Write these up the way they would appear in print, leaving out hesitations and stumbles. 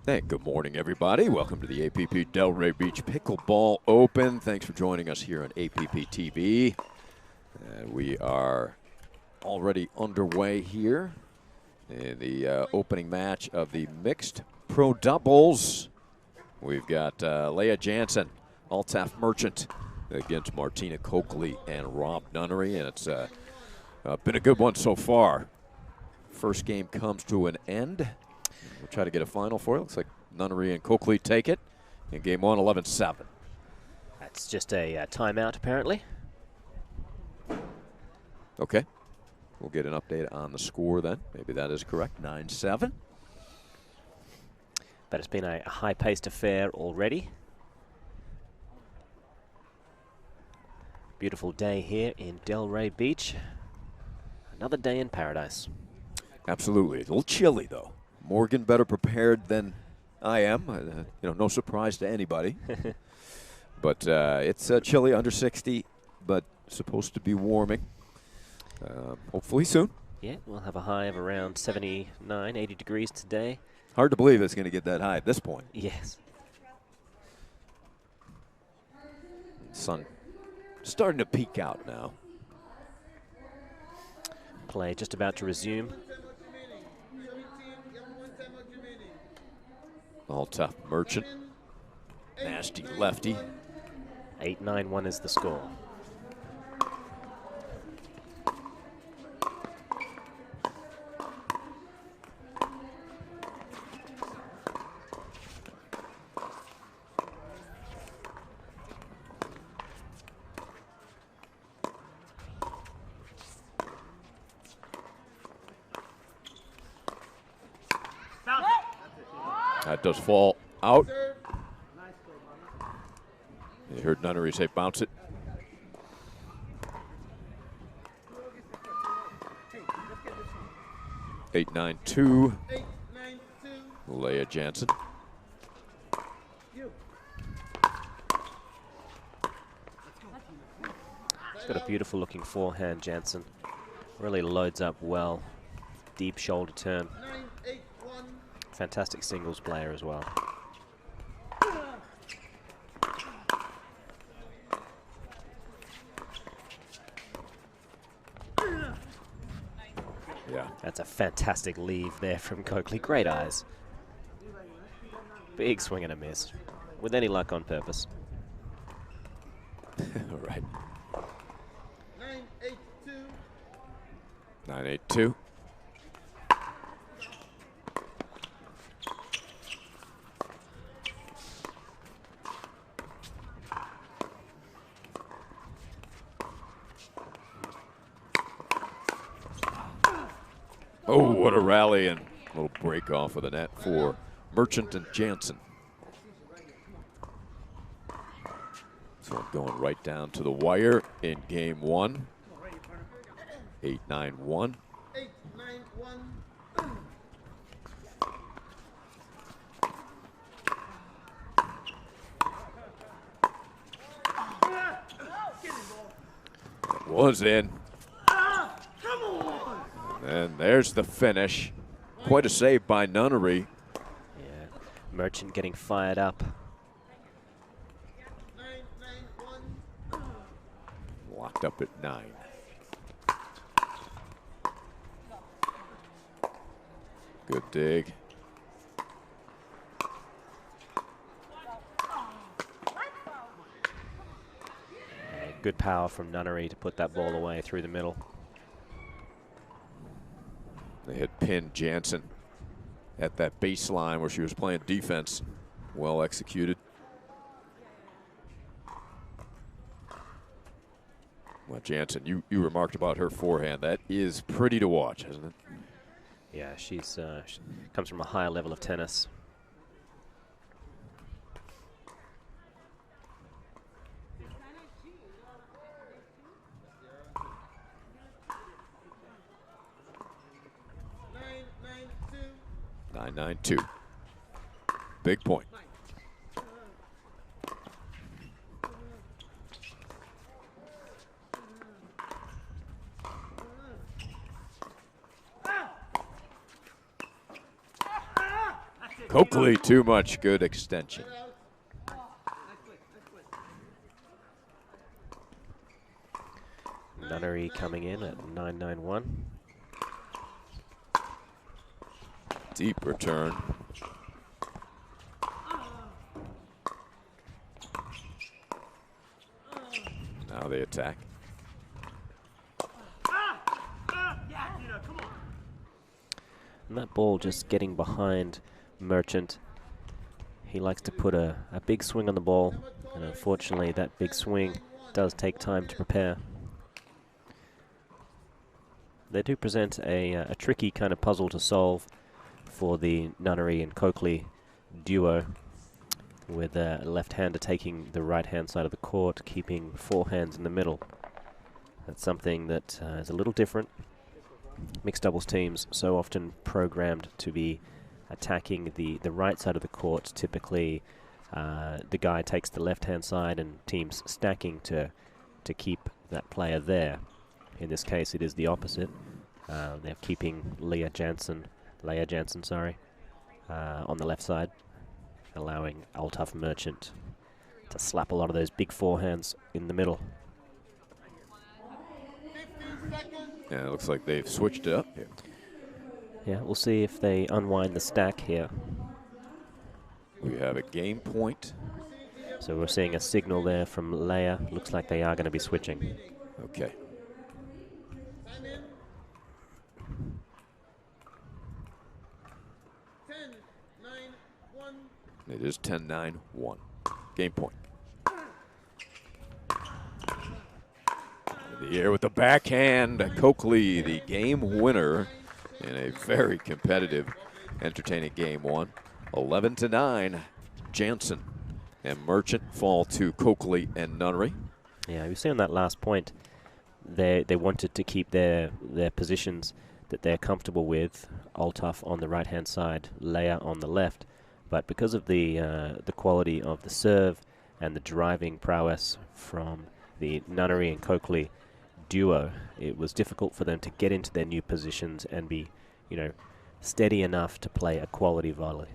Hey, good morning, everybody. Welcome to the APP Delray Beach Pickleball Open. Thanks for joining us here on APP TV. We are already underway here in the opening match of the mixed pro doubles. We've got Leah Jansen, Altaf Merchant against Martina Coakley and Rob Nunnery, and it's been a good one so far. First game comes to an end. We'll try to get a final for it. Looks like Nunnery and Coakley take it in game one, 11-7. That's just a timeout, apparently. Okay. We'll get an update on the score then. Maybe that is correct, 9-7. But it's been a high-paced affair already. Beautiful day here in Delray Beach. Another day in paradise. Absolutely. A little chilly, though. Morgan better prepared than I am. No surprise to anybody. But it's chilly, under 60, but supposed to be warming. Hopefully soon. Yeah, we'll have a high of around 79, 80 degrees today. Hard to believe it's going to get that high at this point. Yes. Sun starting to peek out now. Play just about to resume. Altaf Merchant. Nasty lefty. 8-9-1 is the score. That does fall out. You heard Nunnery say bounce it. Eight, 9-2. Leah Jansen. She's got a beautiful looking forehand, Jansen. Really loads up well. Deep shoulder turn. Fantastic singles player as well. Yeah. That's a fantastic leave there from Coakley. Great eyes. Big swing and a miss. With any luck, on purpose. All right. 9-8-2. Oh, what a rally and a little break off of the net for Merchant and Jansen. So going right down to the wire in game one. 8-9-1. That was in. And there's the finish. Quite a save by Nunnery. Yeah, Merchant getting fired up. Locked up at 9. Good dig. And good power from Nunnery to put that ball away through the middle. They had pinned Jansen at that baseline where she was playing defense. Well executed. Well, Jansen, you remarked about her forehand. That is pretty to watch, isn't it? Yeah, she comes from a high level of tennis. Nine, 9-2. Big point. Coakley, too much good extension. Nunnery coming in at 9-9-1. Deep return. Now they attack. And that ball just getting behind Merchant. He likes to put a big swing on the ball, and unfortunately that big swing does take time to prepare. They do present a tricky kind of puzzle to solve for the Nunnery and Coakley duo, with a left-hander taking the right-hand side of the court, keeping forehands in the middle. That's something that is a little different. Mixed doubles teams so often programmed to be attacking the right side of the court. Typically, the guy takes the left-hand side, and teams stacking to keep that player there. In this case, it is the opposite. They're keeping Leah Jansen, on the left side, allowing Altaf Merchant to slap a lot of those big forehands in the middle. Yeah, it looks like they've switched it up here. Yeah, we'll see if they unwind the stack here. We have a game point. So we're seeing a signal there from Leia. Looks like they are going to be switching. Okay. It is 10-9-1. Game point. In the air with the backhand. Coakley, the game winner in a very competitive, entertaining game one. 11-9. Jansen and Merchant fall to Coakley and Nunnery. Yeah, you see on that last point, they wanted to keep their positions that they're comfortable with. Altaf on the right-hand side, Leia on the left. But because of the quality of the serve and the driving prowess from the Nunnery and Coakley duo, it was difficult for them to get into their new positions and be, steady enough to play a quality volley.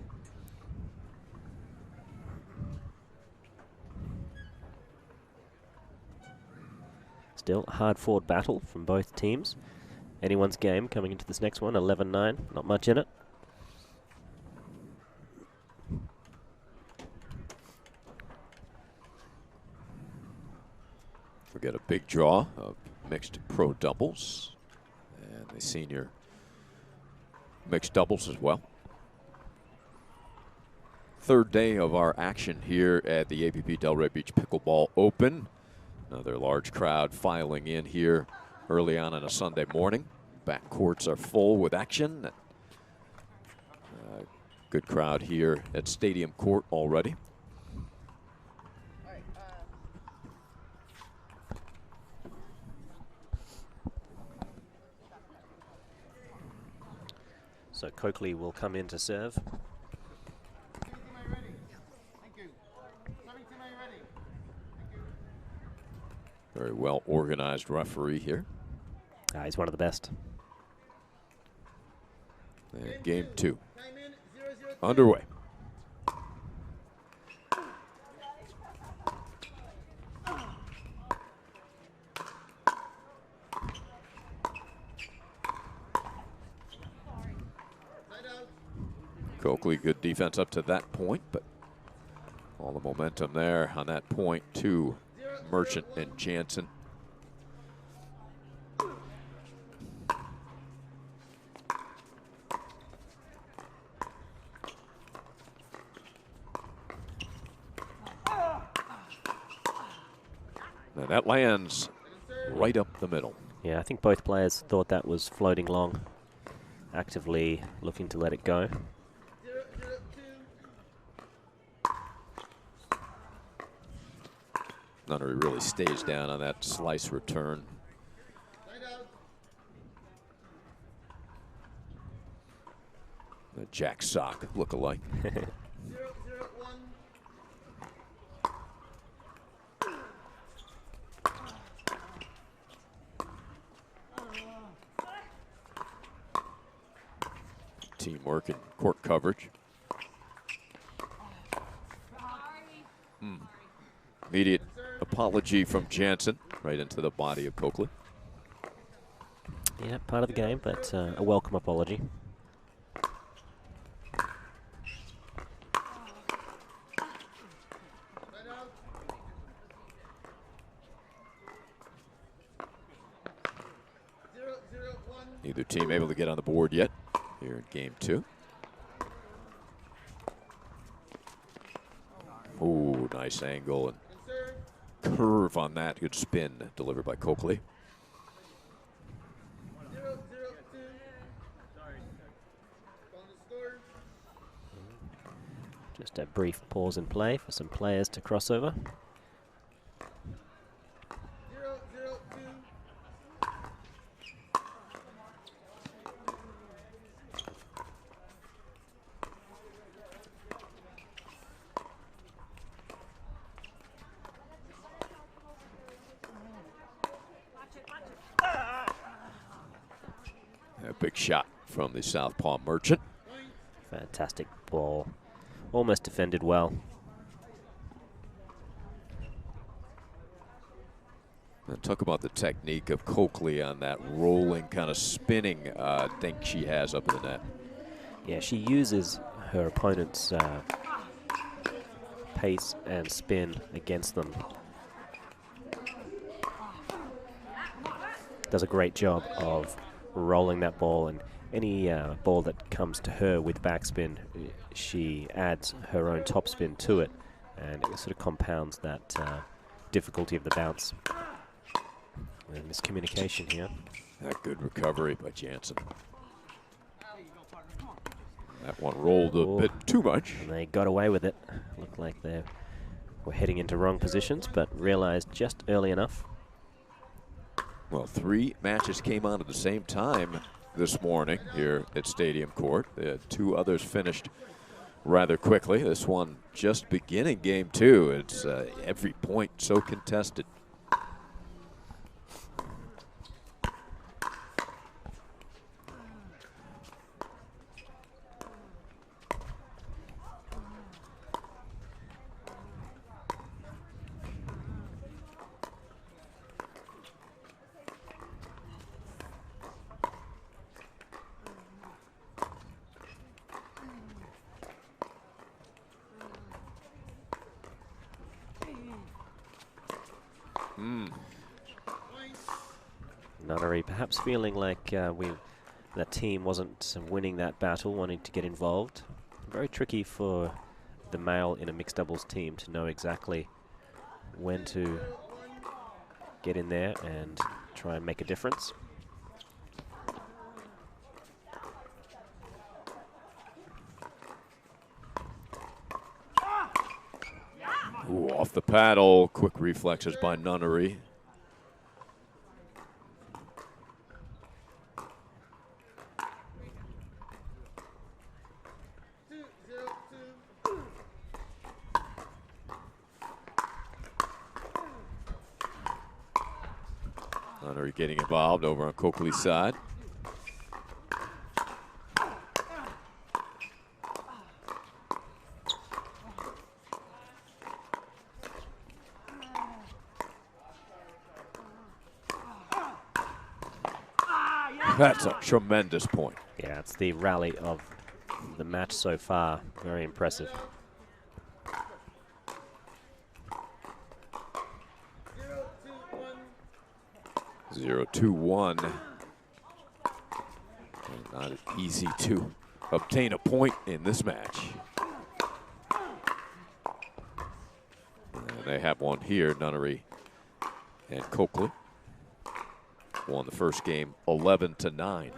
Still a hard-fought battle from both teams. Anyone's game coming into this next one, 11-9, not much in it. We get a big draw of mixed pro doubles and the senior mixed doubles as well. Third day of our action here at the APP Delray Beach Pickleball Open. Another large crowd filing in here early on a Sunday morning. Back courts are full with action. Good crowd here at Stadium Court already. So Coakley will come in to serve. Very well organized referee here. He's one of the best. And game two underway. Coakley, good defense up to that point, but all the momentum there on that point to Merchant and Jansen. Now that lands right up the middle. Yeah, I think both players thought that was floating long, actively looking to let it go. Nunnery really stays down on that slice return. The Jack Sock look-alike. Teamwork and court coverage. Immediate apology from Jansen right into the body of Coakley. Yeah, part of the game, but a welcome apology. Neither team able to get on the board yet here in game 2. Ooh, nice angle and curve on that. Good spin delivered by Coakley. Just a brief pause in play for some players to cross over. A big shot from the southpaw Merchant. Fantastic ball. Almost defended well. And talk about the technique of Coakley on that rolling kind of spinning thing she has up in the net. Yeah, she uses her opponent's pace and spin against them. Does a great job of rolling that ball, and any ball that comes to her with backspin, she adds her own topspin to it, and it sort of compounds that difficulty of the bounce. And miscommunication here. That good recovery by Jansen. That one rolled a bit too much. And they got away with it. Looked like they were heading into wrong positions, but realized just early enough. Well, 3 matches came on at the same time this morning here at Stadium Court. 2 others finished rather quickly. This one just beginning game 2. It's every point so contested. Nunnery perhaps feeling like that team wasn't winning that battle, wanting to get involved. Very tricky for the male in a mixed doubles team to know exactly when to get in there and try and make a difference. Ooh, off the paddle, quick reflexes by Nunnery. Nunnery getting involved over on Coakley's side. That's a tremendous point. Yeah, it's the rally of the match so far. Very impressive. 0-2-1. Not easy to obtain a point in this match. And they have one here, Nunnery and Coakley. Won the first game 11-9.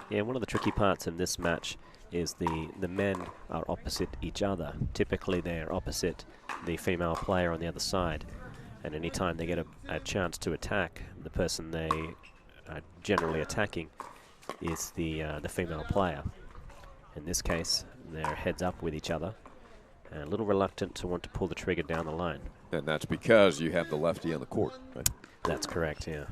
Yeah, one of the tricky parts in this match is the men are opposite each other. Typically they're opposite the female player on the other side, and anytime they get a chance to attack, the person they are generally attacking is the female player. In this case, they're heads up with each other, and a little reluctant to want to pull the trigger down the line. And that's because you have the lefty on the court, right? That's correct, yeah.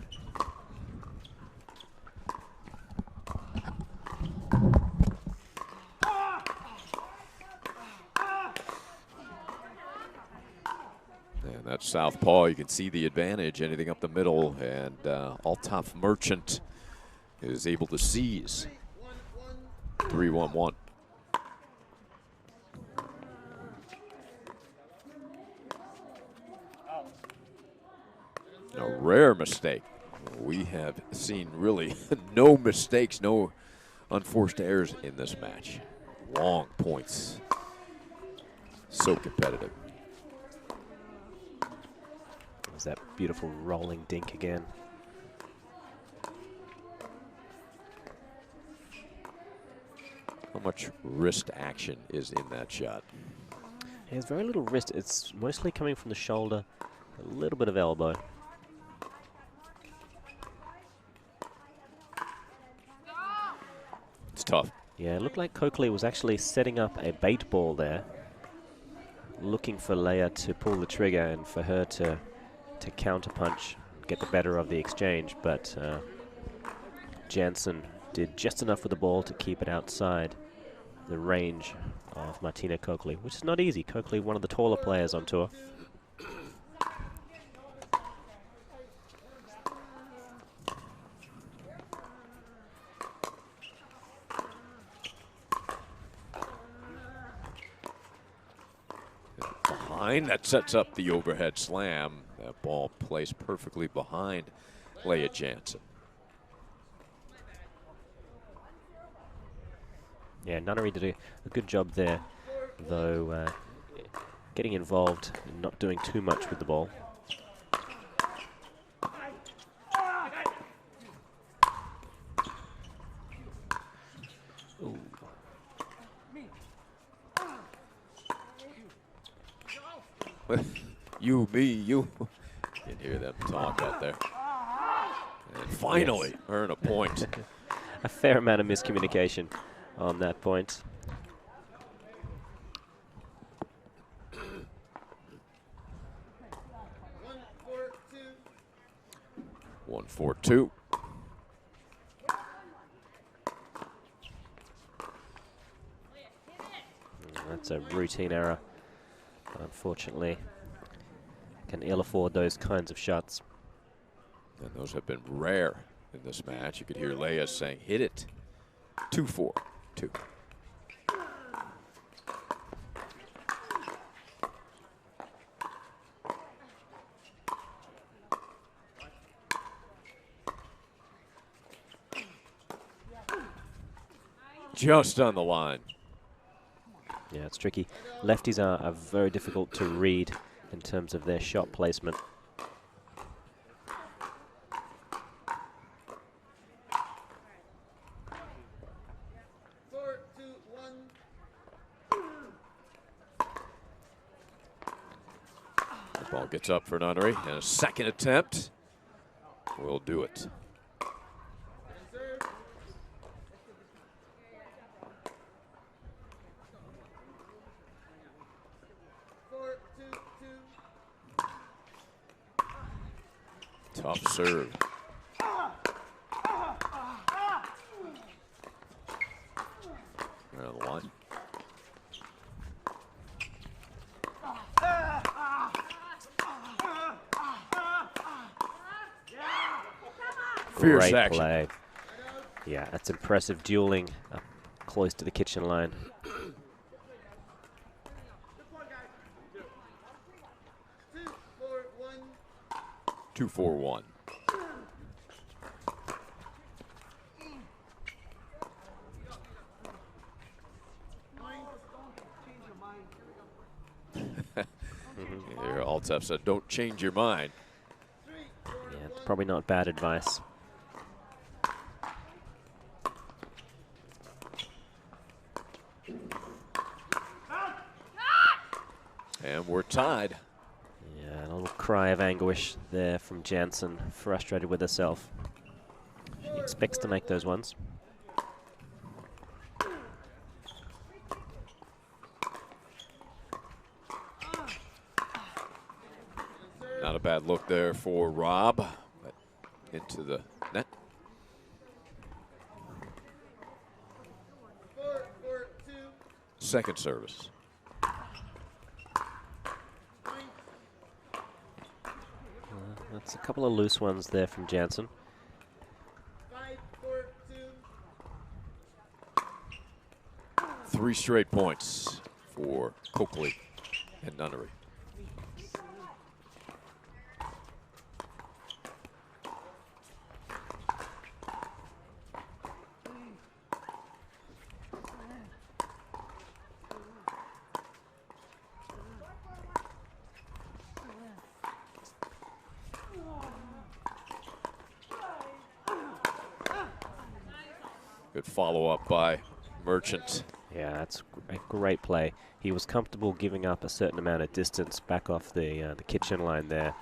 That southpaw, you can see the advantage, anything up the middle, and Altaf Merchant is able to seize. 3-1-1. A rare mistake. We have seen really no mistakes, no unforced errors in this match. Long points. So competitive. There's that beautiful rolling dink again. How much wrist action is in that shot? There's very little wrist. It's mostly coming from the shoulder, a little bit of elbow. It's tough. Yeah, it looked like Coakley was actually setting up a bait ball there, looking for Leia to pull the trigger and for her to counterpunch, get the better of the exchange, but Jansen did just enough with the ball to keep it outside the range of Martina Coakley, which is not easy. Coakley, one of the taller players on tour. Behind, that sets up the overhead slam. That ball placed perfectly behind Leia Jansen. Yeah, Nunnery did a good job there, though getting involved and not doing too much with the ball. Ooh. You, me, you. You can hear them talk out there. And finally, yes. earn a point. A fair amount of miscommunication on that point. 1-4-2. That's a routine error. Unfortunately, can ill afford those kinds of shots. And those have been rare in this match. You could hear Leia saying, hit it. 2-4-2. Just on the line. Yeah, it's tricky. Lefties are very difficult to read in terms of their shot placement. The ball gets up for Nunnery, and a second attempt will do it. Tough serve. Around the line. Fierce Great action. play. Yeah, that's impressive dueling up close to the kitchen line. 2-4-1. Here, Altaf said, don't change your mind. Yeah, it's probably not bad advice. And we're tied. Yeah, a little cry of anguish there from Jansen, frustrated with herself. She expects to make those ones. Not a bad look there for Rob, but into the net. 4-4-2. Second service. That's a couple of loose ones there from Jansen. 5-4-2. 3 straight points for Coakley and Nunnery. Good follow-up by Merchant. Yeah, that's a great play. He was comfortable giving up a certain amount of distance back off the kitchen line there.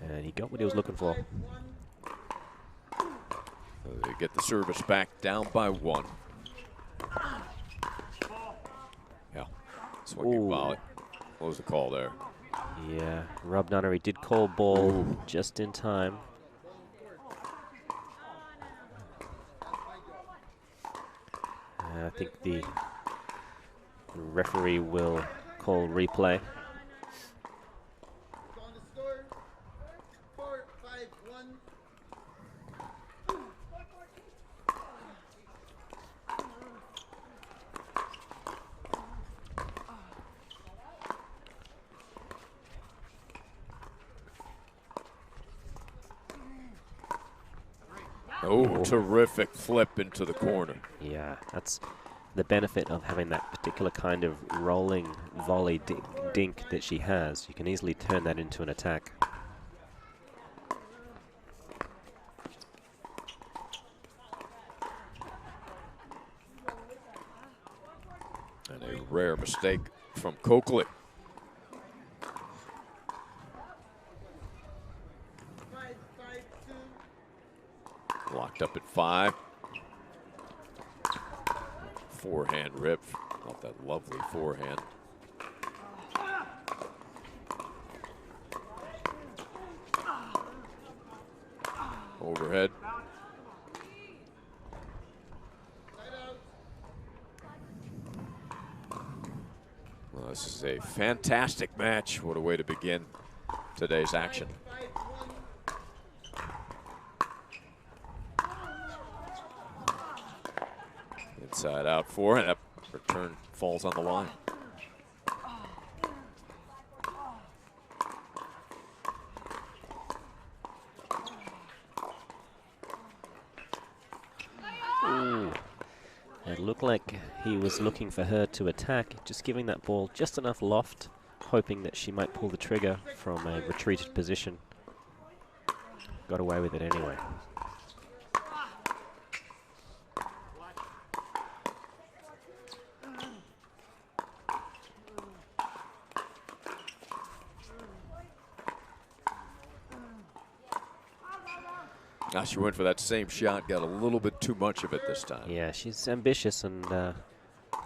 And he got what he was looking for. So they get the service back down by 1. Yeah, swinging volley. What was the call there? Yeah, Rob Nunnery did call ball just in time. I think the referee will call replay. On the score, 4-5-1. Oh, terrific flip into the corner. Yeah, that's the benefit of having that particular kind of rolling volley dink that she has. You can easily turn that into an attack. And a rare mistake from Coakley. 5-5-2. Locked up at 5. Forehand rip off that lovely forehand. Overhead. Well, this is a fantastic match. What a way to begin today's action. 5-1. Inside out forehand. That return falls on the line. Ooh. It looked like he was looking for her to attack, just giving that ball just enough loft, hoping that she might pull the trigger from a retreated position. Got away with it anyway. Now she went for that same shot, got a little bit too much of it this time. Yeah, she's ambitious, and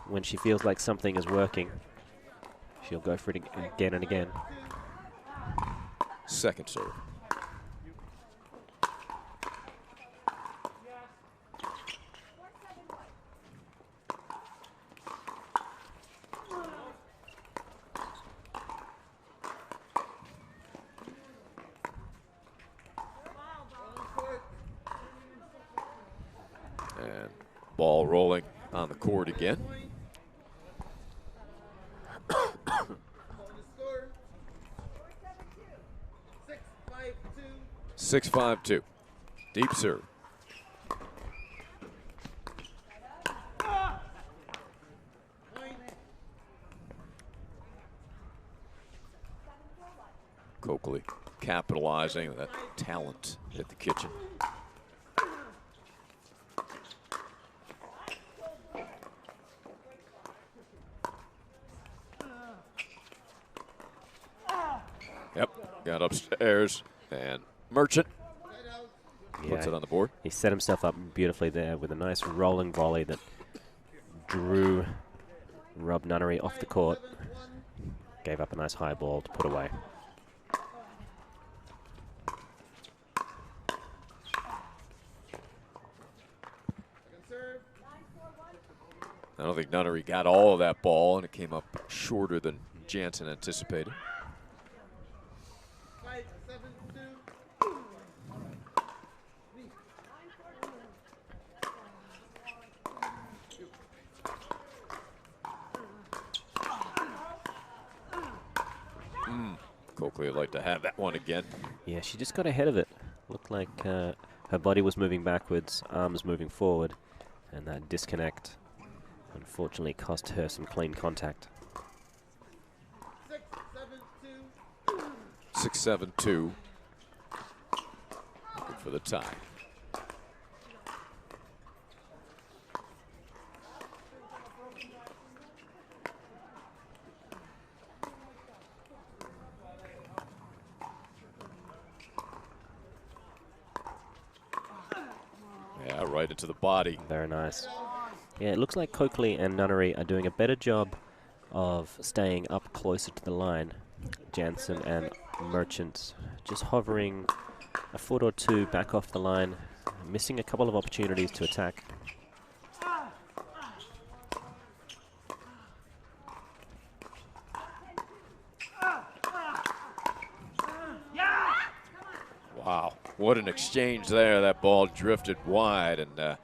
when she feels like something is working, she'll go for it again and again. Second serve. And ball rolling on the court again. On the score, 6-5-2. 6-5-2. Deep serve. Point. Coakley capitalizing on that talent at the kitchen. Yep, got upstairs, and Merchant puts it on the board. He set himself up beautifully there with a nice rolling volley that drew Rob Nunnery off the court. Gave up a nice high ball to put away. Serve. I don't think Nunnery got all of that ball, and it came up shorter than Jansen anticipated. 5-4. tied, 7-2. Coakley would like to have that one again. Yeah, she just got ahead of it. Looked like her body was moving backwards, arms moving forward, and that disconnect unfortunately cost her some clean contact. 6-7-2. 6-7-2. Looking for the tie. Yeah, right into the body. Very nice. Yeah, it looks like Coakley and Nunnery are doing a better job of staying up closer to the line. Jansen and Merchant just hovering a foot or two back off the line, missing a couple of opportunities to attack. Wow, what an exchange there. That ball drifted wide, and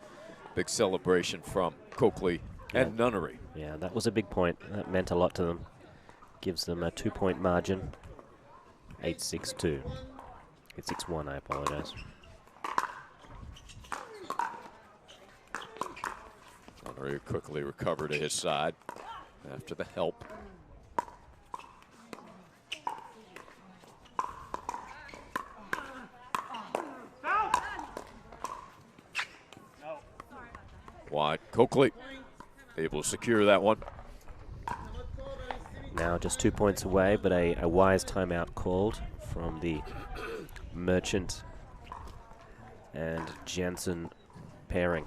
big celebration from Coakley and Nunnery. Yeah, that was a big point. That meant a lot to them. Gives them a 2-point margin. 8-6-2. 8-6-1, I apologize. Nunnery quickly recovered to his side after the help. Wide. Coakley able to secure that one. Now just 2 points away, but a wise timeout called from the Merchant and Jansen pairing.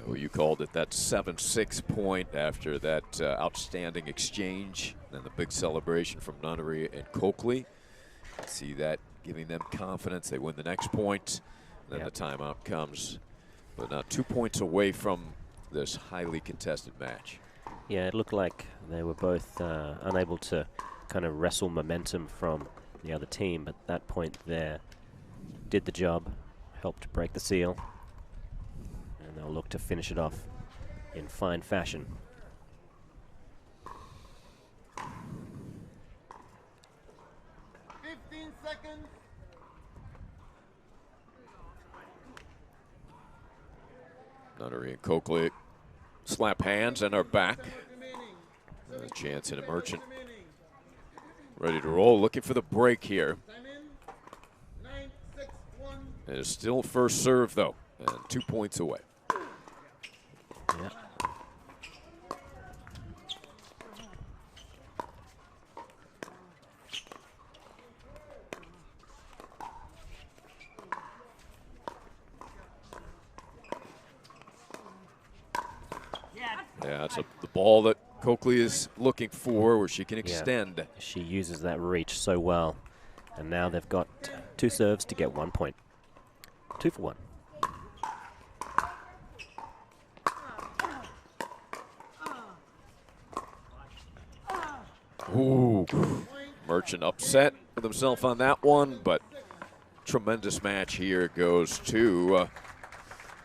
Well, you called it that 7-6 point after that outstanding exchange. Then the big celebration from Nunnery and Coakley. See that giving them confidence. They win the next point. Then the timeout comes. But now 2 points away from this highly contested match. Yeah, it looked like they were both unable to kind of wrestle momentum from the other team, but that point there did the job, helped break the seal, and they'll look to finish it off in fine fashion. Seconds. Nunnery and Coakley slap hands and are back. Jansen and Merchant ready to roll, looking for the break here. It is still first serve though, and 2 points away. Yeah. Yeah, it's the ball that Coakley is looking for, where she can extend. Yeah. She uses that reach so well, and now they've got 2 serves to get 1 point. 2 for 1. Ooh, Merchant upset with himself on that one, but tremendous match here goes to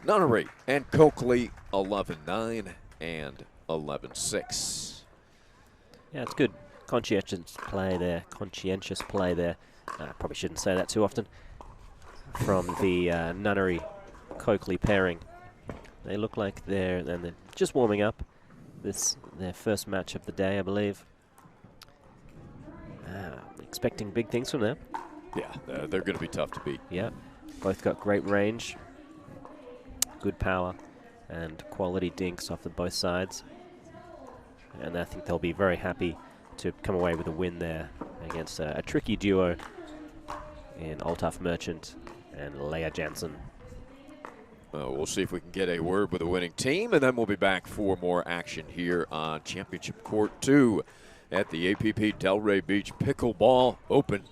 Nunnery and Coakley, 11-9 and 11-6. Yeah, it's good. Conscientious play there. Probably shouldn't say that too often. From the Nunnery Coakley pairing. They look like they're just warming up. This their first match of the day, I believe. Expecting big things from them. Yeah, they're going to be tough to beat. Yeah, both got great range, good power, and quality dinks off of both sides. And I think they'll be very happy to come away with a win there against a tricky duo in Altaf Merchant and Leia Jansen. We'll see if we can get a word with the winning team, and then we'll be back for more action here on Championship Court 2 at the APP Delray Beach Pickleball Open.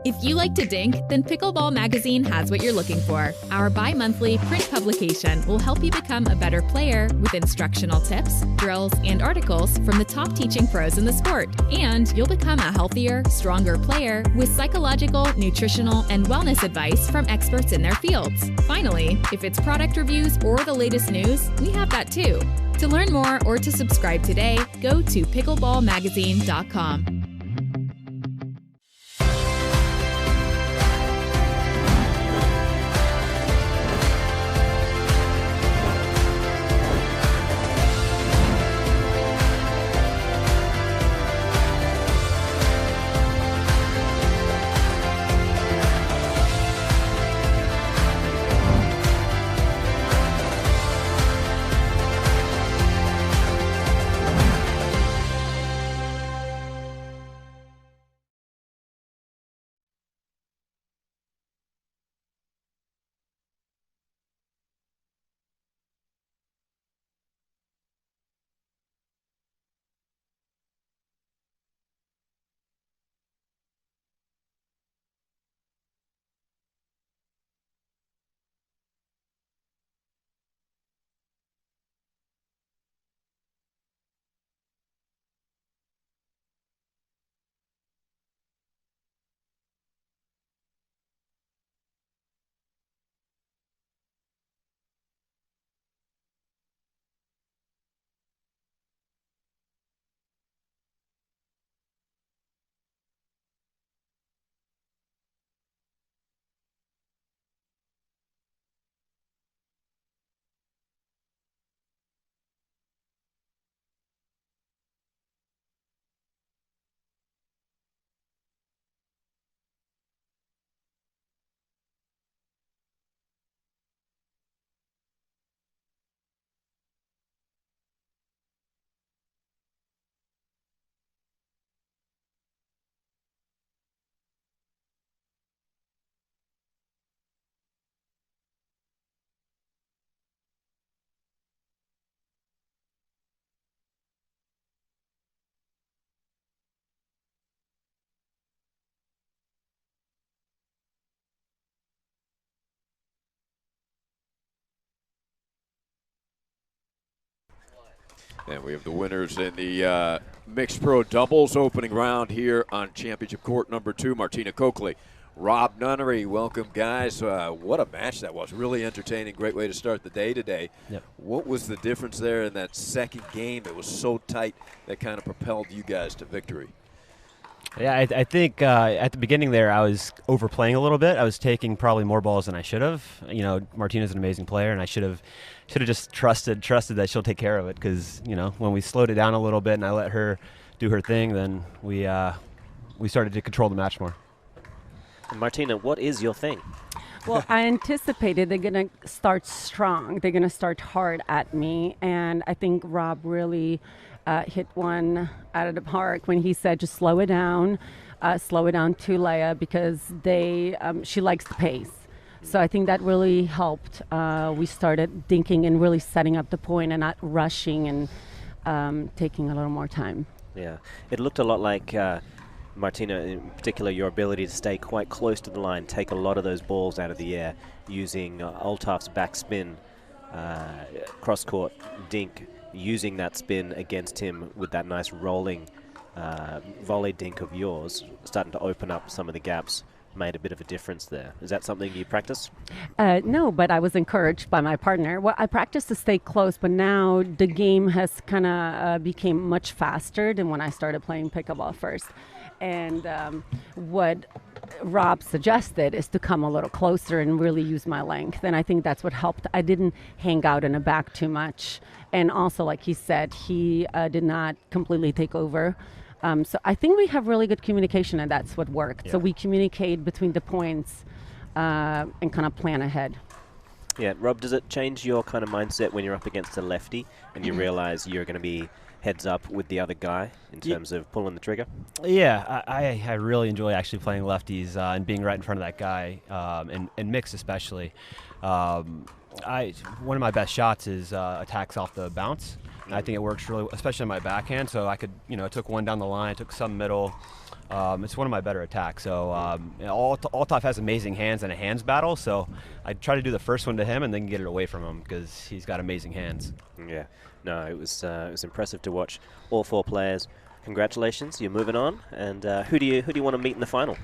If you like to dink, then Pickleball Magazine has what you're looking for. Our bi-monthly print publication will help you become a better player with instructional tips, drills, and articles from the top teaching pros in the sport. And you'll become a healthier, stronger player with psychological, nutritional, and wellness advice from experts in their fields. Finally, if it's product reviews or the latest news, we have that too. To learn more or to subscribe today, go to pickleballmagazine.com. And we have the winners in the mixed pro doubles opening round here on championship court number 2. Martina Coakley, Rob Nunnery. Welcome, guys. What a match that was. Really entertaining. Great way to start the day today. Yep. What was the difference there in that second game? It was so tight that kind of propelled you guys to victory. Yeah, I think at the beginning there I was overplaying a little bit. I was taking probably more balls than I should have. You know, Martina's an amazing player, and I should have just trusted that she'll take care of it, because, you know, when we slowed it down a little bit and I let her do her thing, then we started to control the match more. And Martina, what is your thing? Well, I anticipated they're going to start strong. They're going to start hard at me, and I think Rob really hit one out of the park when he said just slow it down to Leia, because she likes the pace. So I think that really helped. We started thinking and really setting up the point and not rushing and taking a little more time. Yeah, it looked a lot like Martina, in particular, your ability to stay quite close to the line, take a lot of those balls out of the air using Altaf's backspin, cross-court dink, using that spin against him with that nice rolling volley dink of yours, starting to open up some of the gaps, made a bit of a difference there. Is that something you practice? No, but I was encouraged by my partner. Well, I practiced to stay close, but now the game has kind of became much faster than when I started playing pickleball first. And what Rob suggested is to come a little closer and really use my length. And I think that's what helped. I didn't hang out in the back too much. And also, like he said, he did not completely take over. So I think we have really good communication, and that's what worked. Yeah. So we communicate between the points and kind of plan ahead. Yeah, Rob, does it change your kind of mindset when you're up against a lefty and you realize you're going to be heads up with the other guy in terms of pulling the trigger? Yeah, I really enjoy actually playing lefties and being right in front of that guy, and mix especially. One of my best shots is attacks off the bounce, I think it works really, especially on my backhand. So I could, took one down the line, took some middle. It's one of my better attacks. So Althoff has amazing hands in a hands battle. So I try to do the first one to him and then get it away from him because he's got amazing hands. Yeah, no, it was impressive to watch all 4 players. Congratulations, you're moving on. And who do you want to meet in the final?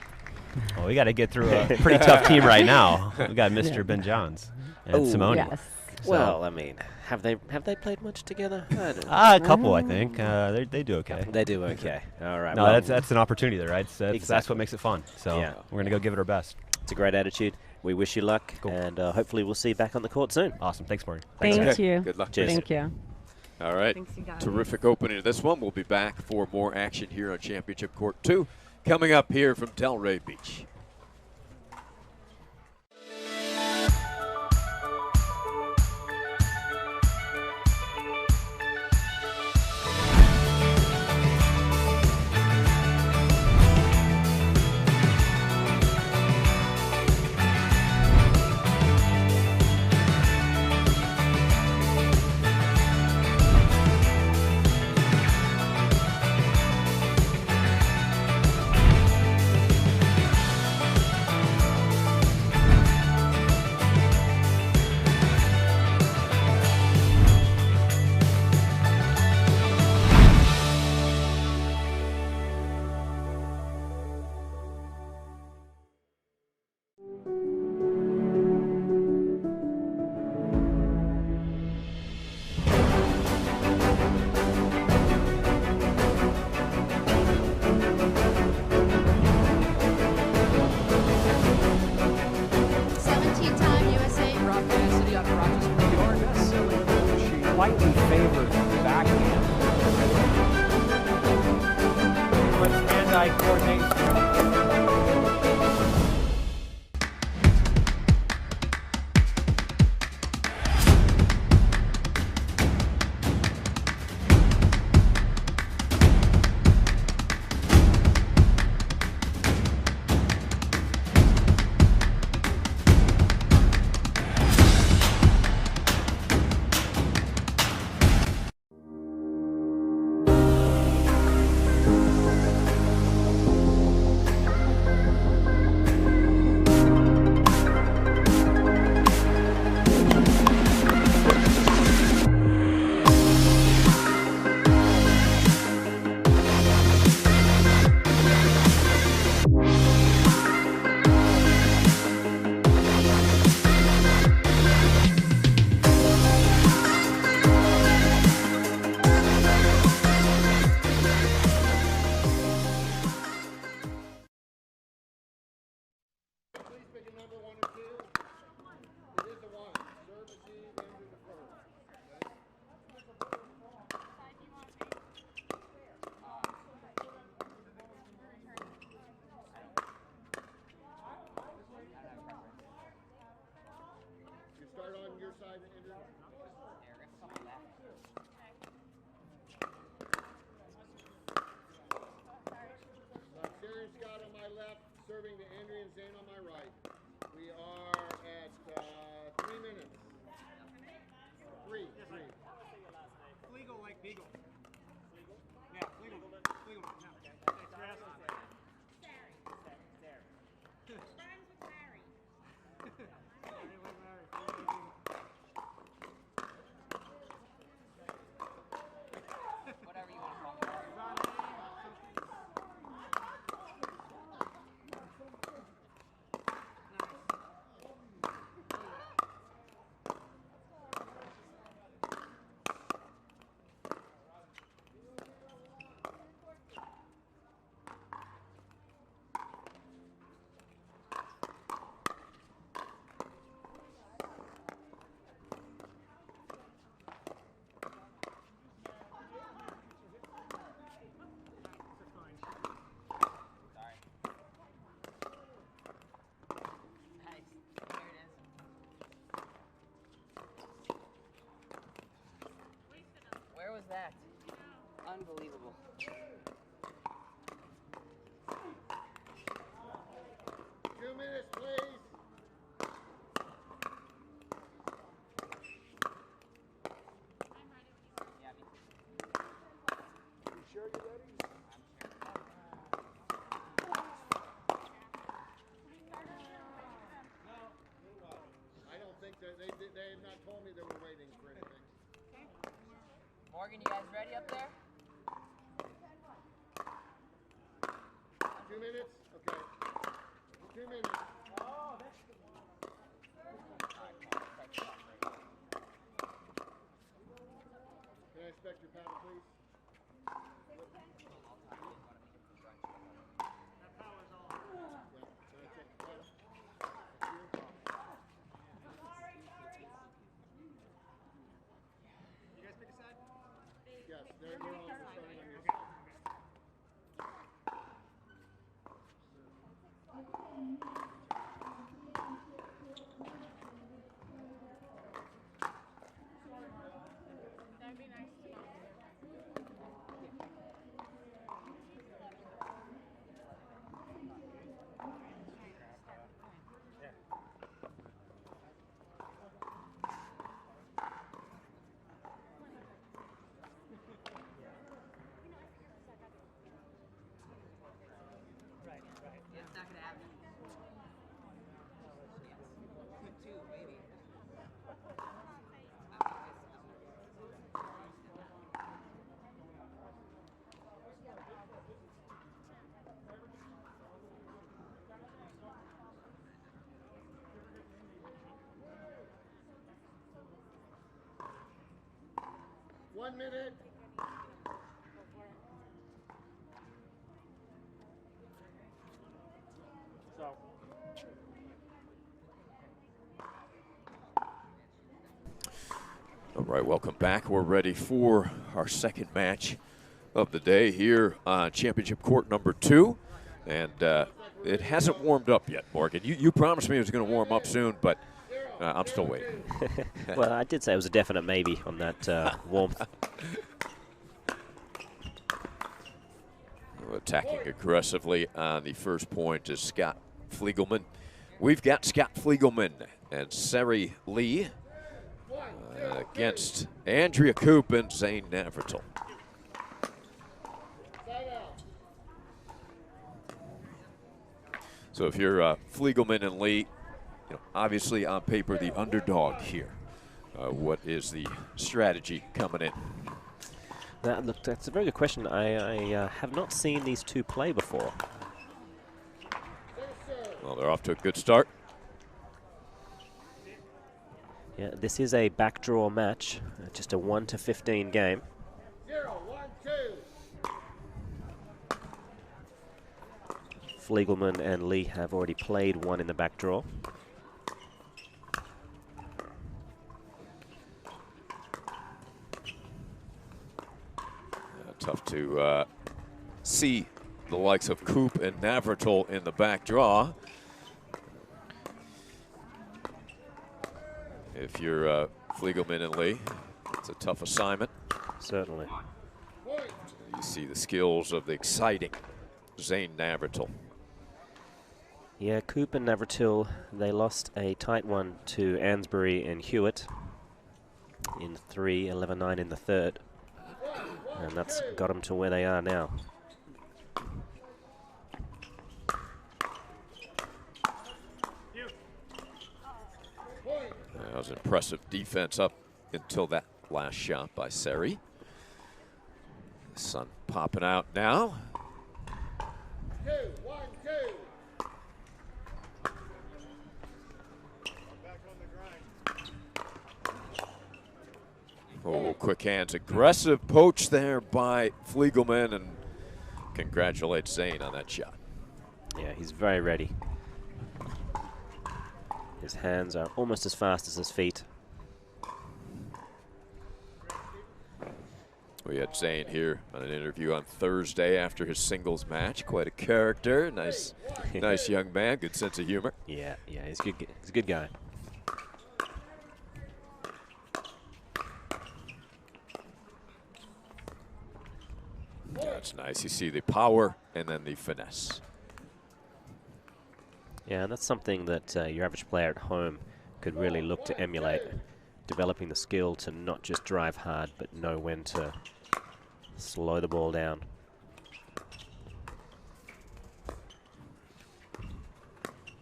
Well, we got to get through a pretty tough team right now. We got Mr. Ben Johns and Simone. Yes. So. Well, I mean, have they played much together? A couple, I think. They do okay. They do okay. All right. No, well, that's an opportunity there, right? That's exactly. what makes it fun. So yeah. we're going to go give it our best. It's a great attitude. We wish you luck, cool. And hopefully we'll see you back on the court soon. Awesome. Thanks, Marty. Thank you. Good luck. Cheers. Thank you. All right. Thanks, you guys. Terrific opening to this one. We'll be back for more action here on Championship Court 2 coming up here from Delray Beach. Slightly favored backhand. But hand-eye coordination. Serving to Andrea and Zane on my right. We are at 3 minutes. Three. Legal like beagle. Yeah, legal. Legal. Whatever you want to call it. Morgan, you guys ready up there? 2 minutes? Okay. 2 minutes. Oh, that's good. Alright, come on, let's start the clock right. Can I inspect your paddle, please? That power's all. Yeah. Can I check the paddle? Thank you. You guys pick a side? Yes, they're all starting on your side. That'd be nice to know. Right, right. Yeah, it's not gonna happen. Yes. 2, maybe. One minute. So. All right, welcome back. We're ready for our second match of the day here on Championship Court number 2. And it hasn't warmed up yet, Morgan. You promised me it was going to warm up soon, but I'm still waiting. Well, I did say it was a definite maybe on that warmth. Attacking aggressively on the first point is Scott Fliegelman. We've got Scott Fliegelman and Sari Lee against Andrea Coop and Zane Navratil. So if you're Fliegelman and Lee, obviously on paper the underdog here. What is the strategy coming in? Look, that's a very good question. I have not seen these two play before. Well, they're off to a good start. Yeah, this is a backdraw match, just a 1-15 game. 0, 1, 2. Fliegelman and Lee have already played one in the backdraw. Tough to see the likes of Coop and Navratil in the back draw. If you're Fliegelman and Lee, it's a tough assignment. Certainly. You see the skills of the exciting Zane Navratil. Yeah, Coop and Navratil, they lost a tight one to Ansbury and Hewitt in 3, 11-9 in the third. And that's got them to where they are now. That was impressive defense up until that last shot by Sari. The sun popping out now. 2, 1, 2. Back on the grind. Oh, quick hands, aggressive poach there by Fliegelman, and congratulate Zane on that shot. Yeah, he's very ready. His hands are almost as fast as his feet. We had Zane here on an interview on Thursday after his singles match. Quite a character, nice, nice young man, good sense of humor. Yeah, he's good. He's a good guy. That's nice. You see the power and then the finesse. Yeah, and that's something that your average player at home could really look to emulate. Developing the skill to not just drive hard, but know when to slow the ball down.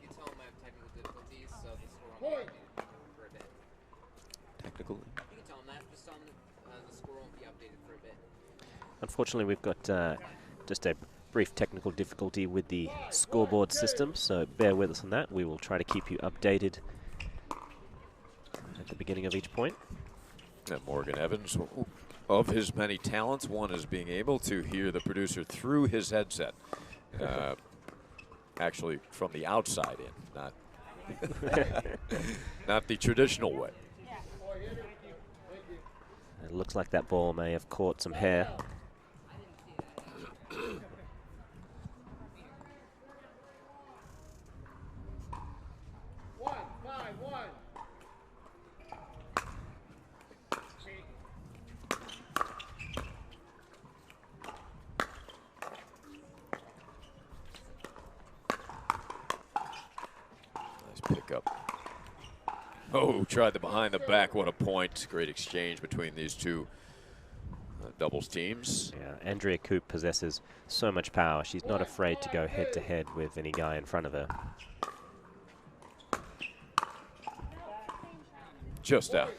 You tell them I have technical difficulties, so the score won't be for a bit. Technical. You can tell them that. Just tell them the score won't Unfortunately, we've got just a brief technical difficulty with the scoreboard system, so bear with us on that. We will try to keep you updated at the beginning of each point. And Morgan Evans, of his many talents, one is being able to hear the producer through his headset. Actually, from the outside in, not not the traditional way. It looks like that ball may have caught some hair. 1-5-1. Nice pickup. Oh, tried the behind the back. What a point. Great exchange between these two doubles teams. Yeah, Andrea Koop possesses so much power. She's not afraid to go head to head with any guy in front of her. Just out.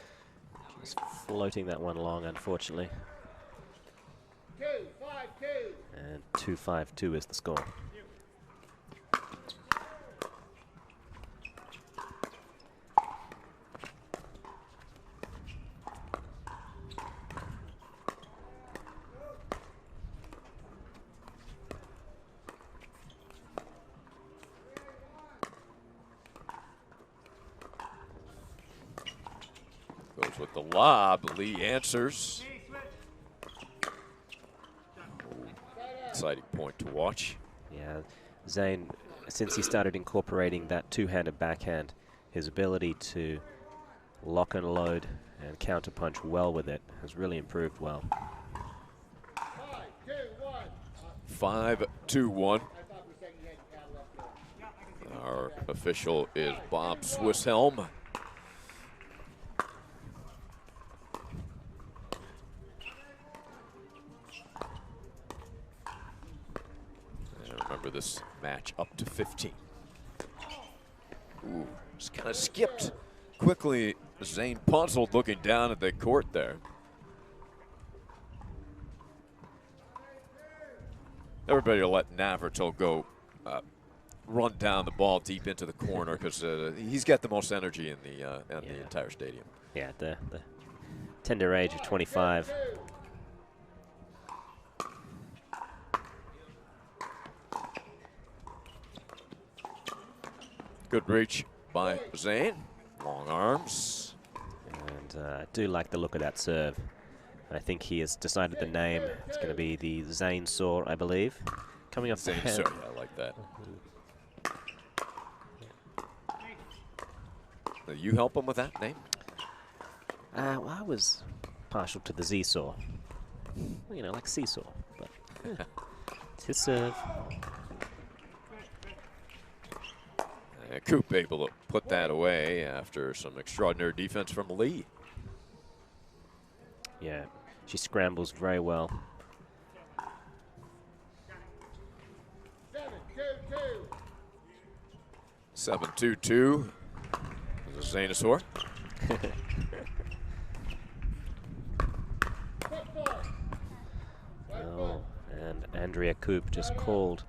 Just floating that one long, unfortunately. 2-5-2. And 2-5-2 is the score. Goes with the lob. Lee answers. Exciting point to watch. Yeah, Zane, since he started incorporating that two-handed backhand, his ability to lock and load and counterpunch well with it has really improved well. 5-2-1. 5-2-1. I thought for a second you had your pad left there. Our official is Bob Swisshelm. And remember this match up to 15. Ooh, just kind of skipped quickly. Zane puzzled looking down at the court there. Everybody will let Navratil go run down the ball deep into the corner because he's got the most energy in the entire stadium. Yeah, the tender age of 25. Good reach by Zane. Long arms. And I do like the look of that serve. I think he has decided the name. It's going to be the Zane Saw, I believe. Coming up the Zane head. Saw, yeah, I like that. You help him with that name? Well, I was partial to the Z-Saw. Well, you know, like seesaw. But yeah. It's his serve. Coop able to put that away after some extraordinary defense from Lee. Yeah, she scrambles very well. 7-2-2. 7-2-2. The Zanesaur. Oh, and Andrea Koop just called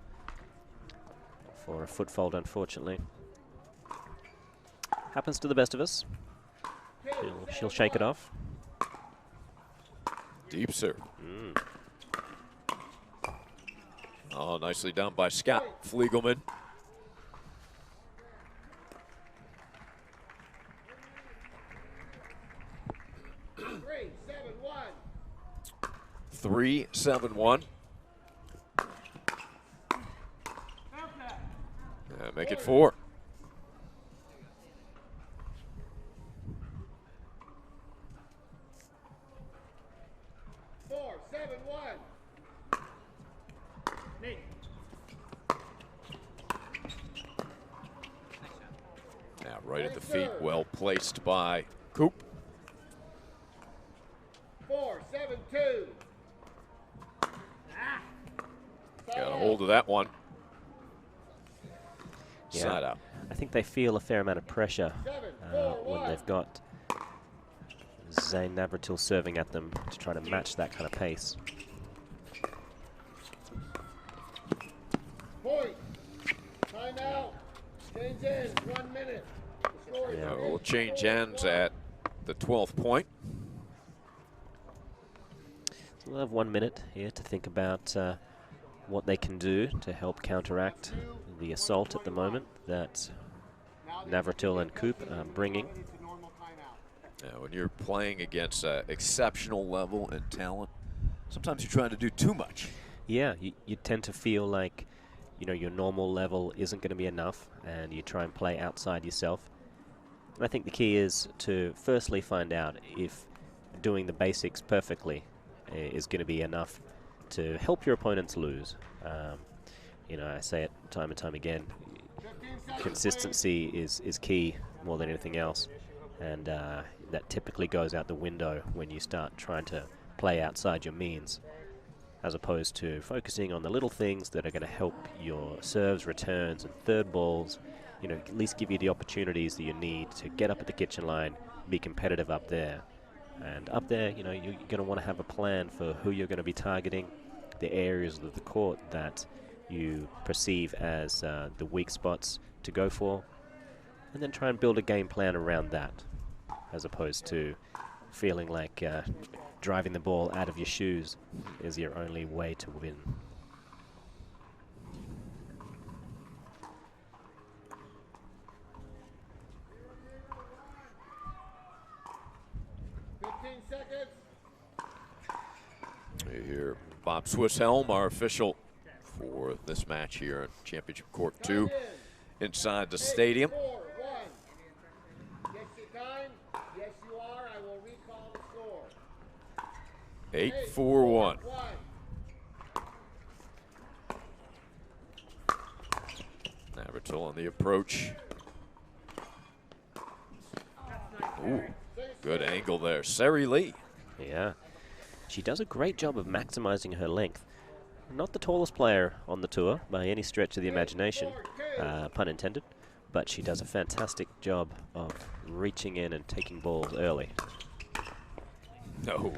for a foot fault, unfortunately. Happens to the best of us. She'll shake it off. Deep serve. Oh, nicely done by Scott Fliegelman. Three, 7-1. 3-7-1. Make it 4. 4-7-1. Now right at the feet, well placed by Coop. 4-7-2. Got a hold of that one. Yeah. Side out. I think they feel a fair amount of pressure when they've got Zane Navratil serving at them to try to match that kind of pace. Point. Time out. Change ends. 1 minute. The score is Yeah. We'll change ends at the 12th point. So we'll have 1 minute here to think about what they can do to help counteract the assault at the moment that Navratil and Coop are bringing. Now, when you're playing against exceptional level and talent, sometimes you're trying to do too much. Yeah, you tend to feel like, you know, your normal level isn't going to be enough, and you try and play outside yourself. And I think the key is to firstly find out if doing the basics perfectly is going to be enough to help your opponents lose. You know, I say it time and time again, consistency is key more than anything else, and that typically goes out the window when you start trying to play outside your means, as opposed to focusing on the little things that are going to help your serves, returns, and third balls, you know, at least give you the opportunities that you need to get up at the kitchen line, be competitive up there. And up there, you know, you're going to want to have a plan for who you're going to be targeting, the areas of the court that you perceive as the weak spots to go for, and then try and build a game plan around that, as opposed to feeling like driving the ball out of your shoes is your only way to win. You hear Bob Swisshelm, our official for this match here at Championship Court 2 inside the stadium. 4-1. Yes, you time. Yes, you are. I will recall the score. 8-4-1. 1. Navratil on the approach. Ooh, good angle there. Sari Lee. Yeah, she does a great job of maximizing her length. Not the tallest player on the tour by any stretch of the imagination, pun intended, but she does a fantastic job of reaching in and taking balls early. No,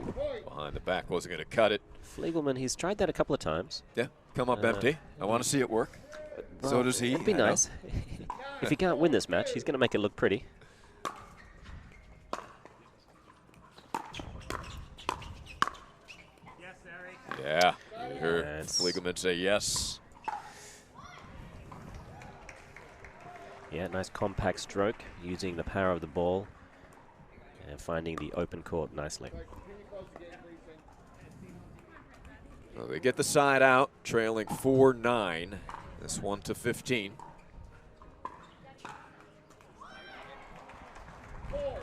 behind the back wasn't going to cut it. Fliegelman, he's tried that a couple of times. Yeah, come up empty. I want to see it work. So does he. It'd be nice. If he can't win this match, he's going to make it look pretty. Yeah, you heard Fliegelman say yes. Yeah, nice compact stroke, using the power of the ball and finding the open court nicely. Well, they get the side out, trailing 4-9. This one to 15. 4-9-1.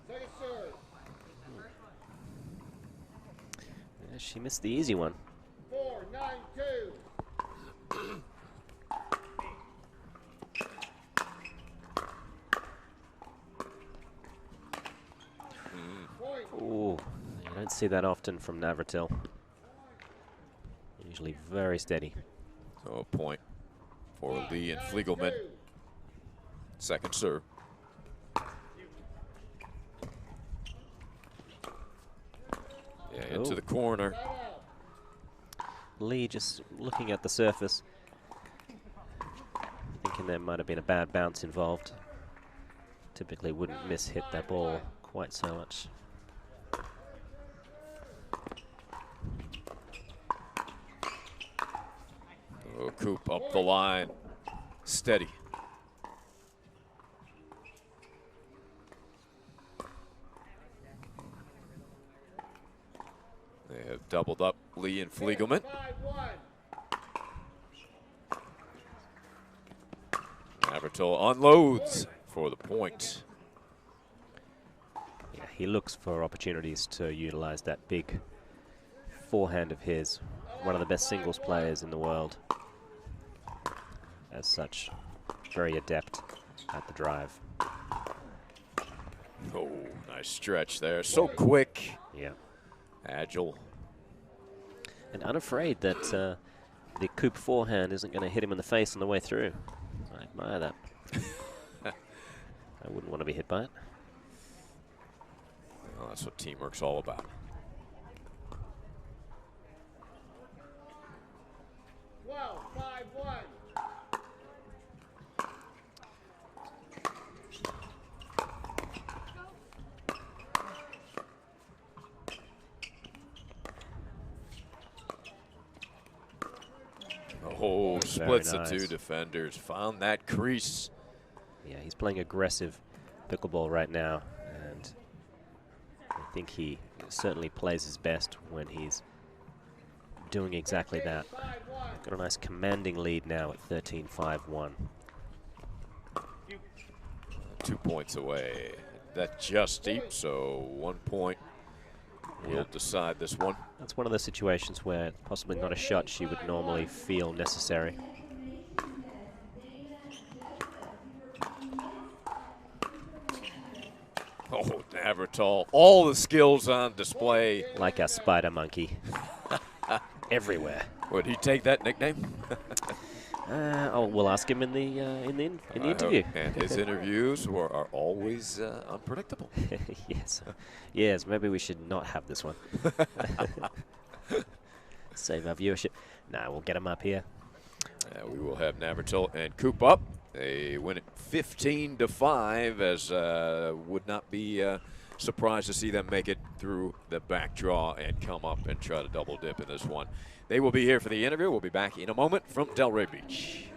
Second serve. Yeah, she missed the easy one. 4-9-2. Point. Ooh, you don't see that often from Navratil. Usually very steady. So a point for Lee and Fliegelman. Second serve. Yeah, into Ooh. the corner. Lee just looking at the surface, thinking there might have been a bad bounce involved. Typically wouldn't miss-hit that ball quite so much. Oh, Coop up the line. Steady. They have doubled up Lee and Fliegelman. 5-1. Navratil unloads for the point. Yeah, he looks for opportunities to utilize that big forehand of his. One of the best singles players in the world. As such, very adept at the drive. Oh, nice stretch there. So quick. Yeah. Agile. And unafraid that the coupe forehand isn't going to hit him in the face on the way through. I admire that. I wouldn't want to be hit by it. Well, that's what teamwork's all about. 12, 5-1. Oh, splits nice. the two defenders. Found that crease. Yeah, he's playing aggressive pickleball right now, and I think he certainly plays his best when he's doing exactly that. Got a nice commanding lead now at 13-5-1. 2 points away. That's just deep, so 1 point will decide this one. That's one of the situations where possibly not a shot she would normally feel necessary. Oh, Navratil, all the skills on display. Like a spider monkey. Everywhere. Would he take that nickname? Oh, we'll ask him in the interview. And his interviews are always unpredictable. Yes. Yes, maybe we should not have this one. Save our viewership. Nah, we'll get him up here. We will have Navratil and Coop up. They win it 15-5, as would not be surprised to see them make it through the back draw and come up and try to double dip in this one. They will be here for the interview. We'll be back in a moment from Delray Beach.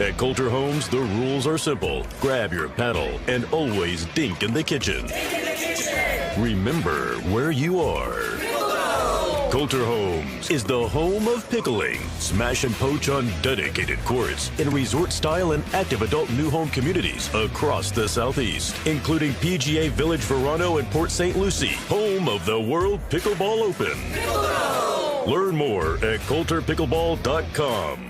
At Coulter Homes, the rules are simple. Grab your paddle and always dink in the kitchen. Remember where you are. Coulter Homes is the home of pickling. Smash and poach on dedicated courts in resort style and active adult new home communities across the Southeast, including PGA Village Verano and Port St. Lucie, home of the World Pickleball Open. Learn more at coulterpickleball.com.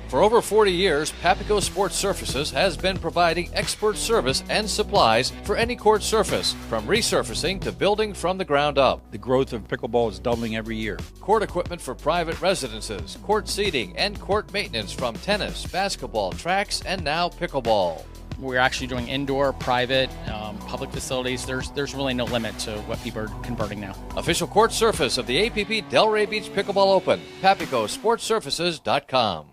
For over 40 years, Papico Sports Surfaces has been providing expert service and supplies for any court surface, from resurfacing to building from the ground up. The growth of pickleball is doubling every year. Court equipment for private residences, court seating, and court maintenance from tennis, basketball, tracks, and now pickleball. We're actually doing indoor, private, public facilities. There's really no limit to what people are converting now. Official court surface of the APP Delray Beach Pickleball Open. PapicoSportsSurfaces.com.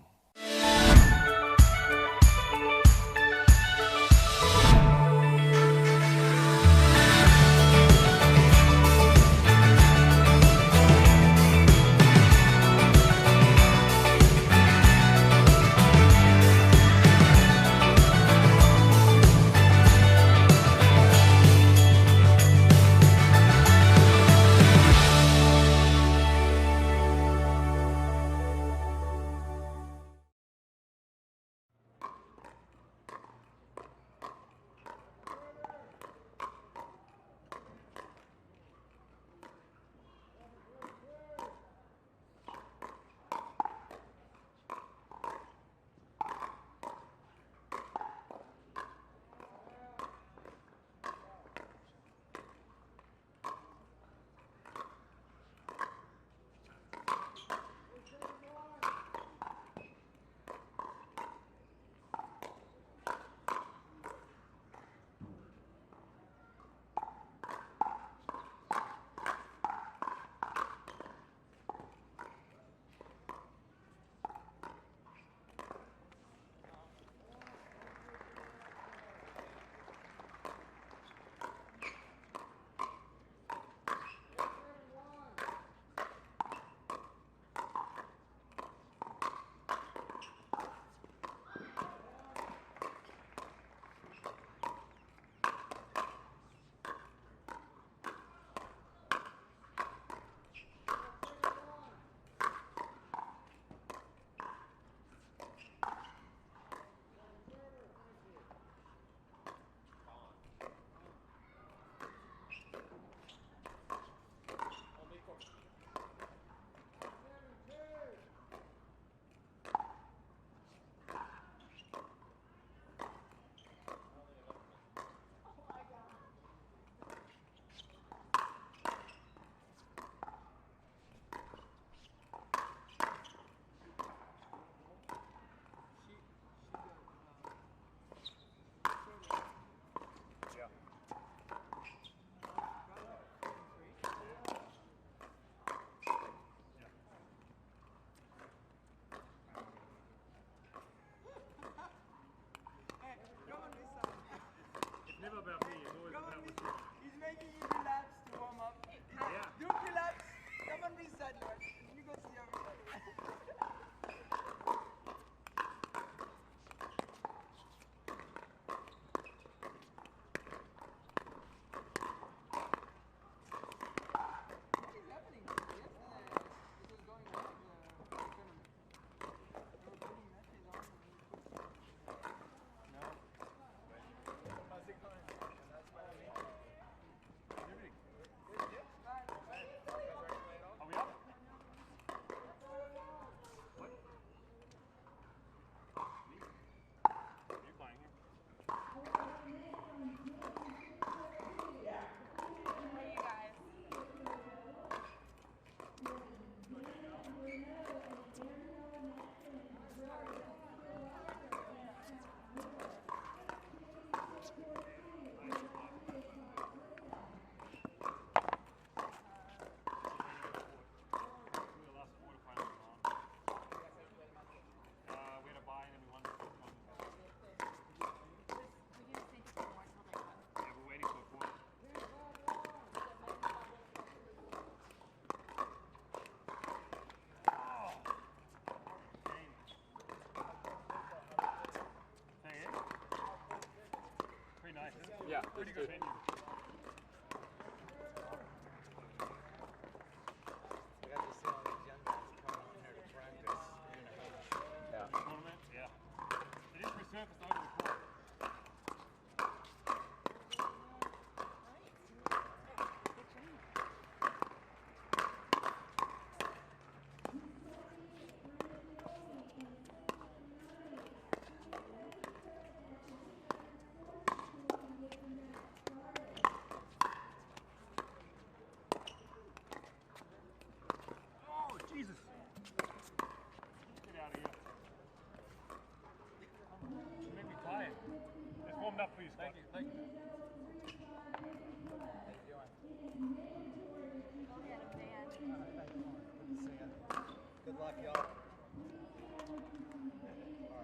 Good luck, y'all. All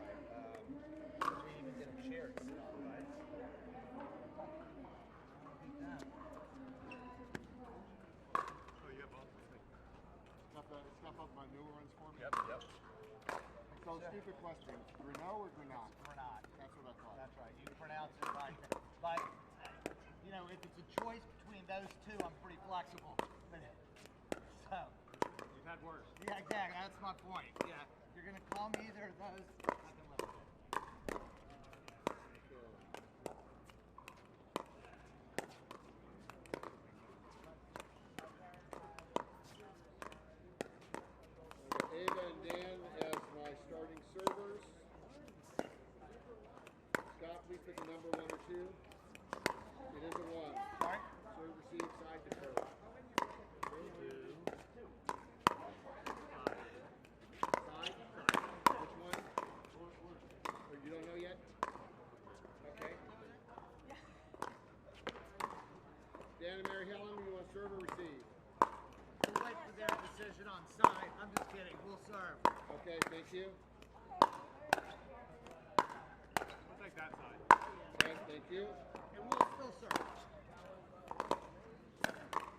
right. Did we even get a chair to sit on, right? Oh, you have both? Stuff up my newer ones for me? Yep. So, stupid question. Renault or Grenat? Grenat. That's what I thought. That's right. You pronounce it like, you know, if it's a choice between those two, I'm pretty flexible. But, so. You've had worse. Yeah, exactly. That's my point. Yeah. You're going to call me either of those, I can live with it. Ava and Dan as my starting servers. Scott, please pick a number 1 or 2. It is a 1. All right. Serve, receive, side to serve. Side. Which one? Or you don't know yet? Okay. Dan and Mary Helen, you want to serve or receive? We'll wait for their decision on side. I'm just kidding. We'll serve. Okay, thank you. We'll take that side. Okay, thank you. And we'll still serve.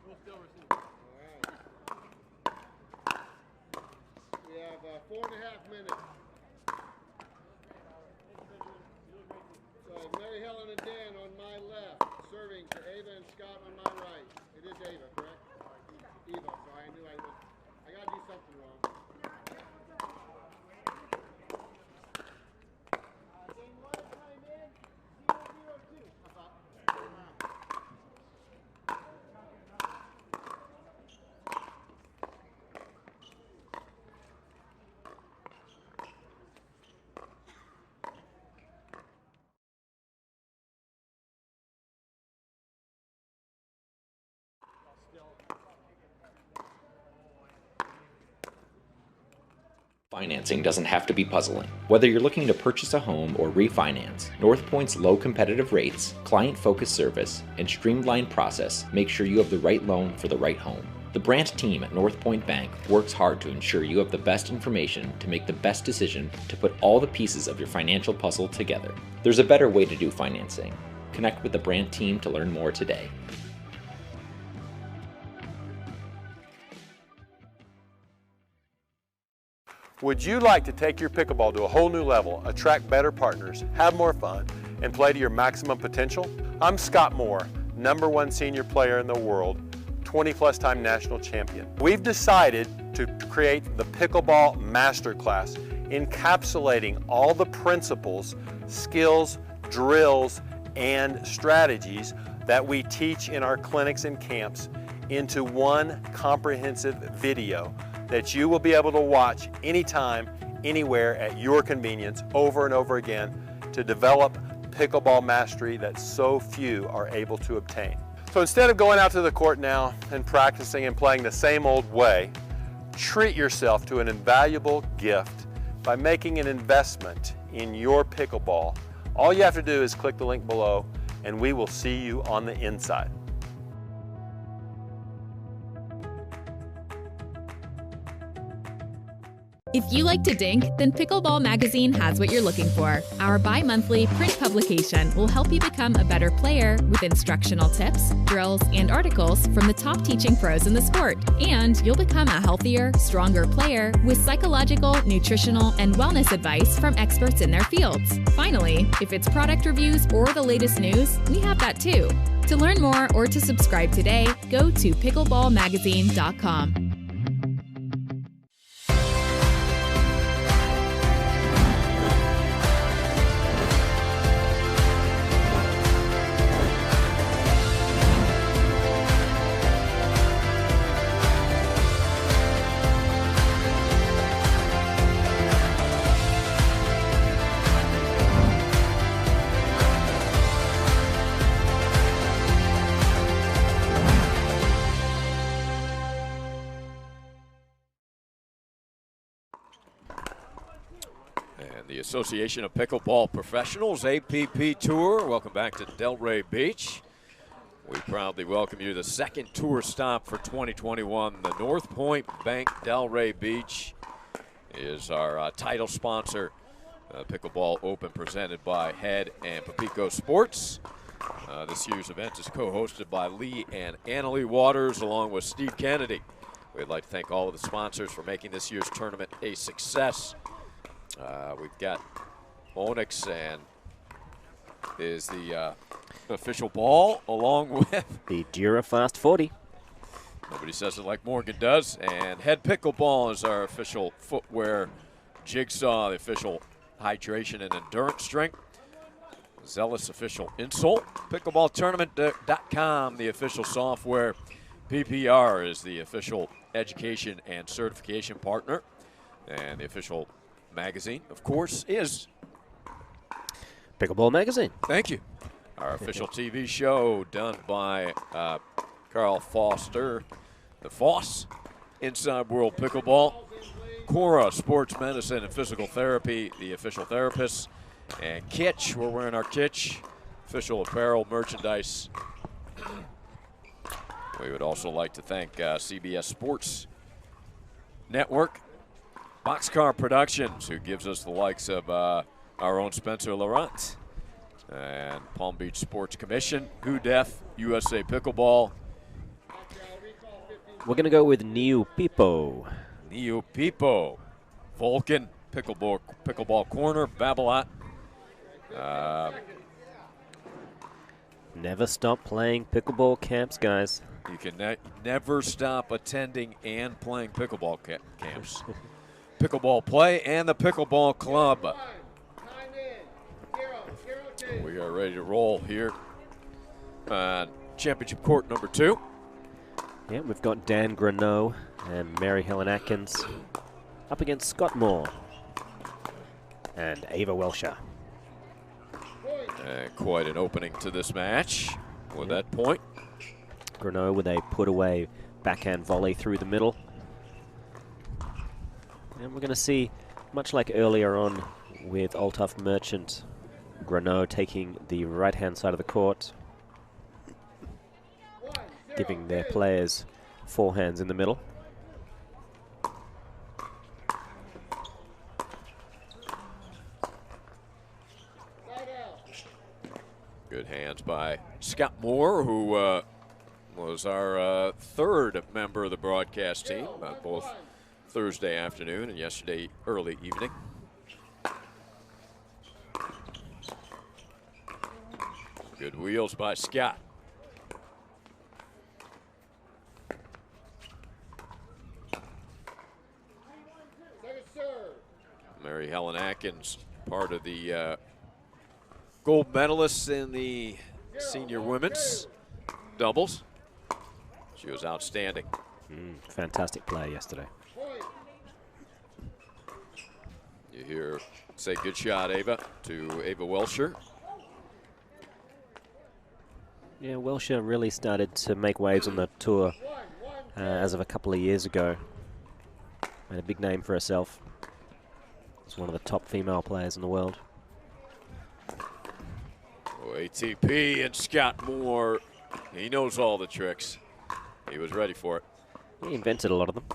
We'll still receive. All right. We have 4.5 minutes. So Mary Helen and Dan on my left, serving to Ava and Scott on my right. It is Ava, correct? Eva, sorry, I knew I gotta do something wrong. Financing doesn't have to be puzzling. Whether you're looking to purchase a home or refinance, NorthPoint's low competitive rates, client-focused service, and streamlined process make sure you have the right loan for the right home. The branch team at NorthPoint Bank works hard to ensure you have the best information to make the best decision to put all the pieces of your financial puzzle together. There's a better way to do financing. Connect with the branch team to learn more today. Would you like to take your pickleball to a whole new level, attract better partners, have more fun, and play to your maximum potential? I'm Scott Moore, #1 senior player in the world, 20+ time national champion. We've decided to create the Pickleball Masterclass, encapsulating all the principles, skills, drills, and strategies that we teach in our clinics and camps into one comprehensive video that you will be able to watch anytime, anywhere at your convenience over and over again to develop pickleball mastery that so few are able to obtain. So instead of going out to the court now and practicing and playing the same old way, treat yourself to an invaluable gift by making an investment in your pickleball. All you have to do is click the link below and we will see you on the inside. If you like to dink, then Pickleball Magazine has what you're looking for. Our bi-monthly print publication will help you become a better player with instructional tips, drills, and articles from the top teaching pros in the sport. And you'll become a healthier, stronger player with psychological, nutritional, and wellness advice from experts in their fields. Finally, if it's product reviews or the latest news, we have that too. To learn more or to subscribe today, go to pickleballmagazine.com. The Association of Pickleball Professionals, APP Tour. Welcome back to Delray Beach. We proudly welcome you to the second tour stop for 2021. The North Point Bank Delray Beach is our title sponsor. Pickleball Open presented by Head and Papico Sports. This year's event is co-hosted by Lee and Annalie Waters along with Steve Kennedy. We'd like to thank all of the sponsors for making this year's tournament a success. We've got Onyx and is the official ball along with the Durafast 40. Nobody says it like Morgan does. And Head Pickleball is our official footwear. Jigsaw, the official hydration and endurance drink. Zealous official insole. Pickleballtournament.com, the official software. PPR is the official education and certification partner. And the official magazine, of course, is Pickleball Magazine. Thank you. Our official TV show done by Carl Foster, the Foss, Inside World Pickleball, Cora Sports Medicine and Physical Therapy, the official therapists, and Kitsch, we're wearing our Kitsch, official apparel merchandise. We would also like to thank CBS Sports Network, Boxcar Productions, who gives us the likes of our own Spencer Laurent, and Palm Beach Sports Commission, Who Deaf, USA Pickleball. We're going to go with Neo Pipo. Neo Pipo, Vulcan, Pickleball Corner, Babolat. Never stop playing pickleball camps, guys. You can never stop attending and playing pickleball camps. Pickleball Play and the Pickleball Club. We are ready to roll here on Championship Court number 2. Yeah, we've got Dan Greneau and Mary Helen Atkins up against Scott Moore and Ava Welsher. Quite an opening to this match with that point. Greneau with a put-away backhand volley through the middle. And we're going to see, much like earlier on with Althoff Merchant, Greneau taking the right-hand side of the court, giving their players forehands in the middle. Good hands by Scott Moore, who was our third member of the broadcast team, both Thursday afternoon and yesterday early evening. Good wheels by Scott. Mary Helen Atkins, part of the gold medalists in the senior women's doubles. She was outstanding. Fantastic play yesterday. You hear say good shot, Ava, to Ava Welsher. Yeah, Welsher really started to make waves on the tour as of a couple of years ago. Made a big name for herself. She's one of the top female players in the world. Oh, ATP and Scott Moore, he knows all the tricks. He was ready for it. He invented a lot of them.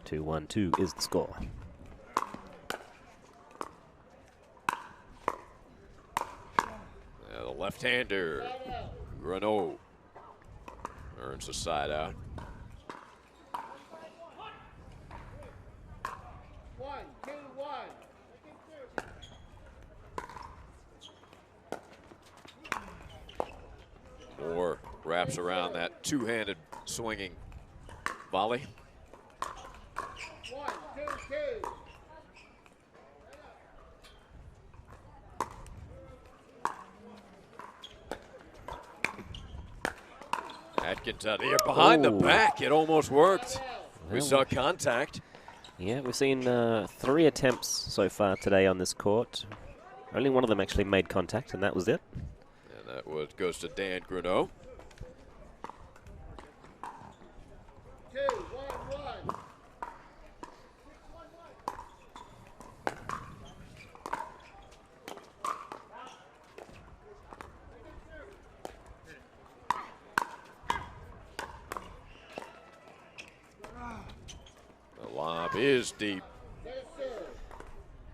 2-1-2 is the score. The left-hander, Renault, earns a side out. 1, 2, 1. Moore wraps around that two-handed swinging volley. 1, 2, 2. Atkins out here behind the Oh. back. It almost worked. We Well, saw contact. Yeah, we've seen 3 attempts so far today on this court. Only one of them actually made contact, and that was it. And that goes to Dan Gruneau. 2, 1, 1. The lob is deep.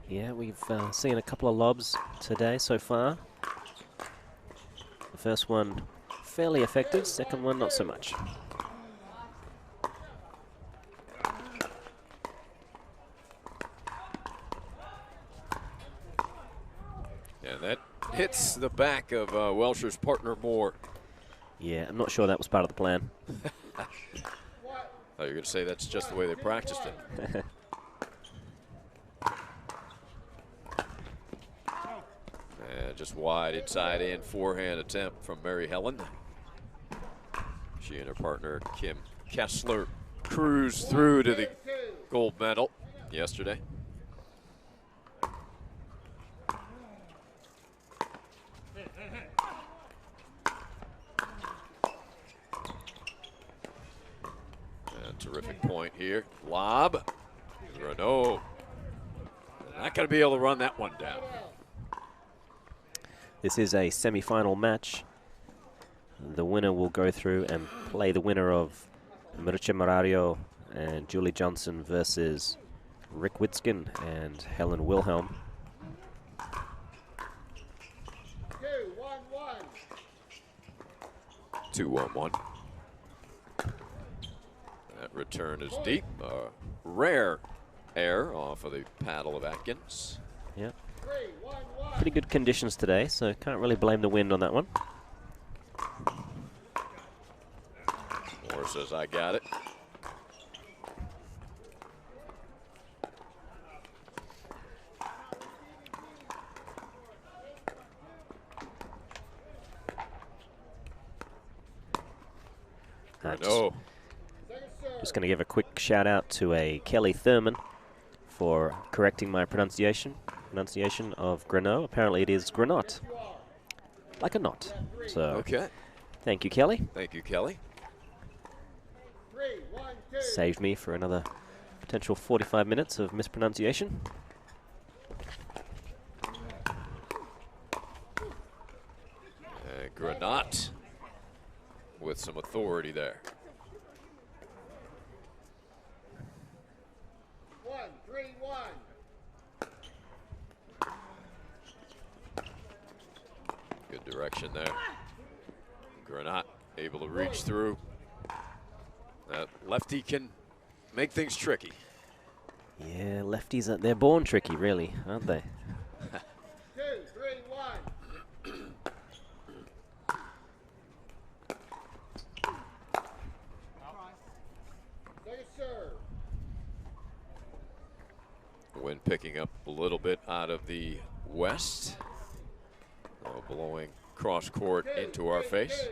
Yeah, we've seen a couple of lobs today so far. The first one fairly effective, second one not so much. And that hits the back of Welsher's partner Moore. Yeah, I'm not sure that was part of the plan. Oh, you're going to say that's just the way they practiced it. And just wide inside in forehand attempt from Mary Helen. She and her partner Kim Kessler cruised through to the gold medal yesterday. And terrific point here. Lob. Renault. Not going to be able to run that one down. This is a semi-final match. The winner will go through and play the winner of Mircea Marario and Julie Johnson versus Rick Witzkin and Helen Wilhelm. 2, 1, 1. 2-1-1. That return is deep. Rare air off of the paddle of Atkins. Yep. 3, 1, 1. Pretty good conditions today, so can't really blame the wind on that one. Moore says, I got it. No. Just going to give a quick shout out to a Kelly Thurman for correcting my pronunciation of Grenault. Apparently it is Grenot, like a knot. So Okay. thank you, Kelly. Thank you, Kelly. 3, 1, 2. Saved me for another potential 45 minutes of mispronunciation. Granat with some authority there. 1, 3, 1. Good direction there. Granat able to reach through. That lefty can make things tricky. Yeah, lefties, they're born tricky, really, aren't they? 2, 3, 1. Second serve. Wind picking up a little bit out of the west. Blowing cross court into our face.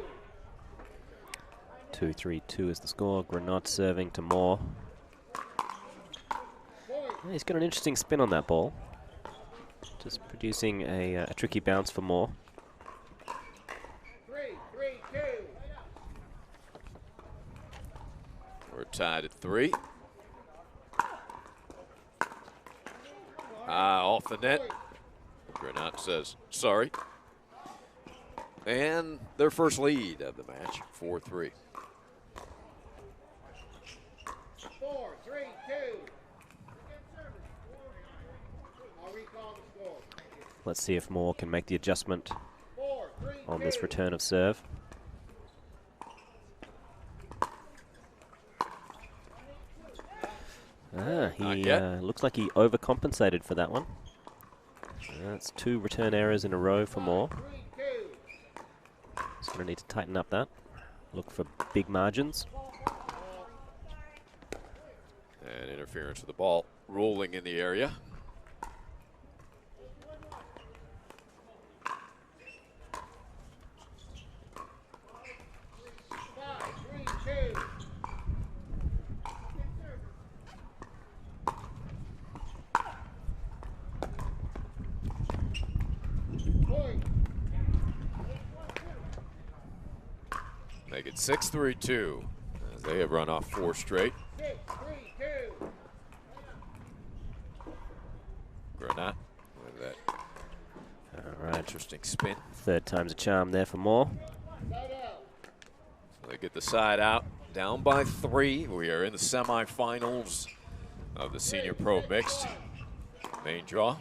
2-3-2 is the score. Grenot serving to Moore. Yeah, he's got an interesting spin on that ball. Just producing a tricky bounce for Moore. 3, 3, 2. We're tied at 3. Off the net. Granat says, sorry. And their first lead of the match, 4-3. 4, 3, 2. Let's see if Moore can make the adjustment on this return of serve. He looks like he overcompensated for that one. That's 2 return errors in a row for Moore. He's going to need to tighten up that. Look for big margins. And interference with the ball rolling in the area. Make it 6-3-2 as they have run off 4 straight. 6-3-2. Granat with that interesting spin. Third time's a charm there for Moore. So they get the side out, down by 3. We are in the semifinals of the Senior Pro Mixed main draw.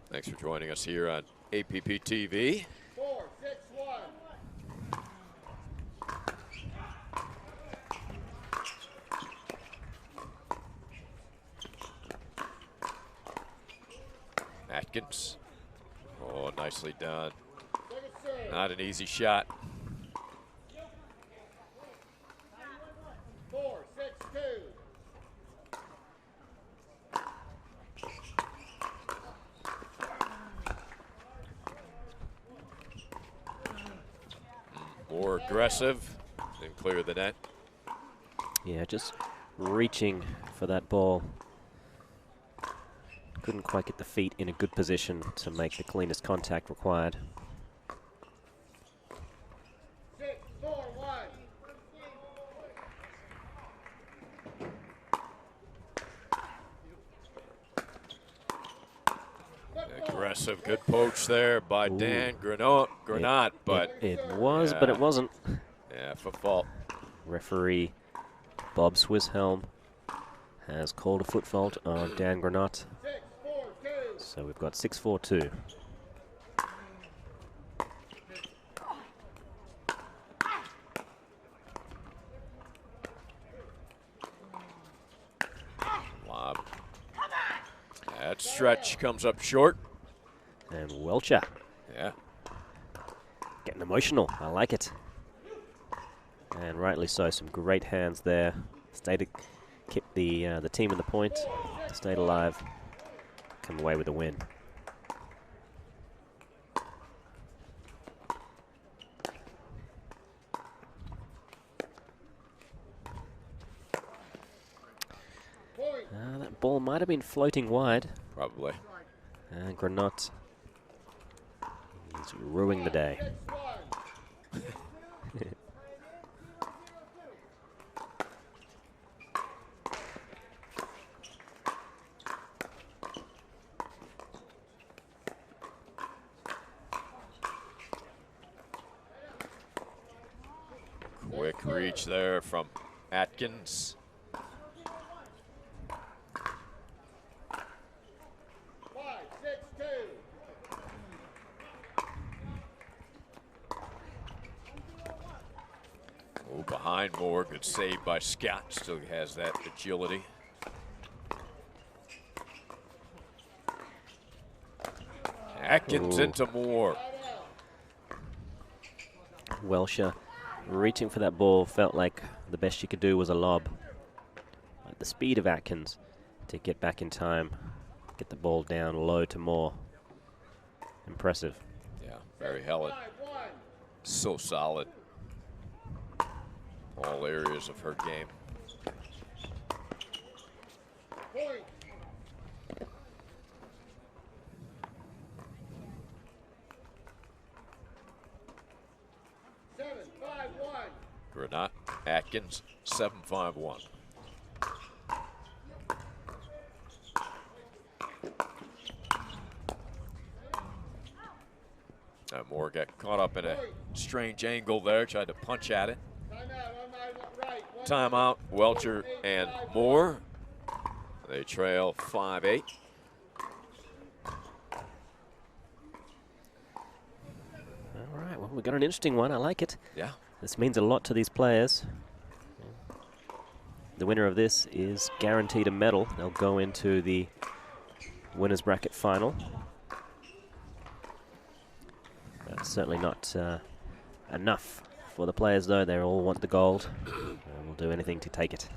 Thanks for joining us here on APP TV. 4-6-1. Atkins. Oh, nicely done. Not an easy shot. 4-6-2. More aggressive and clear the net. Yeah, just reaching for that ball. Couldn't quite get the feet in a good position to make the cleanest contact required. 6-4-1. Aggressive, good poach there by Dan Granat, but it was, but it wasn't. Yeah, for fault. Referee Bob Swisshelm has called a foot fault on Dan Granat. So we've got 6-4-2. Lob. That stretch comes up short. And Welcher. Yeah. Getting emotional. I like it. And rightly so. Some great hands there. Stayed to keep the team in the point. Stayed alive. Come away with a win. That ball might have been floating wide. Probably. And Granat is ruining the day. Quick reach there from Atkins. Oh, behind Moore, good save by Scott. Still has that agility. Atkins into Moore. Welcher reaching for that ball, felt like the best she could do was a lob. Like the speed of Atkins to get back in time, get the ball down low to Moore. Impressive. Yeah, Barry Helen. So solid. All areas of her game. Point. Granat, Atkins, 7-5-1. Moore Moore got caught up in a strange angle there, tried to punch at it. Timeout, Welcher and Moore. They trail 5-8. All right, well, we got an interesting one. I like it. Yeah. This means a lot to these players. The winner of this is guaranteed a medal. They'll go into the winner's bracket final. That's certainly not enough for the players, though. They all want the gold and will do anything to take it.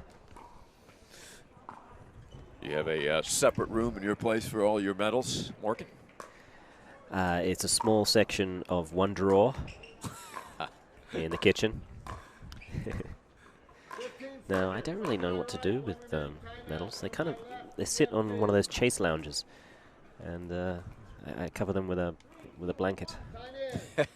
You have a separate room in your place for all your medals, Morgan? It's a small section of one drawer in the kitchen. Now, I don't really know what to do with medals. They sit on one of those chase lounges, and I cover them with a blanket. That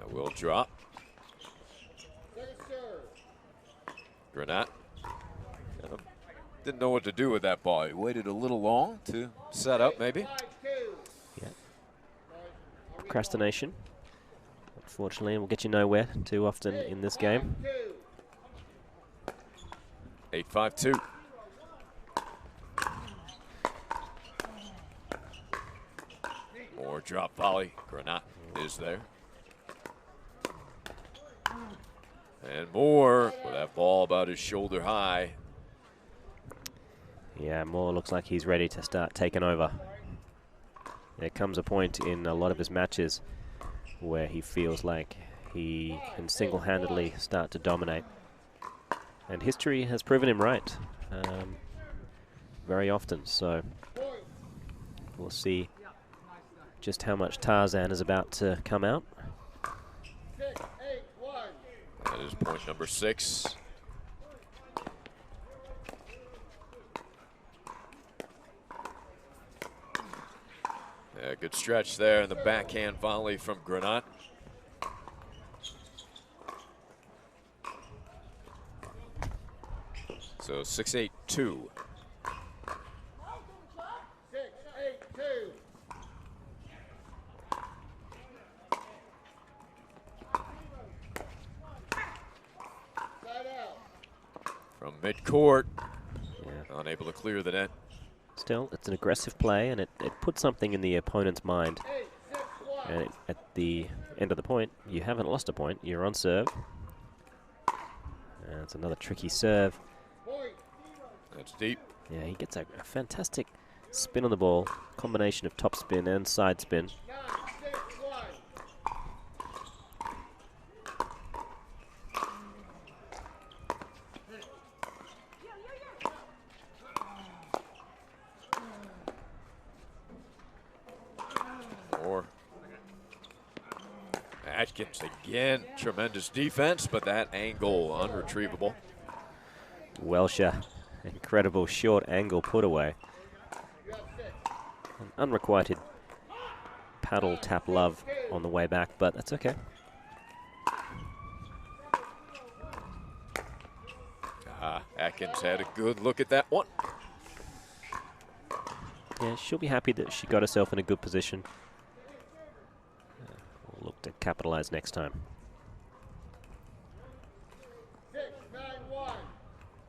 will drop. Granat. Didn't know what to do with that ball. He waited a little long to set up, maybe. Yeah. Procrastination. Unfortunately, will get you nowhere too often in this game. 8-5-2. More drop volley. Granat is there. And Moore with that ball about his shoulder high. Yeah, Moore looks like he's ready to start taking over. There comes a point in a lot of his matches where he feels like he can single-handedly start to dominate. And history has proven him right very often, so we'll see just how much Tarzan is about to come out. That is point number 6. Yeah, good stretch there in the backhand volley from Granat. So 6-8-2. 6-8-2. From midcourt, unable to clear the net. Still, it's an aggressive play, and it puts something in the opponent's mind. And at the end of the point, you haven't lost a point. You're on serve. And it's another tricky serve. That's deep. Yeah, he gets a fantastic spin on the ball, combination of top spin and side spin. Atkins again, tremendous defense, but that angle unretrievable. Welcher, incredible short angle put away. An unrequited paddle tap love on the way back, but that's okay. Atkins had a good look at that one. Yeah, she'll be happy that she got herself in a good position. We'll look to capitalize next time. 6-9-1.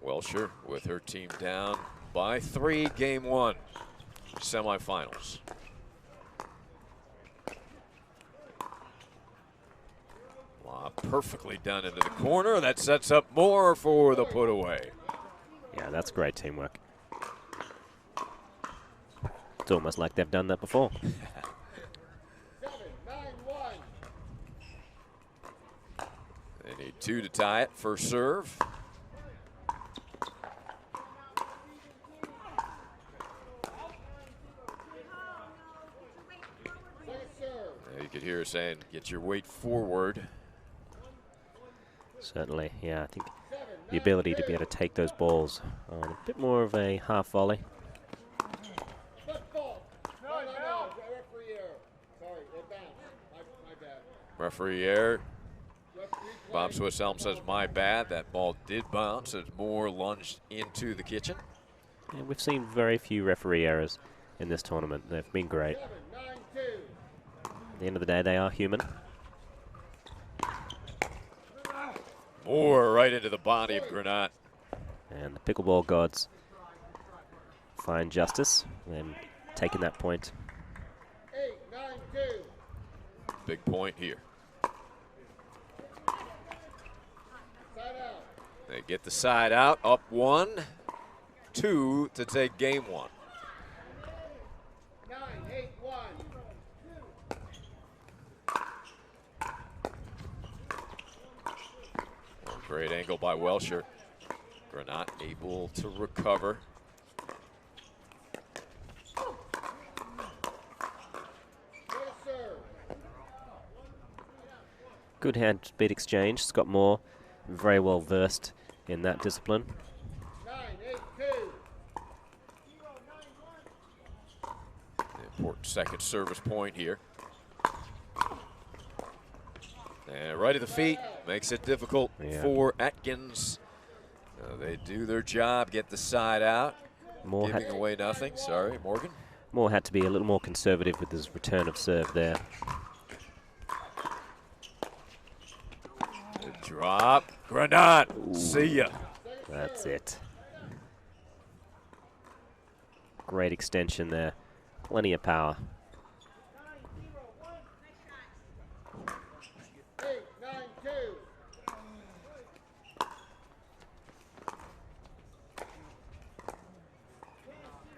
Welcher with her team down by 3, game 1, semifinals. Wow, perfectly done into the corner. That sets up Moore for the put away. Yeah, that's great teamwork. It's almost like they've done that before. 7-9-1. They need 2 to tie it. First serve. You could hear her saying, get your weight forward. Certainly, yeah, I think the ability to be able to take those balls on a bit more of a half volley. Referee error. Bob Swiss Elm says, my bad. That ball did bounce as Moore lunged into the kitchen. And we've seen very few referee errors in this tournament. They've been great. At the end of the day, they are human. Moore right into the body of Granat. And the pickleball gods find justice and taking that point. 8-9-2. Big point here. They get the side out, up 1-2 to take game 1. 9-8-1. Great angle by Welsher. Granat able to recover. Good hand speed exchange. Scott Moore, very well versed in that discipline. 9-8-2. Important second service point here. And right at the feet, makes it difficult for Atkins. They do their job, get the side out, Moore giving away nothing. Sorry, Morgan. Moore had to be a little more conservative with his return of serve there. The drop, Granat, see ya. That's it. Great extension there, plenty of power. 8-9-2.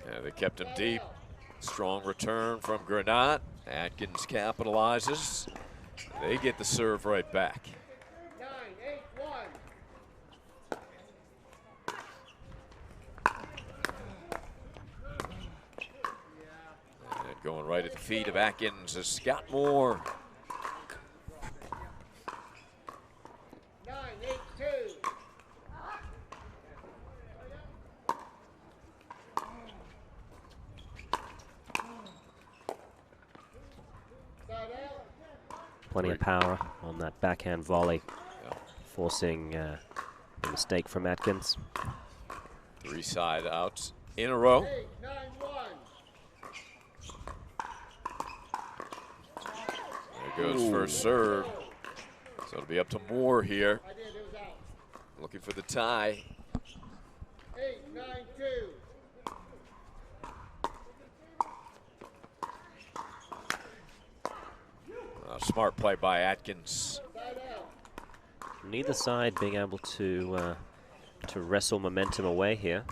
Yeah, they kept him deep. Strong return from Granat. Atkins capitalizes. They get the serve right back. 9-8-1. And going right at the feet of Atkins is Scott Moore. 9-8-2. Plenty of power on that backhand volley, forcing a mistake from Atkins. 3 side outs in a row. 8-9-1. There goes first serve. So it'll be up to Moore here. Looking for the tie. 8-9-2. Smart play by Atkins. Neither side being able to wrestle momentum away here.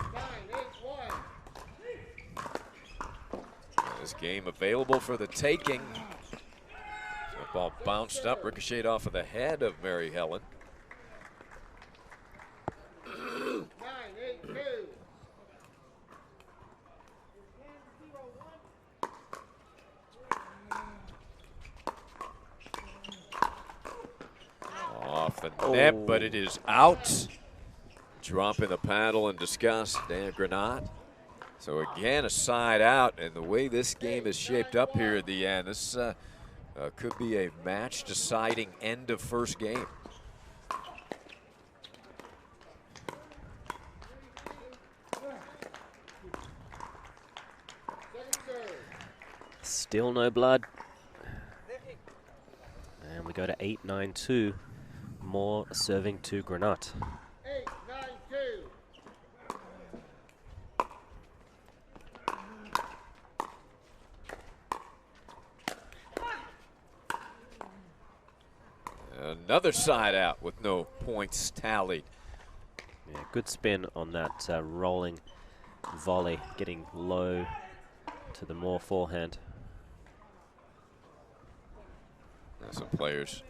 9-8-1. This game available for the taking. That ball bounced up, ricocheted off of the head of Mary Helen. 9-8-2. Off the net, but it is out. Dropping the paddle in disgust, Dan Granat. So again, a side out, and the way this game is shaped up here at the end, this could be a match-deciding end of first game. Still no blood. And we go to 8-9-2. Moore serving to Granat. 8-9-2. Another side out with no points tallied. Yeah, good spin on that rolling volley, getting low to the Moore forehand. Some players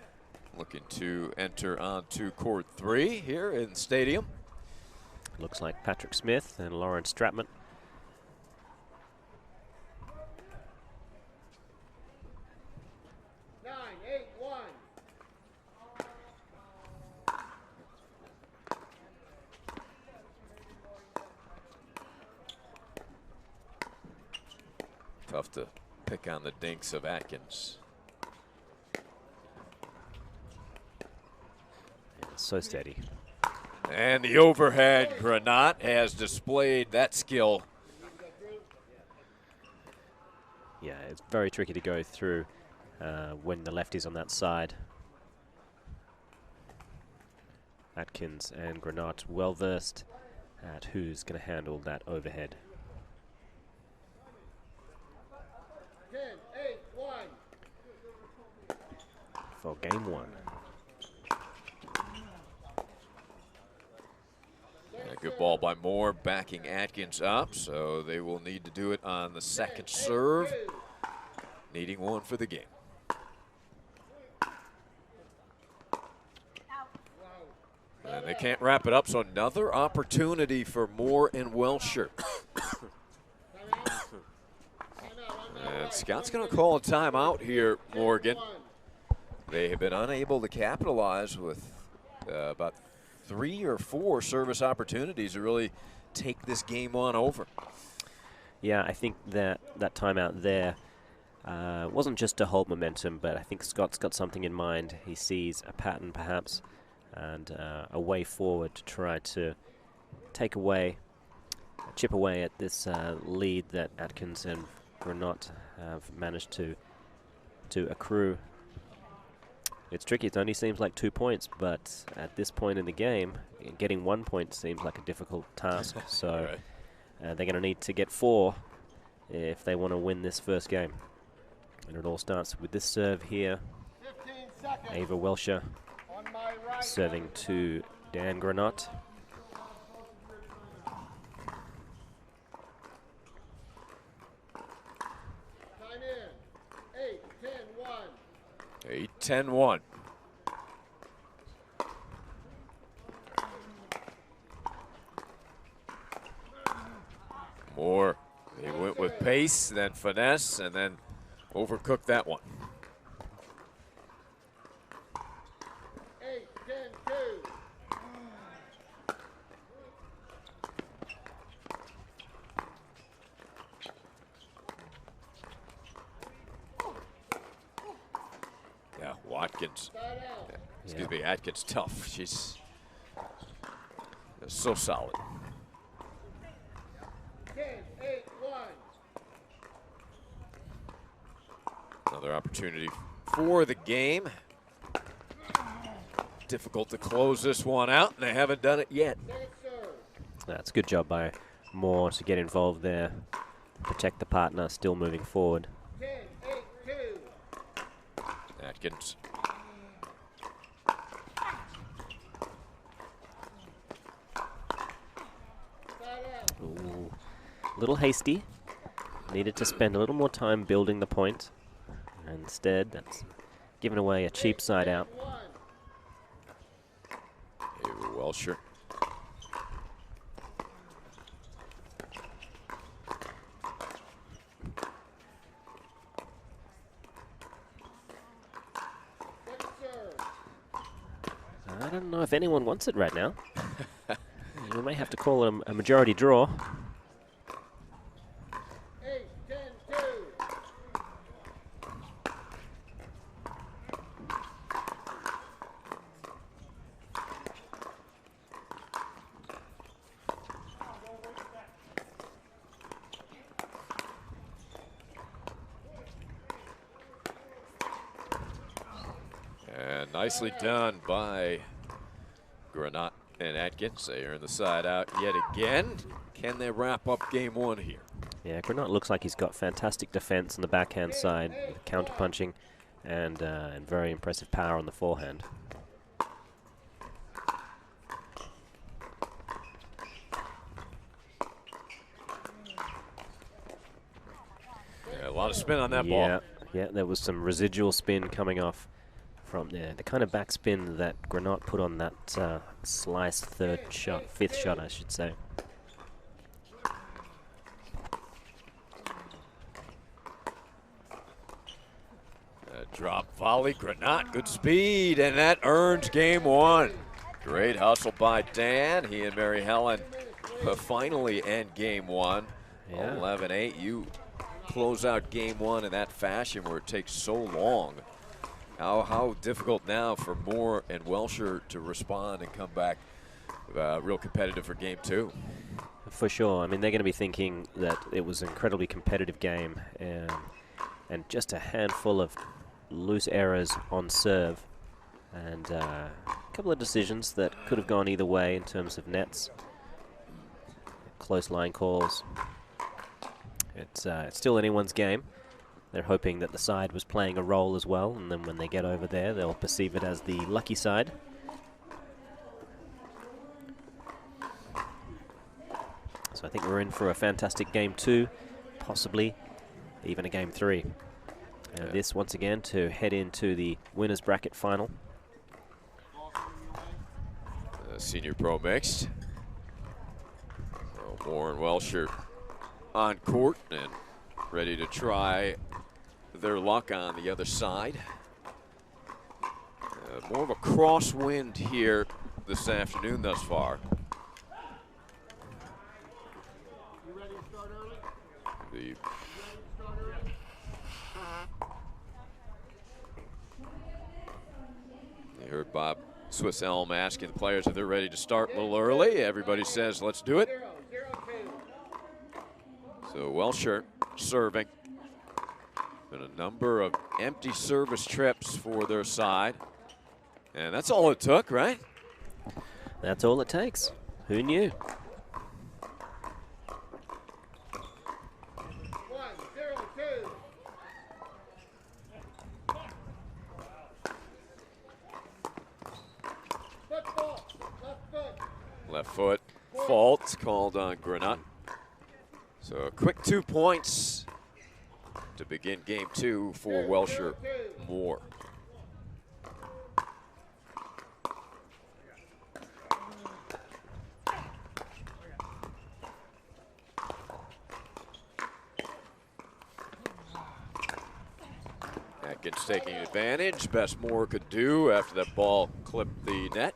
looking to enter onto court 3 here in the stadium. Looks like Patrick Smith and Lauren Stratman. Tough to pick on the dinks of Atkins. So steady. And the overhead, Granat has displayed that skill. Yeah, it's very tricky to go through when the lefty's on that side. Atkins and Granat well versed at who's going to handle that overhead. 10, 8, 1. For game one. Yeah, good ball by Moore, backing Atkins up, so they will need to do it on the second serve, needing one for the game. And they can't wrap it up, so another opportunity for Moore and Welsher. And Scott's going to call a timeout here, Morgan. They have been unable to capitalize with about 3 or 4 service opportunities to really take this game on over. Yeah, I think that timeout there wasn't just to hold momentum, but I think Scott's got something in mind. He sees a pattern perhaps and a way forward to try to take away, chip away at this lead that Atkins and Granat have managed to accrue. It's tricky. It only seems like 2 points, but at this point in the game, getting 1 point seems like a difficult task. So they're going to need to get 4 if they want to win this first game. And it all starts with this serve here. Ava Welsher serving to Dan Granat. Time in. 8, 10, 1. 8-10-1. Moore, he went with pace, then finesse, and then overcooked that one. 8, 10, 2. Yeah, Watkins. Excuse me, Atkins tough. She's so solid. 10, 8, 1. Another opportunity for the game. Difficult to close this one out, and they haven't done it yet. That's a good job by Moore to get involved there, protect the partner, still moving forward. 10, 8, 2. Atkins. Ooh, a little hasty. Needed to spend a little more time building the point. Instead, that's giving away a cheap side out. Ava Welsher. I don't know if anyone wants it right now. We may have to call it a majority draw. 8, 10, 2. And nicely done by Granat and Atkins. They earn the side out yet again. Can they wrap up game one here? Yeah, Granat looks like he's got fantastic defense on the backhand side, with counter-punching, and very impressive power on the forehand. Yeah, a lot of spin on that ball. Yeah, there was some residual spin coming off from the kind of backspin that Granat put on that slice fifth shot, I should say. Drop volley, Granat, good speed, and that earns game one. Great hustle by Dan. He and Mary Helen finally end game one. 11-8. You close out game one in that fashion where it takes so long. How difficult now for Moore and Welsher to respond and come back real competitive for game 2. For sure. I mean, they're going to be thinking that it was an incredibly competitive game, and just a handful of loose errors on serve, and a couple of decisions that could have gone either way in terms of nets. Close line calls. It's still anyone's game. They're hoping that the side was playing a role as well, and then when they get over there, they'll perceive it as the lucky side. So I think we're in for a fantastic game 2, possibly even a game 3. And this, once again, to head into the winners bracket final. Senior Pro Mixed. So Moore and Welsher on court and ready to try their luck on the other side. More of a crosswind here this afternoon thus far. The You heard Bob Swiss Elm asking the players if they're ready to start a little early. Everybody says, let's do it. So Welsher serving. Been a number of empty service trips for their side. And that's all it took, right? That's all it takes. Who knew? Left foot fault called on Granat. So a quick 2 points to begin game 2 for Welsher Moore. Atkins taking advantage. Best Moore could do after that ball clipped the net.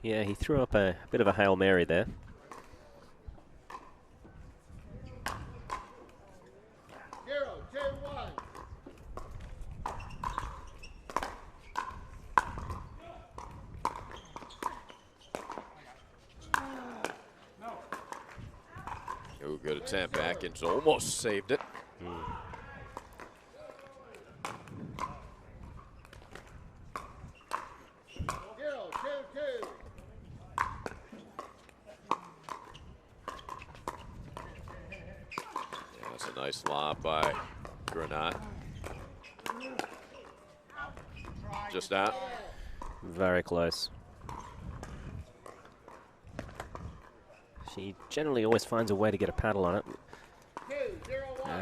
Yeah, he threw up a bit of a Hail Mary there. Oh, good attempt. Atkins almost saved it. That's a nice lob by Granat. Just out. Very close. She generally always finds a way to get a paddle on it.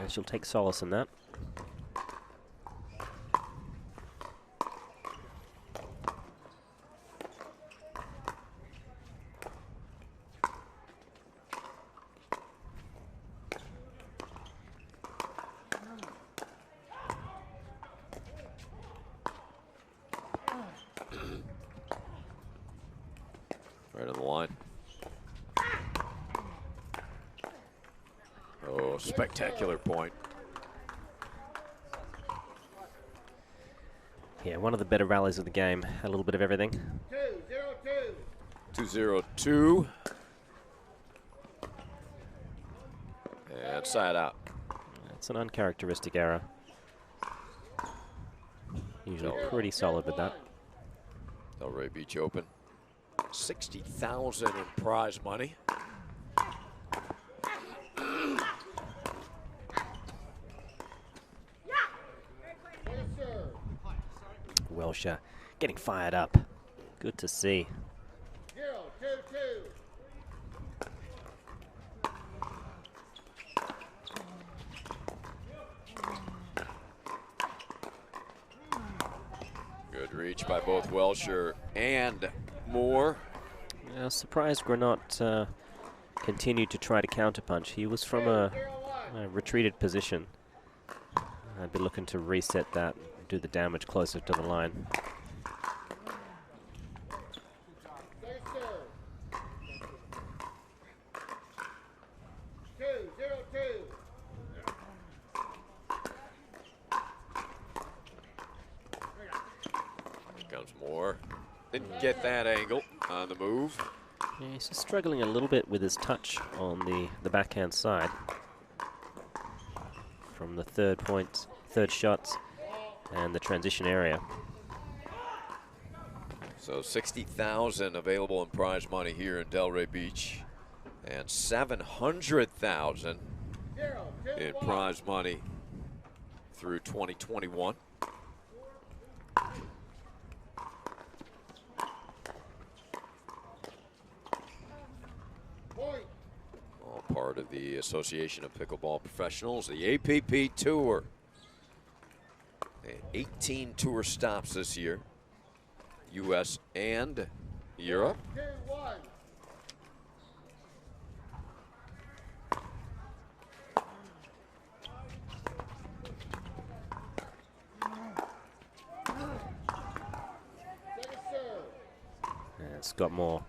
She'll take solace in that. Right on the line. Oh, spectacular point. Yeah, one of the better rallies of the game. A little bit of everything. 2-0-2. And side out. It's an uncharacteristic error. Usually pretty solid with that. Delray Beach Open. 60,000 in prize money. Welsher getting fired up. Good to see. 0-2-2. Good reach by both Welsher and Moore. Surprised Granat continued to try to counterpunch. He was from a retreated position. I'd be looking to reset that, do the damage closer to the line. Here comes Moore. Didn't get that angle on the move. Yeah, he's just struggling a little bit with his touch on the backhand side. From the third shots, and the transition area. So 60,000 available in prize money here in Delray Beach, and 700,000 in prize money through 2021. All part of the Association of Pickleball Professionals, the APP Tour. 18 tour stops this year, U.S. and Europe. And Scott Moore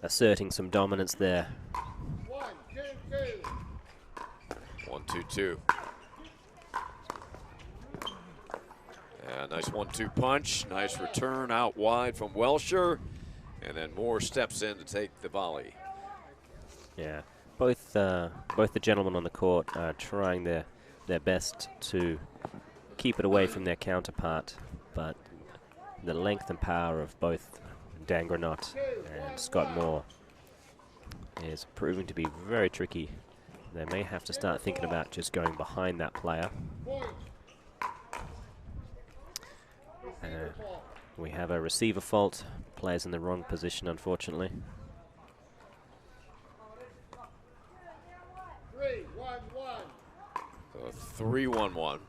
asserting some dominance there. 1-2-2. Yeah, nice 1-2 punch. Nice return out wide from Welsher. And then Moore steps in to take the volley. Yeah, both the gentlemen on the court are trying their best to keep it away from their counterpart, but the length and power of both Dan Granot and Scott Moore is proving to be very tricky. They may have to start thinking about just going behind that player. We have a receiver fault. Players in the wrong position, unfortunately. 3-1-1. So 3-1-1.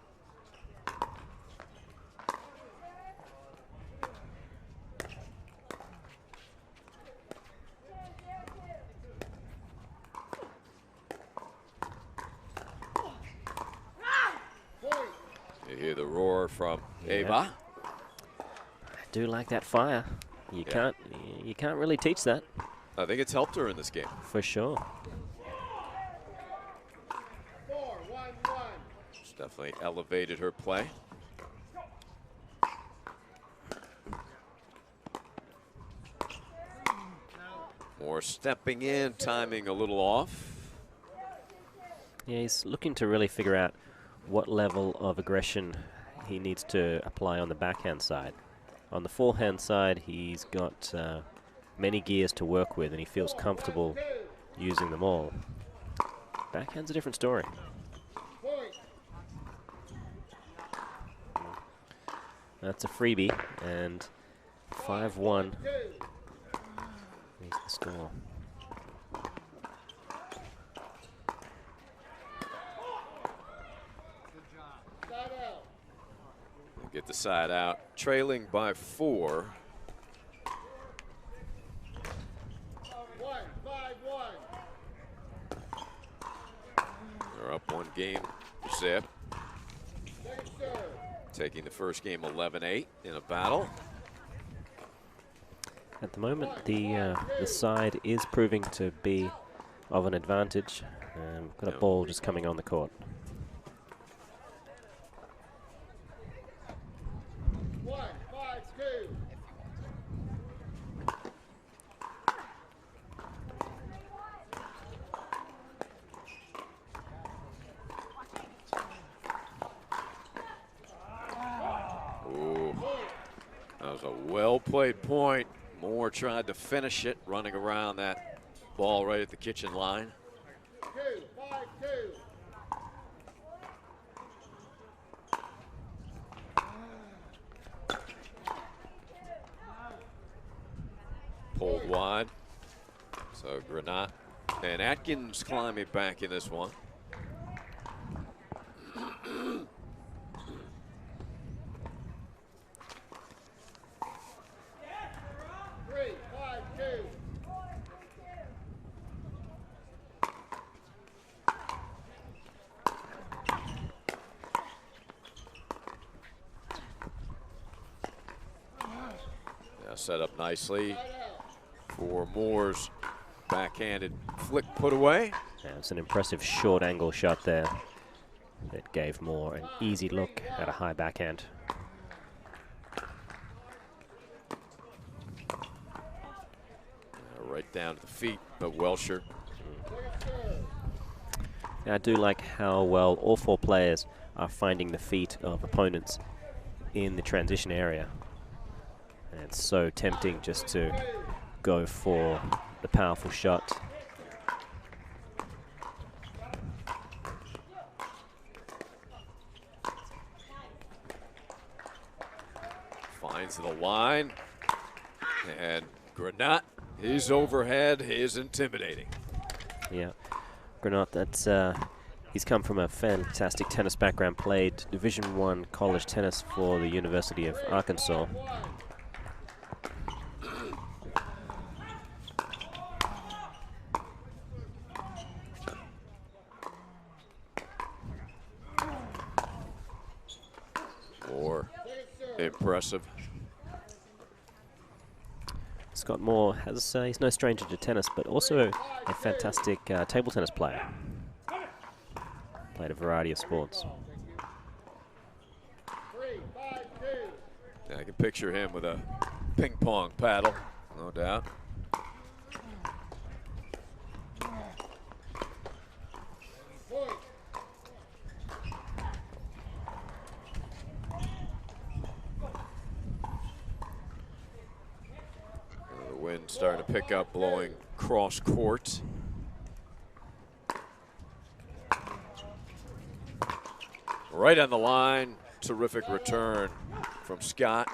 You hear the roar from Ava. I do like that fire. You can't really teach that. I think it's helped her in this game. For sure. 4-1-1. It's definitely elevated her play. Moore stepping in, timing a little off. Yeah, he's looking to really figure out what level of aggression he needs to apply on the backhand side. On the forehand side, he's got many gears to work with, and he feels comfortable using them all. Backhand's a different story. That's a freebie, and 5-1 is the score. Get the side out, trailing by 4. 5-1. They're up 1 game, zip. Taking the first game 11-8 in a battle. At the moment, the side is proving to be of an advantage. We've got a ball just coming on the court. Well-played point. Moore tried to finish it, running around that ball right at the kitchen line. 5-2. Pulled wide. So Granat and Atkins climbing back in this one. Set up nicely for Moore's backhanded flick put away. Yeah, it's an impressive short angle shot there that gave Moore an easy look at a high backhand. Right down to the feet of Welsher. I do like how well all 4 players are finding the feet of opponents in the transition area. And it's so tempting just to go for the powerful shot. Finds the line. And Granat, his overhead is intimidating. Yeah, Granat, that's he's come from a fantastic tennis background, played Division I college tennis for the University of Arkansas. More impressive. Scott Moore has, he's no stranger to tennis, but also a fantastic table tennis player. Played a variety of sports. I can picture him with a ping pong paddle, no doubt. The wind starting to pick up, blowing cross court. Right on the line, terrific return from Scott,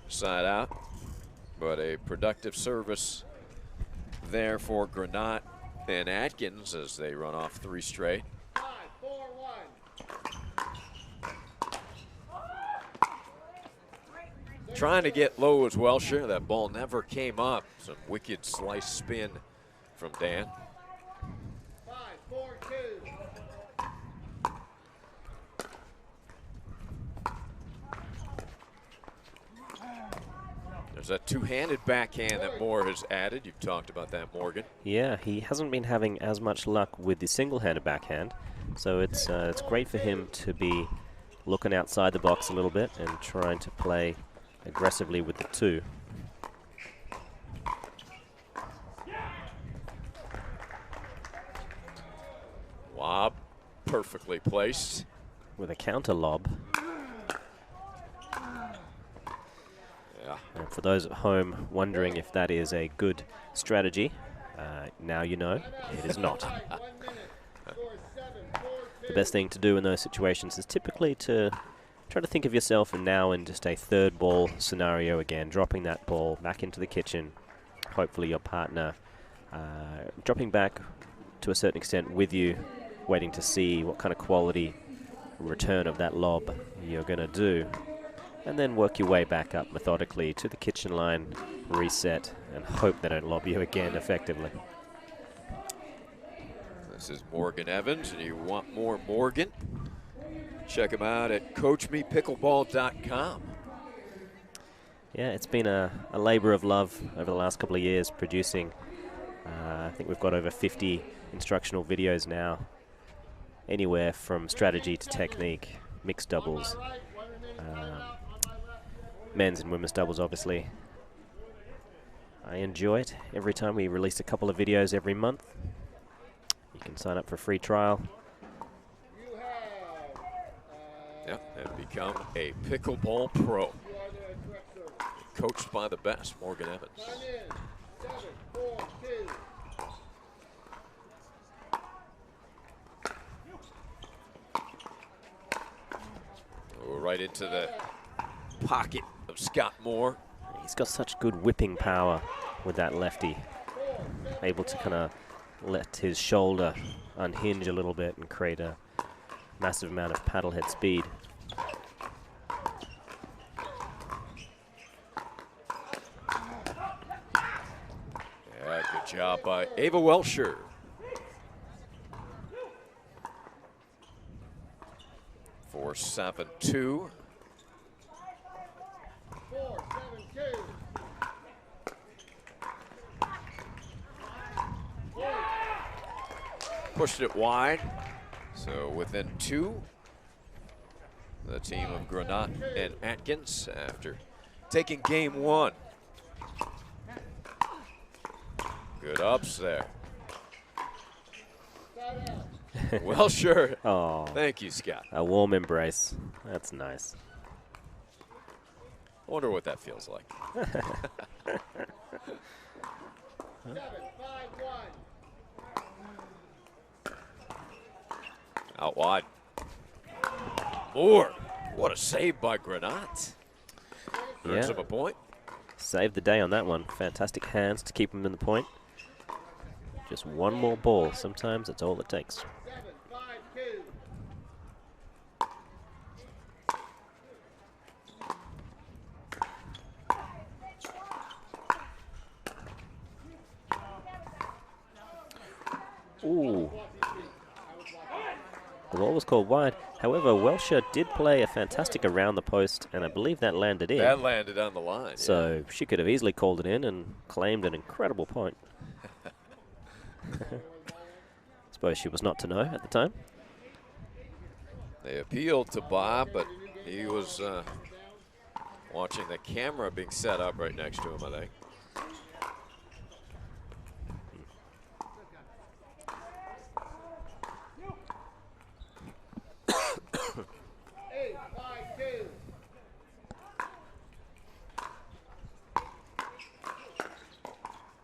side out, but a productive service there for Granat and Atkins as they run off 3 straight. 5-4-1. Trying to get low as well, sure, that ball never came up. Some wicked slice spin from Dan. 5-4-2. There's that two-handed backhand that Moore has added. You've talked about that, Morgan. Yeah, he hasn't been having as much luck with the single-handed backhand, so it's great for him to be looking outside the box a little bit and trying to play aggressively with the 2. Lob, perfectly placed. With a counter lob. Yeah. And for those at home wondering if that is a good strategy, now you know it is not. The best thing to do in those situations is typically to try to think of yourself now in just a 3rd ball scenario again, dropping that ball back into the kitchen. Hopefully your partner dropping back to a certain extent with you, waiting to see what kind of quality return of that lob you're going to do. And then work your way back up methodically to the kitchen line, reset, and hope they don't lob you again effectively. This is Morgan Evans, and you want more Morgan? Check him out at CoachMePickleball.com. Yeah, it's been a labor of love over the last couple of years producing. I think we've got over 50 instructional videos now, anywhere from strategy to technique, mixed doubles, men's and women's doubles, obviously. I enjoy it. Every time we release a couple of videos every month, you can sign up for a free trial. Yep, and become a pickleball pro. Coached by the best, Morgan Evans. 7-4-2. Right into the pocket of Scott Moore. He's got such good whipping power with that lefty. Able to kind of let his shoulder unhinge a little bit and create a massive amount of paddle head speed. Yeah, good job by Ava Welsher. For 7-2. 4-7-2. Pushed it wide. So within 2, the team of Granat and Atkins after taking game 1. Good ups there. Well, sure. Oh. Thank you, Scott. A warm embrace. That's nice. I wonder what that feels like. 7-5-1. Out wide. Moore. What a save by Granat. Earns him a point. Saved the day on that one. Fantastic hands to keep him in the point. Just one more ball. Sometimes that's all it takes. 7-5-2. Ooh. The ball was called wide. However, Welsher did play a fantastic around the post, and I believe that landed in. That landed on the line. So she could have easily called it in and claimed an incredible point. Suppose she was not to know at the time. They appealed to Bob, but he was watching the camera being set up right next to him, I think.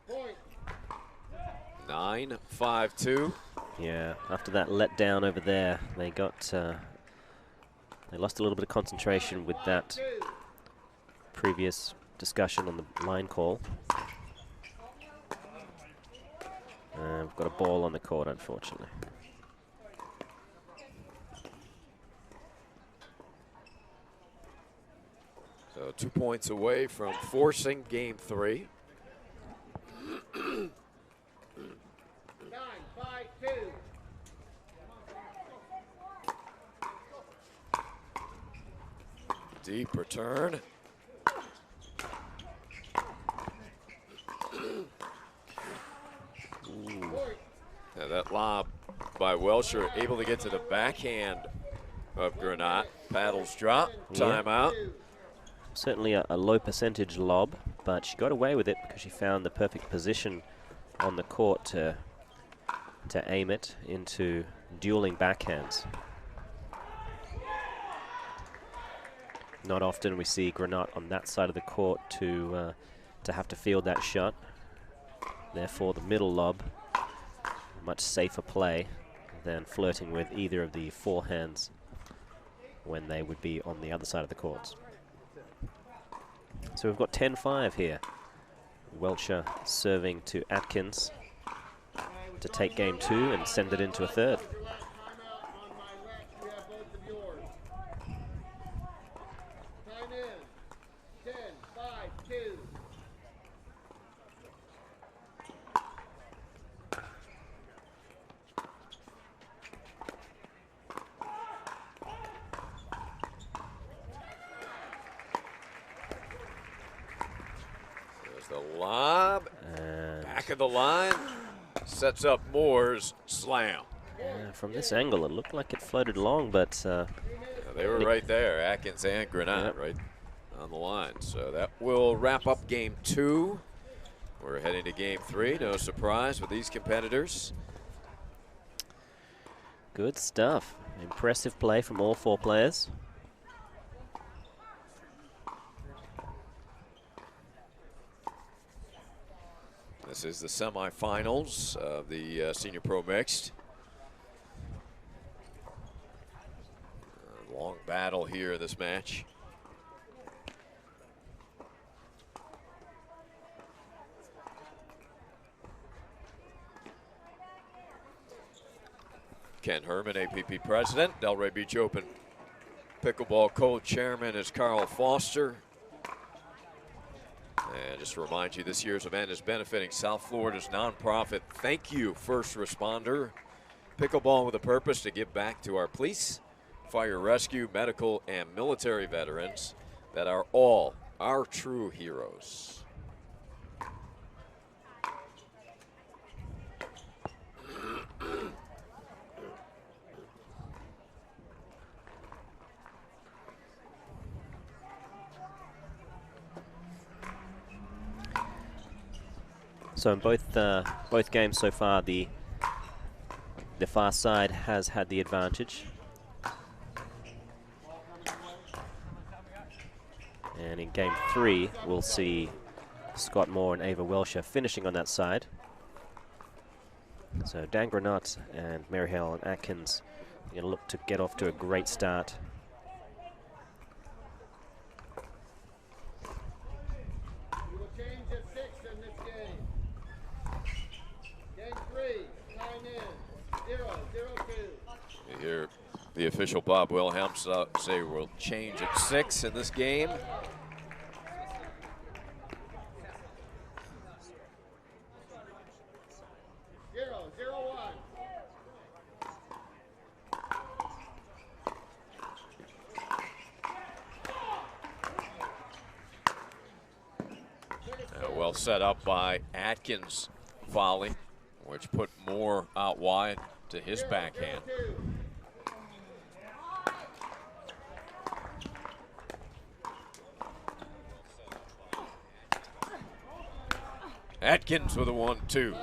Point. 9-5-2. Yeah, after that letdown over there, they got they lost a little bit of concentration with that previous discussion on the line call. We've got a ball on the court, unfortunately. So 2 points away from forcing game 3. 9-5-2. Deep return. Now that lob by Welsher, able to get to the backhand of Granat. Paddles drop, timeout. Certainly a low percentage lob, but she got away with it because she found the perfect position on the court to aim it into dueling backhands. Not often we see Granat on that side of the court to have to field that shot. Therefore, the middle lob, much safer play than flirting with either of the forehands when they would be on the other side of the courts. So we've got 10-5 here. Welsher serving to Atkins to take game 2 and send it into a third. Time in. 10-5-2. There's the lob. Back of the line. Sets up Moore's slam. From this angle, it looked like it floated long, but They were right there, Atkins and Granat, right on the line. So that will wrap up game 2. We're heading to game 3. No surprise with these competitors. good stuff. Impressive play from all 4 players. This is the semifinals of the Senior Pro Mixed. Long battle here in this match. Ken Herman, APP President. Delray Beach Open Pickleball Co-Chairman is Carl Foster. And just to remind you, this year's event is benefiting South Florida's nonprofit Thank You First Responder. Pickleball with a purpose to give back to our police, fire rescue, medical, and military veterans that are all our true heroes. So in both games so far, the far side has had the advantage. And in game 3, we'll see Scott Moore and Ava Welsher finishing on that side. So Dan Granat and Mary Helen Atkins are going to look to get off to a great start. We will change at 6 in this game. Game 3, time in, 0-0-2. You hear the official Bob Wilhelms say we'll change at 6 in this game. Well set up by Atkins' volley, which put Moore out wide to his backhand. Atkins with a 1-2.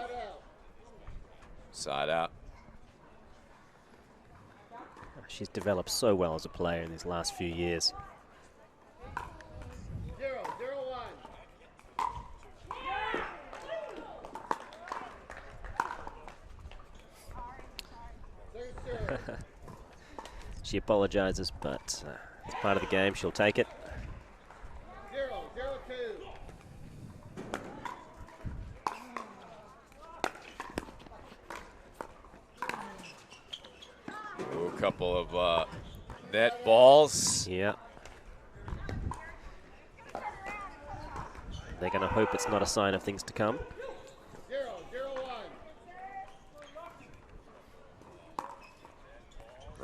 Side out. She's developed so well as a player in these last few years. 0-0-1. She apologizes, but it's part of the game. She'll take it. 0-0-2. Ooh, a couple of net balls. Yeah. They're going to hope it's not a sign of things to come. 0-0-1.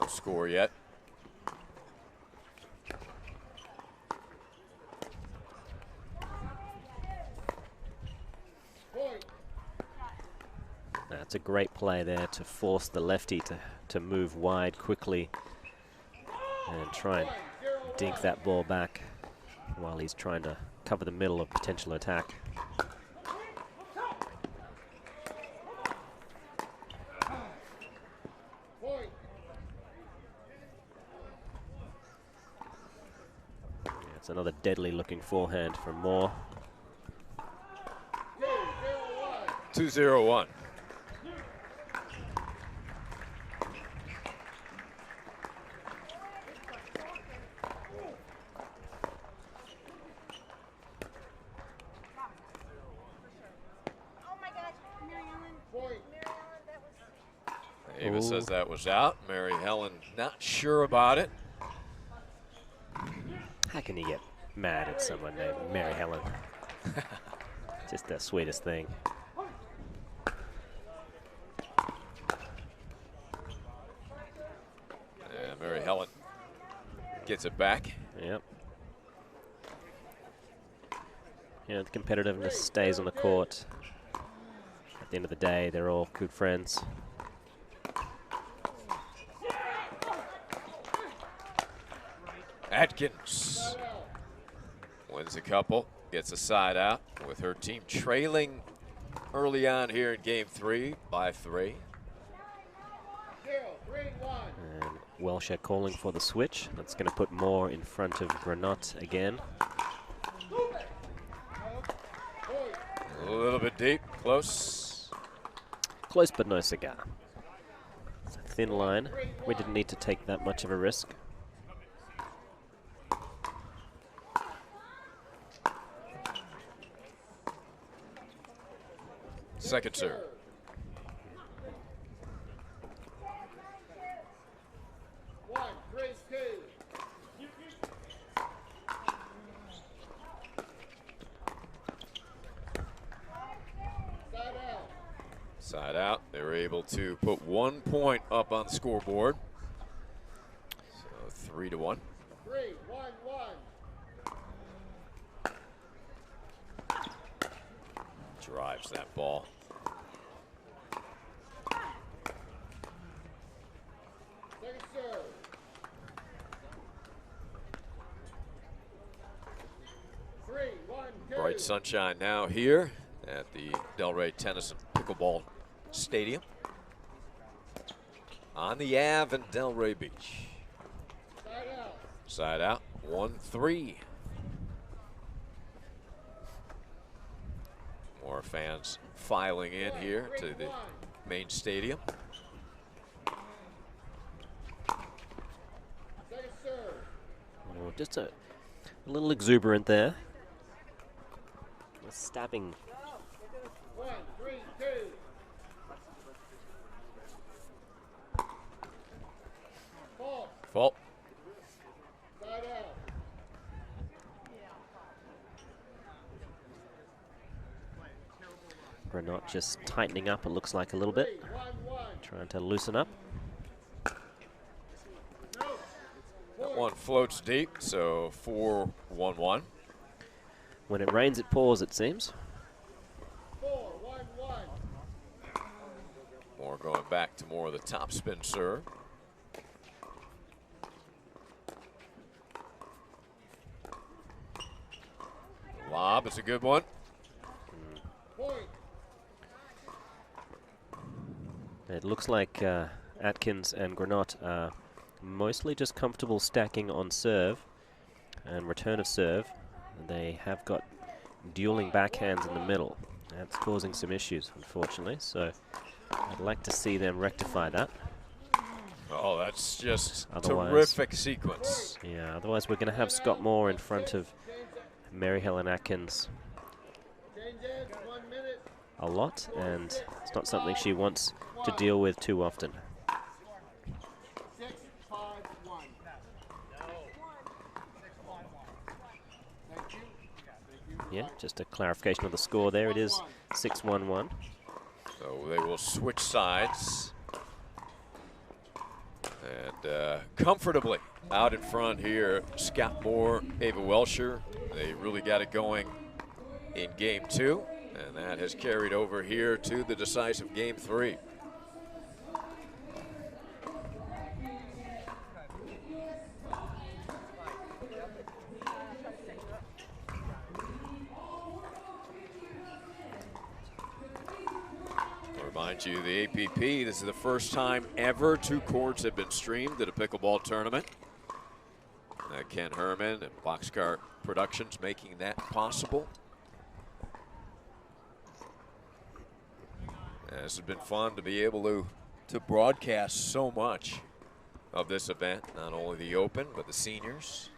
No score yet. Point. That's a great play there to force the lefty to move wide quickly and try and dink that ball back while he's trying to cover the middle of potential attack. Point. It's another deadly looking forehand from Moore. 2-0-1. Ava says that was out. Mary Helen not sure about it. How can you get mad at someone named Mary Helen? Just the sweetest thing. Yeah, Mary Helen gets it back. Yep. Yeah, the competitiveness stays on the court. At the end of the day, they're all good friends. Atkins wins a couple, gets a side out with her team trailing early on here in game 3 by 3. 0-3-1. And Welsher calling for the switch. That's going to put Moore in front of Granat again. A little bit deep, close. Close but no cigar. It's a thin line. We didn't need to take that much of a risk. Second serve. One, 3-2. Side out. Side out. They were able to put 1 point up on the scoreboard. So 3-1. 3-1-1. Drives that ball. Second serve. Three, one, two. Bright sunshine now here at the Delray Tennis and Pickleball Stadium on the Ave in Delray Beach. Side out, 1-3. More fans filing in here to the main stadium. Oh, just a little exuberant there. A stabbing. 1, 3, 2. Fault. Side out. Granot just tightening up, it looks like, a little bit. Trying to loosen up. That one floats deep, so 4-1-1. When it rains, it pours, it seems. 4-1-1. More going back to more of the top spin serve. Lob, it's a good one. It looks like Atkins and Granot are mostly just comfortable stacking on serve and return of serve. They have got dueling backhands in the middle. That's causing some issues, unfortunately, so I'd like to see them rectify that. Oh, that's just Otherwise, terrific sequence. Yeah, otherwise we're going to have Scott Moore in front of Mary Helen Atkins a lot, and it's not something she wants to deal with too often. 6-5-1. Yeah, just a clarification of the score there. It is 6-1-1. So they will switch sides. And comfortably out in front here, Scott Moore, Ava Welsher. They really got it going in game 2, and that has carried over here to the decisive game 3. Remind you, the APP, this is the first time ever 2 courts have been streamed at a pickleball tournament. Ken Herman and Boxcar Productions making that possible. And this has been fun to be able to broadcast so much of this event, not only the Open, but the seniors.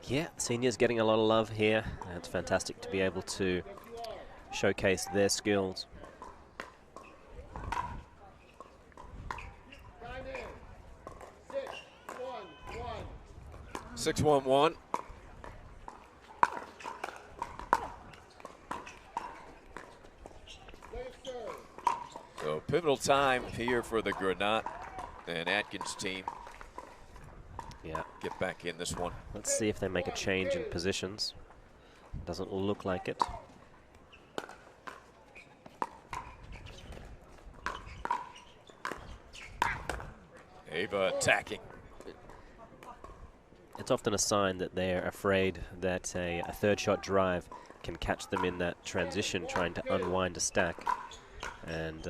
Yeah, seniors getting a lot of love here. It's fantastic to be able to showcase their skills. 6-1-1. So pivotal time here for the Granot and Atkins team. Yeah. Get back in this one. Let's see if they make a change in positions. Doesn't look like it. Ava attacking. It's often a sign that they're afraid that a third shot drive can catch them in that transition trying to unwind a stack. And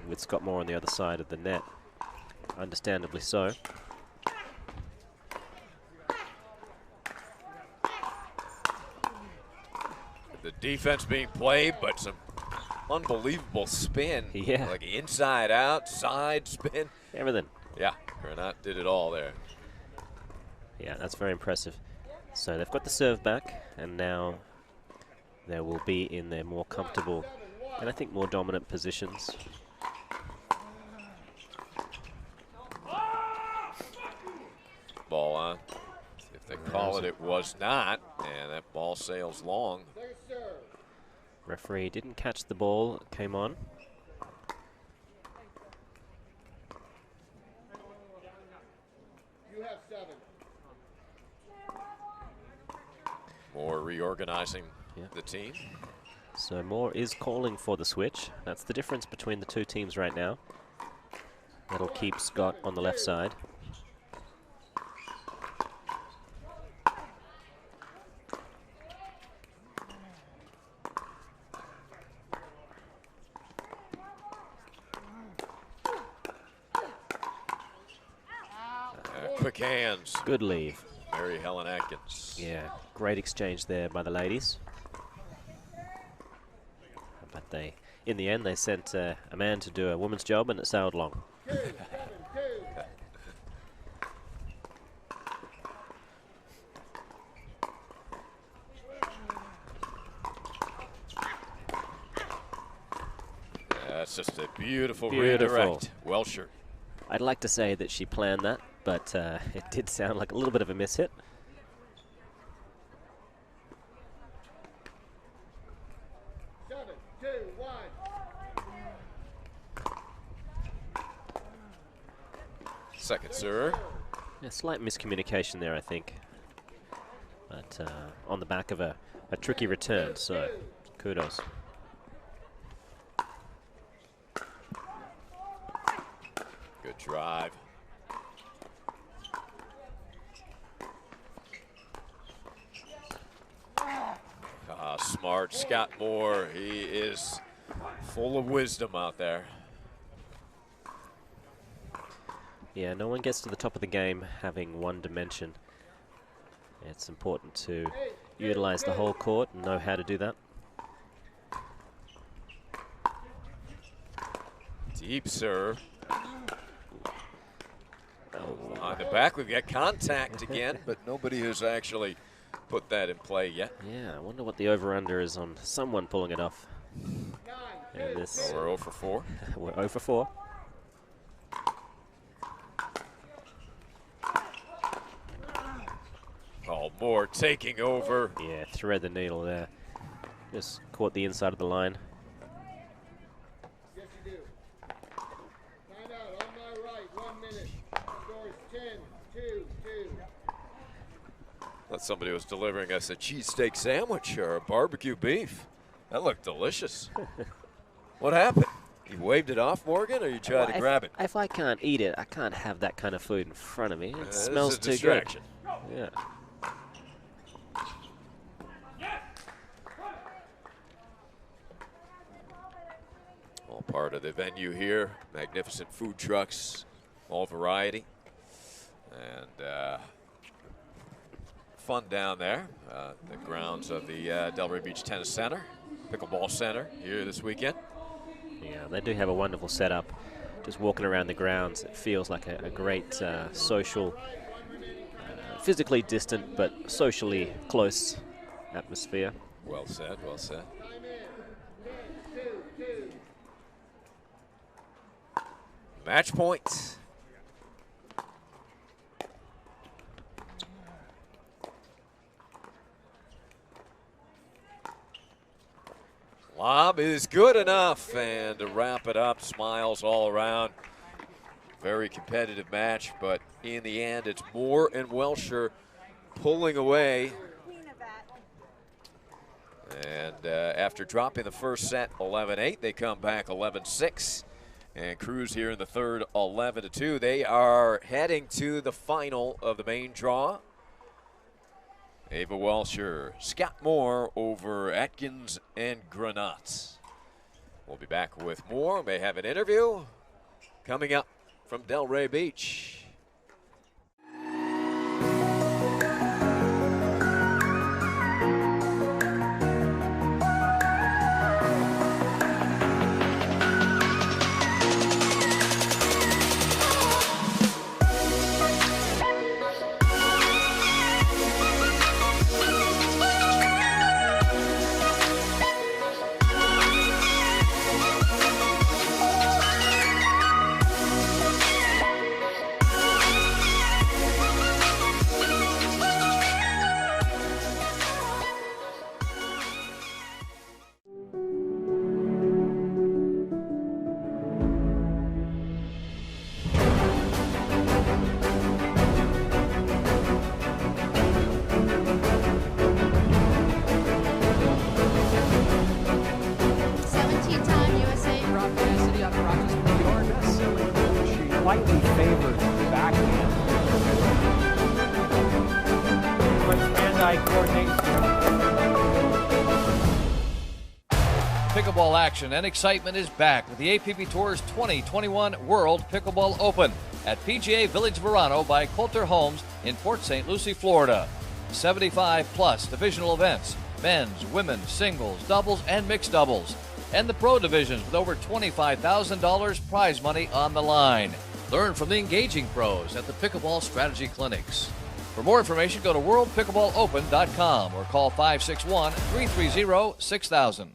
with Scott Moore on the other side of the net, understandably so. The defense being played, but some unbelievable spin. Yeah. Like inside out, side spin. Everything. Yeah, Granot did it all there. Yeah, that's very impressive. So they've got the serve back, and now they will be in their more comfortable and I think more dominant positions. Ball on. If they call it, it was not, and that ball sails long. Referee didn't catch the ball, it came on. You have 7. Moore reorganizing the team. So Moore is calling for the switch. That's the difference between the two teams right now. That'll keep Scott on the left side. quick hands. Good leave. Mary Helen Atkins. Yeah, great exchange there by the ladies. But they, in the end, they sent a man to do a woman's job, and it sailed long. That's just a beautiful redirect. Welsher. I'd like to say that she planned that, but it did sound like a little bit of a mishit. Second serve. A slight miscommunication there, I think. But on the back of a tricky return, so kudos. Good drive. Smart Scott Moore. He is full of wisdom out there. Yeah, no one gets to the top of the game having one dimension. It's important to utilize the whole court and know how to do that. Deep serve. On the back, we've got contact again, but nobody has actually put that in play yet. Yeah, I wonder what the over-under is on someone pulling it off. And this, we're 0 for 4. We're 0 for 4. Oh, Moore taking over. Yeah, thread the needle there. Just caught the inside of the line. Yes, you do. Time out on my right, 1 minute. Score is 10-2-2. Thought somebody was delivering us a cheesesteak sandwich or a barbecue beef. That looked delicious. What happened? You waved it off, Morgan, or you tried to grab it? If I can't eat it, I can't have that kind of food in front of me. It This smells is a too distraction. good. Yeah. All part of the venue here. Magnificent food trucks, all variety. And fun down there. The grounds of the Delray Beach Tennis Center, Pickleball Center here this weekend. Yeah, they do have a wonderful setup. Just walking around the grounds, it feels like a great social, physically distant but socially close atmosphere. Well said, well said. Match point. Lob is good enough, and to wrap it up, smiles all around. Very competitive match, but in the end, it's Moore and Welsher pulling away. And after dropping the first set 11-8, they come back 11-6 and cruise here in the third 11-2. They are heading to the final of the main draw. Ava Welsher, Scott Moore over Atkins and Granat. We'll be back with more. May have an interview coming up from Delray Beach. Slightly favored backhand. But hand-eye coordination. pickleball action and excitement is back with the APP Tour's 2021 World Pickleball Open at PGA Village Verano by Coulter Homes in Port St. Lucie, Florida. 75-plus divisional events, men's, women's, singles, doubles, and mixed doubles. And the pro divisions with over $25,000 prize money on the line. Learn from the engaging pros at the Pickleball Strategy Clinics. For more information, go to worldpickleballopen.com or call 561-330-6000.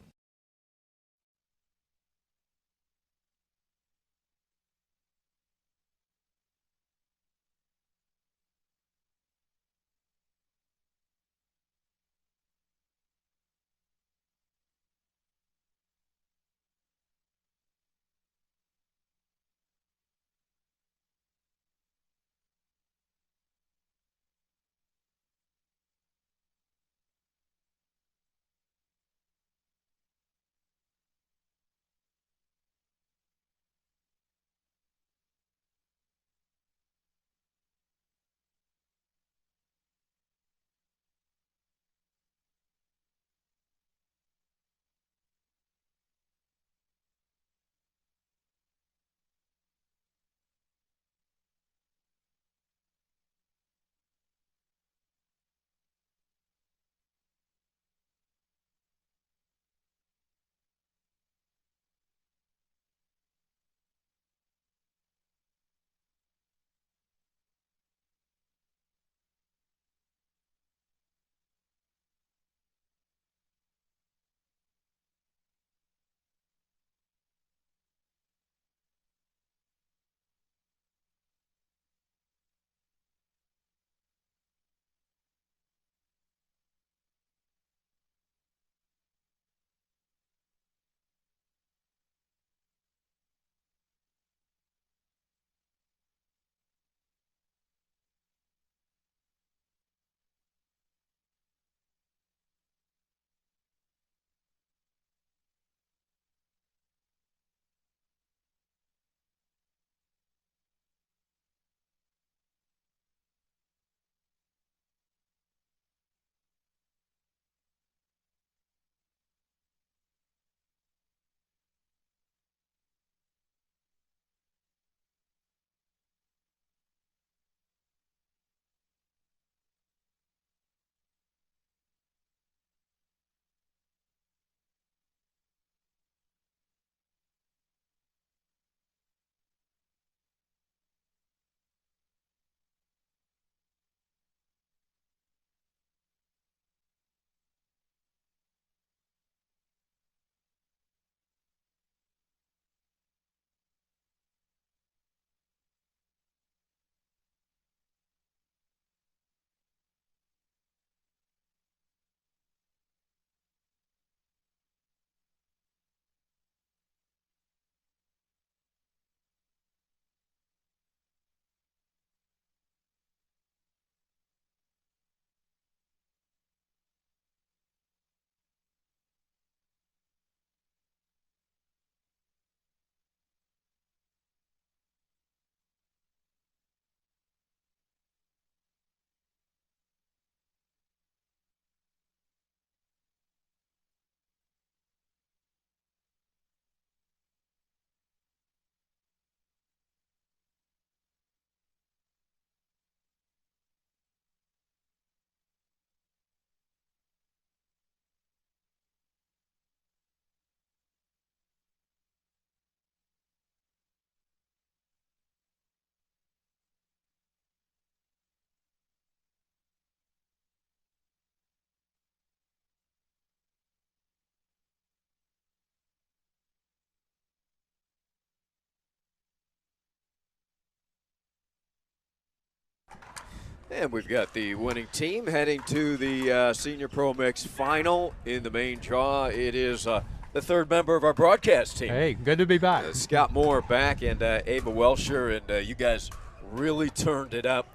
And we've got the winning team heading to the Senior Pro Mix final in the main draw. It is the third member of our broadcast team. Hey, good to be back. Scott Moore back and Ava Welsher, and you guys really turned it up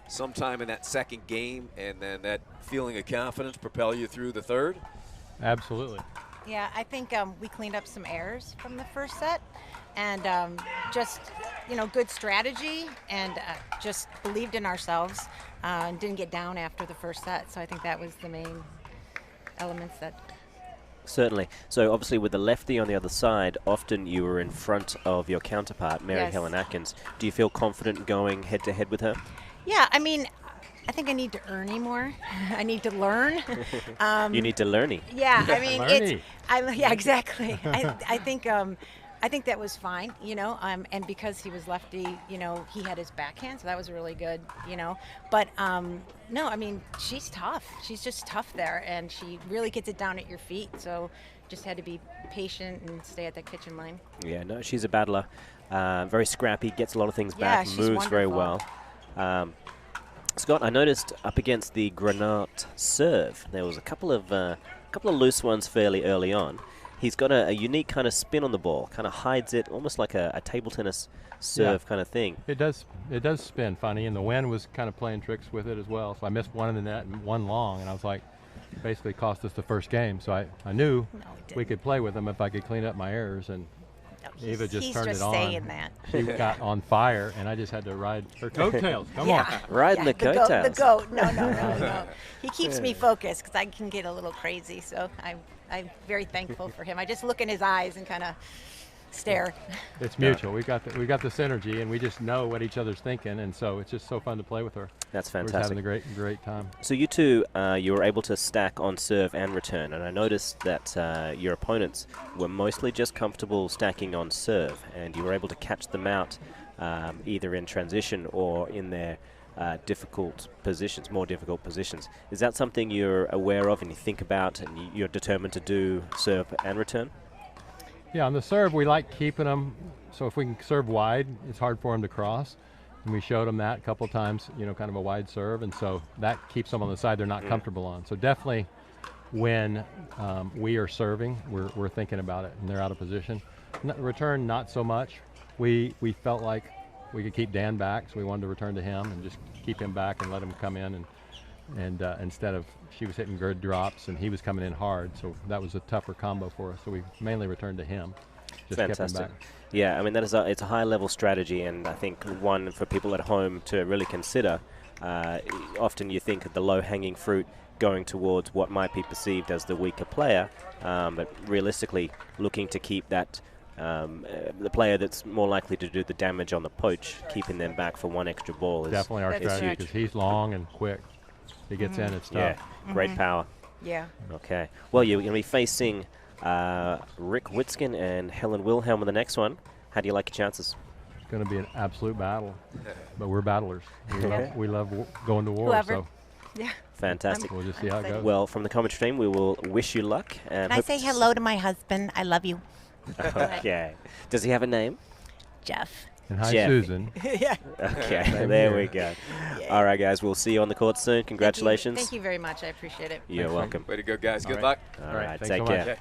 sometime in that second game, and then that feeling of confidence propel you through the third? Absolutely. Yeah, I think we cleaned up some errors from the first set, and just, good strategy, and just believed in ourselves and didn't get down after the first set. So I think that was the main elements that. Certainly. So obviously with the lefty on the other side, often you were in front of your counterpart, Mary Yes. Helen Atkins. Do you feel confident going head-to-head with her? Yeah, I mean, I think I need to earn more. I need to learn. You need to learn. Yeah, I mean, Learny. yeah, exactly. I think that was fine, you know, and because he was lefty, you know, he had his backhand, so that was really good, you know. But no, I mean, she's tough. She's just tough there, and she really gets it down at your feet. So just had to be patient and stay at that kitchen line. Yeah, no, she's a battler. Very scrappy, gets a lot of things Yeah, back, she's moves very wonderful. well. Scott, I noticed up against the Granat serve, there was a couple of loose ones fairly early on. He's got a unique kind of spin on the ball, kind of hides it, almost like a table tennis serve kind of thing. It does spin funny, and the wind was kind of playing tricks with it as well. So I missed one in the net and one long, and I was like, basically cost us the first game. So I knew we could play with him if I could clean up my errors, and Eva just turned it on. Saying that. She got on fire, and I just had to ride her coattails. Come on. Riding the coattails. The goat. No. He keeps me focused because I can get a little crazy. So I'm very thankful for him. I just look in his eyes and kind of stare. It's mutual. We got the synergy, and we just know what each other's thinking, and so it's just so fun to play with her. That's We're fantastic. just having a great time. So you two, you were able to stack on serve and return, and I noticed that your opponents were mostly just comfortable stacking on serve, and you were able to catch them out either in transition or in their more difficult positions. Is that something you're aware of and you think about, and you're determined to do serve and return? Yeah, on the serve, we like keeping them, so if we can serve wide, it's hard for them to cross. And we showed them that a couple times, you know, kind of a wide serve, and so that keeps them on the side they're not comfortable on. So definitely when we are serving, we're thinking about it, and they're out of position. Return, not so much. We felt like we could keep Dan back, so we wanted to return to him and just keep him back and let him come in, and instead of, she was hitting good drops and he was coming in hard, so that was a tougher combo for us, so we mainly returned to him. Just Fantastic. kept him back. Yeah, I mean, it's a high-level strategy, and I think one for people at home to really consider. Often you think of the low-hanging fruit going towards what might be perceived as the weaker player, but realistically looking to keep that the player that's more likely to do the damage on the poach, keeping them back for one extra ball is definitely our strategy, huge. because he's long and quick. He gets in, it's tough. Yeah, great power. Yeah. Okay. Well, you're going to be facing Rick Witzkin and Helen Wilhelm in the next one. How do you like your chances? It's going to be an absolute battle, but we're battlers. We love going to war. Whoever. So Yeah. Fantastic. we'll just see how it goes. Well, from the commentary team, we will wish you luck. And Can I hope say to hello to my husband? I love you. Okay. Does he have a name? Jeff. And hi, Jeff. Susan. Yeah. Okay, Same there here. we go. All right, guys, we'll see you on the court soon. Congratulations. Thank you very much. I appreciate it. You're welcome. Way to go, guys. Good right. luck. All right, thanks take so care. much.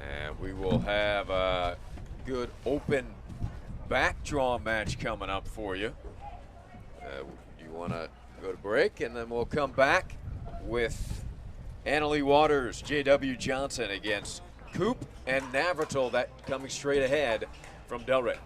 And we will have a good open back draw match coming up for you. You want to go to break, and then we'll come back with Annalie Waters, J.W. Johnson against Coop and Navratil. That coming straight ahead from Delray.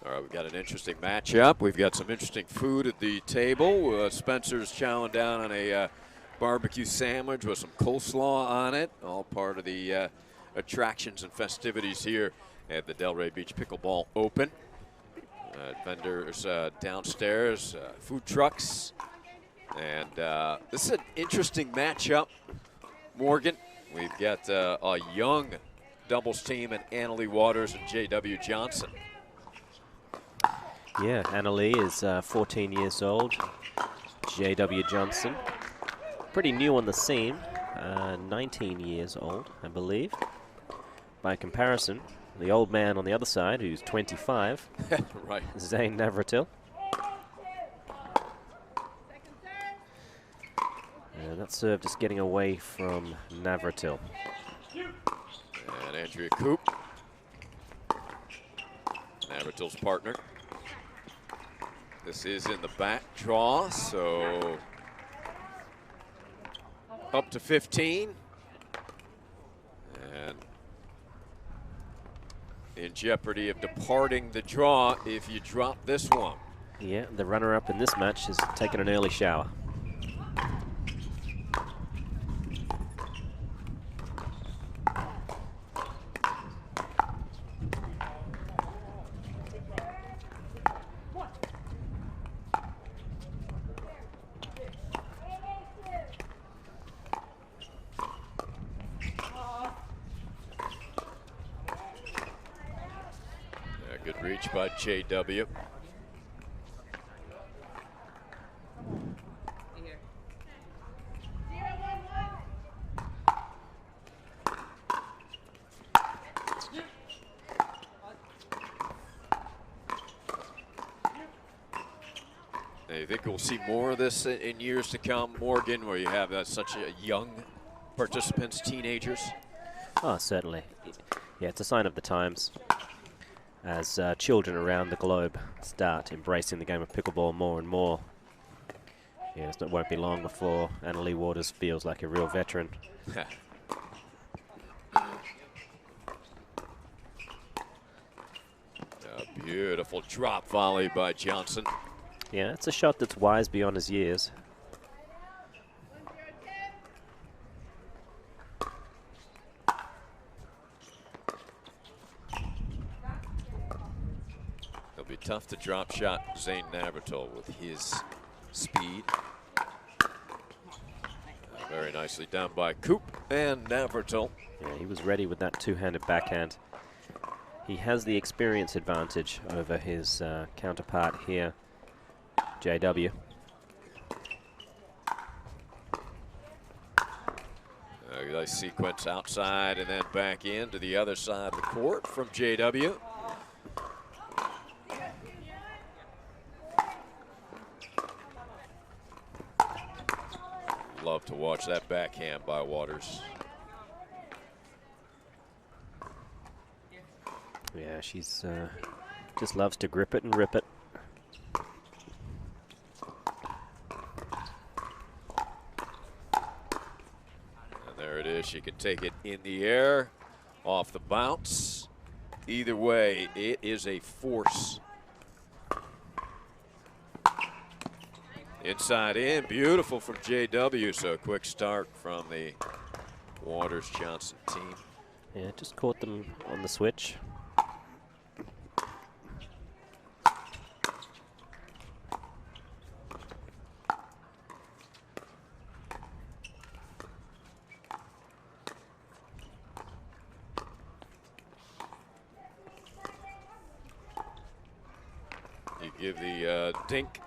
All right, we've got an interesting matchup. We've got some interesting food at the table. Spencer's chowing down on a barbecue sandwich with some coleslaw on it, all part of the attractions and festivities here at the Delray Beach Pickleball Open. Vendors downstairs, food trucks, and this is an interesting matchup, Morgan. We've got a young doubles team in Annalie Waters and J.W. Johnson. Yeah, Annalie is 14 years old. J.W. Johnson, pretty new on the scene, 19 years old, I believe. By comparison, the old man on the other side, who's 25, right, Zane Navratil. And that serve just getting away from Navratil. And Andrea Coop, Navratil's partner. This is in the back draw, so up to 15. And in jeopardy of departing the draw if you drop this one. Yeah, the runner-up in this match has taken an early shower. Good reach by J.W. I think we'll see more of this in years to come, Morgan, where you have such a young participants, teenagers. Oh, certainly. Yeah, it's a sign of the times. As children around the globe start embracing the game of pickleball more and more. Yes, it won't be long before Annalie Waters feels like a real veteran. A beautiful drop volley by Johnson. Yeah, it's a shot that's wise beyond his years. It'll be tough to drop shot Zane Navratil with his speed. Very nicely done by Coop and Navratil. Yeah, he was ready with that two-handed backhand. He has the experience advantage over his counterpart here, JW. Nice sequence outside and then back in to the other side of the court from JW. Love to watch that backhand by Waters. Yeah, she's just loves to grip it and rip it. And there it is. She can take it in the air, off the bounce. Either way, it is a force. Inside in, beautiful from JW. So a quick start from the Waters Johnson team. Yeah, just caught them on the switch. You give the dink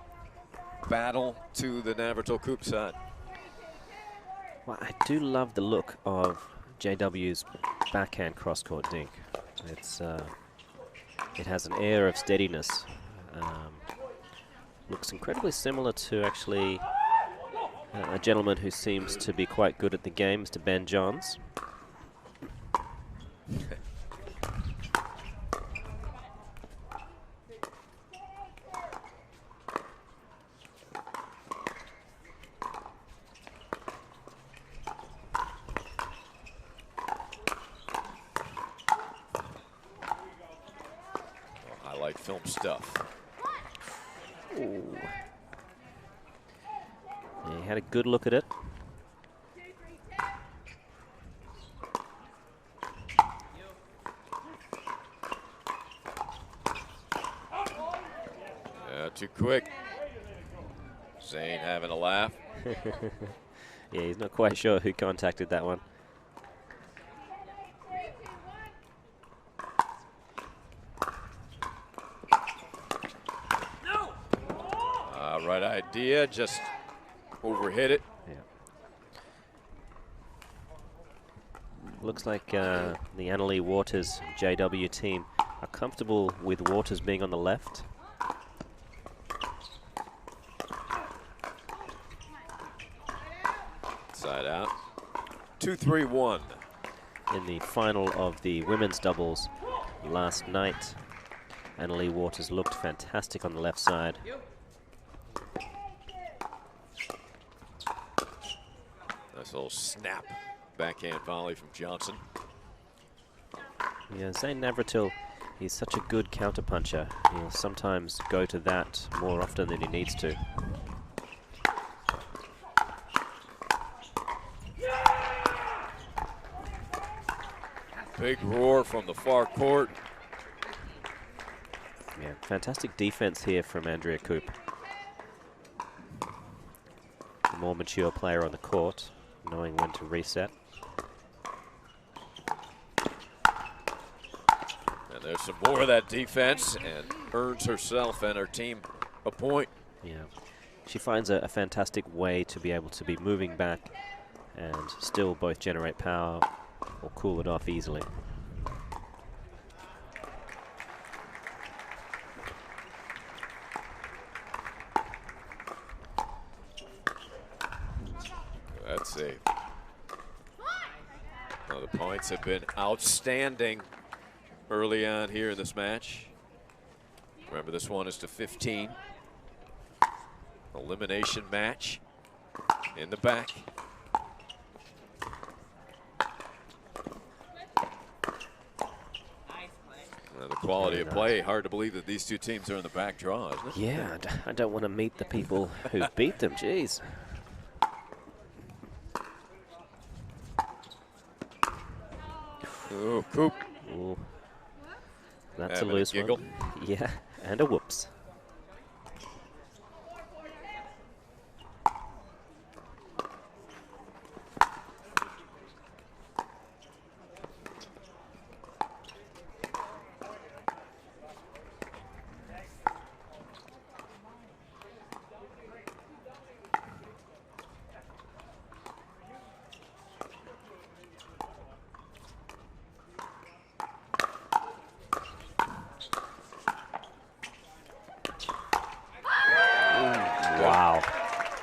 battle to the Navratil Coop side. Well, I do love the look of JW's backhand cross-court dink. It's it has an air of steadiness. Looks incredibly similar to actually a gentleman who seems to be quite good at the game, Mr. Ben Johns. highlight film stuff. Ooh. Yeah, he had a good look at it. Too quick. Zane having a laugh. Yeah, he's not quite sure who contacted that one. Right idea, just overhit it. Yeah. Looks like the Annalee Waters JW team are comfortable with Waters being on the left. Side out. 2-3-1. In the final of the women's doubles last night, Annalee Waters looked fantastic on the left side. Nice little snap backhand volley from Johnson. Yeah, Zane Navratil, he's such a good counterpuncher. He'll sometimes go to that more often than he needs to. Big roar from the far court. Yeah, fantastic defense here from Andrea Coop. The more mature player on the court, knowing when to reset. And there's some more of that defense, and earns herself and her team a point. Yeah, she finds a fantastic way to be able to be moving back and still both generate power or cool it off easily. That's safe. Well, the points have been outstanding early on here in this match. Remember, this one is to 15. Elimination match in the back. The quality of play, hard to believe that these two teams are in the back draw, isn't it? Yeah, I don't want to meet the people who beat them, jeez. Oh, Coop. Ooh. That's Having a loose giggle. one. Yeah, and a whoops.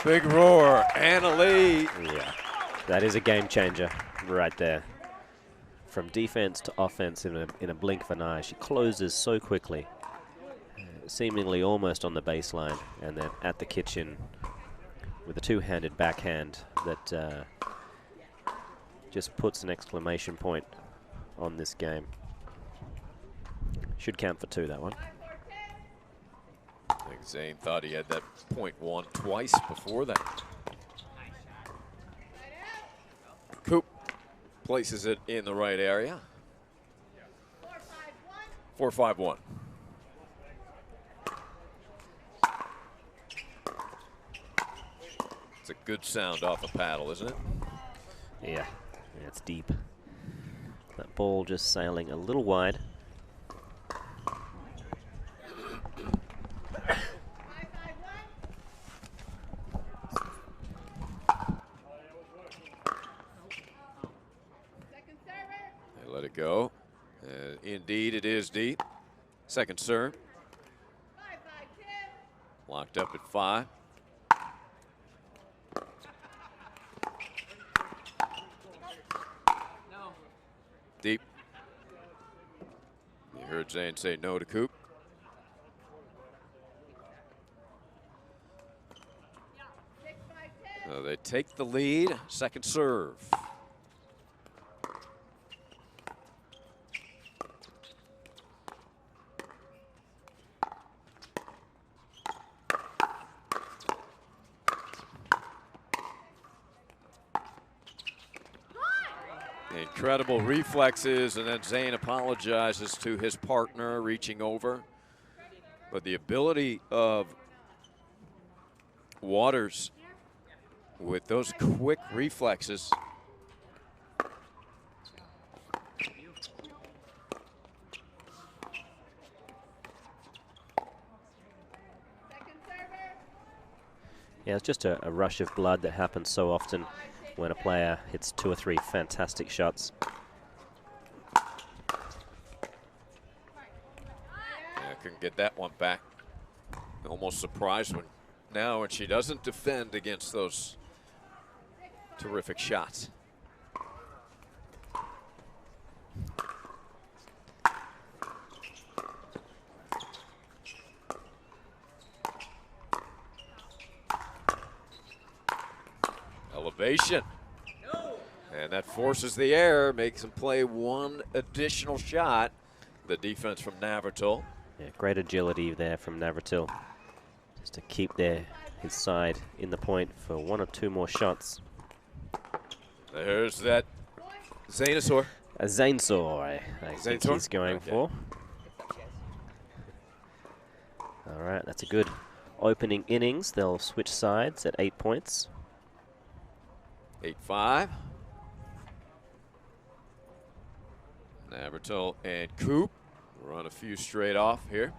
Big roar, Annalee. Yeah, that is a game changer right there. From defense to offense in a blink of an eye. She closes so quickly, seemingly almost on the baseline, and then at the kitchen with a two-handed backhand that just puts an exclamation point on this game. Should count for two, that one. I think Zane thought he had that .1 twice before that. Coop places it in the right area. 4-5-1. It's a good sound off a paddle, isn't it? Yeah, it's deep. That ball just sailing a little wide. Let it go. Indeed, it is deep. Second serve. Locked up at 5. Deep. You heard Zane say no to Coop. So they take the lead. Second serve. Incredible reflexes, and then Zane apologizes to his partner, reaching over. But the ability of Waters with those quick reflexes. Yeah, it's just a rush of blood that happens so often when a player hits 2 or 3 fantastic shots. Yeah, couldn't get that one back. Almost surprised when she doesn't defend against those terrific shots. Elevation. And that forces the error, makes him play one additional shot. The defense from Navratil. Yeah, great agility there from Navratil, just to keep his side in the point for 1 or 2 more shots. There's that Zanesaur. A Zanesaur, I think he's going for. All right, that's a good opening innings. They'll switch sides at 8 points. 8-5. Navratil and Coop run a few straight off here.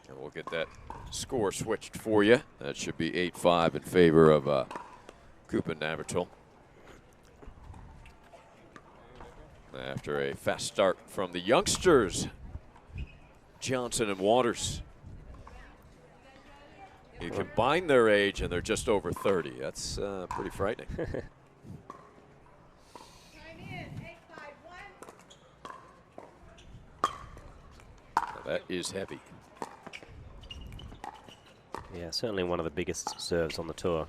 And we'll get that score switched for you. That should be 8-5 in favor of Coop and Navratil. After a fast start from the youngsters, Johnson and Waters. You combine their age and they're just over 30. That's pretty frightening. That is heavy. Yeah, certainly one of the biggest serves on the tour.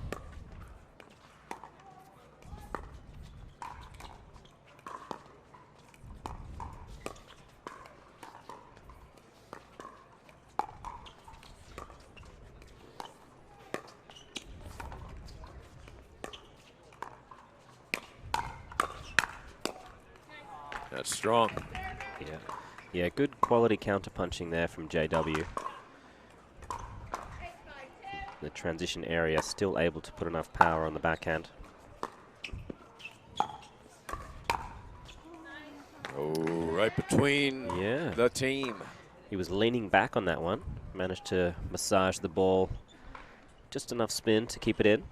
That's strong. Yeah, good quality counterpunching there from JW. The transition area still able to put enough power on the backhand. Oh, right between the team. He was leaning back on that one. Managed to massage the ball. Just enough spin to keep it in.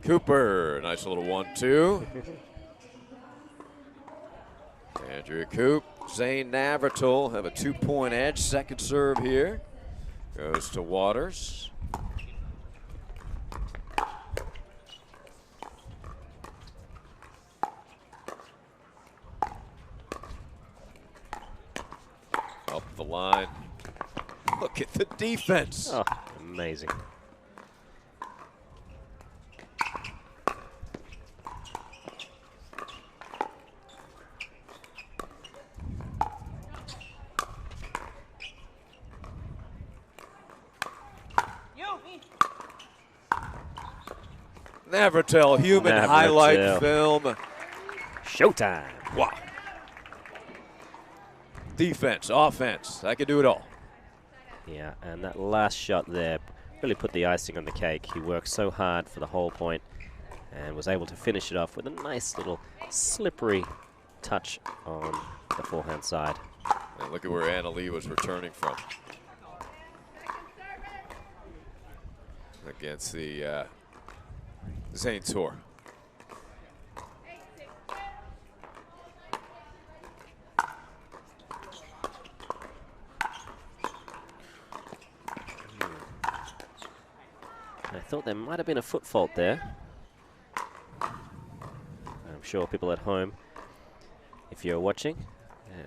Cooper, nice little 1-2. Andrea Coop, Zane Navratil have a 2-point edge. Second serve here goes to Waters. Up the line. Look at the defense. Oh, amazing. Navratil, human highlight film. Showtime. Wow. Defense, offense, I can do it all. Yeah, and that last shot there really put the icing on the cake. He worked so hard for the whole point and was able to finish it off with a nice little slippery touch on the forehand side. And look at where Anna Lee was returning from. Against the Zane Tour. thought there might have been a foot fault there. I'm sure people at home, if you're watching,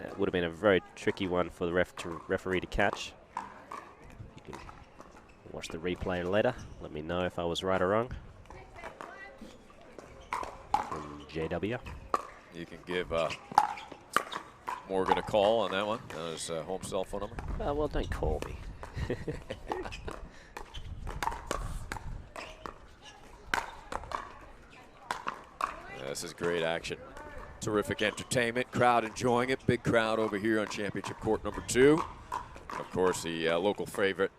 it would have been a very tricky one for the referee to catch. You can watch the replay later. Let me know if I was right or wrong. From JW. You can give Morgan a call on that one. His home cell phone number. Well, don't call me. This is great action. Terrific entertainment. Crowd enjoying it. Big crowd over here on championship court number 2. Of course, the local favorite,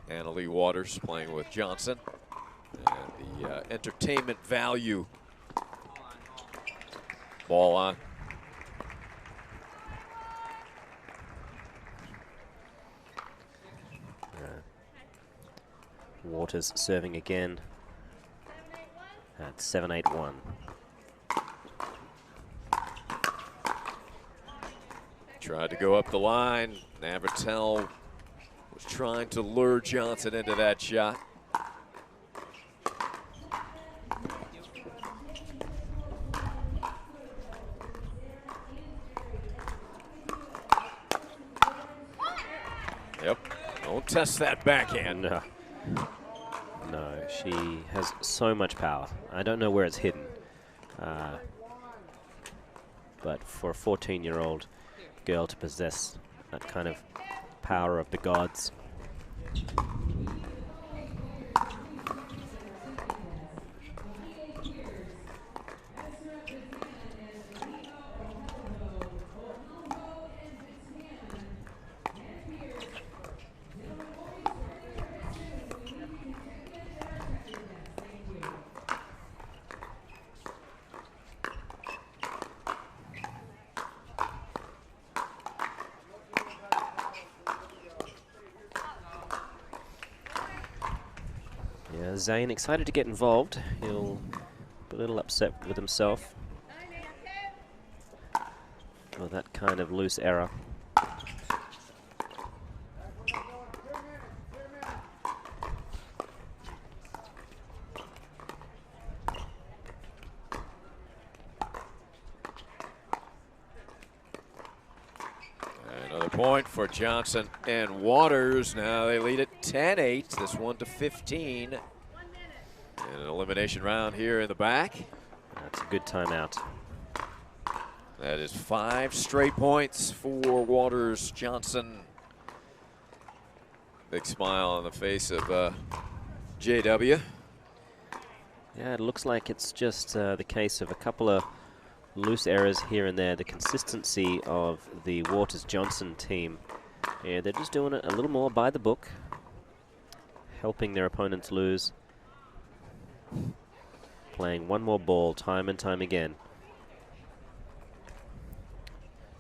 Anna Lee Waters, playing with Johnson. And the entertainment value. Ball on. Waters serving again at 7-8-1. Tried to go up the line. Navratil was trying to lure Johnson into that shot. Yep. Don't test that backhand. No. No, she has so much power. I don't know where it's hidden. But for a 14-year-old girl to possess that kind of power of the gods. Zane excited to get involved. He'll be a little upset with himself for that kind of loose error. Another point for Johnson and Waters. Now they lead at 10-8. This one to 15. And an elimination round here in the back. That's a good timeout. That is 5 straight points for Waters Johnson. Big smile on the face of JW. Yeah, it looks like it's just the case of a couple of loose errors here and there. The consistency of the Waters-Johnson team. Yeah, they're just doing it a little more by the book, helping their opponents lose. Playing one more ball time and time again.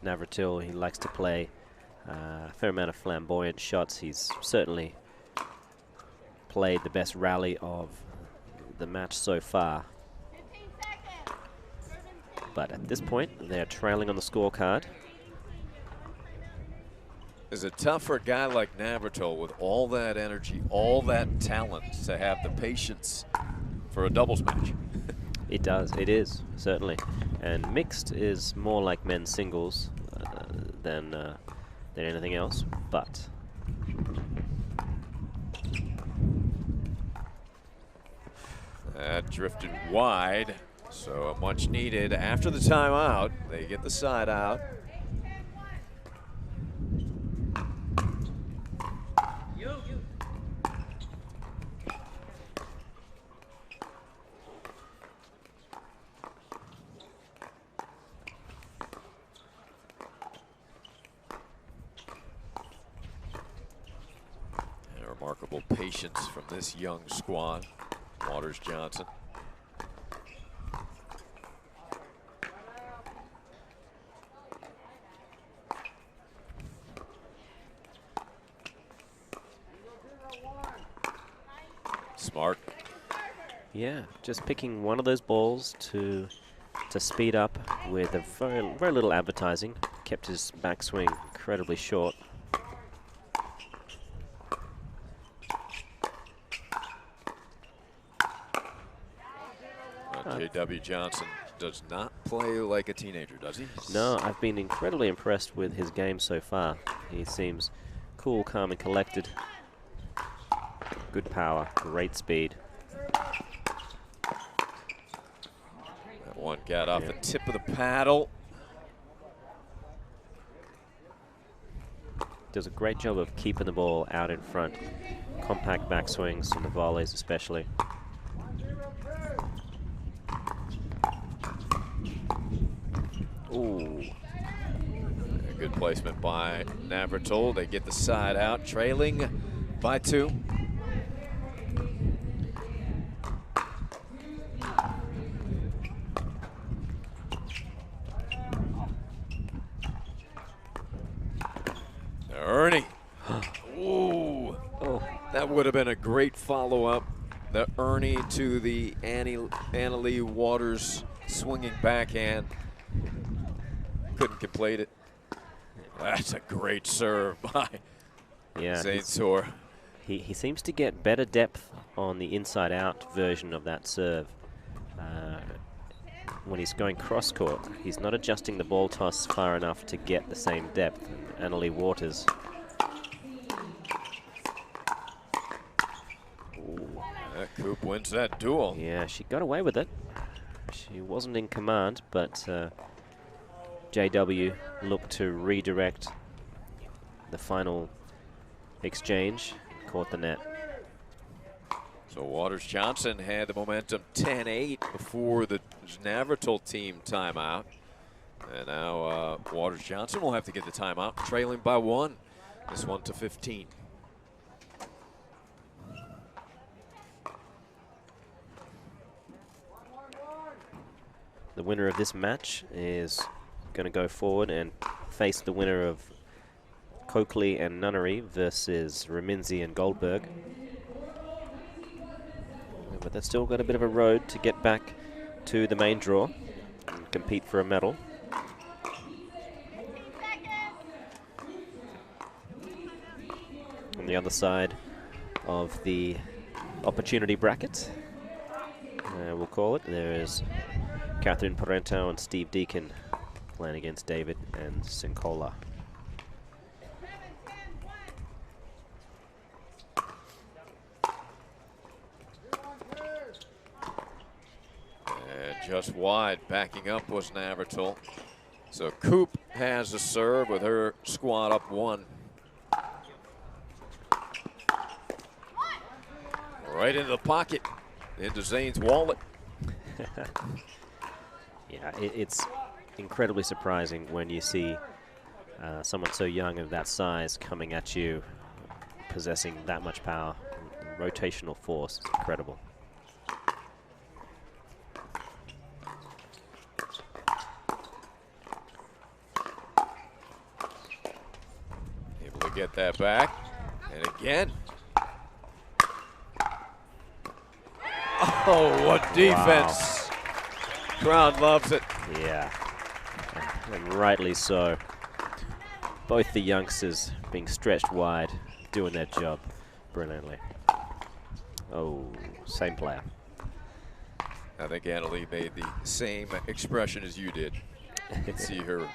Navratil, he likes to play a fair amount of flamboyant shots. He's certainly played the best rally of the match so far. But at this point, they're trailing on the scorecard. Is it tough for a guy like Navratil with all that energy, all that talent, to have the patience for a doubles match? It does. It is, certainly. And mixed is more like men's singles than anything else. But that drifted wide, so much needed. After the timeout, they get the side out. Remarkable patience from this young squad, Waters Johnson. Smart. yeah, just picking one of those balls to speed up with a very little advertising. Kept his backswing incredibly short. J.W. Johnson does not play like a teenager, does he? No, I've been incredibly impressed with his game so far. He seems cool, calm, and collected. Good power, great speed. That one got off the tip of the paddle. Does a great job of keeping the ball out in front. Compact backswings and the volleys especially. Ooh. A good placement by Navratil. They get the side out, trailing by 2. Ernie. Ooh. Oh. That would have been a great follow-up. The Ernie to the Annalee Waters swinging backhand. Couldn't complete it. That's a great serve by Zaintor. He seems to get better depth on the inside-out version of that serve. When he's going cross-court, he's not adjusting the ball toss far enough to get the same depth. Annalee Waters. Coop wins that duel. Yeah, she got away with it. She wasn't in command, but JW looked to redirect the final exchange, caught the net. So Waters Johnson had the momentum 10-8 before the Navratil team timeout. And now Waters Johnson will have to get the timeout, trailing by 1. This one to 15. The winner of this match is going to go forward and face the winner of Coakley and Nunnery versus Raminzi and Goldberg. But they've still got a bit of a road to get back to the main draw and compete for a medal. On the other side of the opportunity bracket, we'll call it, there is Catherine Parento and Steve Deacon playing against David and Sincola. And just wide, backing up was Navratil. So Coop has a serve with her squad up 1. Right into the pocket, into Zane's wallet. Yeah, it's incredibly surprising when you see someone so young of that size coming at you, possessing that much power. Rotational force is incredible. Able to get that back, and again. Oh, what defense. Wow. Crowd loves it. Yeah, and rightly so. Both the youngsters being stretched wide, doing their job brilliantly. Oh, same player. I think Annalee made the same expression as you did. You can see her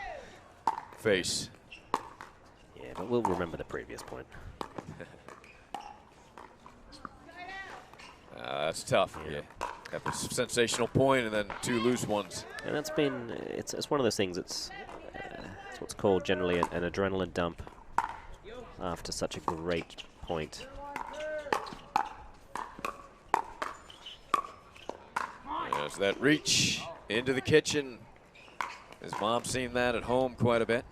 face. Yeah, but we'll remember the previous point. That's tough. Yeah. Have a sensational point and then 2 loose ones. And that's been, it's one of those things, it's what's called generally an adrenaline dump after such a great point. There's that reach into the kitchen. His mom's seen that at home quite a bit.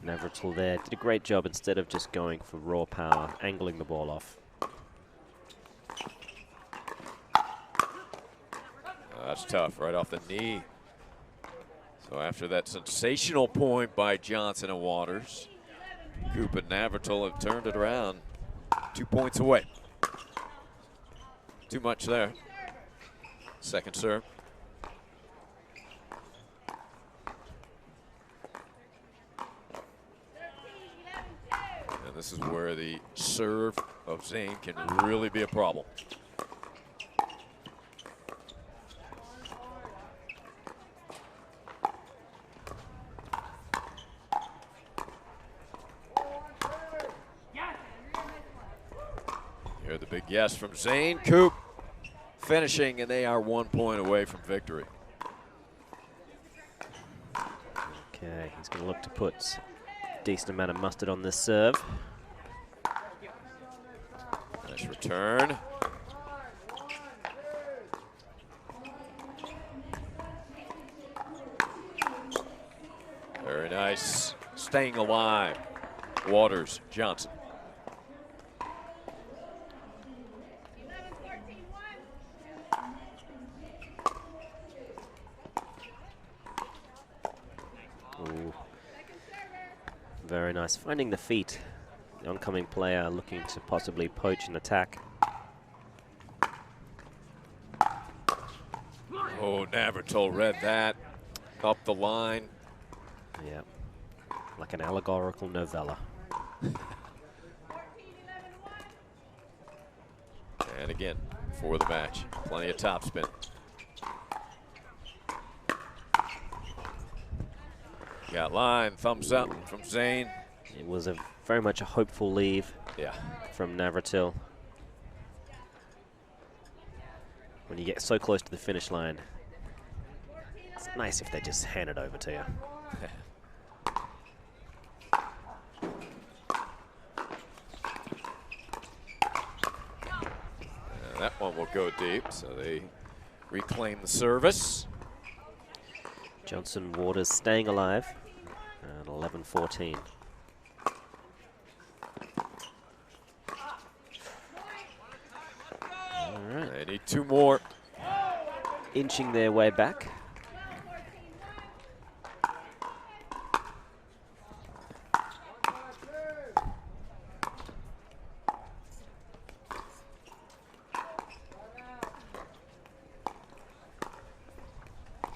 Navratil there did a great job instead of just going for raw power, angling the ball off. That's tough, right off the knee. So after that sensational point by Johnson and Waters, Coop and Navratil have turned it around. 2 points away. Too much there. Second serve. And this is where the serve of Zane can really be a problem. With a big yes from Zane. Coop finishing, and they are 1 point away from victory. Okay, he's going to look to put a decent amount of mustard on this serve. Nice return. Very nice. Staying alive. Waters, Johnson. Ooh. Very nice. Finding the feet. The oncoming player looking to possibly poach an attack. Oh, Navratil read that. Up the line. Yeah. Like an allegorical novella. And again, for the match. Plenty of topspin. Got line, thumbs up from Zane. It was a very much a hopeful leave from Navratil. When you get so close to the finish line, it's nice if they just hand it over to you. That one will go deep, so they reclaim the service. Johnson Waters staying alive at 11-14. All right. They need 2 more. Inching their way back.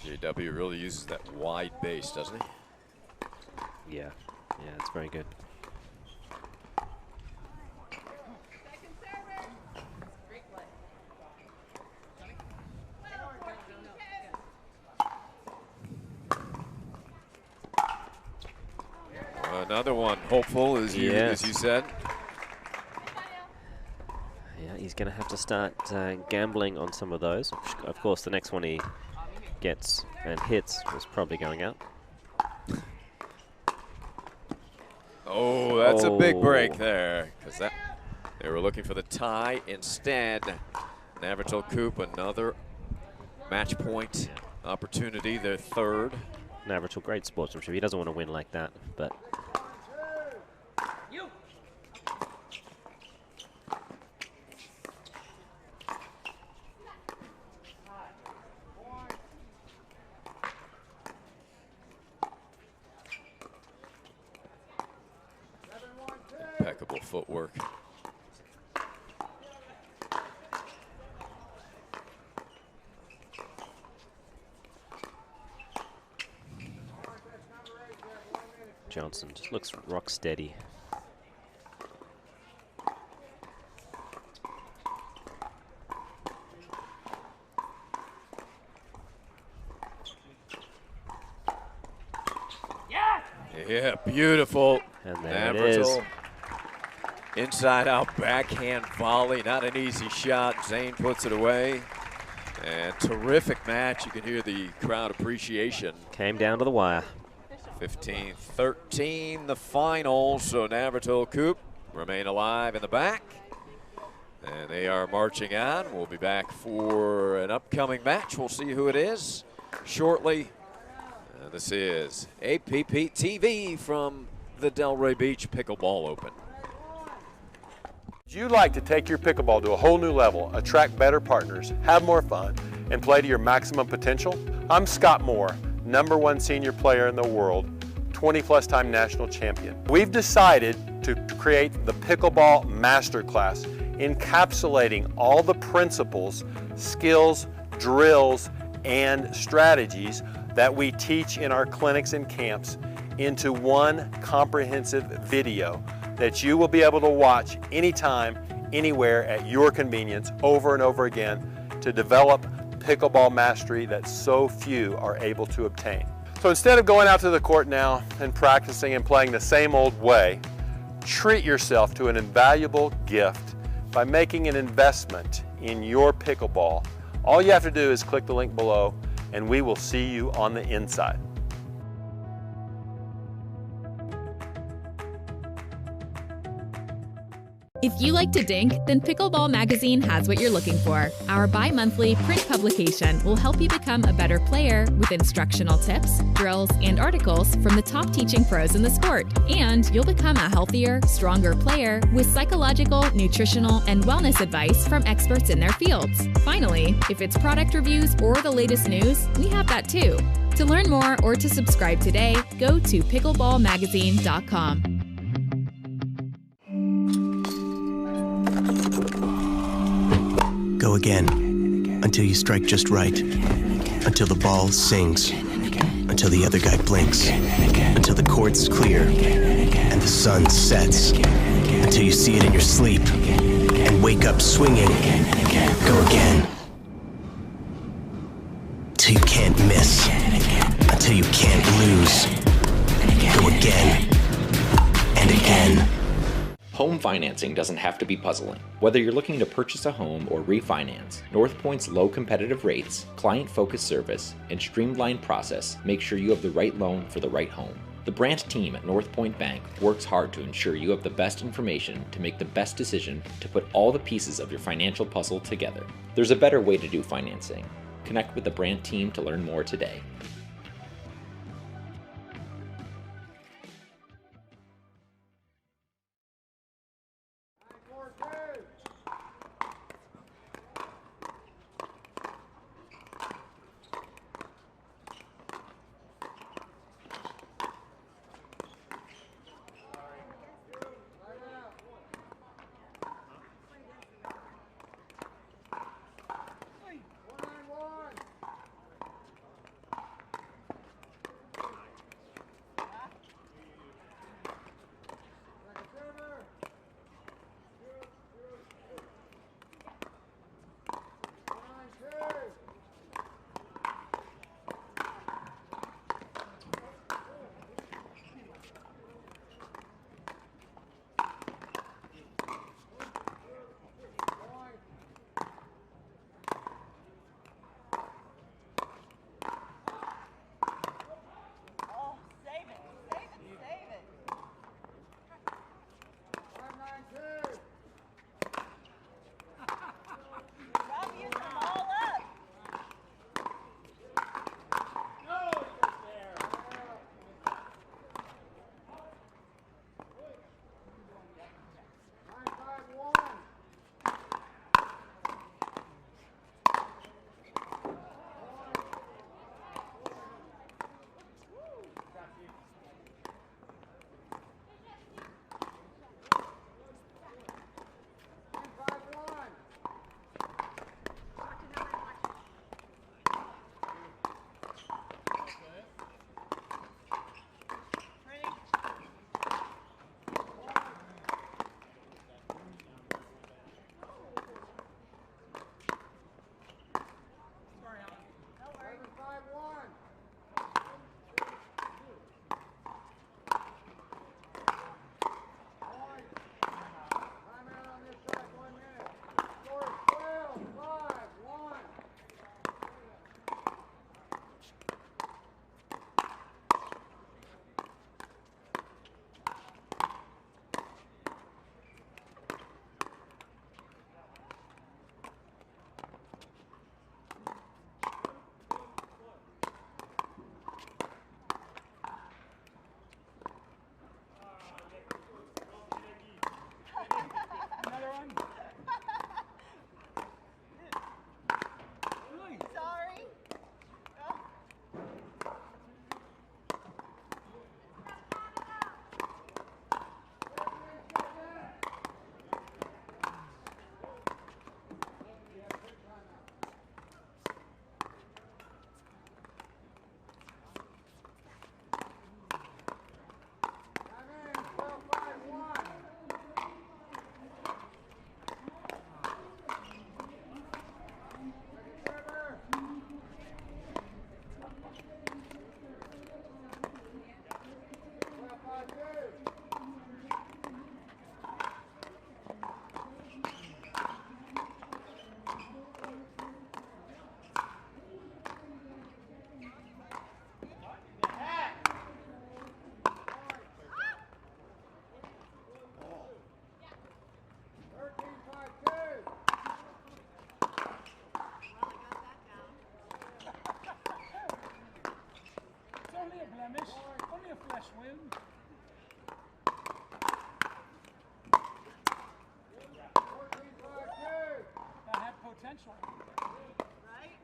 JW really uses that wide base, doesn't he? Yeah, it's very good. Another one, hopeful, as you said. Yeah, he's going to have to start gambling on some of those. Of course, the next one he gets and hits was probably going out. Oh, that's a big break there, because they were looking for the tie. Instead, Navratil Coop, another match point opportunity, their third. Navratil, great sportsmanship. He doesn't want to win like that, but impeccable footwork. Johnson just looks rock steady. Yeah, beautiful. And there it is. Inside out backhand volley, not an easy shot. Zane puts it away. And terrific match. You can hear the crowd appreciation. Came down to the wire. 15-13 the final. So Navratil Coop remain alive in the back. And they are marching on. We'll be back for an upcoming match. We'll see who it is shortly. This is APP TV from the Delray Beach Pickleball Open. Would you like to take your pickleball to a whole new level, attract better partners, have more fun, and play to your maximum potential? I'm Scott Moore, #1 senior player in the world, 20+ time national champion. We've decided to create the Pickleball Masterclass, encapsulating all the principles, skills, drills, and strategies that we teach in our clinics and camps into one comprehensive video that you will be able to watch anytime, anywhere at your convenience over and over again to develop pickleball mastery that so few are able to obtain. So instead of going out to the court now and practicing and playing the same old way, treat yourself to an invaluable gift by making an investment in your pickleball. All you have to do is click the link below and we will see you on the inside. If you like to dink, then Pickleball Magazine has what you're looking for. Our bi-monthly print publication will help you become a better player with instructional tips, drills, and articles from the top teaching pros in the sport. And you'll become a healthier, stronger player with psychological, nutritional, and wellness advice from experts in their fields. Finally, if it's product reviews or the latest news, we have that too. To learn more or to subscribe today, go to pickleballmagazine.com. Go again, until you strike just right, until the ball sings, until the other guy blinks, until the court's clear, and the sun sets, until you see it in your sleep, and wake up swinging. Go again, till you can't miss, until you can't lose. Go again, and again. Home financing doesn't have to be puzzling. Whether you're looking to purchase a home or refinance, Northpoint's low competitive rates, client-focused service, and streamlined process make sure you have the right loan for the right home. The branch team at Northpoint Bank works hard to ensure you have the best information to make the best decision to put all the pieces of your financial puzzle together. There's a better way to do financing. Connect with the branch team to learn more today. blemish, only a flesh wound. That had potential. Right?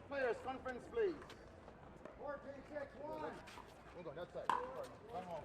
Players, conference, please. 14-6-1. Hold on, that side. Come on.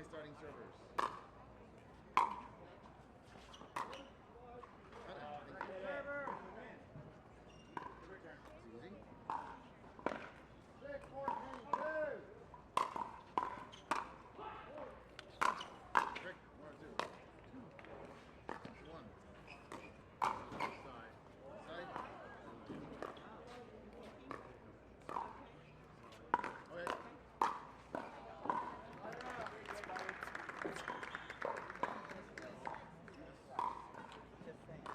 Starting servers. Susie. 6-14-2. Rick, 1-2. 1. Side. Side. Okay.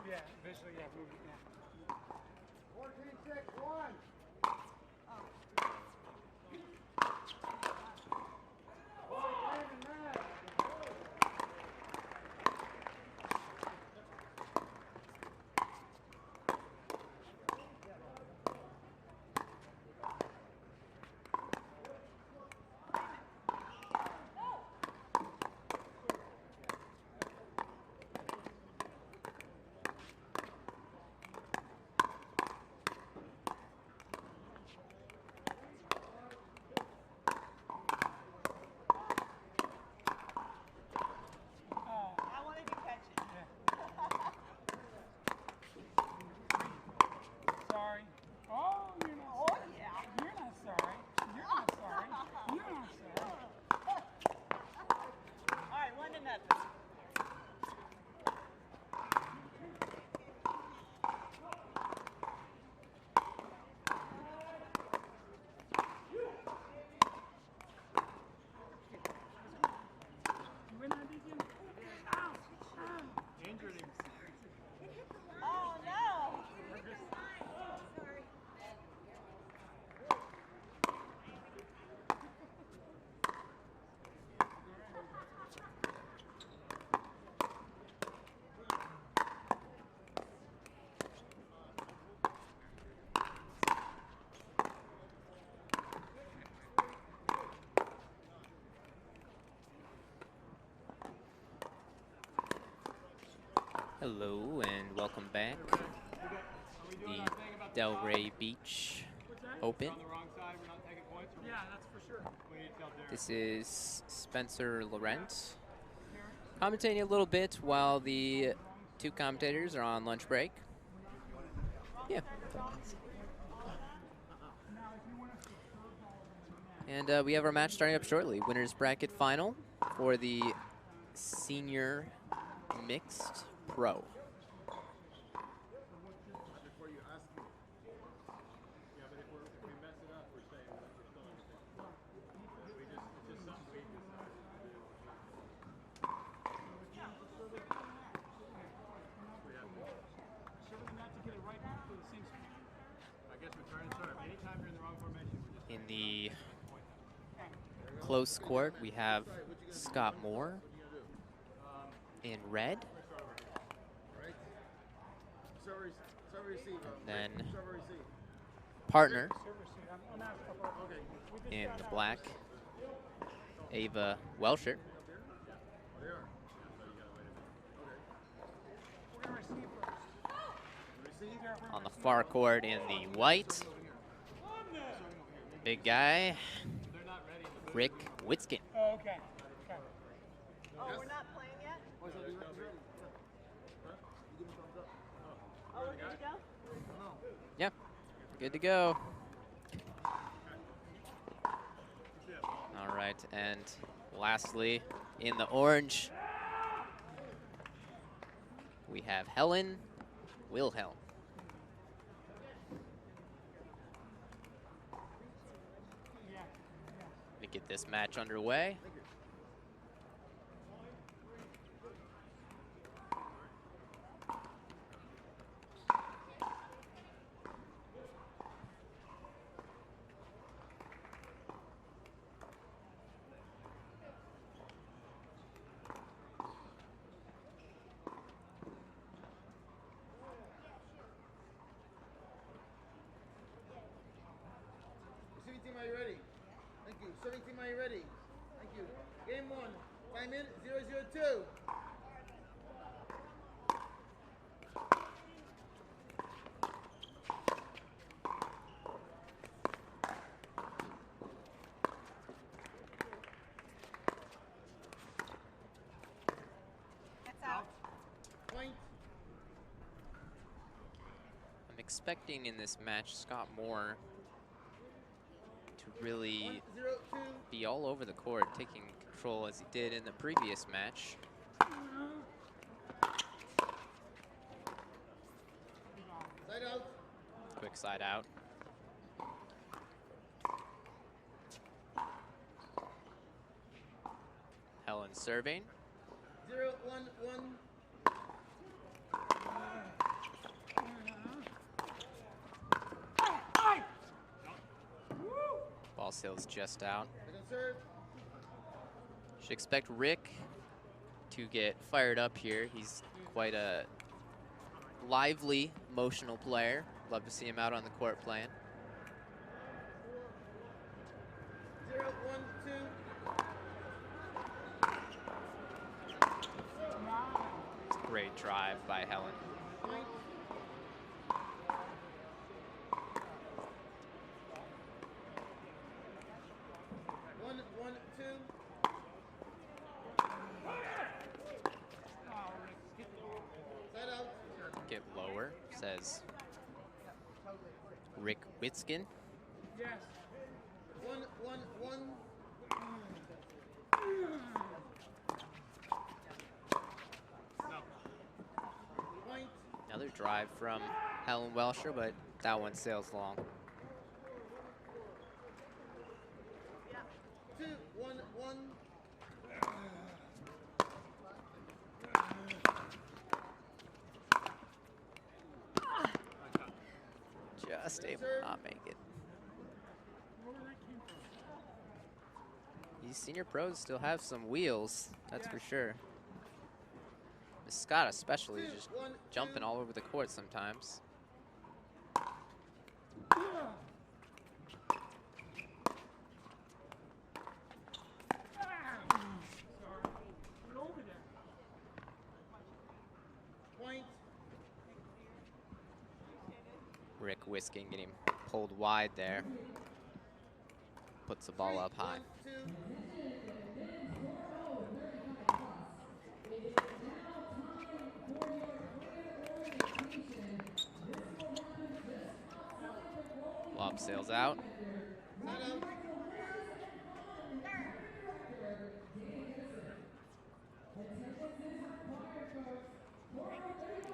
Yeah, visually, yeah, moving, yeah. 14-6-1. Sorry. Oh, you're not sorry. Oh, yeah. You're not sorry. You're not sorry. You're not sorry. All right, 1-0. You win that, Deacon? Ow! Ow! Injured him. Oh, no. Hello and welcome back. The Delray Beach Open. Yeah, that's for sure. This is Spencer Laurent commentating a little bit while the two commentators are on lunch break. Yeah. And we have our match starting up shortly. Winners bracket final for the senior mixed pro. close court, we have Scott Moore in red. And then partner in the black, Ava Welsher. On the far court in the white, big guy, Rick Witzkin. Oh, okay. Okay. Oh, we're not playing yet? Oh, we're good to go? Yep, good to go. All right, and lastly, in the orange, we have Helen Wilhelm. To get this match underway. Serving team, are you ready? Thank you. Serving team, are you ready? Thank you. Game 1, 5 minutes, 0-0-2. That's out. Point. I'm expecting in this match Scott Moore to really be all over the court, taking control as he did in the previous match. Side out. Quick side out. Helen serving. 0-1-1. Ball sails just out. Second serve. Should expect Rick to get fired up here. He's quite a lively, emotional player. Love to see him out on the court playing. 0-1-2. Great drive by Helen. Point. 1-1-2. Side out. Get lower, says Rick Witzkin. Yes. 1-1-1. Point. Another drive from Helen Welsher, but that one sails long. 2-1-1. Just able to not make it. These senior pros still have some wheels, that's for sure. Miss Scott especially is just jumping all over the court sometimes. Point. Rick Wisking getting pulled wide there. Puts the ball up high. 2. Lob sails out. Side out.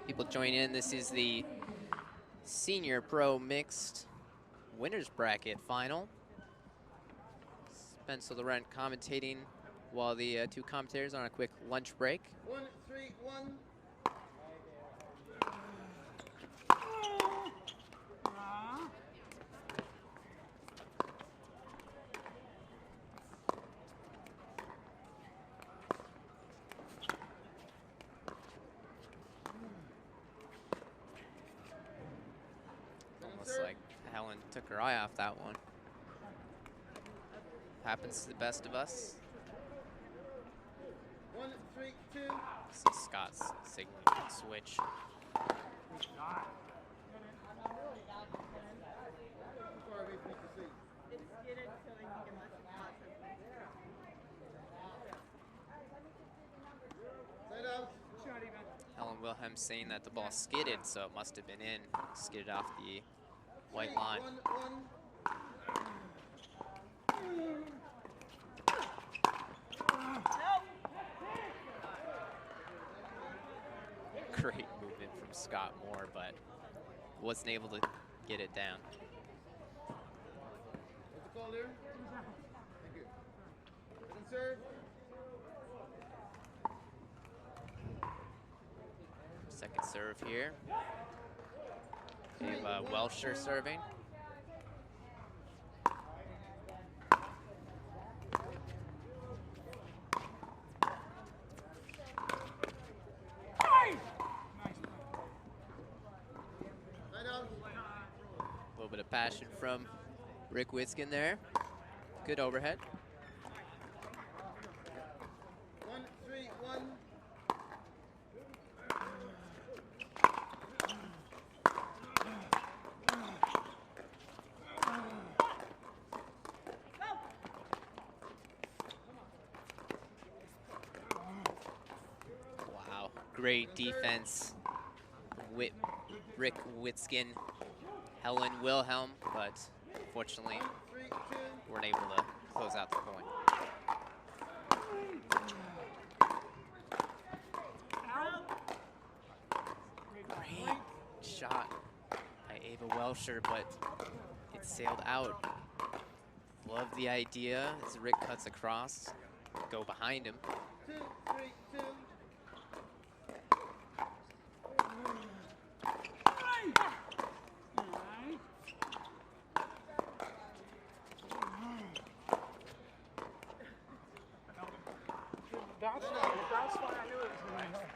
People join in. This is the senior pro mixed winners bracket final. Spencer Laurent commentating while the two commentators are on a quick lunch break. 1-3-1. Almost like Helen took her eye off that one. Happens to the best of us. 1, 3, 2. See Scott's signaling switch. Helen Wilhelm saying that the ball skidded, so it must have been in. Skidded off the white line. Great movement from Scott Moore, but wasn't able to get it down. What's the call there? Thank you. Second serve. Second serve here. We have Welsher serving. A little bit of passion from Rick Witzkin there. Good overhead. 1, 3, 1. Wow, great defense. Rick Witzkin, Helen Wilhelm, but unfortunately weren't able to close out the point. Great shot by Ava Welsher, but it sailed out. Love the idea as Rick cuts across. Go behind him. 2, 3, 2. That's why I knew it was going to help.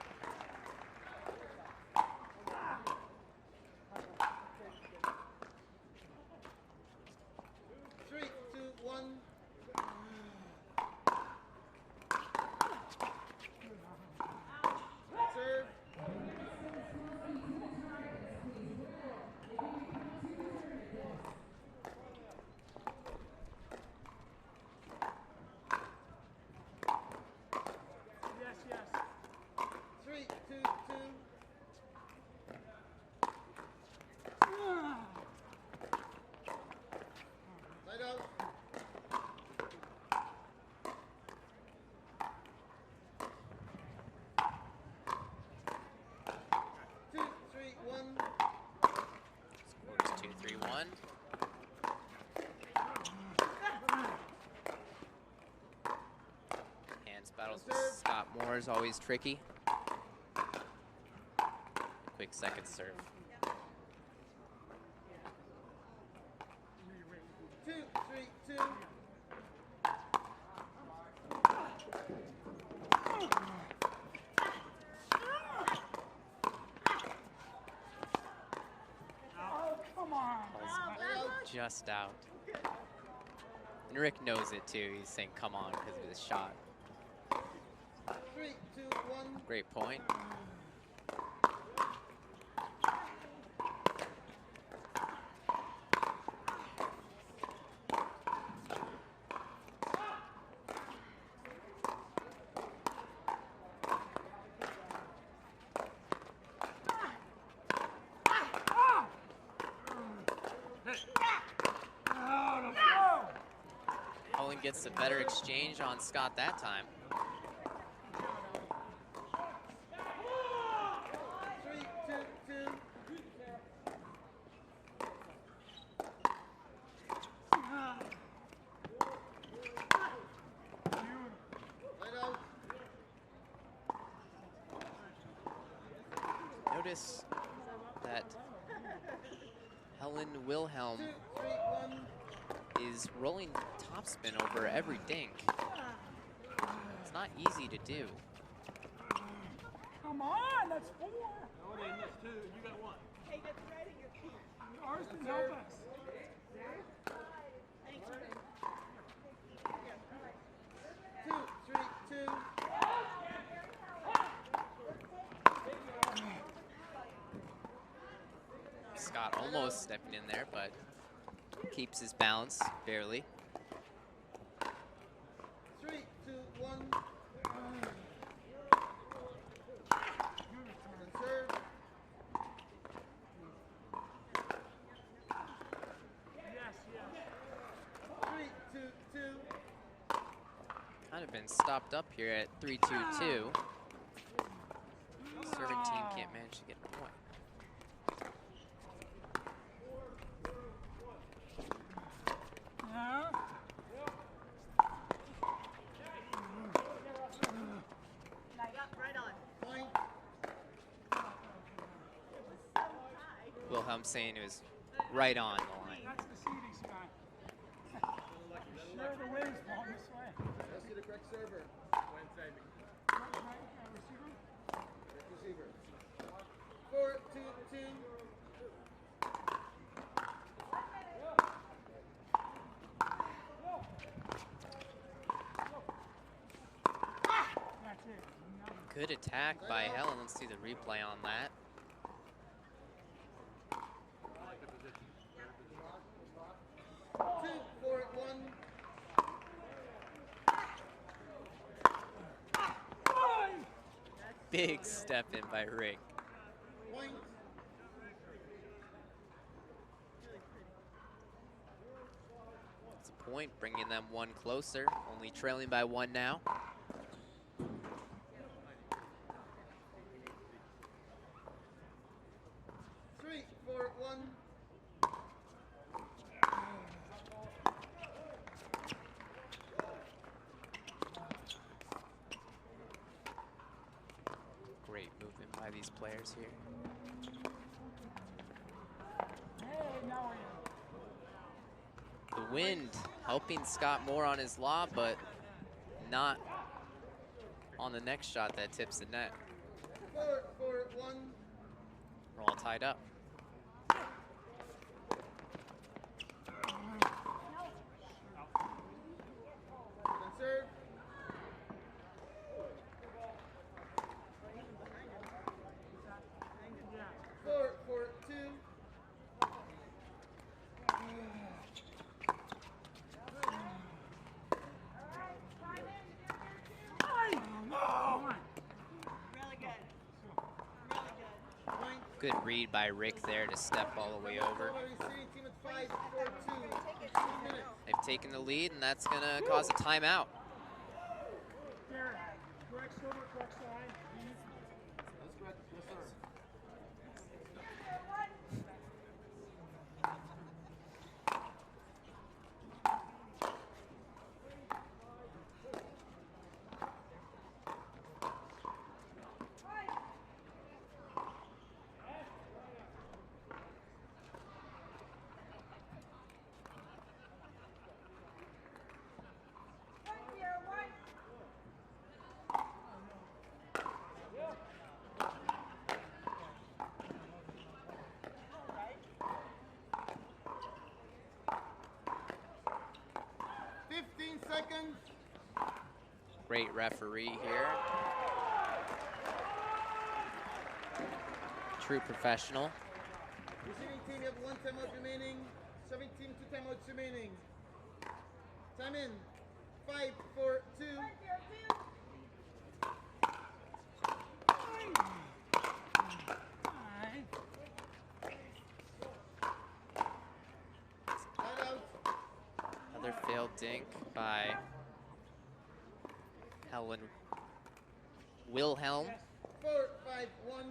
3, 2, 1. Serve. Yes, yes. 3, 2, 2. Light out. 2, 3, 1. Score is 2-3-1. Hands battles with Scott Moore is always tricky. Quick second serve. 2, 3, 2. Oh, come on. Just out. And Rick knows it too. He's saying come on because of his shot. 3, 2, 1. Great point. Helen gets a better exchange on Scott that time. 3, 2, 2. Light out. Notice that Helen Wilhelm 2, 3, 1. is rolling topspin over every dink. It's not easy to do. Come on, that's 4. No, they missed 2. You got 1. Hey, that's right in your key. Ours help us. Scott almost stepping in there, but keeps his balance barely. 3, 2, 1. And serve. Yes, yes. 3, 2, 2. Kind of been stopped up here at 3-2-2. Serving team can't manage to get a point. Yeah. Right on. Point. Wilhelm saying it was right on the line. That's the seating spot. Share the wings along this way. Let's see the correct server. Receiver? Correct receiver. 4, 2, 2. That's it. Good attack by Helen. Let's see the replay on that. 2, 4, 1. Big step in by Rick. Point. It's a point, bringing them one closer. Only trailing by one now. 3, 4, 1. Great movement by these players here. Hey, now we're in. The wind helping Scott more on his lob, but not on the next shot that tips the net. 4, 4, 1. We're all tied up. And serve. 4, 4, 2. Good read by Rick there to step all the way over. They've taken the lead, and that's going to cause a timeout. Derek, correct silver, correct side. That's correct. Yes, sir. Seconds. Great referee here. True professional. Receiving team, you have 1 timeout remaining. 17, 2 timeouts remaining. Time in. 5, 4, 2. Another failed dink by Helen Wilhelm. 4, 5, 1.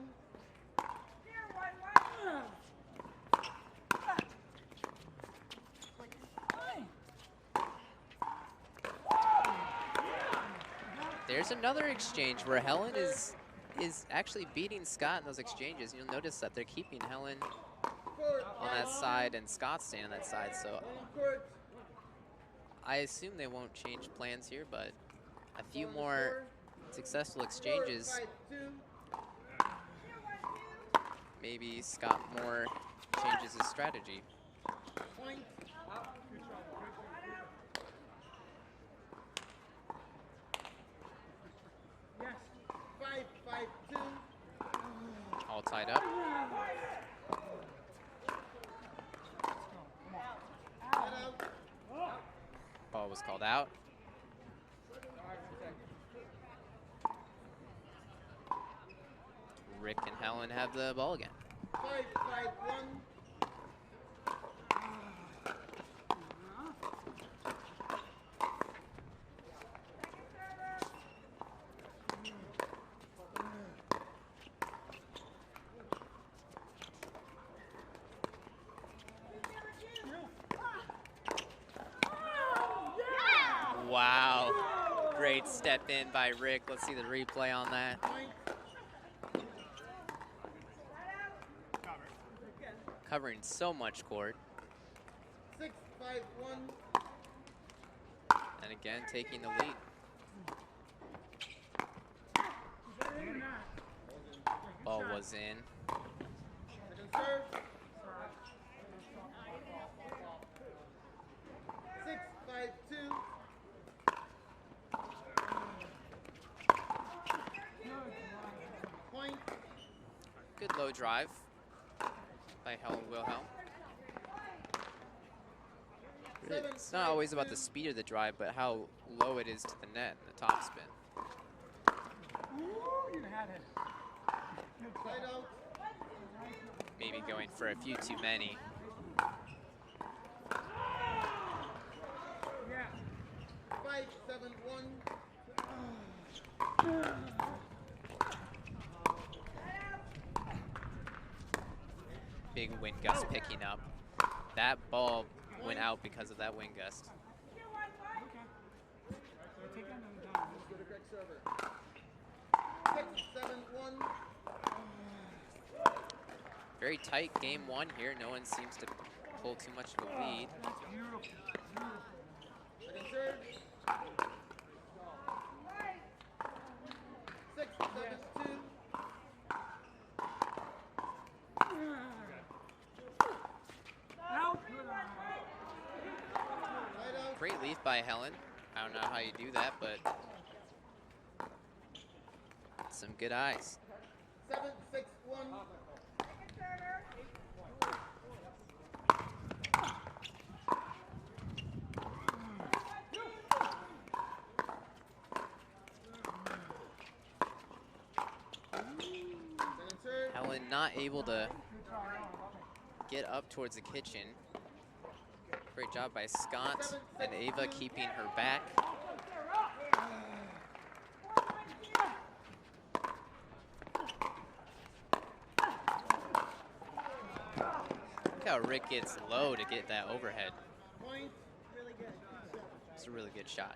There's another exchange where Helen is actually beating Scott in those exchanges. You'll notice that they're keeping Helen on that side and Scott staying on that side. So I assume they won't change plans here, but a few more successful exchanges. Maybe Scott Moore changes his strategy. Point. Yes. 5-5-2. All tied up. Ball was called out. Rick and Helen have the ball again. 5-5-1. Wow. Great step in by Rick. Let's see the replay on that. Covering so much court. 6-5-1. And again, taking the lead. Ball was in. Second serve. 6-5-2. Point. Good low drive by Helen Wilhelm. Really, it's not always about the speed of the drive, but how low it is to the net and the top spin. Ooh, you had it. Side out. Maybe going for a few too many. Yeah. 5-7-1. Big wind gust picking up. That ball went out because of that wind gust. Take that another down. Let's go to Greg server. 6-7-1. Very tight game one here. No one seems to pull too much of a lead. That's beautiful. Second serve. 6-7-2. Out. Side out. Great leaf by Helen. I don't know how you do that, but some good eyes. 7-6-1. Second serve. Helen not able to get up towards the kitchen. Great job by Scott and Ava keeping her back. Look how Rick gets low to get that overhead. Point. Really good. It's a really good shot.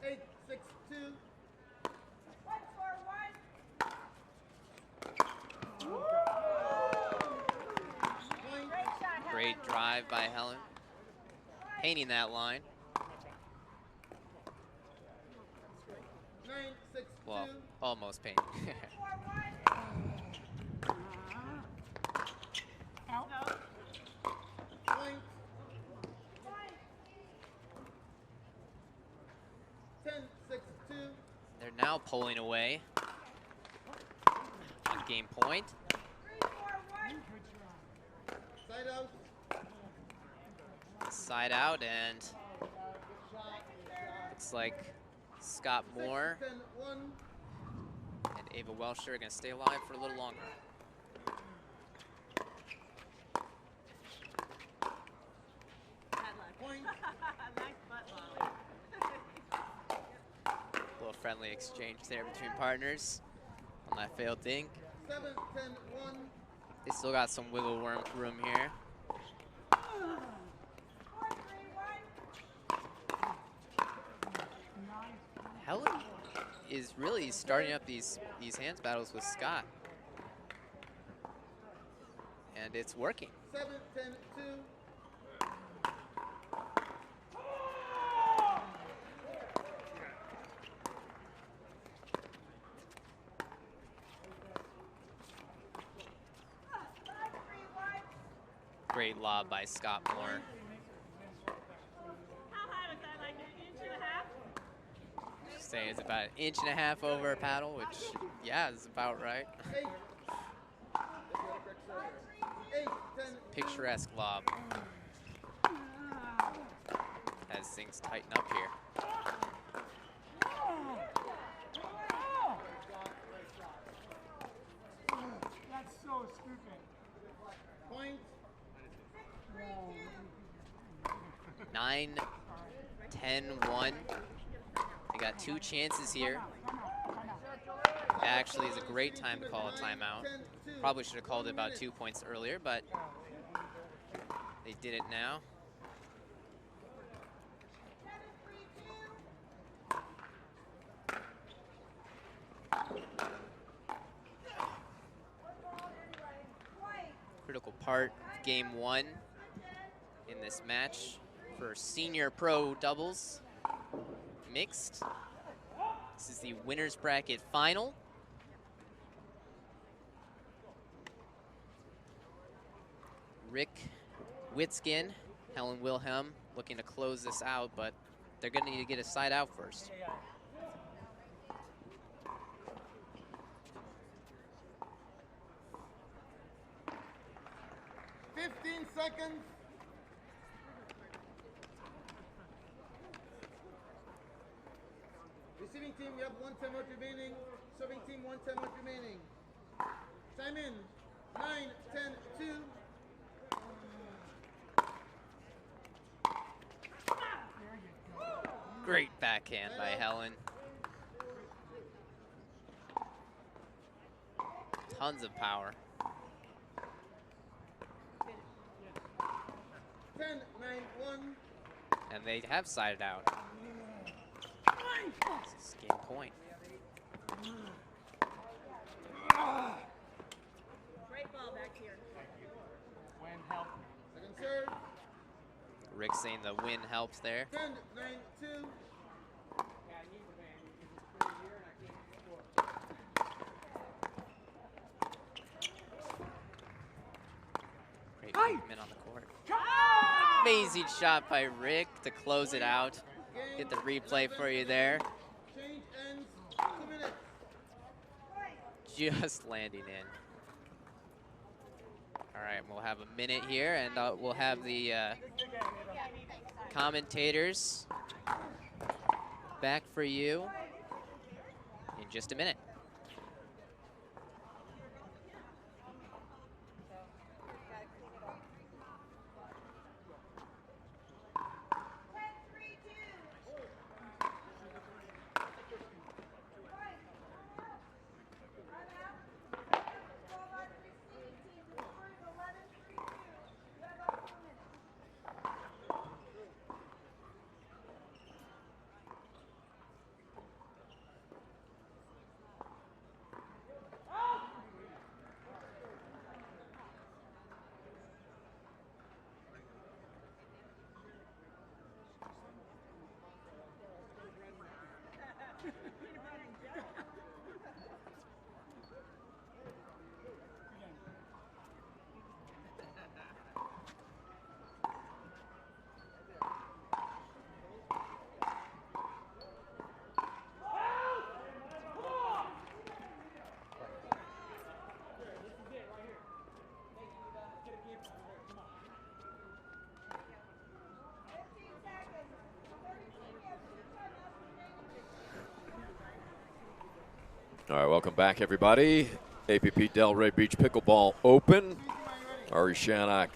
Eight, 6-2. Great drive by Helen. Painting that line. 9-6-2. Well, almost painting. Out. Point. 10-6-2. They're now pulling away on game point. Side out. Side out, and looks like Scott Moore 6-10-1. and Ava Welsher are going to stay alive for a little longer. Point. Little friendly exchange there between partners on that failed dink. 7-10-1. They still got some wiggle room here. Helen is really starting up these hands battles with Scott. And it's working. 7-10-2. Great lob by Scott Moore. How high was that, like an inch and a half? She's saying it's about 1.5 inches over a paddle, which, yeah, is about right. Picturesque lob. As things tighten up here. That's so stupid. Point. 9, 10, 1. They got 2 chances here. Actually, is a great time to call a timeout. Probably should have called it about 2 points earlier, but they did it now. Critical part of game 1 in this match for senior pro doubles mixed. This is the winner's bracket final. Rick Witzkin, Helen Wilhelm looking to close this out, but they're going to need to get a side out first. 15 seconds. Receiving team, we have 1 timeout remaining. Serving team, 1 timeout remaining. Time in. 9, 10, 2. Great backhand by Helen. Tons of power. 10, 9, 1. And they have sided out. This is game point. Great ball back here. Wind help. Second serve. Rick saying the win helps there. 10, 9, 2. Great movement on the court. Amazing shot by Rick to close it out. Get the replay for you there. Change ends. 2 minutes. Just landing in. All right, we'll have a minute here, and we'll have the commentators back for you in just a minute. All right, welcome back, everybody. APP Delray Beach Pickleball Open. Ari Shannock,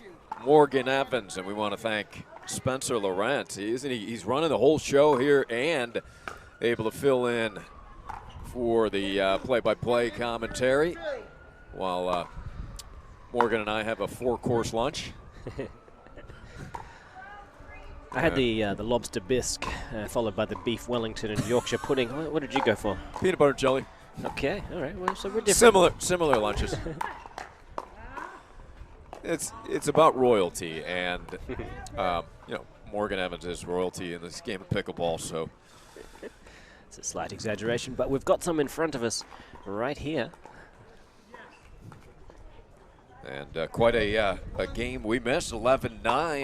Morgan Evans, and we want to thank Spencer Laurent. He's running the whole show here and able to fill in for the play-by-play commentary while Morgan and I have a 4-course lunch. I had the lobster bisque, followed by the beef Wellington and Yorkshire pudding. What did you go for? Peanut butter jelly. Okay, all right. Well, so we're different. Similar lunches. It's about royalty, and Morgan Evans is royalty in this game of pickleball. So it's a slight exaggeration, but we've got some in front of us right here. And quite a game we missed. 11-9,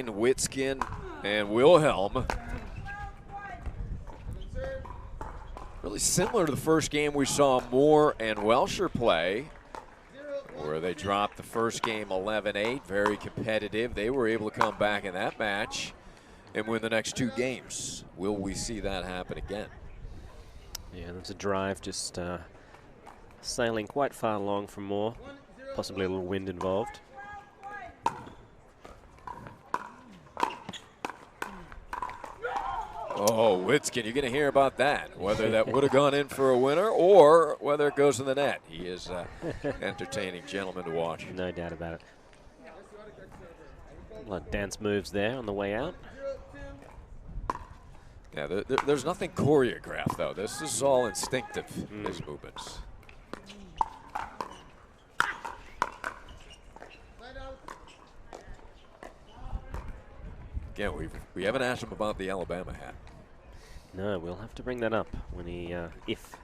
Witskin and Wilhelm. Really similar to the first game we saw Moore and Welsher play, where they dropped the first game 11-8, very competitive. They were able to come back in that match and win the next 2 games. Will we see that happen again? Yeah, there's a drive just sailing quite far along from Moore. Possibly a little wind involved. Oh, Witskin, you're going to hear about that, whether that would have gone in for a winner or whether it goes in the net. He is entertaining gentleman to watch. No doubt about it. A lot of dance moves there on the way out. Yeah, there's nothing choreographed, though. This is all instinctive, his movements. Again, we haven't asked him about the Alabama hat. No, we'll have to bring that up when he, if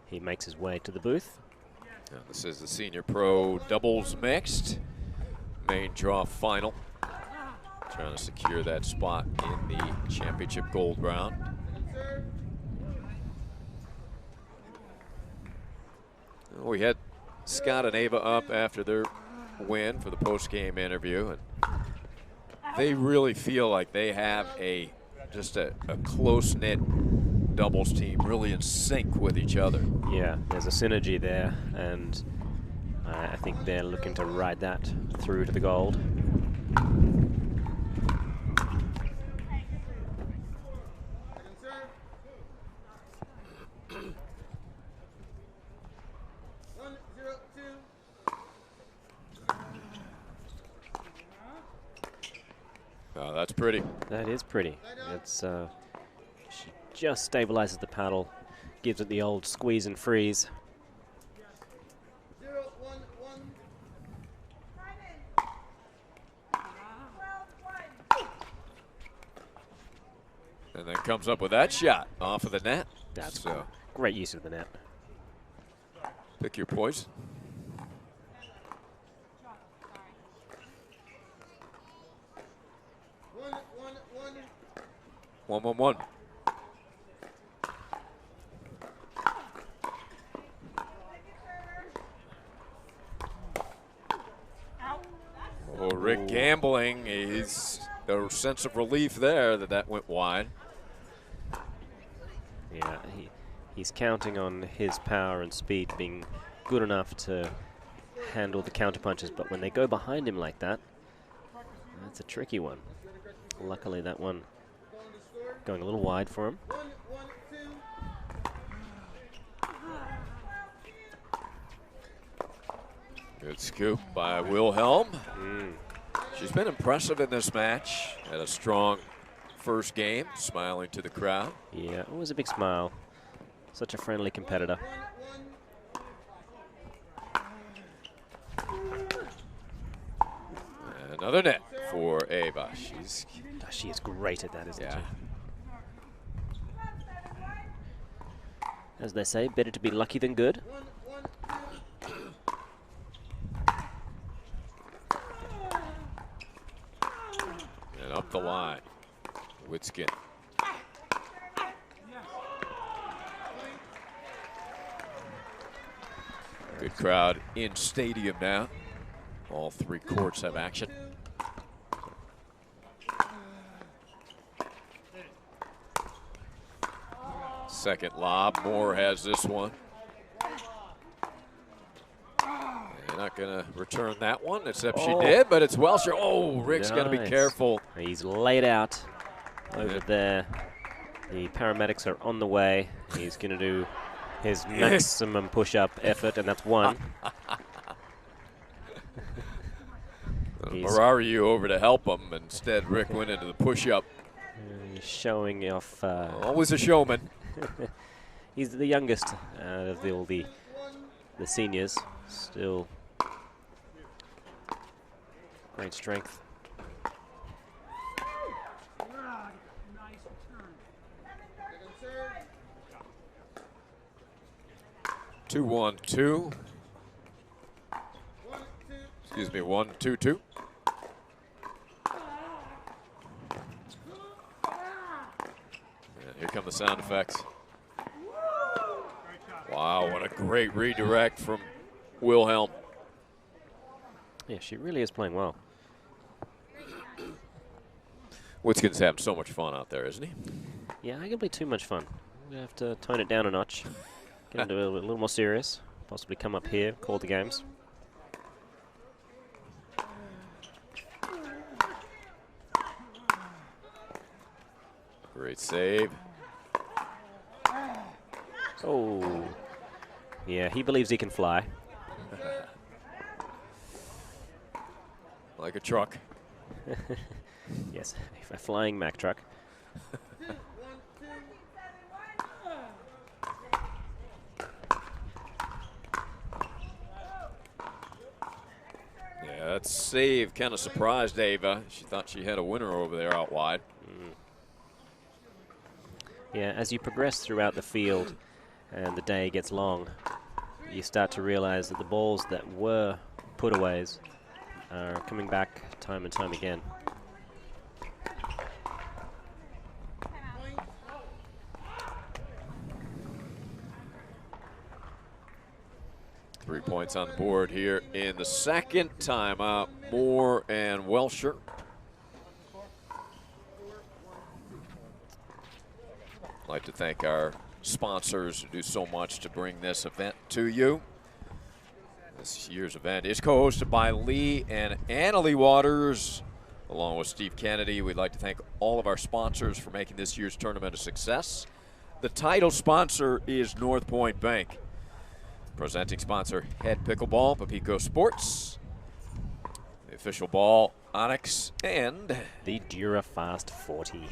he makes his way to the booth. Now, this is the senior pro doubles mixed main draw final. Trying to secure that spot in the championship gold round. We had Scott and Ava up after their win for the post-game interview, and they really feel like they have just a close-knit doubles team, really in sync with each other. Yeah, there's a synergy there, and I think they're looking to ride that through to the gold. Oh, that's pretty. That is pretty. It's she just stabilizes the paddle, gives it the old squeeze and freeze. And then comes up with that shot off of the net. That's great use of the net. Pick your poison. 1-1-1. Oh, Rick gambling. He's the sense of relief there that went wide. Yeah, he's counting on his power and speed being good enough to handle the counter punches, but when they go behind him like that, that's a tricky one. Luckily, that one going a little wide for him. Good scoop by Wilhelm. She's been impressive in this match. Had a strong first game, smiling to the crowd. Yeah, it was a big smile. Such a friendly competitor. Another net for Ava. She is great at that, isn't she? As they say, better to be lucky than good. And up the line, Witskin. Good crowd in stadium now. All 3 courts have action. Second lob, Moore has this one. They're not gonna return that one, except she did, but it's Welsher. Oh, Rick's gotta be careful. He's laid out over there. The paramedics are on the way. He's gonna do his maximum push-up effort, and that's one. Marariu over to help him. Instead, Rick went into the push-up. He's showing off. Always a showman. He's the youngest out of all the seniors. Still great strength. Excuse me, 1-2-2. Here come the sound effects. Wow, what a great redirect from Wilhelm. Yeah, she really is playing well. Witskin's having so much fun out there, isn't he? Yeah, arguably too much fun. We have to tone it down a notch, get into a little more serious, possibly come up here, call the games. Great save. Oh, yeah, he believes he can fly. Like a truck. Yes, a flying Mack truck. Yeah, that save kind of surprised Ava. She thought she had a winner over there out wide. Yeah, as you progress throughout the field and the day gets long, you start to realize that the balls that were putaways are coming back time and time again. Three points on the board here in the second timeout. Moore and Welsher. I'd like to thank our sponsors who do so much to bring this event to you. This year's event is co-hosted by Lee and Annalie Waters, along with Steve Kennedy. We'd like to thank all of our sponsors for making this year's tournament a success. The title sponsor is North Point Bank. Presenting sponsor, Head Pickleball, Papico Sports. The official ball, Onyx, and the DuraFast 40.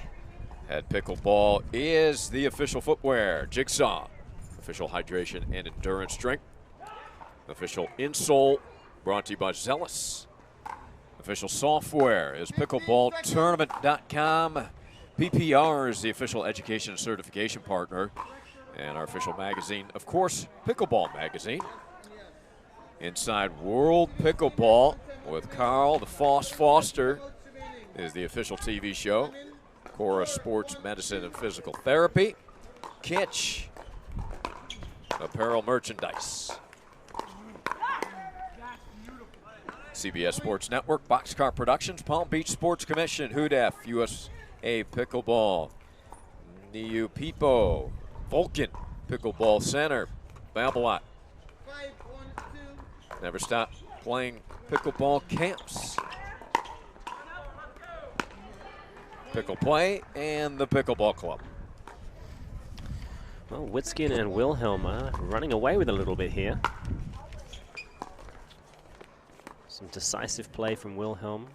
Head Pickleball is the official footwear, Jigsaw. Official hydration and endurance drink. Official insole, brought to you by Zealous. Official software is pickleballtournament.com. PPR is the official education and certification partner. And our official magazine, of course, Pickleball Magazine. Inside World Pickleball with Carl the Foss Foster is the official TV show. Cora Sports Medicine and Physical Therapy. Kitsch, apparel merchandise. CBS Sports Network, Boxcar Productions, Palm Beach Sports Commission, HUDF, USA Pickleball, Niu Pipo, Vulcan Pickleball Center, Babolat. Never stop playing pickleball camps. Pickle Play and the Pickleball Club. Well, Witskin and Wilhelm are running away with a little bit here. Some decisive play from Wilhelm.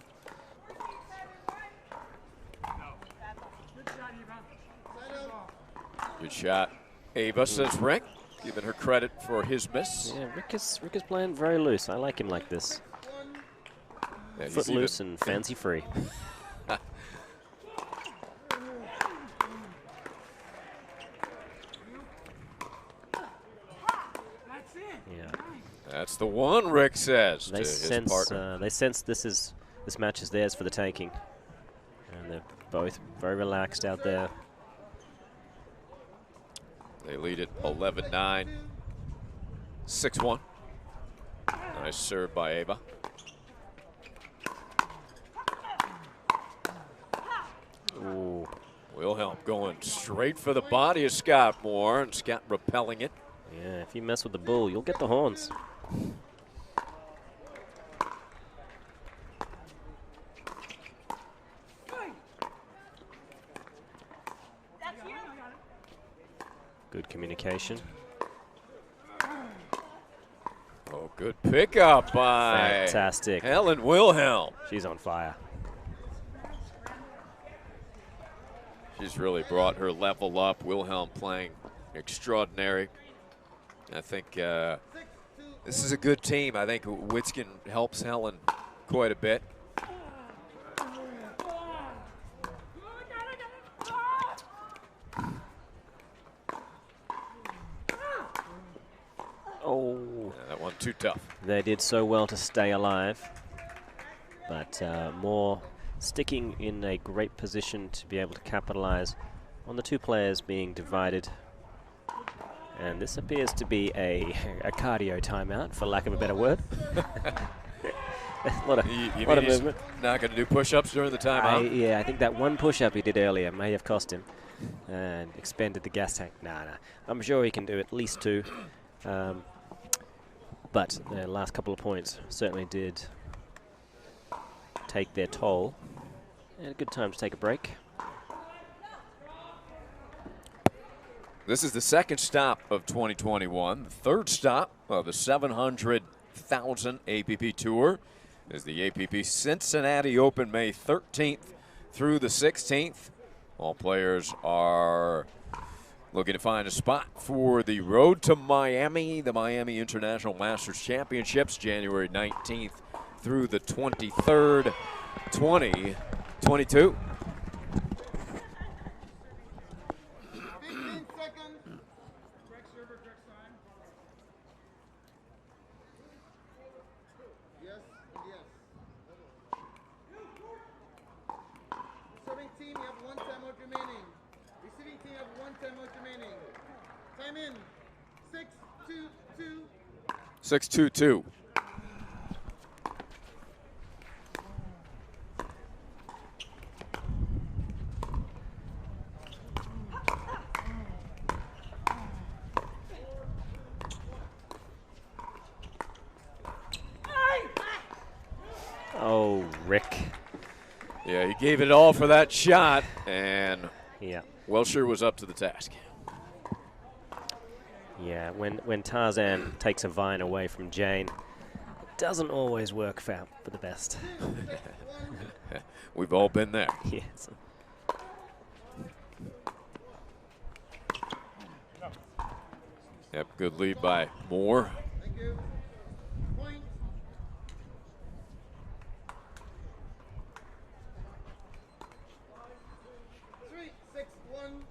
Good shot. Ava, says Rick, giving her credit for his miss. Yeah, Rick is playing very loose. I like him like this. Yeah, Footloose and fancy free. That's the one, Rick says They to sense, his partner. they sense this match is theirs for the taking. And they're both very relaxed out there. They lead it 11-9, 6-1. Nice serve by Ava. Ooh. Wilhelm going straight for the body of Scott Moore, and Scott repelling it. Yeah, if you mess with the bull, you'll get the horns. Good communication. Oh, good pickup by Fantastic. Helen Wilhelm. She's on fire. She's really brought her level up. Wilhelm playing extraordinary. I think this is a good team. I think Witskin helps Helen quite a bit. Oh. Yeah, that one too tough. They did so well to stay alive. but Moore sticking in a great position to be able to capitalize on the two players being divided. And this appears to be a cardio timeout, for lack of a better word. A lot of movement. Not going to do push-ups during the timeout? Yeah, I think that one push-up he did earlier may have cost him and expended the gas tank. Nah. I'm sure he can do at least 2. But the last couple of points certainly did take their toll. And a good time to take a break. This is the second stop of 2021. The third stop of the 700,000 APP Tour is the APP Cincinnati Open, May 13th through the 16th. All players are looking to find a spot for the road to Miami, the Miami International Masters Championships, January 19th through the 23rd, 2022. 15 seconds. Correct server, correct sign. Yes and yes. Serving team, you have 1 timeout remaining. Receiving team, you have 1 timeout remaining. Time in. 6-2-2. 6-2-2. Oh, Rick. Yeah, he gave it all for that shot, and yeah, Welsher was up to the task. Yeah, when Tarzan takes a vine away from Jane, it doesn't always work for the best. We've all been there. Yes. Yep, good lead by Moore. Thank you. Point. Three, 6-1.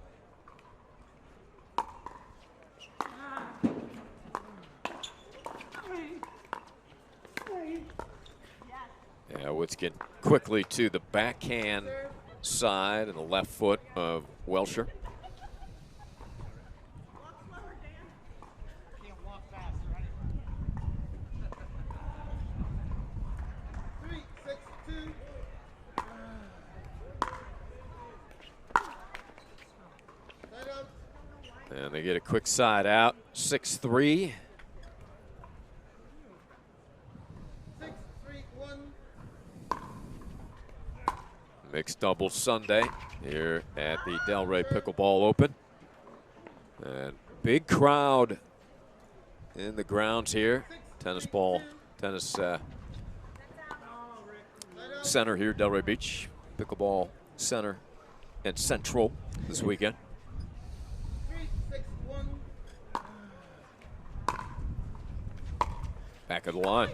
Yeah, Witzkin quickly to the backhand side and the left foot of Welsher. And they get a quick side out, 6-3. 6-3-1. Mixed doubles Sunday here at the Delray Pickleball Open. And big crowd in the grounds here. Tennis center here, Delray Beach. Pickleball Center and Central this weekend. 3-6-1. Back of the line.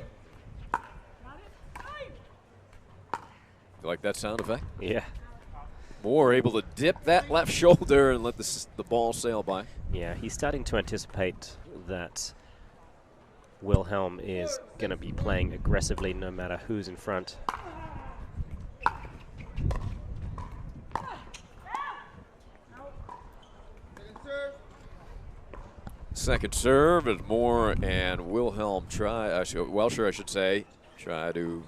You like that sound effect? Yeah. Moore able to dip that left shoulder and let the ball sail by. Yeah, he's starting to anticipate that Wilhelm is going to be playing aggressively no matter who's in front. Second serve as Moore and Wilhelm Welsher, I should say, try to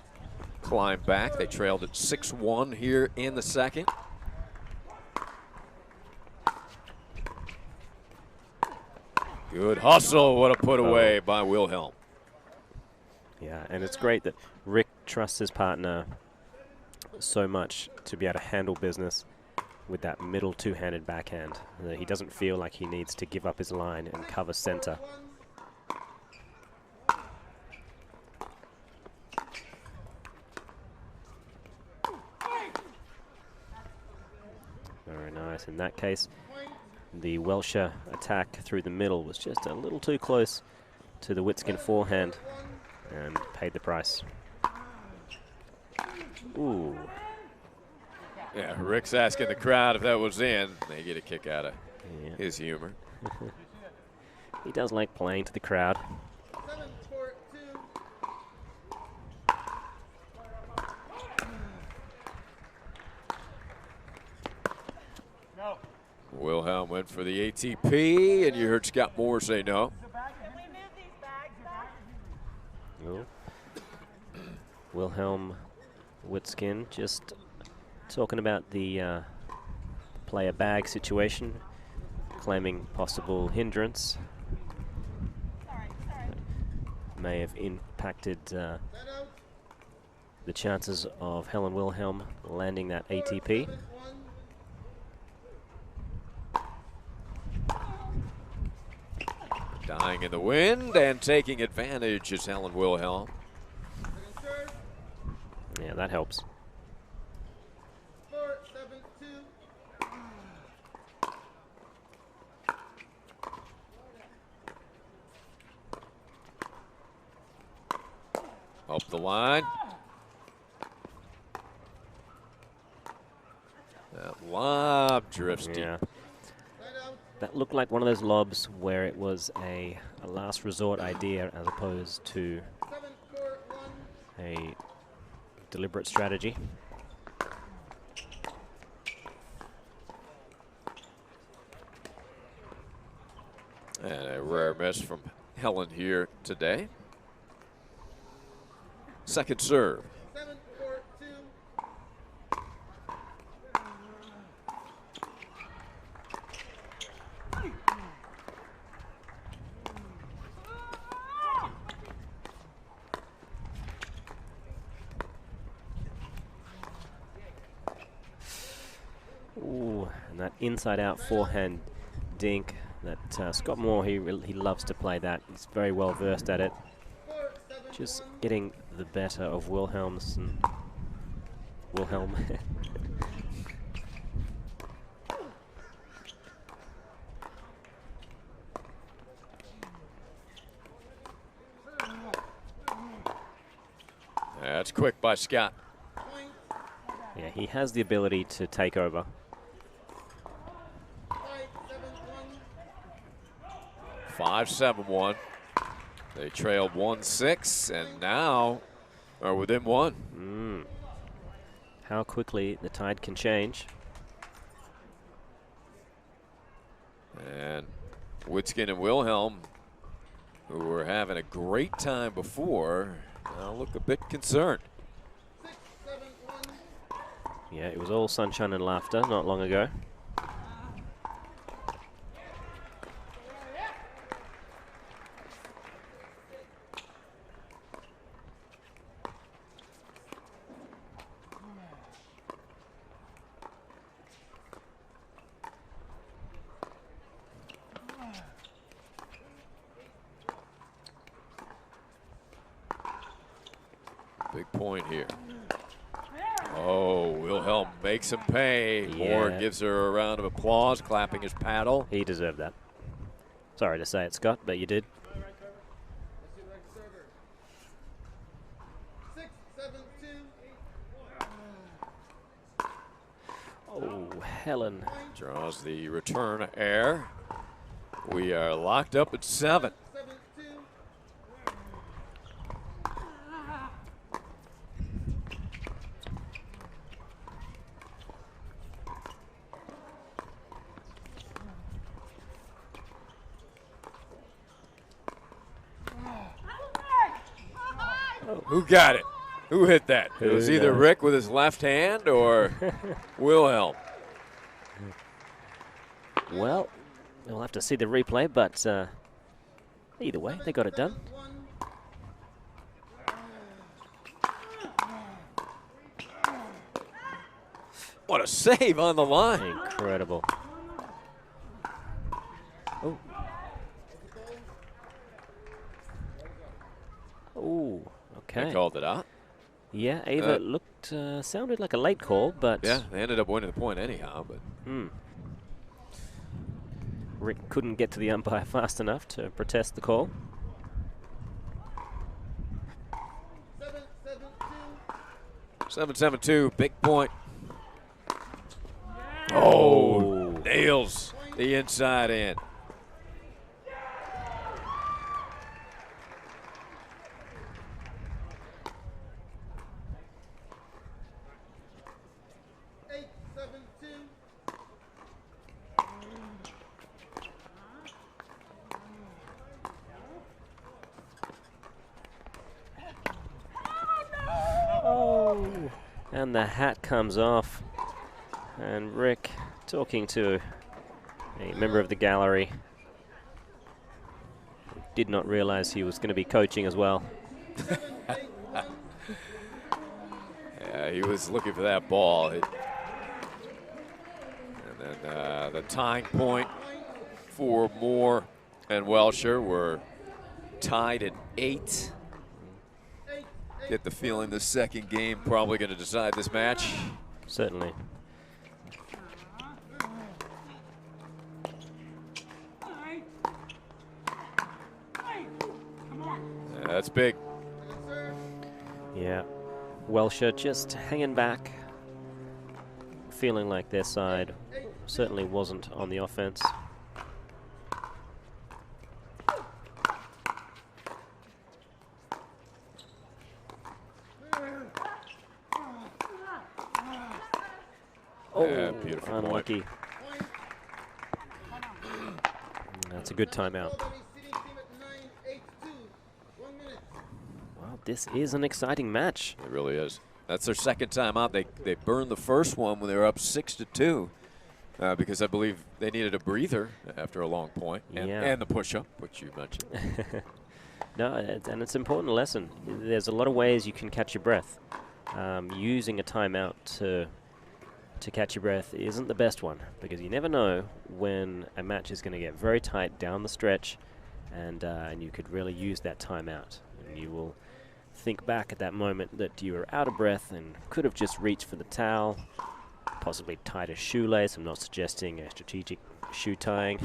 climb back. They trailed at 6-1 here in the second. Good hustle. What a put away by Wilhelm. Yeah, and it's great that Rick trusts his partner so much to be able to handle business with that middle two-handed backhand. He doesn't feel like he needs to give up his line and cover center. Very nice. In that case, the Welsher attack through the middle was just a little too close to the Witzkin forehand and paid the price. Ooh. Yeah, Rick's asking the crowd if that was in. They get a kick out of his humor. He does like playing to the crowd. 7-4-2. Wilhelm went for the ATP, and you heard Scott Moore say no. Oh. Wilhelm Witskin just talking about the player bag situation, claiming possible hindrance. May have impacted the chances of Helen Wilhelm landing that ATP. Dying in the wind and taking advantage is Helen Wilhelm. Yeah, that helps. Up the line. That lob drifts deep. That looked like one of those lobs where it was a last resort idea as opposed to a deliberate strategy. And a rare miss from Helen here today. Second serve. Ooh, and that inside-out forehand dink that Scott Moore, he loves to play that. He's very well versed at it. Just getting the better of Wilhelm. That's quick by Scott. Yeah, he has the ability to take over. 5-7-1. They trailed 1-6 and now are within one. How quickly the tide can change. And Witskin and Wilhelm, who were having a great time before, now look a bit concerned. Yeah, it was all sunshine and laughter not long ago. Big point here. Oh, Wilhelm makes him pay. Moore gives her a round of applause, clapping his paddle. He deserved that. Sorry to say it, Scott, but you did. Oh, Helen draws the return air. We are locked up at 7. Who got it? Who hit that? It was either Rick with his left hand or Wilhelm. Well, we'll have to see the replay, but either way, they got it done. What a save on the line. Incredible. Oh. Oh, okay. They called it out. Yeah, Ava looked, sounded like a late call, but... Yeah, they ended up winning the point anyhow, but... Rick couldn't get to the umpire fast enough to protest the call. 7-7-2, big point. Oh, nails the inside in. And the hat comes off. And Rick talking to a member of the gallery. Did not realize he was going to be coaching as well. Yeah, he was looking for that ball. And then the tying point for Moore and Welsher were tied at 8. Get the feeling the second game probably going to decide this match. Certainly. That's big. Yeah. Welsher just hanging back, feeling like their side certainly wasn't on the offense. Oh, beautiful unlucky. That's a good timeout. Well, this is an exciting match. It really is. That's their second time out. They burned the first one when they were up 6-2 because I believe they needed a breather after a long point and the push-up, which you mentioned. No, and it's an important lesson. There's a lot of ways you can catch your breath. Using a timeout to catch your breath isn't the best one because you never know when a match is going to get very tight down the stretch, and you could really use that timeout. And you will think back at that moment that you were out of breath and could have just reached for the towel, possibly tied a shoelace. I'm not suggesting a strategic shoe tying.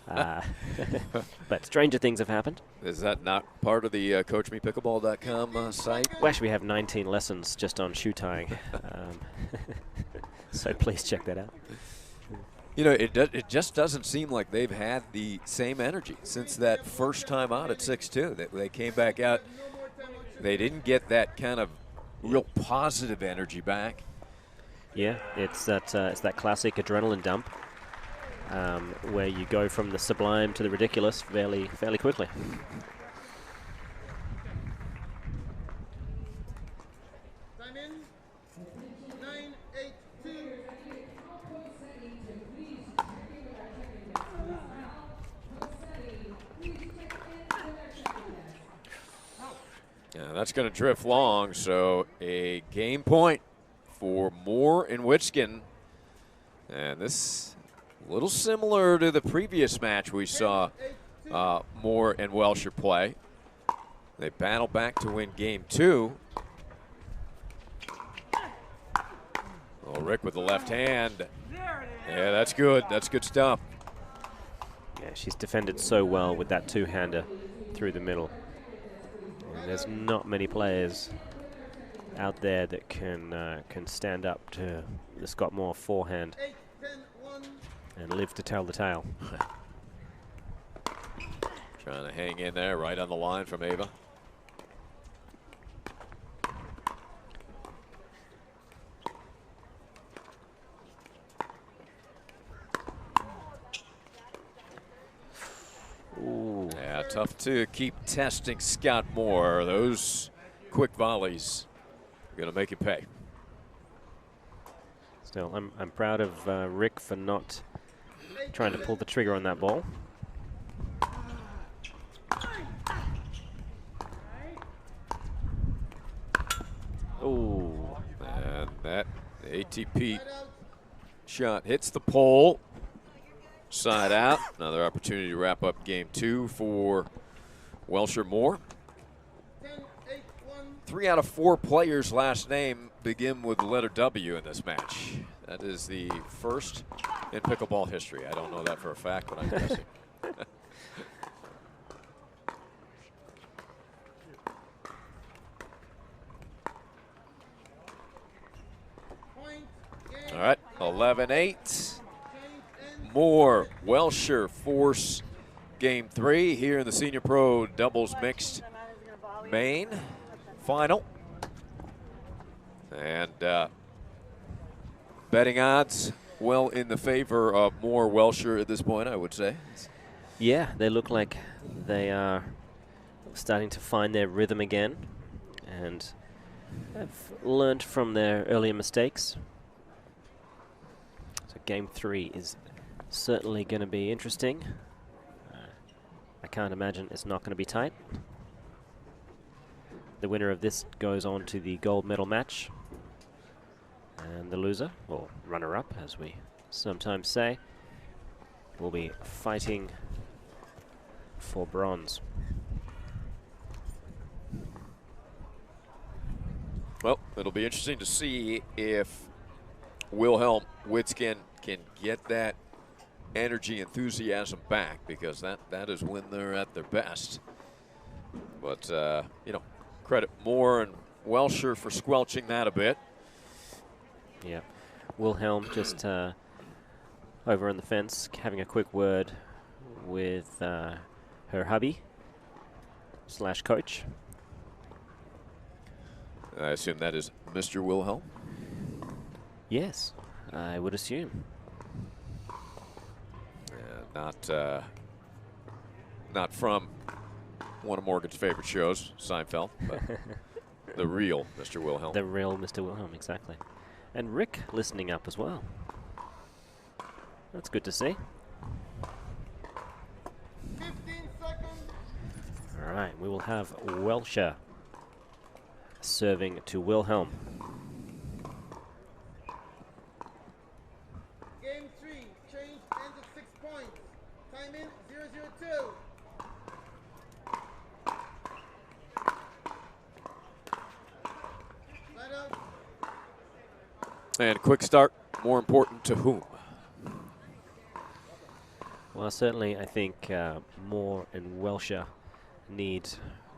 But stranger things have happened. Is that not part of the CoachMePickleball.com site? We actually have 19 lessons just on shoe tying. So please check that out. You know, it just doesn't seem like they've had the same energy since that first time out at 6-2. They came back out. They didn't get that kind of real positive energy back. Yeah, it's that classic adrenaline dump where you go from the sublime to the ridiculous fairly quickly. Time in. 9-8-2. Yeah, that's going to drift long, so a game point for Moore and Witskin. And this a little similar to the previous match we saw Moore and Welsher play. They battle back to win game 2. Oh, Rick with the left hand. Yeah, that's good. That's good stuff. Yeah, she's defended so well with that two-hander through the middle. And there's not many players out there that can stand up to the Scott Moore forehand and live to tell the tale. Trying to hang in there right on the line from Ava. Ooh. Yeah, tough to keep testing Scott Moore. Those quick volleys are going to make it pay. Still, I'm proud of Rick for not trying to pull the trigger on that ball. Ooh. And that ATP shot hits the pole. Side out. Another opportunity to wrap up game 2 for Welsher Moore. 3 out of 4 players' last name begin with the letter W in this match. That is the first in pickleball history. I don't know that for a fact, but I'm guessing. All right, 11-8. Moore, Welsher force game 3 here in the Senior Pro Doubles Mixed Main final. And betting odds well in the favor of Moore Welsher at this point, I would say. Yeah, they look like they are starting to find their rhythm again. And have learned from their earlier mistakes. So game 3 is certainly going to be interesting. I can't imagine it's not going to be tight. The winner of this goes on to the gold medal match. And the loser, or runner-up as we sometimes say, will be fighting for bronze. Well, it'll be interesting to see if Wilhelm Witzkin can get that energy, enthusiasm back, because that is when they're at their best. But, you know, credit Moore and Welsher for squelching that a bit. Yeah, Wilhelm just over on the fence, having a quick word with her hubby / coach. I assume that is Mr. Wilhelm? Yes, I would assume. Not from one of Morgan's favorite shows, Seinfeld, but the real Mr. Wilhelm. The real Mr. Wilhelm, exactly. And Rick listening up as well. That's good to see. 15 seconds. All right, we will have Welsher serving to Wilhelm. Game 3, change ends at 6 points. Time in 0-0-2. Light out. And quick start, more important to whom? Well, certainly I think Moore and Welsher need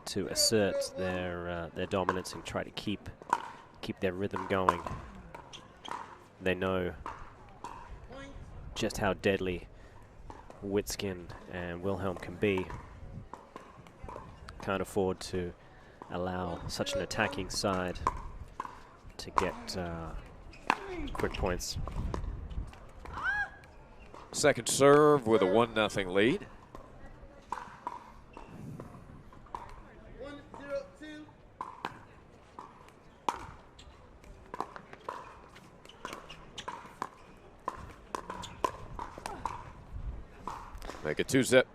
to assert their dominance and try to keep their rhythm going. They know just how deadly Witzkin and Wilhelm can be. Can't afford to allow such an attacking side to get quick points. Second serve with a 1-0 lead. 1-0-2. Make it 2-zip.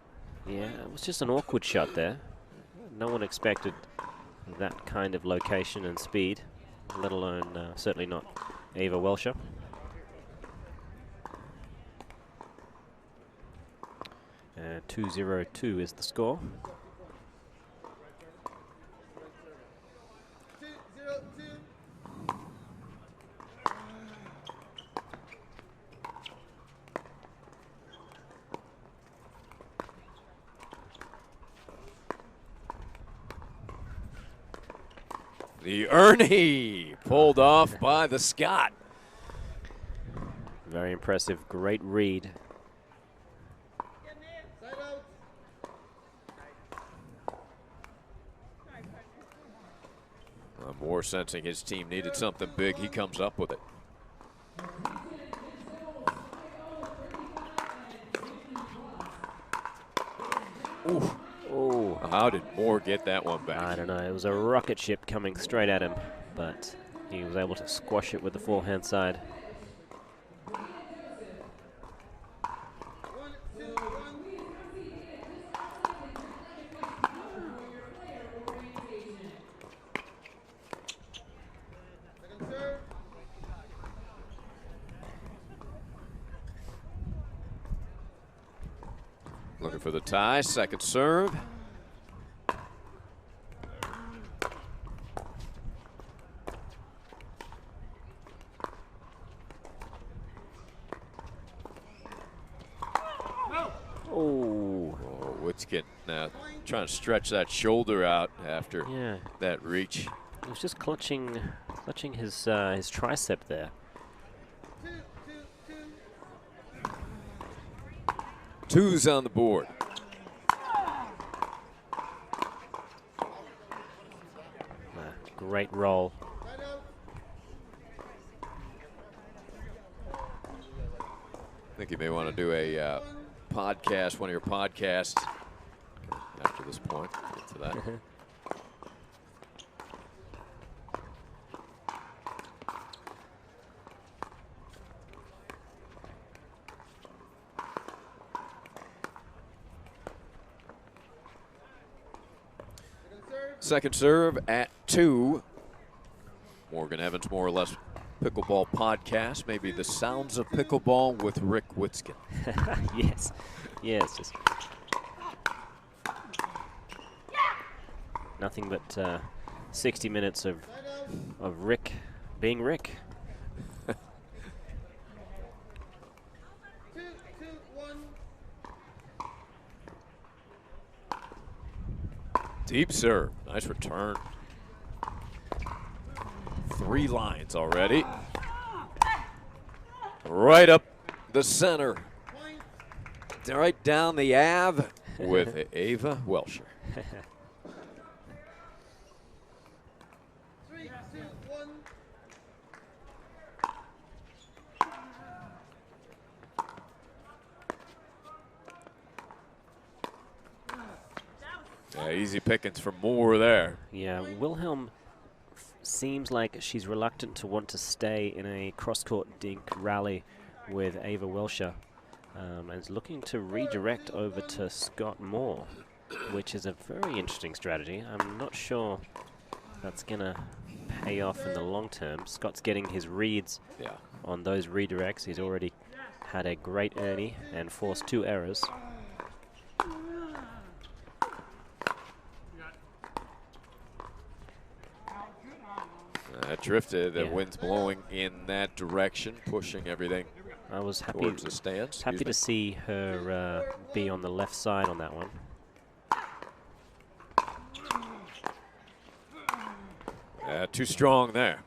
Yeah, it was just an awkward shot there. No one expected that kind of location and speed, let alone certainly not Ava Welsher. And 2-0-2 is the score. 2-0-2. The Ernie pulled off by the Scot. Very impressive, great read. Side out. Moore sensing his team needed something big. He comes up with it. Ooh. Oh, how did Moore get that one back? I don't know. It was a rocket ship coming straight at him, but he was able to squash it with the forehand side. 1-2-1. Second serve. Looking for the tie, second serve. Oh, Witzkin now trying to stretch that shoulder out after that reach. He was just clutching his tricep there. 2's on the board. Great roll. I think you may want to do a podcast, one of your podcasts after this point. Get to that. Second serve at 2. Morgan Evans, More or Less Pickleball podcast, maybe the sounds of pickleball with Rick Witzkin. Yes, yes. Just nothing but 60 minutes of Rick being Rick. Deep serve, nice return. 3 lines already. Right up the center. Right down the Ave with Ava Welsher. 3, 2, 1. Yeah, easy pickings for Moore there. Yeah, Wilhelm seems like she's reluctant to want to stay in a cross-court dink rally with Ava Welsher, and is looking to redirect over to Scott Moore, which is a very interesting strategy. I'm not sure that's going to pay off in the long term. Scott's getting his reads on those redirects. He's already had a great Ernie and forced 2 errors. Drifted, the wind's blowing in that direction, pushing everything I was happy towards the stands. Happy to see her be on the left side on that one. Too strong there.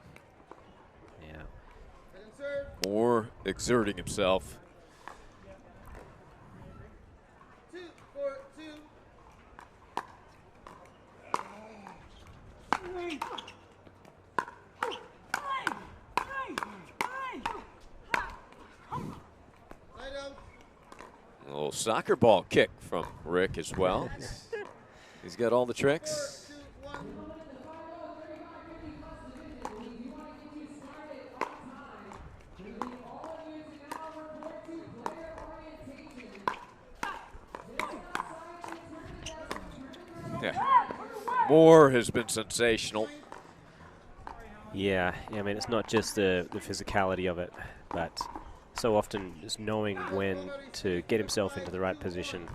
Yeah. Moore exerting himself. 2, 4, 2. A little soccer ball kick from Rick as well. He's got all the tricks. 4, 2, 1. Yeah. Moore has been sensational. Yeah, I mean, it's not just the physicality of it, but so often just knowing when to get himself into the right position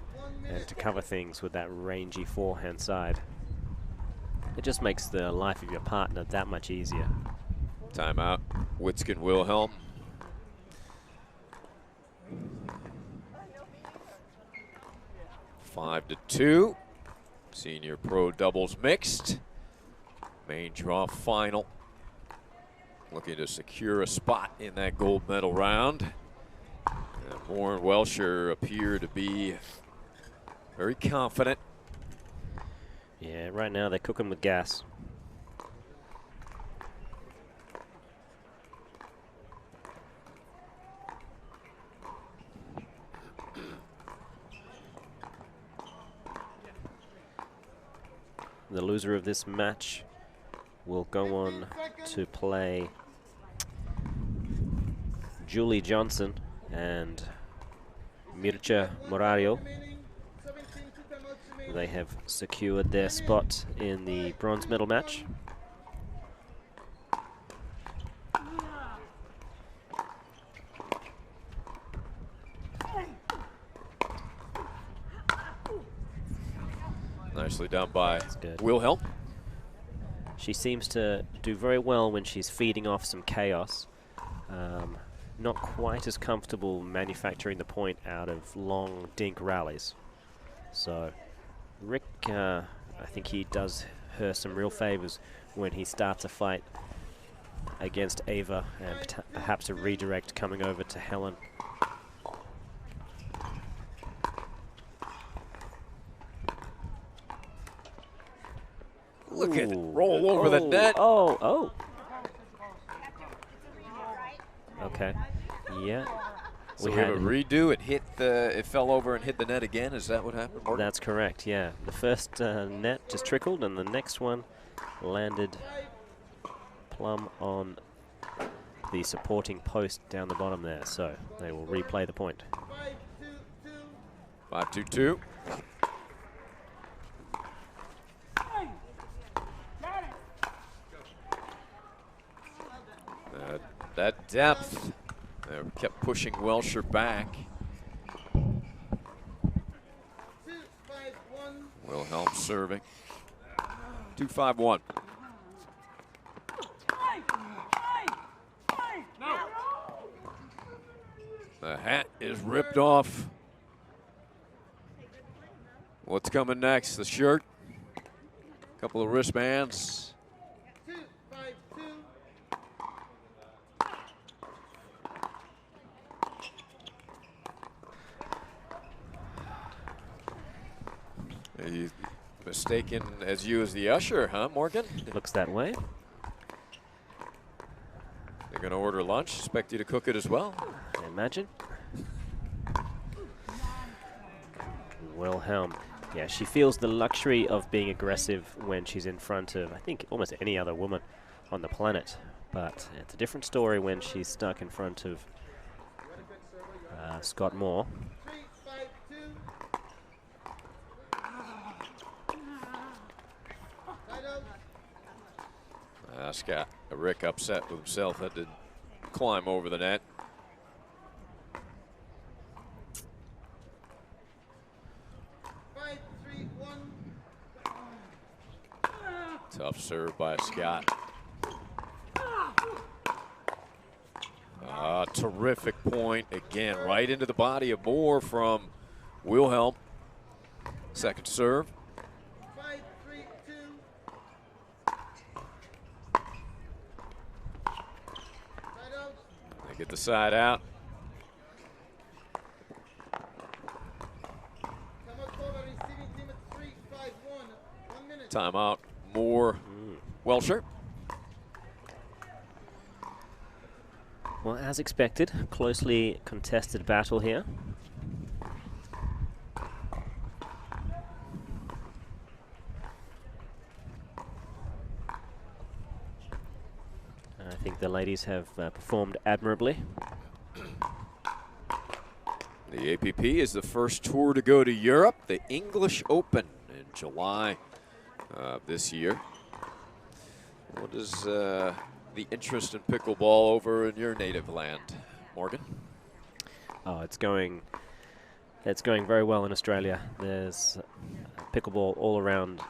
and to cover things with that rangy forehand side. It just makes the life of your partner that much easier. Timeout, Witzkin Wilhelm. Five to 2. Senior pro doubles mixed. Main draw final. Looking to secure a spot in that gold medal round. And Moore and Welsher appear to be very confident. Yeah, right now they're cooking with gas. The loser of this match will go on to play Julie Johnson and Mircea Morario. They have secured their spot in the bronze medal match. Nicely done by Wilhelm. She seems to do very well when she's feeding off some chaos. Not quite as comfortable manufacturing the point out of long dink rallies. So Rick, I think he does her some real favors when he starts a fight against Ava and perhaps a redirect coming over to Helen. Look at it roll over the net. Oh. Okay. Yeah. So we have a redo. It hit it fell over and hit the net again. Is that what happened, Morgan? That's correct. Yeah. The first net just trickled, and the next one landed plumb on the supporting post down the bottom there. So they will replay the point. 5-2-2. That depth, they kept pushing Welsher back. Wilhelm serving. 2-5-1. The hat is ripped off. What's coming next? The shirt, a couple of wristbands. Are you mistaken as you as the usher, huh, Morgan? Looks that way. They're going to order lunch. Expect you to cook it as well. I imagine. Wilhelm. Yeah, she feels the luxury of being aggressive when she's in front of, I think, almost any other woman on the planet. But it's a different story when she's stuck in front of Scott Moore. Scott, Rick upset with himself, had to climb over the net. Tough serve by Scott. Terrific point again, right into the body of Moore from Wilhelm. Second serve. They get the side out. Timeout, Moore, Welsher. Well, as expected, closely contested battle here. I think the ladies have performed admirably. The APP is the first tour to go to Europe, the English Open in July this year. What is the interest in pickleball over in your native land, Morgan? Oh, it's going very well in Australia. There's pickleball all around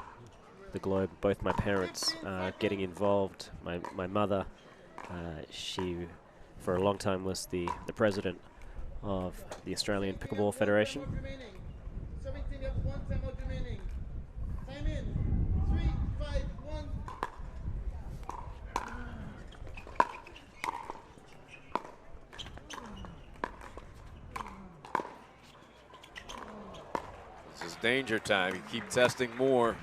the globe. Both my parents are getting involved. My mother, she for a long time was the president of the Australian Pickleball Federation. This is danger time. You keep testing more.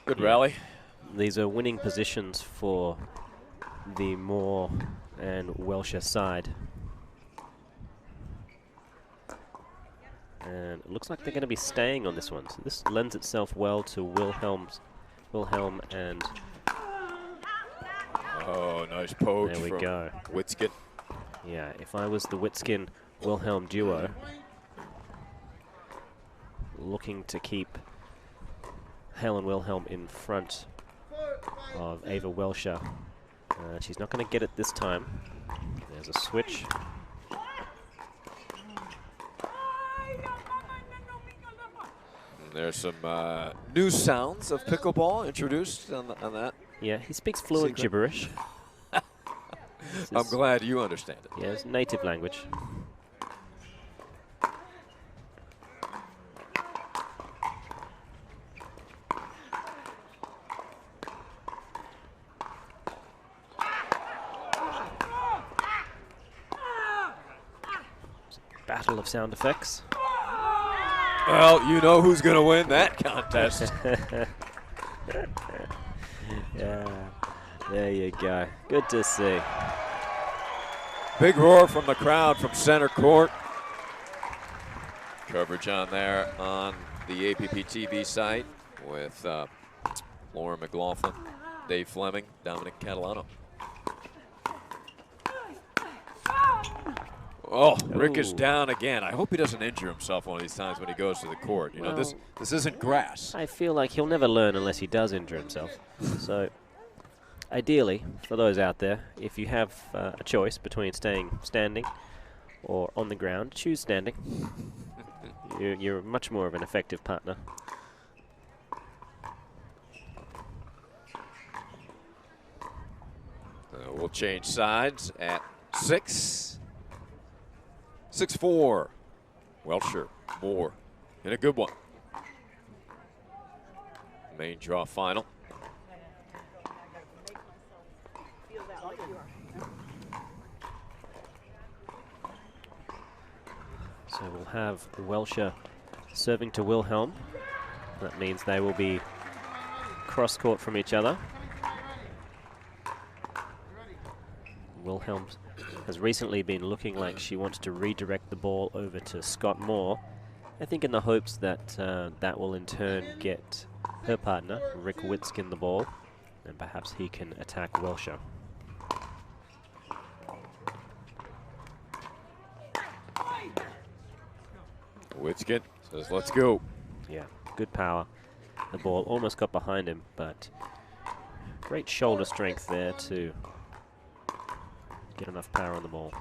Good rally. These are winning positions for the Moore and Welsher side. And it looks like they're going to be staying on this one. So this lends itself well to Wilhelm and... Oh, nice poach. There we go. Witskin. Yeah, if I was the Witskin-Wilhelm duo, looking to keep Helen Wilhelm in front of Ava Welsher. She's not going to get it this time. There's a switch. And there's some new sounds of pickleball introduced on that. Yeah, he speaks fluent gibberish. I'm glad you understand it. Yeah, it's native language. Battle of sound effects. Well, you know who's going to win that contest. Yeah, there you go. Good to see. Big roar from the crowd from center court. Coverage on there on the APP TV site with Laura McLaughlin, Dave Fleming, Dominic Catalano. Oh, Rick is down again. I hope he doesn't injure himself one of these times when he goes to the court. You know, this isn't grass. I feel like he'll never learn unless he does injure himself. So, ideally, for those out there, if you have a choice between staying standing or on the ground, choose standing. You're much more of an effective partner. We'll change sides at 6. 6-4. Welsher, Moore, and a good one. Main draw final. So we'll have Welsher serving to Wilhelm. That means they will be cross-court from each other. Wilhelm has recently been looking like she wants to redirect the ball over to Scott Moore. I think in the hopes that that will in turn get her partner, Rick Witskin, the ball, and perhaps he can attack Welsher. Witskin says, let's go. Yeah, good power. The ball almost got behind him, but great shoulder strength there to get enough power on the ball.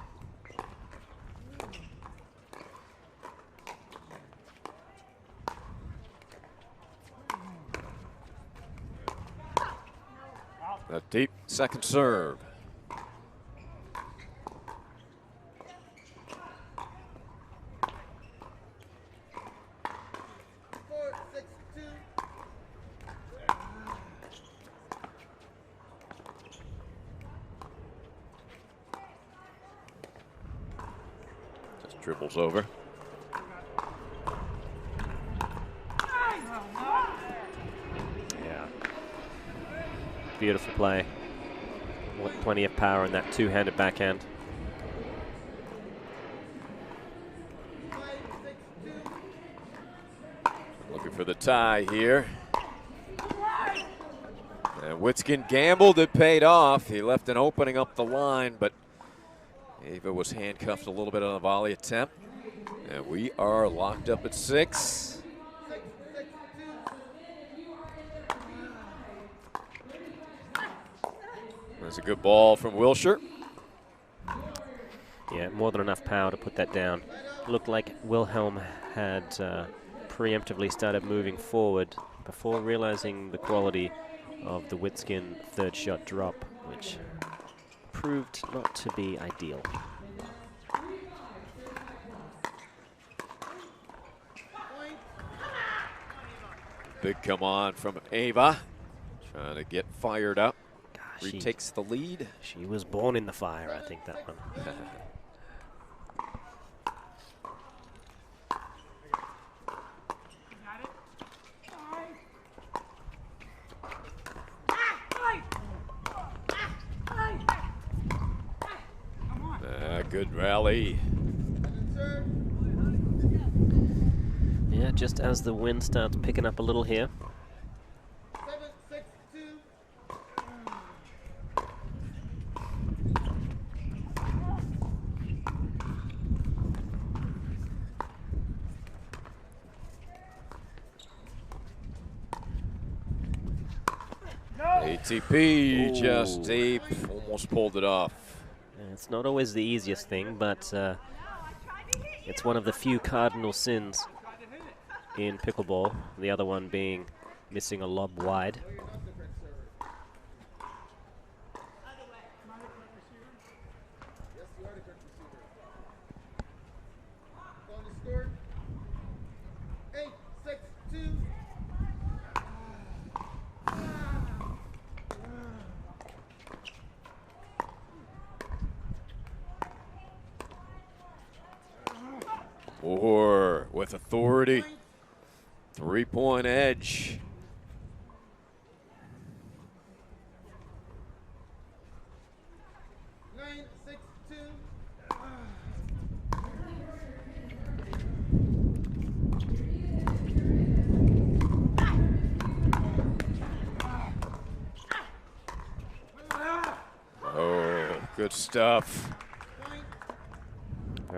A deep second serve. Just dribbles over. Yeah. Beautiful play. Plenty of power in that two-handed backhand. Looking for the tie here. And Witskin gambled, it paid off. He left an opening up the line, but Ava was handcuffed a little bit on a volley attempt. And we are locked up at 6. That's a good ball from Wilshire. Yeah, more than enough power to put that down. Looked like Wilhelm had preemptively started moving forward before realizing the quality of the Witskin third shot drop, which proved not to be ideal. Big come on from Ava. Trying to get fired up. Retakes the lead. She was born in the fire, I think, that one. Good rally. Yeah, just as the wind starts picking up a little here. ATP just deep, almost pulled it off. It's not always the easiest thing, but it's one of the few cardinal sins in pickleball, the other one being missing a lob wide. Moore with authority. 3-point edge. Oh, good stuff.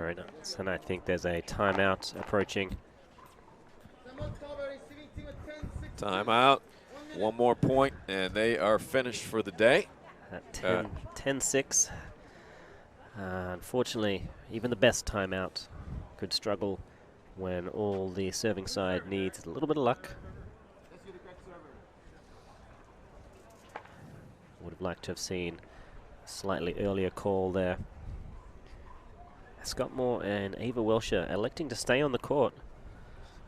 Very nice. And I think there's a timeout approaching. Timeout. One more point, and they are finished for the day. At 10-6. Unfortunately, even the best timeout could struggle when all the serving side needs a little bit of luck. Would have liked to have seen a slightly earlier call there. Scott Moore and Ava Welsher electing to stay on the court.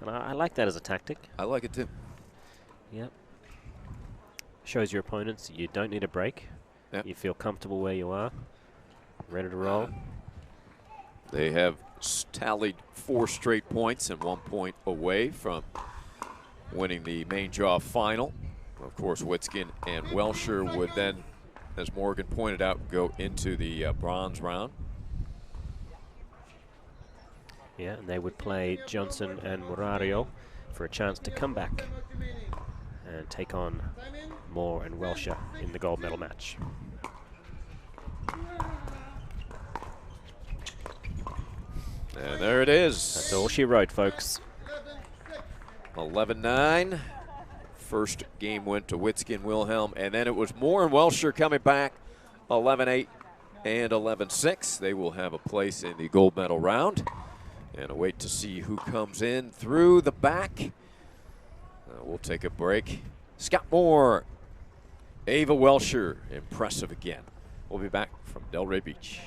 And I like that as a tactic. I like it too. Yep. Shows your opponents you don't need a break. Yep. You feel comfortable where you are. Ready to roll. They have tallied 4 straight points and 1 point away from winning the main draw final. Of course, Witskin and Welsher would then, as Morgan pointed out, go into the bronze round. Yeah, and they would play Johnson and Murario for a chance to come back and take on Moore and Welsher in the gold medal match. And there it is. That's all she wrote, folks. 11-9. First game went to Witskin Wilhelm, and then it was Moore and Welsher coming back 11-8 and 11-6. They will have a place in the gold medal round. And wait to see who comes in through the back. We'll take a break. Scott Moore, Ava Welsher, impressive again. We'll be back from Delray Beach.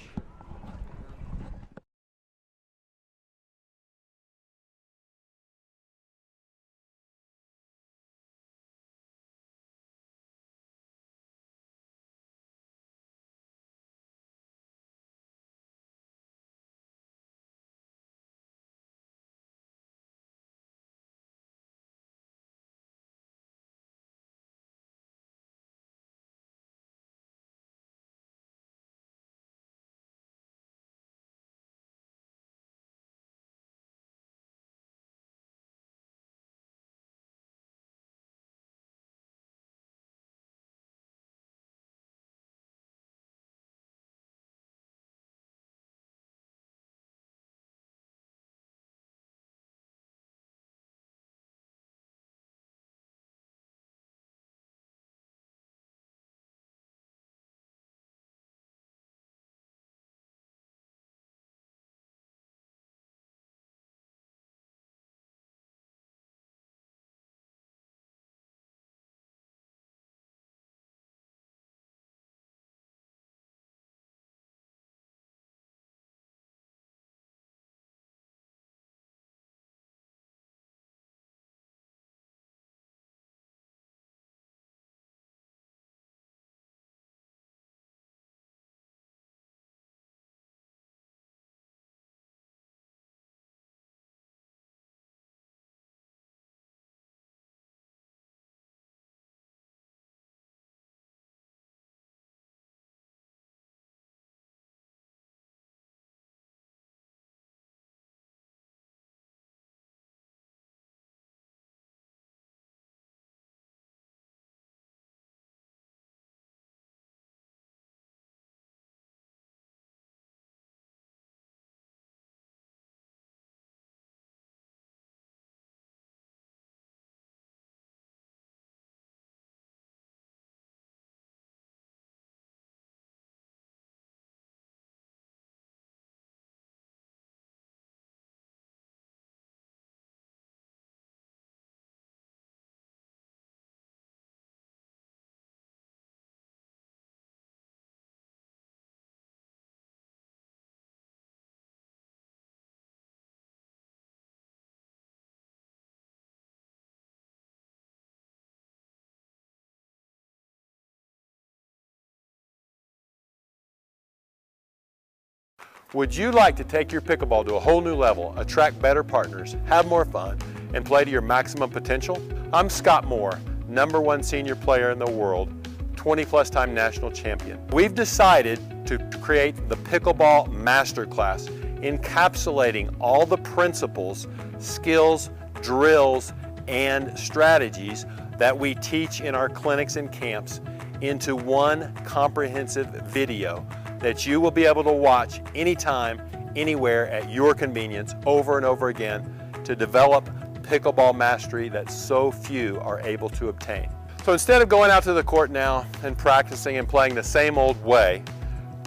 Would you like to take your pickleball to a whole new level, attract better partners, have more fun, and play to your maximum potential? I'm Scott Moore, #1 senior player in the world, 20+ time national champion. We've decided to create the Pickleball Masterclass, encapsulating all the principles, skills, drills, and strategies that we teach in our clinics and camps into one comprehensive video that you will be able to watch anytime, anywhere at your convenience over and over again to develop pickleball mastery that so few are able to obtain. So instead of going out to the court now and practicing and playing the same old way,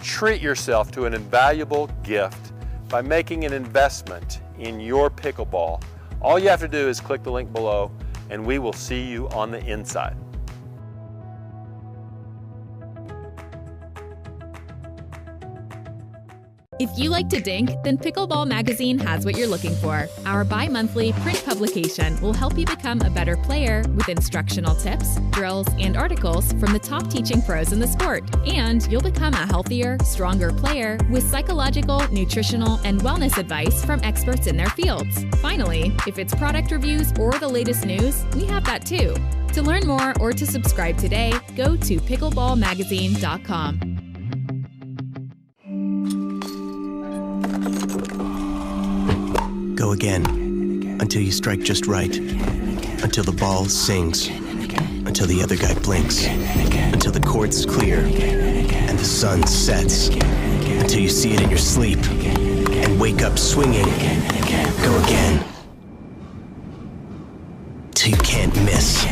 treat yourself to an invaluable gift by making an investment in your pickleball. All you have to do is click the link below and we will see you on the inside. If you like to dink, then Pickleball Magazine has what you're looking for. Our bi-monthly print publication will help you become a better player with instructional tips, drills, and articles from the top teaching pros in the sport. And you'll become a healthier, stronger player with psychological, nutritional, and wellness advice from experts in their fields. Finally, if it's product reviews or the latest news, we have that too. To learn more or to subscribe today, go to pickleballmagazine.com. Go again, until you strike just right, until the ball sings, until the other guy blinks, until the court's clear, and the sun sets, until you see it in your sleep, and wake up swinging. Go again, till you can't miss,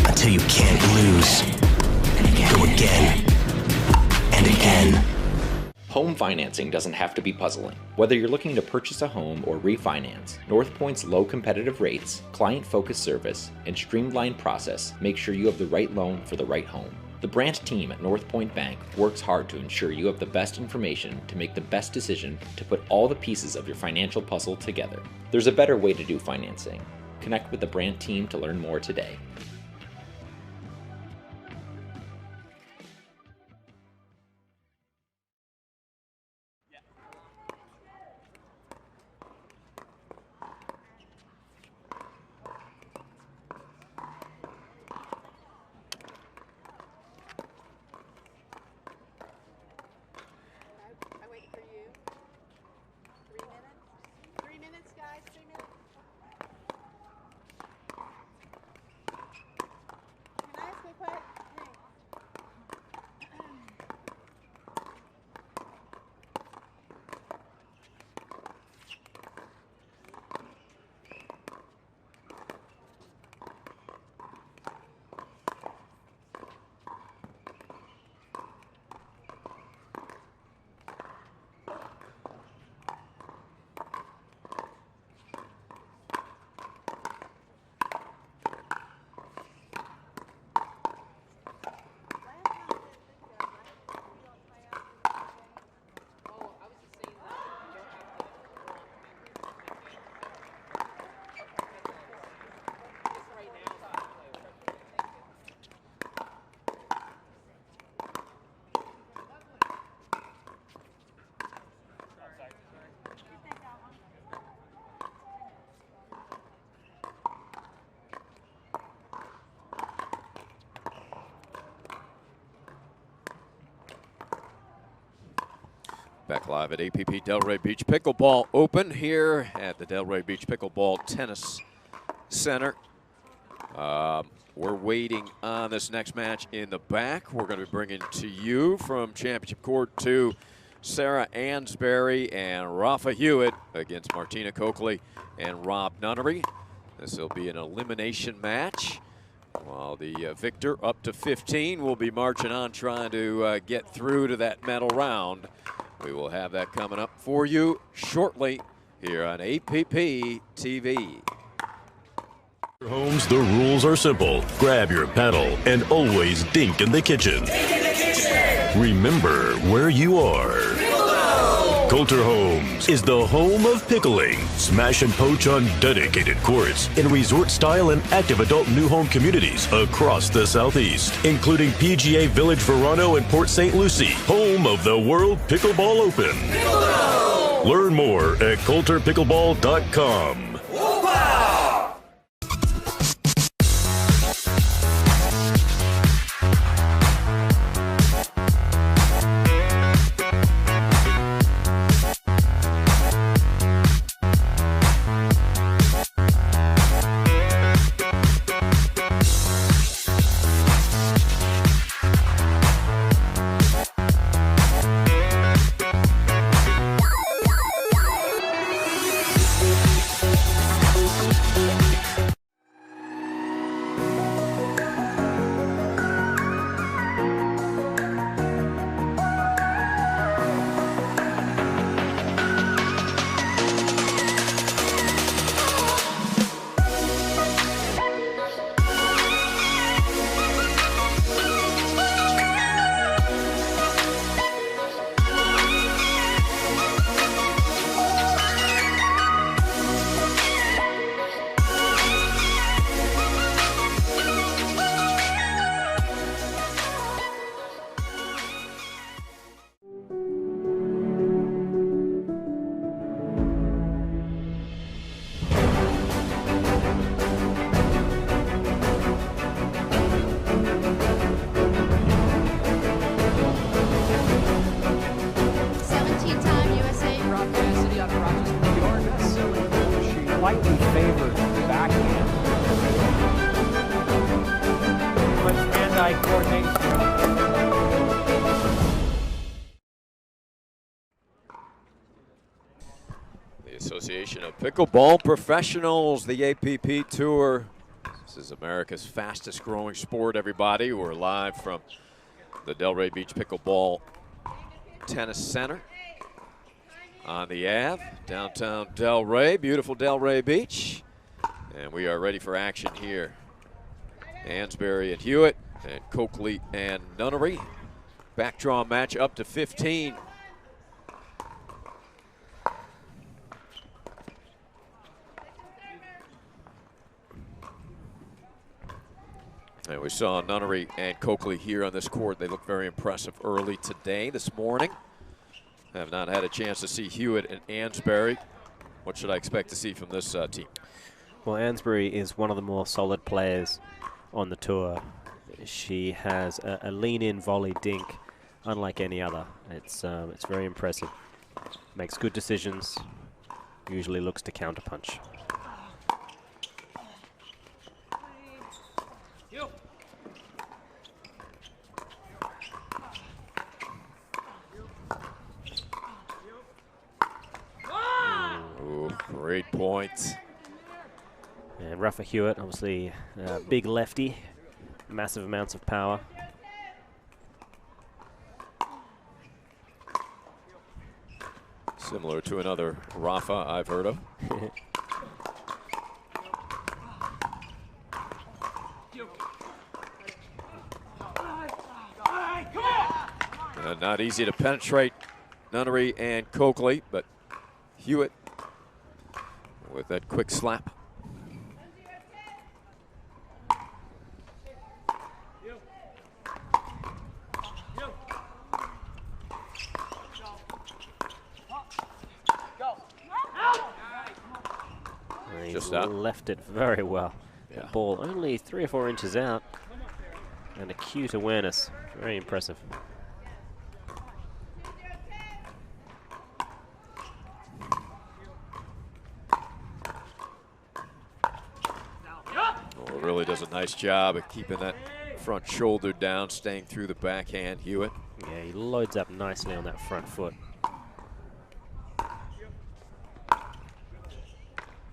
until you can't lose. Go again, and again. Home financing doesn't have to be puzzling. Whether you're looking to purchase a home or refinance, NorthPoint's low competitive rates, client-focused service, and streamlined process make sure you have the right loan for the right home. The branch team at NorthPoint Bank works hard to ensure you have the best information to make the best decision to put all the pieces of your financial puzzle together. There's a better way to do financing. Connect with the branch team to learn more today. Back live at APP Delray Beach Pickleball Open here at the Delray Beach Pickleball Tennis Center. We're waiting on this next match in the back. We're going to be bringing to you from Championship Court 2, Sarah Ansberry and Rafa Hewitt against Martina Coakley and Rob Nunnery. This will be an elimination match, while the victor up to 15 will be marching on trying to get through to that medal round. We will have that coming up for you shortly here on APP TV. Homes, the rules are simple. Grab your paddle and always dink in the kitchen. Remember where you are. Coulter Homes is the home of pickling. Smash and poach on dedicated courts in resort-style and active adult new home communities across the Southeast, including PGA Village Verano and Port St. Lucie, home of the World Pickleball Open. Learn more at coulterpickleball.com. Association of Pickleball Professionals, the APP Tour. This is America's fastest growing sport, everybody. We're live from the Delray Beach Pickleball Tennis Center on the Ave, downtown Delray, beautiful Delray Beach. And we are ready for action here. Ansbury and Hewitt, and Coakley and Nunnery. Backdraw match up to 15. And we saw Nunnery and Coakley here on this court. They look very impressive early today, this morning. Have not had a chance to see Hewitt and Ansbury. What should I expect to see from this team? Well, Ansbury is one of the more solid players on the tour. She has a lean-in volley dink unlike any other. It's very impressive. Makes good decisions, usually looks to counterpunch. Ooh, great point. And Rafa Hewitt, obviously big lefty, massive amounts of power. Similar to another Rafa I've heard of. Not easy to penetrate Nunnery and Coakley, but Hewitt with that quick slap. He's left it very well. Yeah. The ball only 3 or 4 inches out, and acute awareness. Very impressive. Well, really does a nice job of keeping that front shoulder down, staying through the backhand, Hewitt. Yeah, he loads up nicely on that front foot.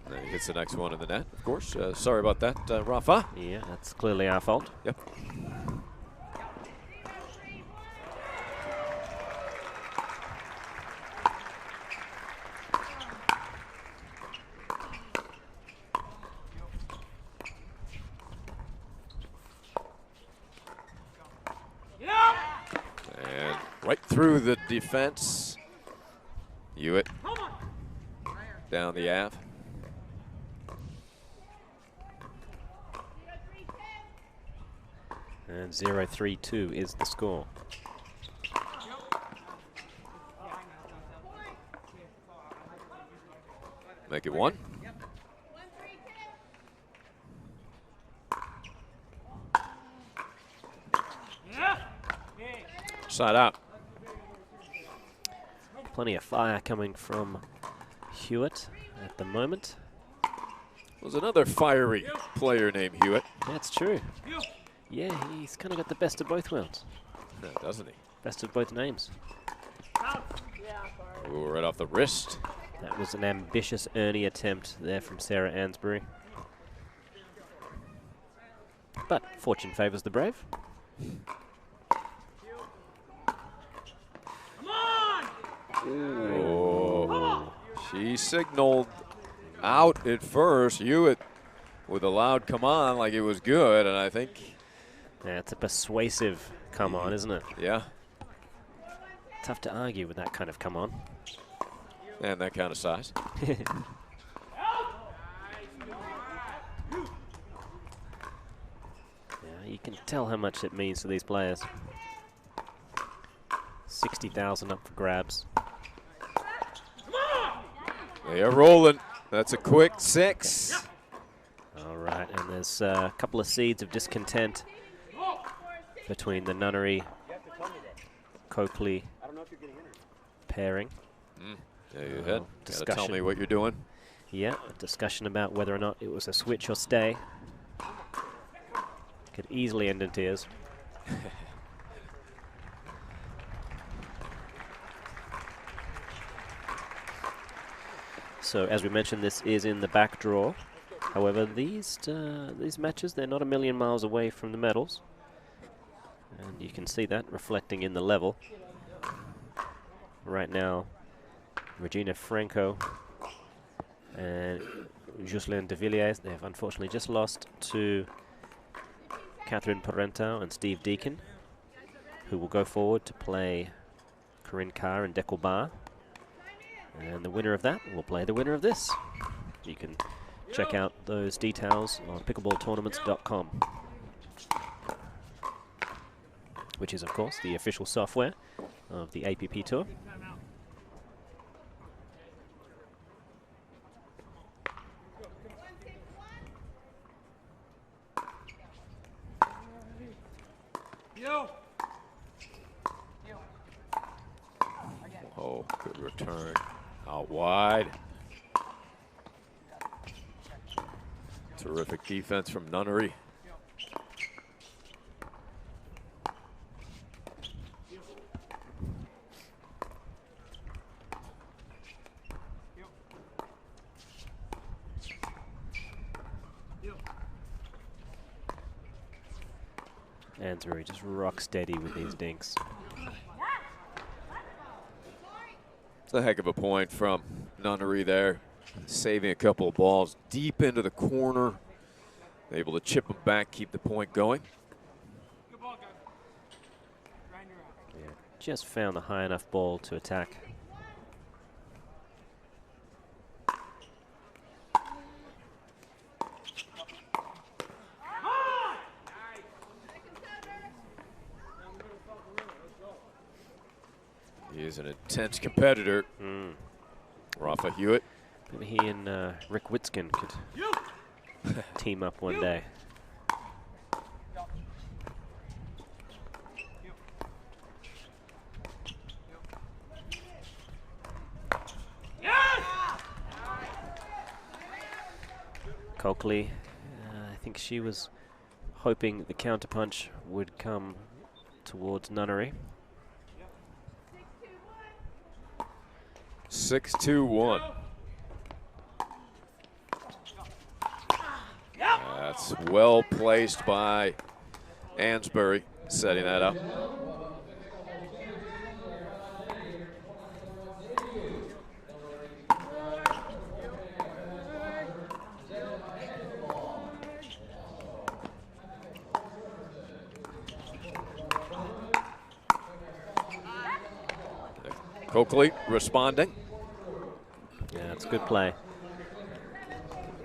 And he hits the next one in the net, of course. Sorry about that, Rafa. Yeah, that's clearly our fault. Yep. And right through the defense. Hewitt down the Ave. And 0-3-2 is the score. Make it 1. Side out. Plenty of fire coming from Hewitt at the moment. Was another fiery player named Hewitt. That's true. Yeah, he's kind of got the best of both worlds. Yeah, doesn't he? Best of both names. Ooh, right off the wrist. That was an ambitious Ernie attempt there from Sarah Ansbury. But fortune favors the brave. Oh, she signaled out at first. Hewitt with a loud come on like it was good, and I think... Yeah, it's a persuasive come on, isn't it? Yeah. Tough to argue with that kind of come on. And that kind of size. Yeah, you can tell how much it means to these players. 60,000 up for grabs. They are rolling. That's a quick 6. All right, and there's a couple of seeds of discontent between the Nunnery, Coakley pairing. Yeah, you had. Gotta tell me what you're doing. Yeah, a discussion about whether or not it was a switch or stay. Could easily end in tears. So as we mentioned, this is in the back draw. However, these matches, they're not a million miles away from the medals. And you can see that reflecting in the level. Right now, Regina Franco and Jocelyn de Villiers, they have unfortunately just lost to Catherine Parento and Steve Deacon, who will go forward to play Corinne Carr and Deckel Bar. And the winner of that will play the winner of this. You can check out those details on pickleballtournaments.com, which is, of course, the official software of the APP Tour. Oh, good return. Out wide. Terrific defense from Nunnery. Ansbury just rock steady with these dinks. It's a heck of a point from Nunnery there. Saving a couple of balls deep into the corner. Able to chip them back, keep the point going. Yeah, just found the high enough ball to attack. He is an intense competitor. Rafa Hewitt. Maybe he and Rick Witzkin could team up one day. Coakley, I think she was hoping the counterpunch would come towards Nunnery. 6-2-1. That's well placed by Ansbury, setting that up. Coakley responding. Yeah, it's a good play.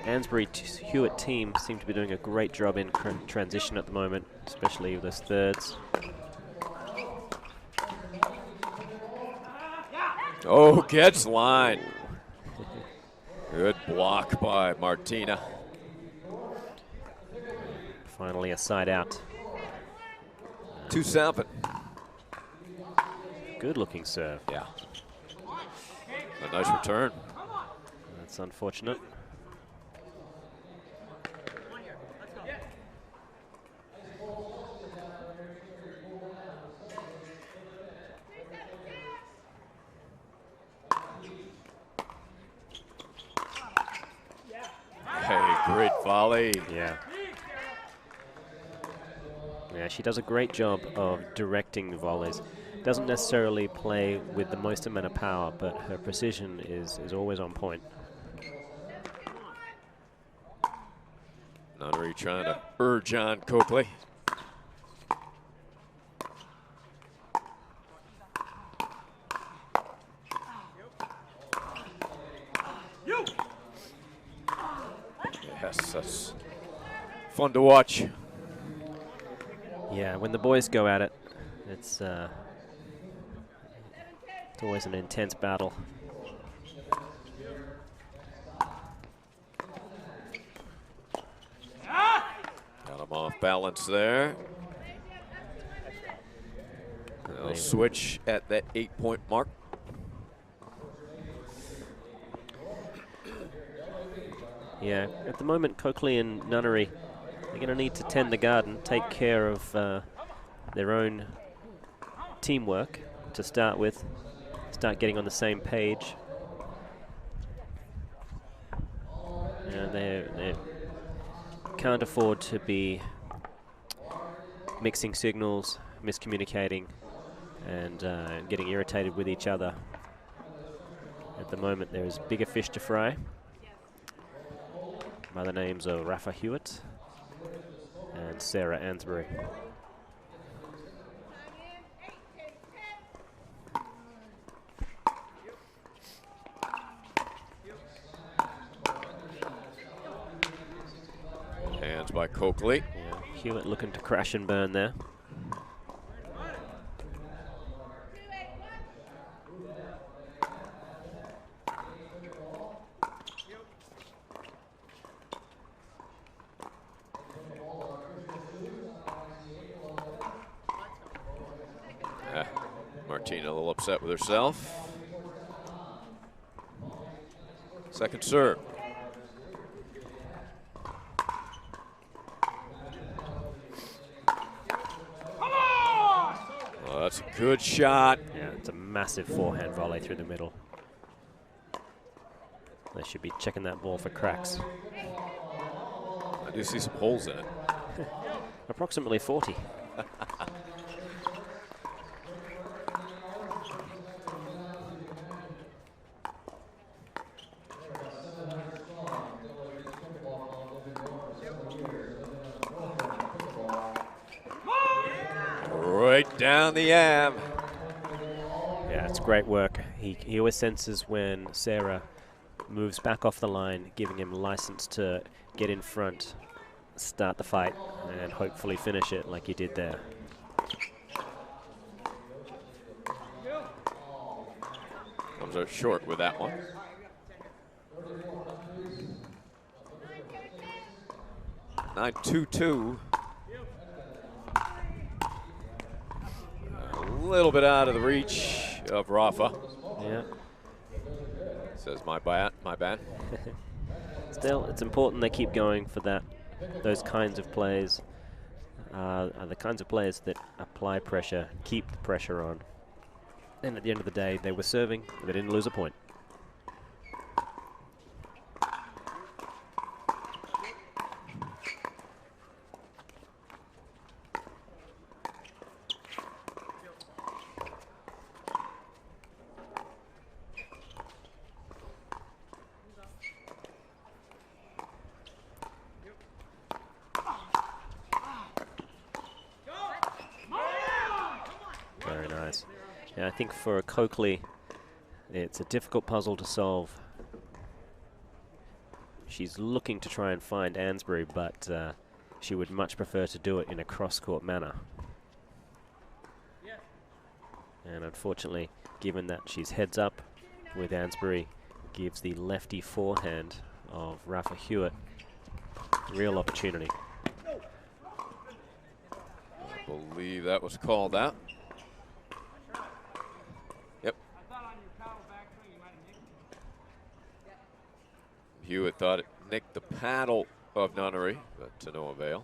Ansbury Hewitt team seem to be doing a great job in transition at the moment, especially with those thirds. Oh, gets line. Good block by Martina. Finally a side out. 2-7. Good looking serve. Yeah. A nice return. That's unfortunate. Hey, great volley. Yeah. Yeah, she does a great job of directing the volleys. Doesn't necessarily play with the most amount of power, but her precision is always on point. Nunnery trying to urge on Coakley. Yes, that's fun to watch. Yeah, when the boys go at it, it's always an intense battle. Got him off balance there. They'll switch at that 8-point mark. Yeah, at the moment, Coakley and Nunnery, they're going to need to tend the garden, take care of their own teamwork to start with, start getting on the same page. And they can't afford to be mixing signals, miscommunicating, and getting irritated with each other. At the moment, there is bigger fish to fry by the names of Rafa Hewitt and Sarah Ansbury. Hands by Coakley. Yeah, Hewitt looking to crash and burn there. Martina a little upset with herself. Second serve. Oh, that's a good shot. Yeah, it's a massive forehand volley through the middle. They should be checking that ball for cracks. I do see some holes in it. Approximately 40. Right down the am. Yeah, it's great work. He always senses when Sarah moves back off the line, giving him license to get in front, start the fight, and hopefully finish it like he did there. Comes out short with that one. Nine 2-2. A little bit out of the reach of Rafa. Yeah. Says my bad. Still, it's important they keep going for that. Those kinds of plays are the kinds of players that apply pressure, keep the pressure on. And at the end of the day, they were serving, they didn't lose a point. Very nice. Yeah, I think for Coakley, it's a difficult puzzle to solve. She's looking to try and find Ansbury, but she would much prefer to do it in a cross-court manner. And unfortunately, given that she's heads up with Ansbury, gives the lefty forehand of Rafa Hewitt real opportunity. I believe that was called out. Yep. Hewitt thought it nicked the paddle of Nunnery, but to no avail.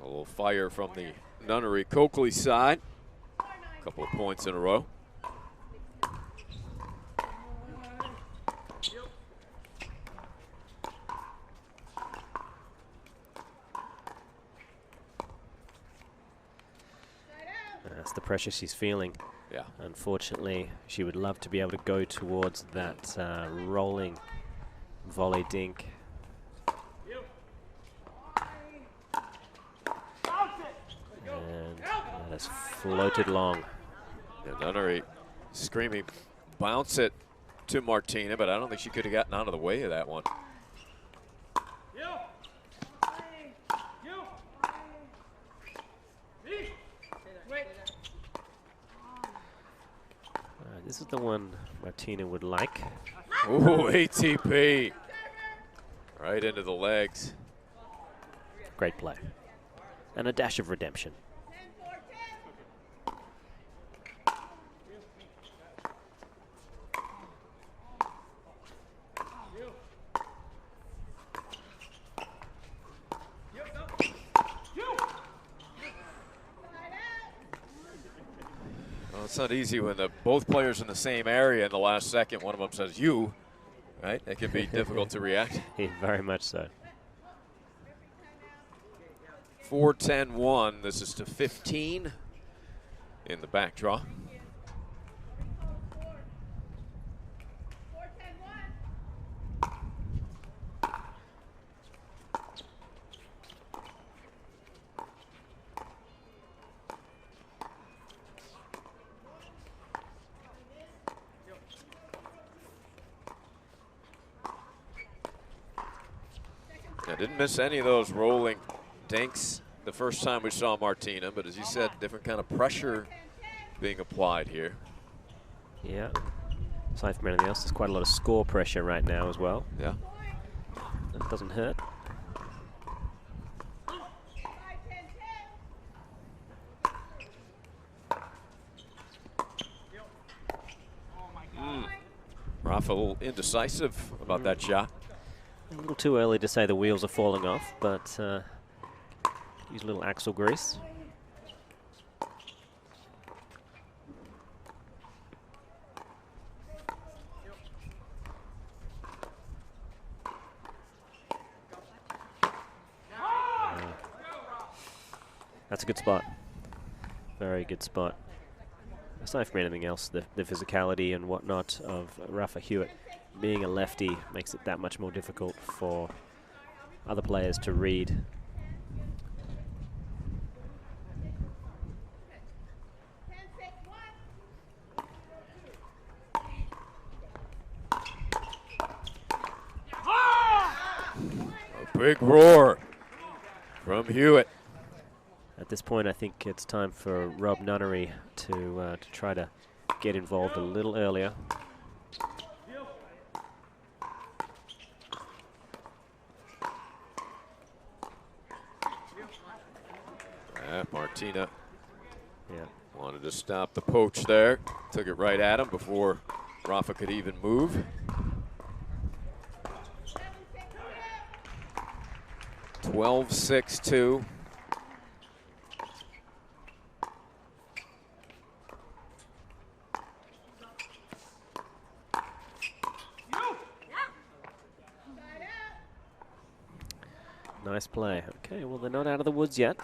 A little fire from the Nunnery Coakley side. A couple of points in a row. That's the pressure she's feeling. Yeah. Unfortunately, she would love to be able to go towards that rolling volley dink. And that has floated long. Yeah, Nunnery screaming, bounce it to Martina, but I don't think she could have gotten out of the way of that one. This is the one Martina would like. Ooh, ATP. Right into the legs. Great play. And a dash of redemption. It's not easy when both players in the same area in the last second, one of them says you, right? It can be difficult to react. Yeah, very much so. 4-10-1. This is to 15 in the back draw. I didn't miss any of those rolling dinks the first time we saw Martina, but as you said, different kind of pressure being applied here. Yeah. Aside from anything else, there's quite a lot of score pressure right now as well. Yeah. That doesn't hurt. Rafa a little indecisive about that shot. A little too early to say the wheels are falling off, but use a little axle grease. That's a good spot. Very good spot. Aside from anything else, the physicality and whatnot of Rafa Hewitt, being a lefty makes it that much more difficult for other players to read. A big roar from Hewitt. At this point, I think it's time for Rob Nunnery to try to get involved a little earlier. Martina wanted to stop the poach there. Took it right at him before Rafa could even move. 12-6-2. Nice play. Okay, well, they're not out of the woods yet,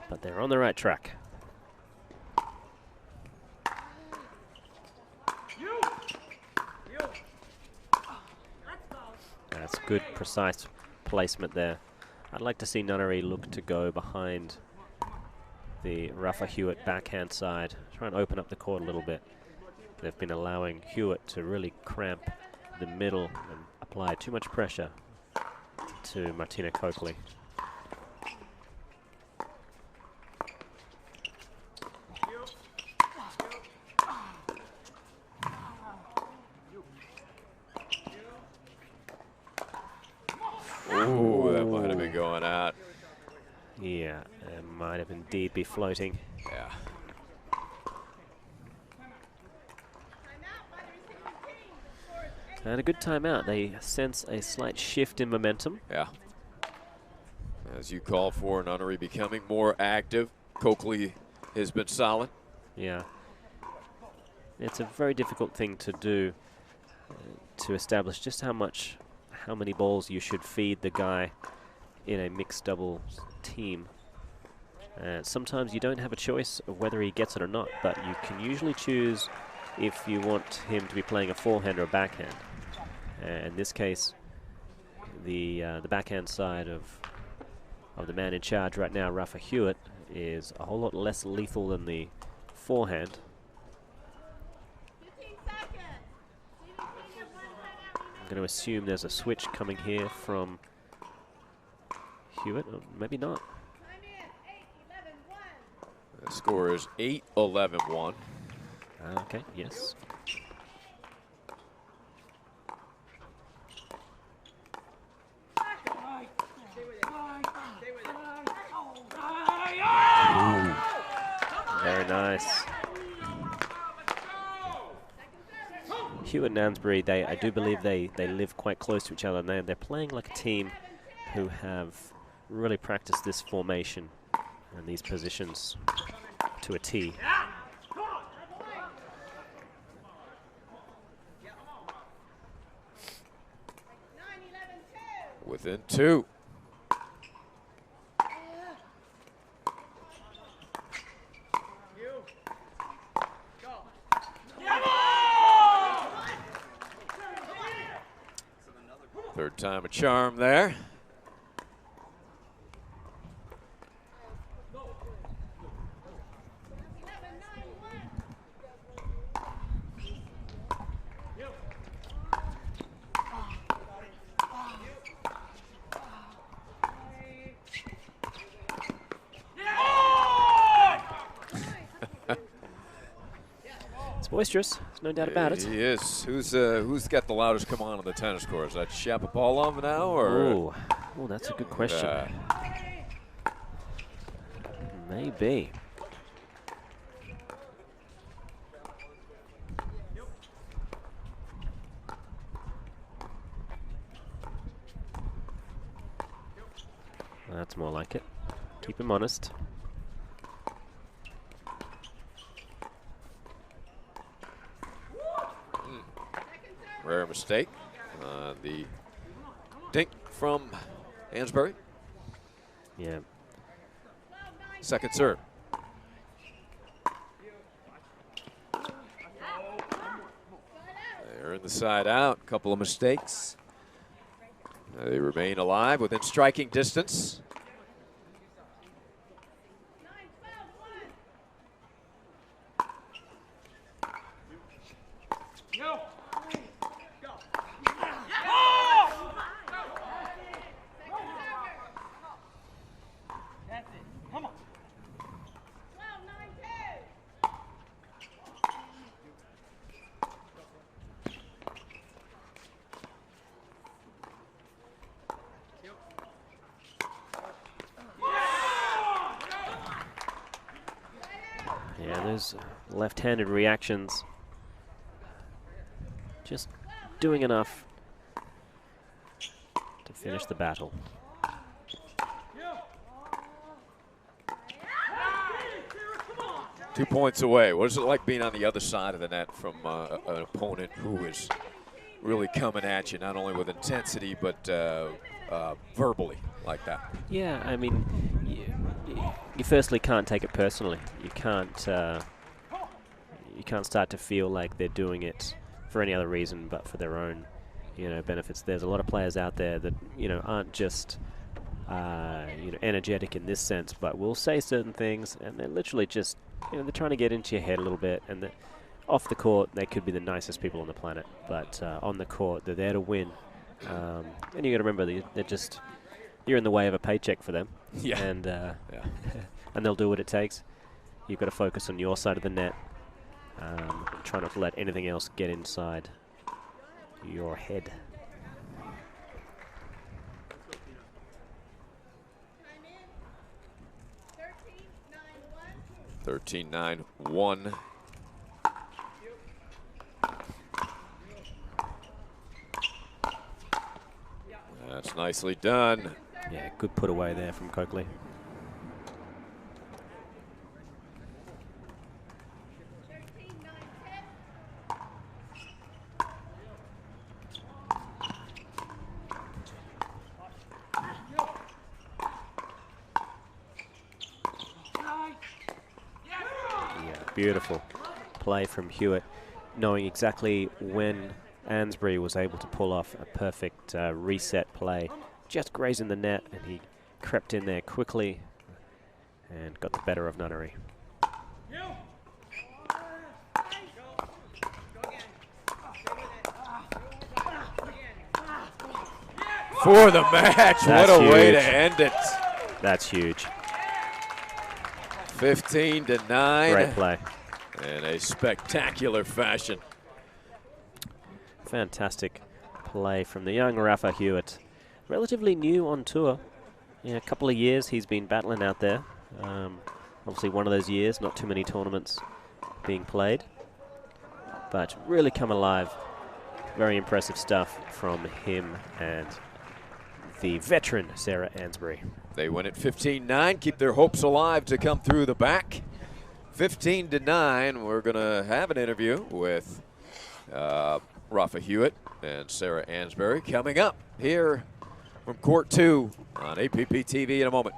but they're on the right track. That's good, precise placement there. I'd like to see Nunnery look to go behind the Rafa Hewitt backhand side, try and open up the court a little bit. They've been allowing Hewitt to really cramp the middle and apply too much pressure to Martina Coakley. Ooh, that might have been going out. Yeah, it might have indeed be floating. Yeah. And a good timeout. They sense a slight shift in momentum. Yeah. As you call for, Nunnery becoming more active. Coakley has been solid. Yeah. It's a very difficult thing to do, to establish just how many balls you should feed the guy in a mixed doubles team. Sometimes you don't have a choice of whether he gets it or not, but you can usually choose if you want him to be playing a forehand or a backhand. In this case, the backhand side of the man in charge right now, Rafa Hewitt, is a whole lot less lethal than the forehand. I'm going to assume there's a switch coming here from Hewitt, or maybe not. The score is 8-11-1. Okay, yes. Ooh. Very nice. Hewitt and Ansbury, I do believe they live quite close to each other, and they're playing like a team who have really practiced this formation and these positions. to a tee. Within 2. Third time a charm there. It's boisterous, there's no doubt about it. He is. Who's got the loudest come on the tennis court? Is that Shapovalov now, or? Oh, that's a good question. Maybe. That's more like it. Keep him honest. Rare mistake. The dink from Hansberry. Yeah. Second serve. They're in the side out. Couple of mistakes. They remain alive within striking distance. Yeah, those left-handed reactions. Just doing enough to finish the battle. Two points away. What is it like being on the other side of the net from an opponent who is really coming at you, not only with intensity, but verbally like that? Yeah, I mean, you firstly can't take it personally. You can't start to feel like they're doing it for any other reason but for their own, benefits. There's a lot of players out there that, aren't just, energetic in this sense, but will say certain things, and they're literally just, they're trying to get into your head a little bit. And off the court, they could be the nicest people on the planet, but on the court, they're there to win. And you got to remember that they're just, you're in the way of a paycheck for them. Yeah. And yeah. and they'll do what it takes. You've got to focus on your side of the net. Try not to let anything else get inside your head. 13-9-1. That's nicely done. Yeah, good put away there from Coakley. Beautiful play from Hewitt, knowing exactly when Ansbury was able to pull off a perfect reset play, just grazing the net, and he crept in there quickly and got the better of Nunnery. For the match, That's what a way huge. to end it. That's huge. 15-9. Great play. In a spectacular fashion. Fantastic play from the young Rafa Hewitt. Relatively new on tour. Yeah, a couple of years he's been battling out there. Obviously one of those years, not too many tournaments being played. But really come alive. Very impressive stuff from him and the veteran Sarah Ansbury. They win at 15-9, keep their hopes alive to come through the back. 15-9. We're going to have an interview with Rafa Hewitt and Sarah Ansboury coming up here from Court 2 on APP TV in a moment.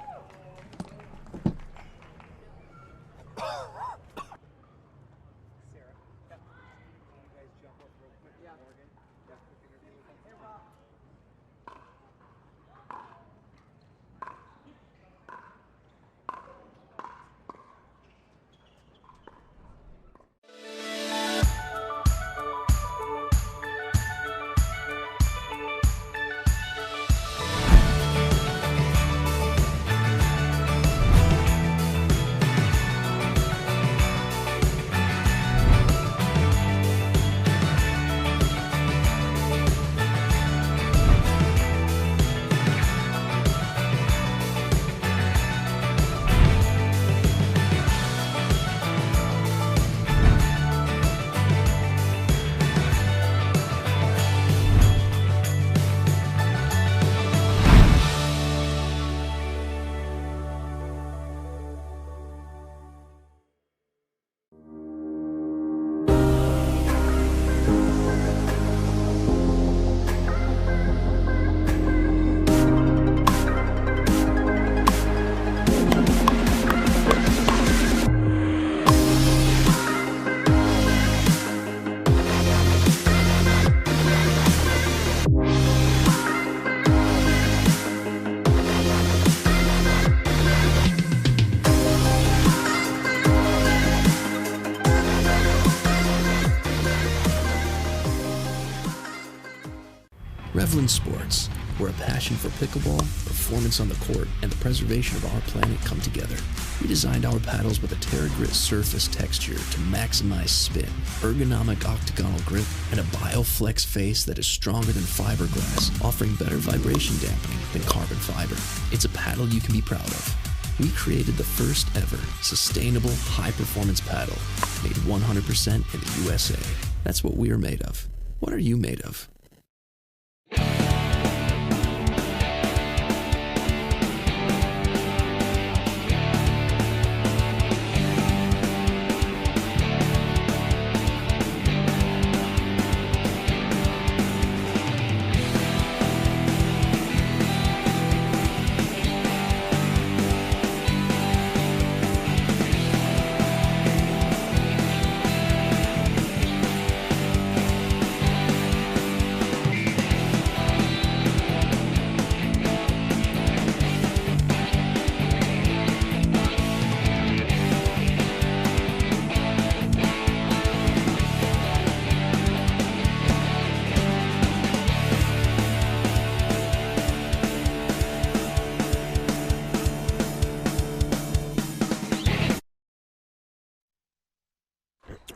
Revlin Sports, where a passion for pickleball, performance on the court, and the preservation of our planet come together. We designed our paddles with a TerraGrit surface texture to maximize spin, ergonomic octagonal grip, and a BioFlex face that is stronger than fiberglass, offering better vibration dampening than carbon fiber. It's a paddle you can be proud of. We created the first ever sustainable high-performance paddle, made 100% in the USA. That's what we are made of. What are you made of?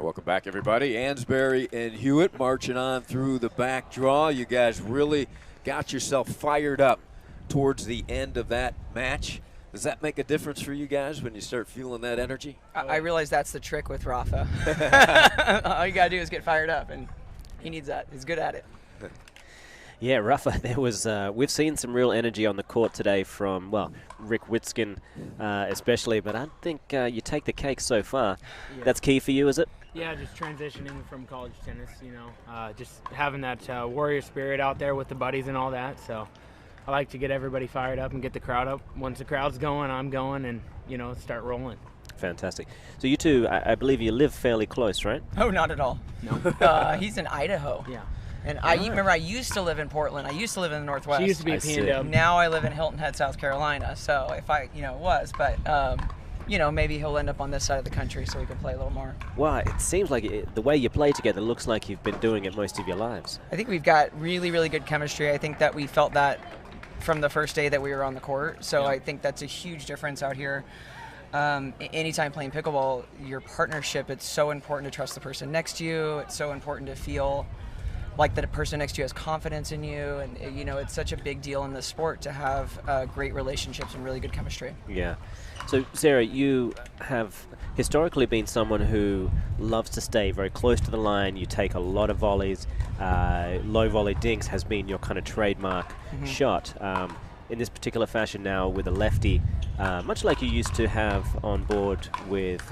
Welcome back, everybody. Ansboury and Hewitt marching on through the back draw. You guys really got yourself fired up towards the end of that match. Does that make a difference for you guys when you start feeling that energy? I realize that's the trick with Rafa. All you got to do is get fired up, and he needs that. He's good at it. Yeah, Rafa, there was, we've seen some real energy on the court today from, well, Rick Witskin especially, but I think you take the cake so far. Yeah. That's key for you, is it? Yeah, just transitioning from college tennis, you know, just having that warrior spirit out there with the buddies and all that. So I like to get everybody fired up and get the crowd up. Once the crowd's going, I'm going, and, you know, start rolling. Fantastic. So you two, I believe you live fairly close, right? Oh, not at all. No. He's in Idaho. Yeah. And I remember I used to live in Portland. I used to live in the Northwest. She used to be a P&W. Now I live in Hilton Head, South Carolina. So if I, you know, but, you know, maybe he'll end up on this side of the country so we can play a little more. Well, it seems like the way you play together looks like you've been doing it most of your lives. I think we've got really, really good chemistry. I think that we felt that from the first day that we were on the court. So yeah. I think that's a huge difference out here. Anytime playing pickleball, your partnership, it's so important to trust the person next to you. It's so important to feel like the person next to you has confidence in you, and you know, it's such a big deal in this sport to have great relationships and really good chemistry. Yeah. So Sarah, you have historically been someone who loves to stay very close to the line. You take a lot of volleys. Low volley dinks has been your kind of trademark shot. in this particular fashion now with a lefty, much like you used to have on board with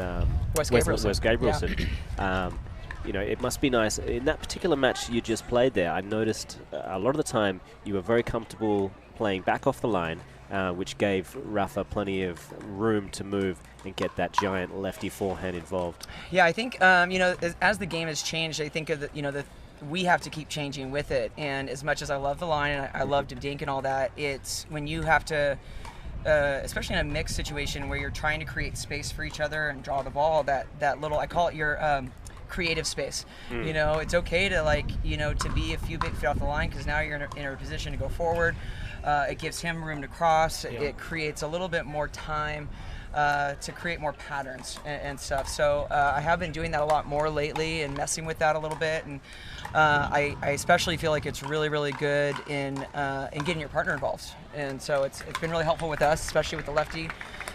Wes Gabrielson. Wes Gabrielson. You know, it must be nice. In that particular match you just played there, I noticed a lot of the time you were very comfortable playing back off the line, which gave Rafa plenty of room to move and get that giant lefty forehand involved. Yeah, I think, you know, as the game has changed, I think of the, you know, we have to keep changing with it. And as much as I love the line and I love to dink and all that, it's when you have to, especially in a mixed situation where you're trying to create space for each other and draw the ball, that little, I call it your creative space. You know, it's okay to, like, you know, to be a few feet off the line because now you're in a position to go forward. It gives him room to cross. It creates a little bit more time to create more patterns and stuff. So I have been doing that a lot more lately and messing with that a little bit. And I especially feel like it's really, really good in getting your partner involved. And so it's been really helpful with us, especially with the lefty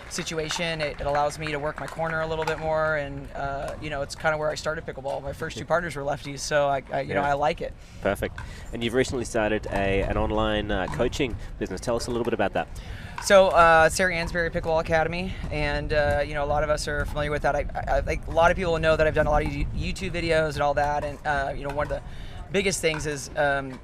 situation. It allows me to work my corner a little bit more, and you know, it's kind of where I started pickleball. My first two partners were lefties, so you know, I like it. Perfect. And you've recently started an online coaching business. Tell us a little bit about that. So Sarah Ansberry Pickleball Academy, and you know, a lot of us are familiar with that. I think a lot of people know that I've done a lot of YouTube videos and all that, and you know, one of the biggest things is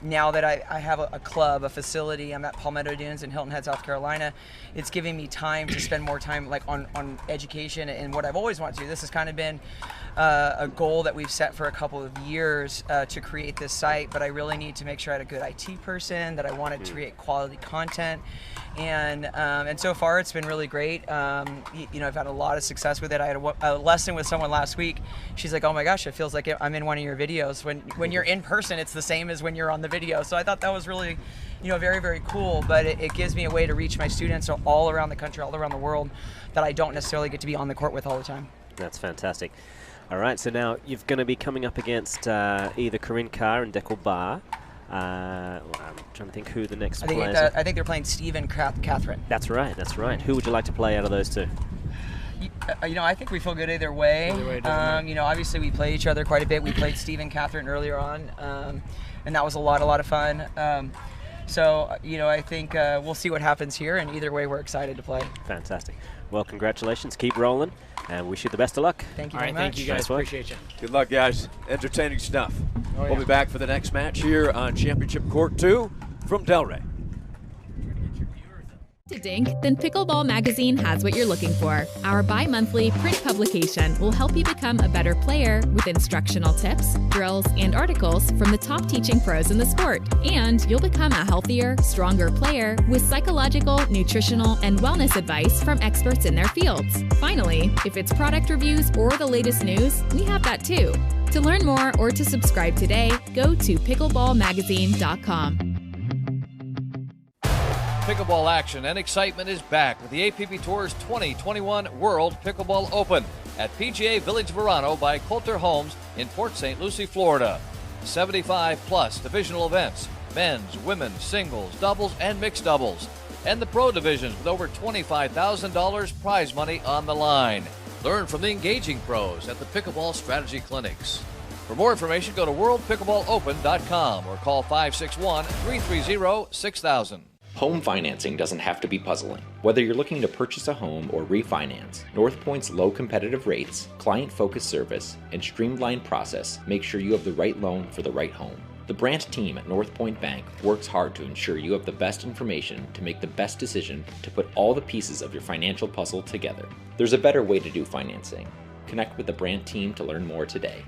now that I have a club, a facility. I'm at Palmetto Dunes in Hilton Head, South Carolina. It's giving me time to spend more time like on education and what I've always wanted to do. This has kind of been a goal that we've set for a couple of years to create this site, but I really need to make sure I had a good IT person, that I wanted to create quality content. And so far it's been really great. You know, I've had a lot of success with it. I had a lesson with someone last week. She's like, "Oh my gosh, it feels like I'm in one of your videos." When you're in person, it's the same as when you're on the video. So I thought that was really, you know, very, very cool. But it gives me a way to reach my students all around the country, all around the world, that I don't necessarily get to be on the court with all the time. That's fantastic. All right, so now you're going to be coming up against either Corinne Carr and Deckel Bar. I'm trying to think who the next players are. I think they're playing Steve and Catherine. That's right, that's right. Who would you like to play out of those two? You know, I think we feel good either way. You know, obviously we play each other quite a bit. We played Steve and Catherine earlier on, and that was a lot of fun. So, you know, I think we'll see what happens here, and either way we're excited to play. Fantastic. Well, congratulations. Keep rolling, and wish you the best of luck. Thank you very much. Thank you guys. Nice work. Appreciate you. Good luck, guys. Entertaining stuff. Oh, We'll be back for the next match here on Championship Court 2 from Delray. To dink, then Pickleball Magazine has what you're looking for. Our bi-monthly print publication will help you become a better player with instructional tips, drills, and articles from the top teaching pros in the sport. And you'll become a healthier, stronger player with psychological, nutritional, and wellness advice from experts in their fields. Finally, if it's product reviews or the latest news, we have that too. To learn more or to subscribe today, go to pickleballmagazine.com. Pickleball action and excitement is back with the APP Tour's 2021 World Pickleball Open at PGA Village Verano by Coulter Homes in Port St. Lucie, Florida. 75-plus divisional events, men's, women's, singles, doubles, and mixed doubles, and the pro divisions with over $25,000 prize money on the line. Learn from the engaging pros at the Pickleball Strategy Clinics. For more information, go to worldpickleballopen.com or call 561-330-6000. Home financing doesn't have to be puzzling. Whether you're looking to purchase a home or refinance, NorthPoint's low competitive rates, client-focused service, and streamlined process make sure you have the right loan for the right home. The branch team at NorthPoint Bank works hard to ensure you have the best information to make the best decision to put all the pieces of your financial puzzle together. There's a better way to do financing. Connect with the branch team to learn more today.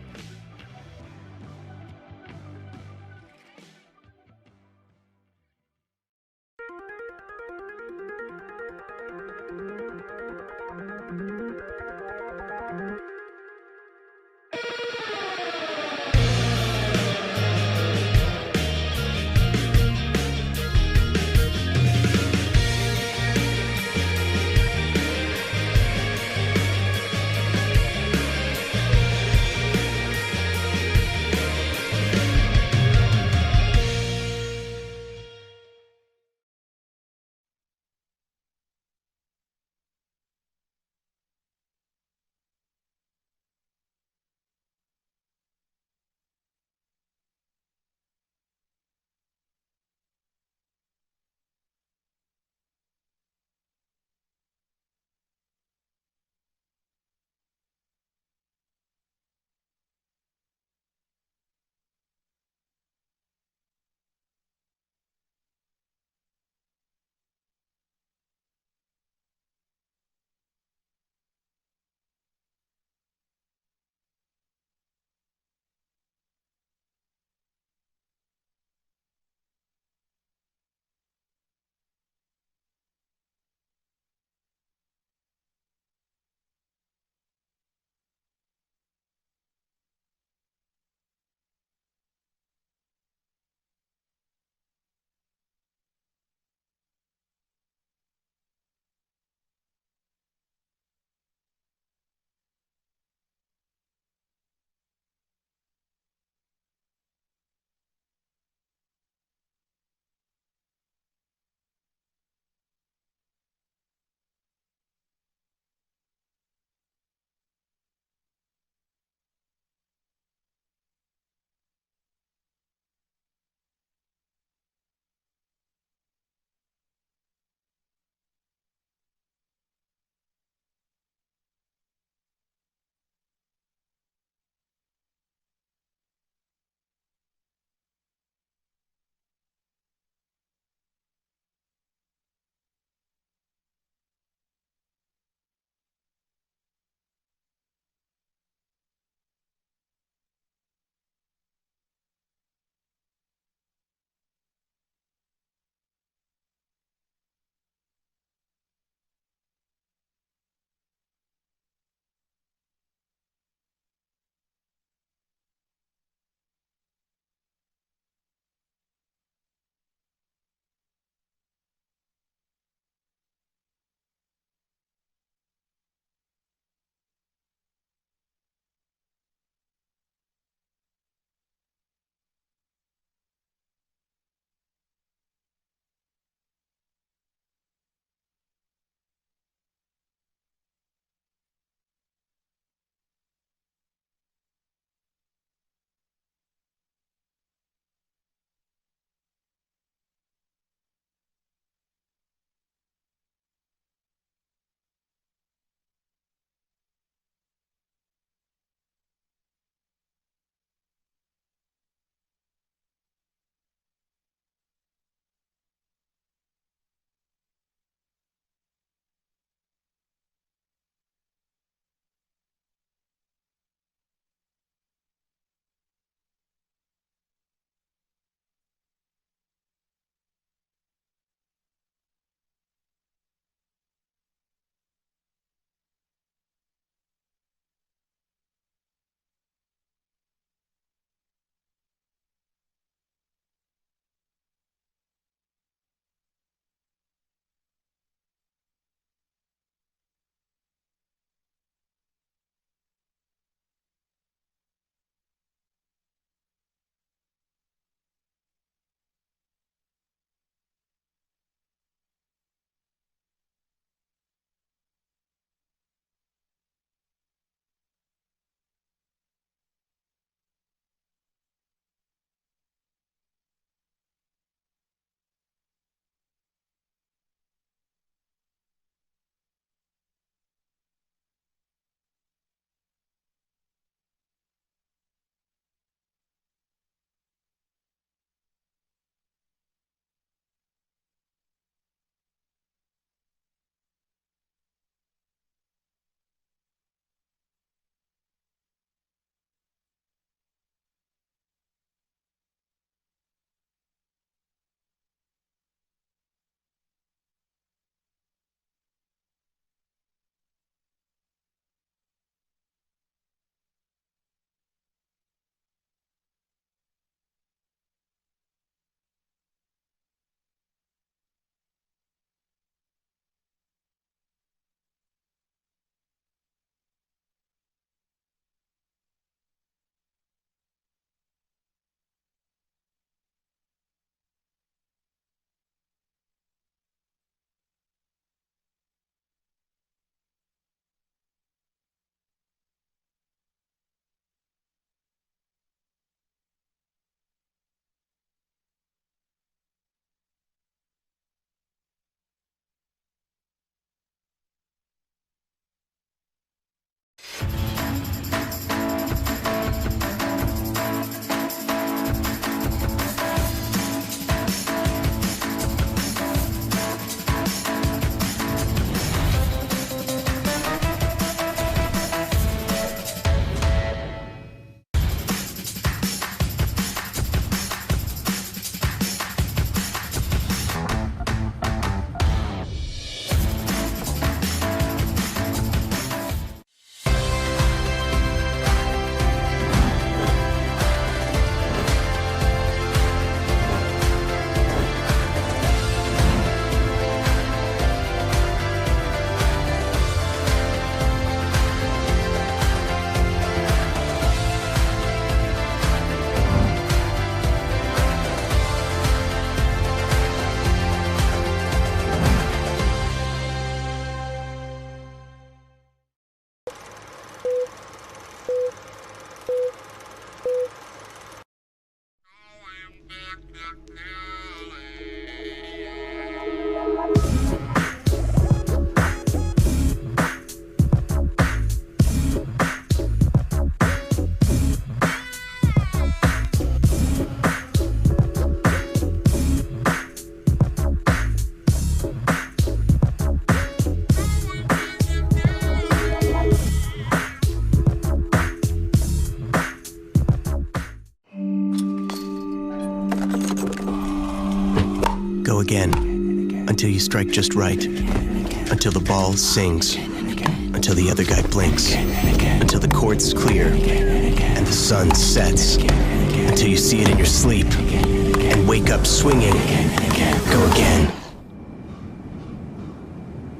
Go again. Until you strike just right. Until the ball sings. Until the other guy blinks. Until the court's clear. And the sun sets. Until you see it in your sleep. And wake up swinging. Go again.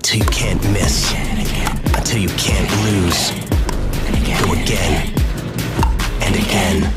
Till you can't miss. Until you can't lose. Go again. And again.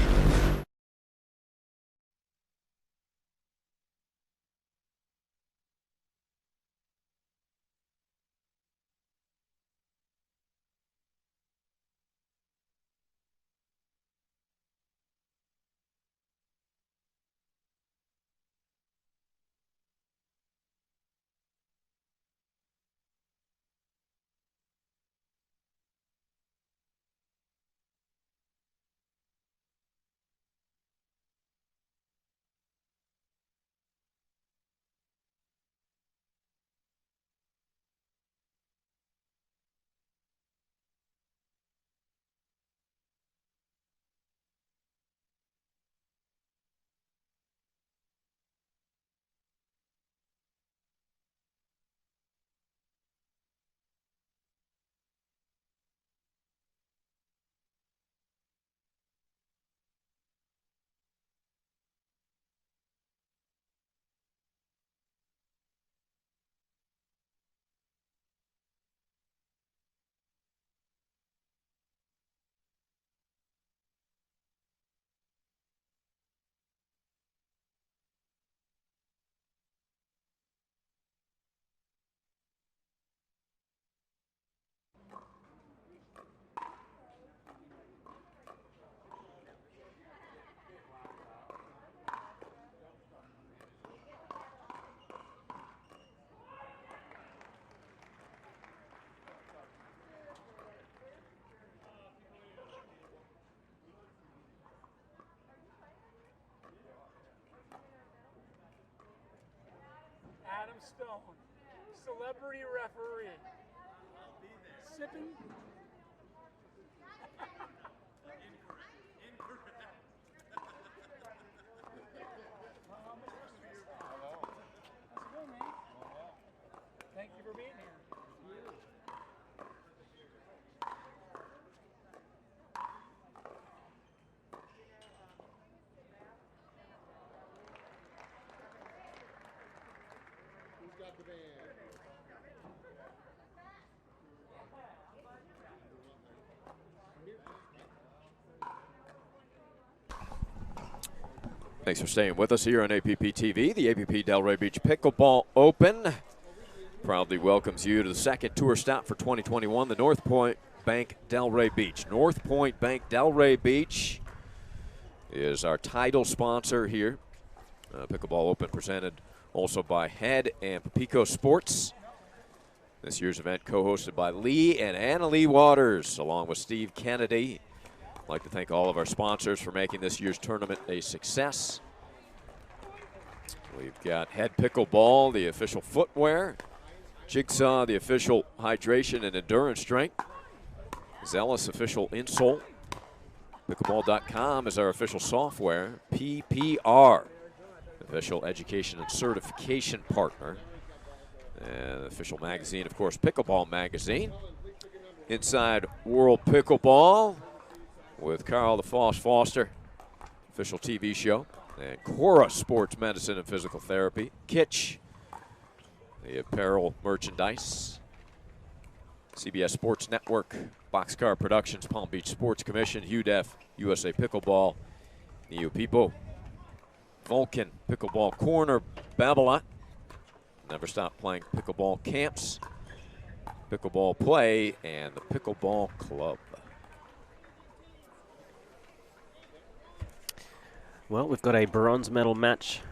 Adam Stone, celebrity referee. Sipping. Thank you for being here. Who's got the band? Thanks for staying with us here on APP TV. The APP Delray Beach Pickleball Open proudly welcomes you to the second tour stop for 2021, the North Point Bank Delray Beach. North Point Bank Delray Beach is our title sponsor here. Pickleball Open presented also by Head and Papico Sports. This year's event co-hosted by Lee and Anna-Lee Waters, along with Steve Kennedy. I'd like to thank all of our sponsors for making this year's tournament a success. We've got Head Pickleball, the official footwear. Jigsaw, the official hydration and endurance drink. Zealous, official insole. Pickleball.com is our official software. PPR, official education and certification partner. And the official magazine, of course, Pickleball Magazine. Inside World Pickleball with Carl the Foss Foster, official TV show. And Cora Sports Medicine and Physical Therapy. Kitsch, the apparel merchandise. CBS Sports Network, Boxcar Productions, Palm Beach Sports Commission, UDEF, USA Pickleball, Neo People, Vulcan, Pickleball Corner, Babylon. Never Stop Playing Pickleball Camps, Pickleball Play, and the Pickleball Club. Well, we've got a bronze medal match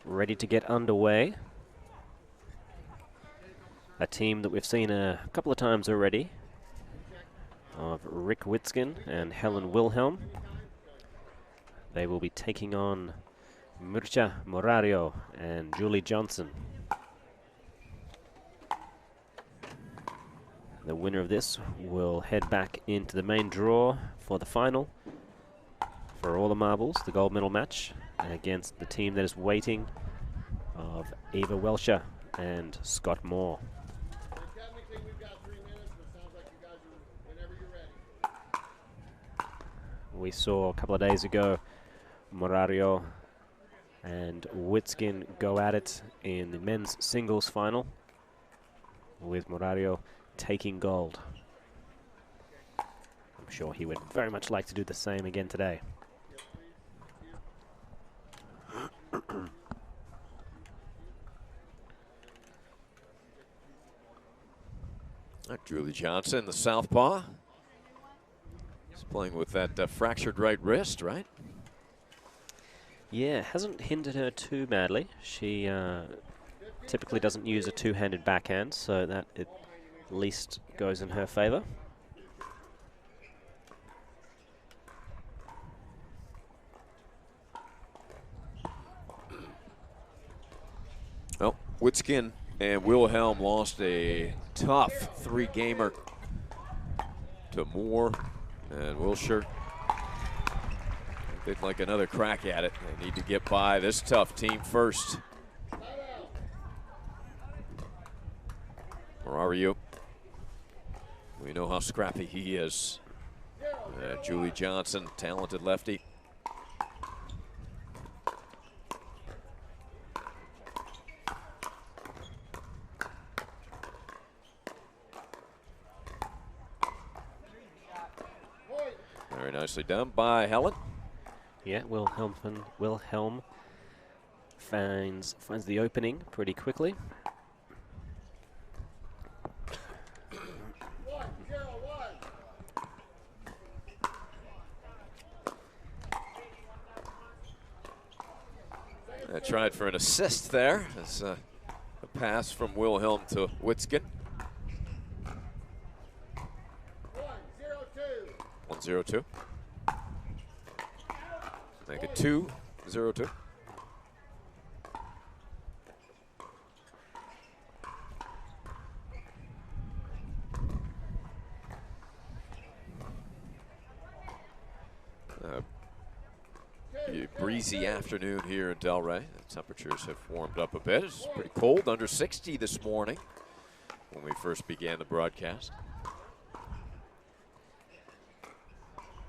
ready to get underway. A team that we've seen a couple of times already, of Rick Witzkin and Helen Wilhelm. They will be taking on Mircea Morario and Julie Johnson. The winner of this will head back into the main draw for the final for all the marbles, the gold medal match, and against the team that is waiting of Eva Welscher and Scott Moore. Technically, we've got 3 minutes, but it sounds like you guys are whenever you're ready. We saw a couple of days ago Morario and Witskin go at it in the men's singles final, with Morario taking gold. I'm sure he would very much like to do the same again today. Julie Johnson, the southpaw. He's playing with that fractured right wrist, right? Yeah, hasn't hindered her too badly. She typically doesn't use a two-handed backhand, so that at least goes in her favor. Well, Witskin and Wilhelm lost a tough 3-gamer to Moore and Wilshire. They'd like another crack at it. They need to get by this tough team first. Morario, we know how scrappy he is. Julie Johnson, talented lefty. Very nicely done by Helen. Yeah, Wilhelm finds the opening pretty quickly. I tried for an assist there. As a pass from Wilhelm to Witskin. 1-0-2. Make it 2-0-2. Breezy afternoon here in Delray. The temperatures have warmed up a bit. It's pretty cold, under 60 this morning when we first began the broadcast.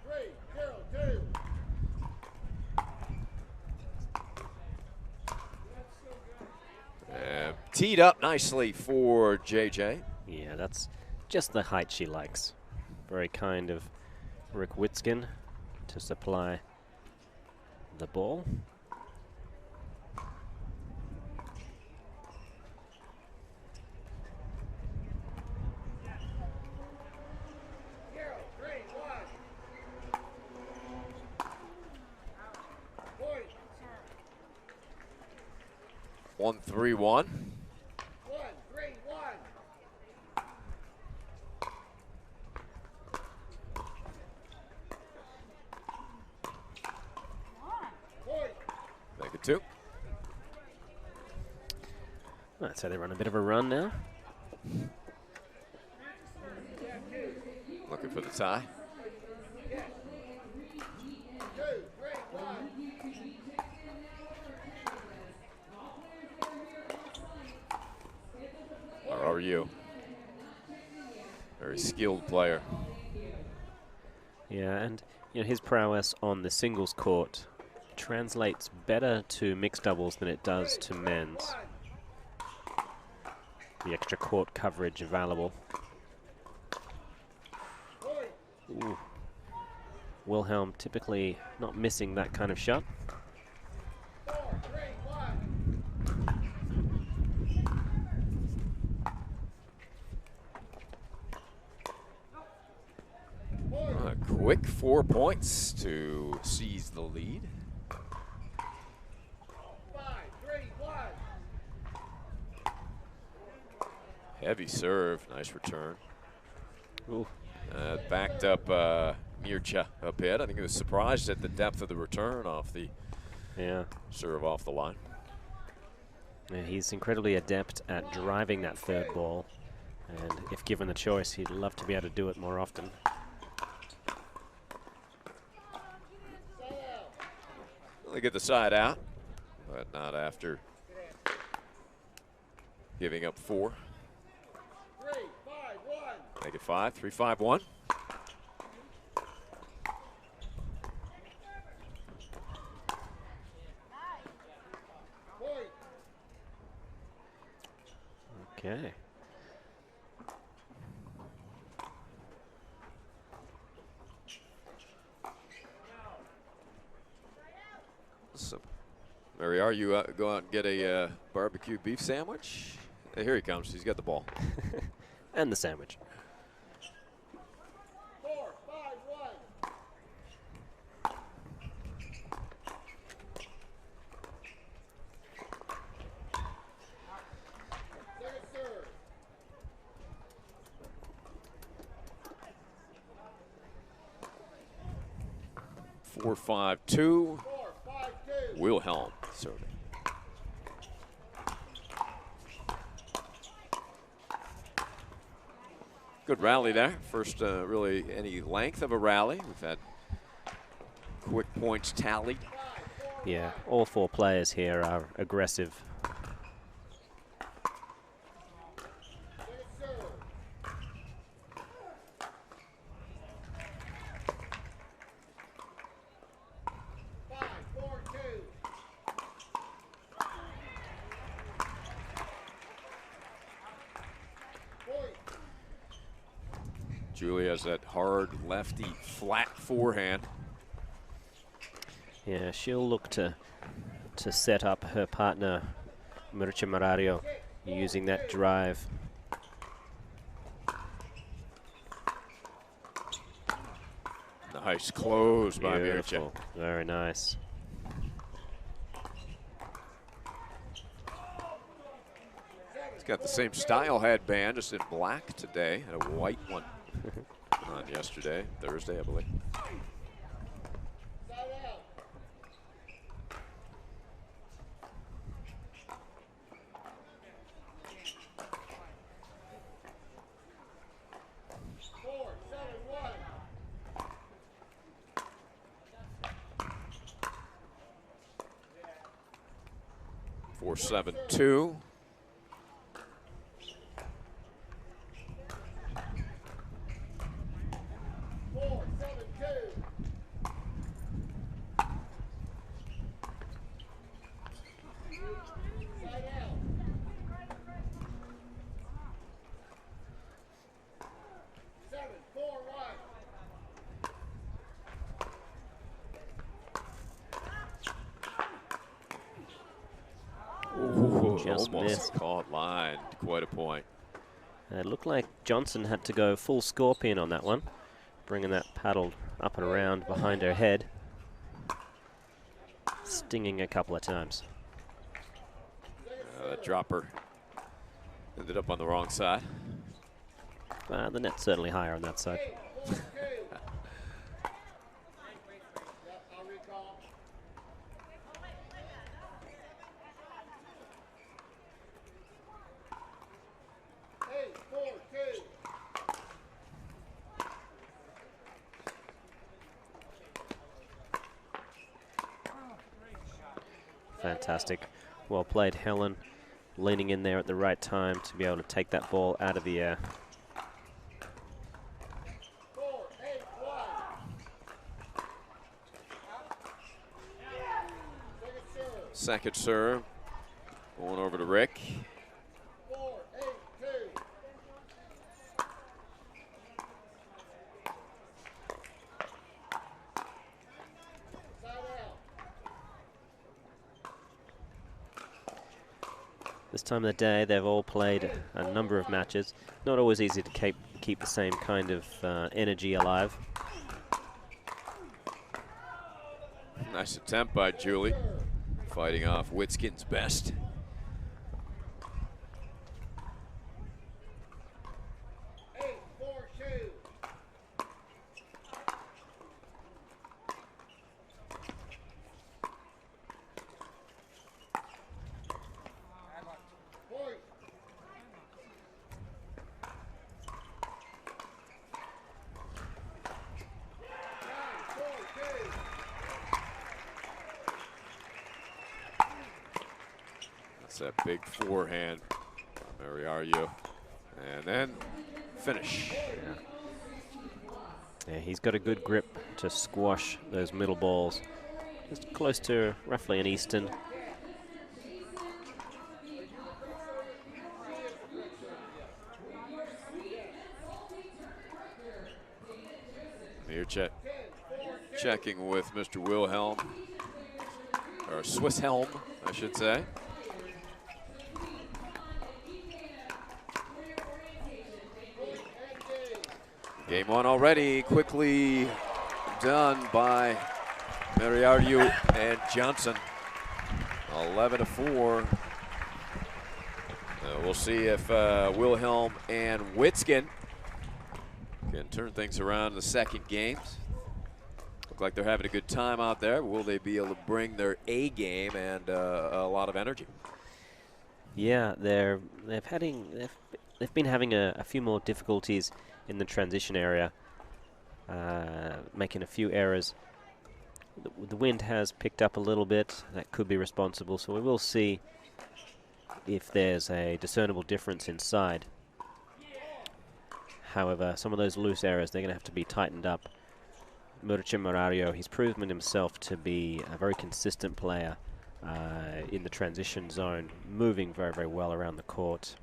3-0-2. Teed up nicely for JJ. Yeah, that's just the height she likes. Very kind of Rick Witskin to supply the ball. One, 3-1. 1-3-1. Make it 2. Right, so they run a bit of a run now. Looking for the tie. How are you? Very skilled player. Yeah, and you know his prowess on the singles court translates better to mixed doubles than it does to men's. The extra court coverage available. Ooh. Wilhelm typically not missing that kind of shot. A quick 4 points to seize the lead. 5-3-1. Heavy serve, nice return. Ooh. Backed up Mircea a bit. I think he was surprised at the depth of the return off the serve off the line. Yeah, he's incredibly adept at driving that third ball, and if given the choice, he'd love to be able to do it more often. They get the side out, but not after giving up 4. 3, 5, 1. Make it 5, 3, 5, 1. Point. Okay. So, Mary, are you go out and get a barbecue beef sandwich? Here he comes. He's got the ball. And the sandwich. 4, 5, 1. Second serve. 4, 5, 2. 4, 5, 2. Wilhelm serving. Good rally there. First, really any length of a rally. We've had quick points tallied. Yeah, all 4 players here are aggressive. Julie has that hard lefty flat forehand. Yeah, she'll look to set up her partner, Mircea Marario, using that drive. Nice close by Mircea. Beautiful. Very nice. He's got the same style headband, just in black today, and a white one on yesterday, Thursday, I believe. Four, 4-7-2. Just almost missed. caught line. Quite a point. It looked like Johnson had to go full scorpion on that one, bringing that paddle up and around behind her head, stinging a couple of times. That dropper ended up on the wrong side. The net's certainly higher on that side. Fantastic. Well played, Helen. Leaning in there at the right time to be able to take that ball out of the air. Second serve. Going over to Rick. 4-8-2. This time of the day, they've all played a number of matches. Not always easy to keep the same kind of energy alive. Nice attempt by Julie. Fighting off Witskin's best. That big forehand Mariario. And then finish. Yeah, he's got a good grip to squash those middle balls. Just close to roughly an Eastern. Here checking with Mr. Wilhelm, or Swiss Helm, I should say. Game one already, quickly done by Mariario and Johnson. 11-4. We'll see if Wilhelm and Witzkin can turn things around in the second games. Look like they're having a good time out there. Will they be able to bring their A game and a lot of energy? Yeah, they've been having a few more difficulties in the transition area, making a few errors. The wind has picked up a little bit. That could be responsible, so we will see if there's a discernible difference inside. However, some of those loose errors, they're going to have to be tightened up. Murchim Mariario, he's proven himself to be a very consistent player in the transition zone, moving very, very well around the court.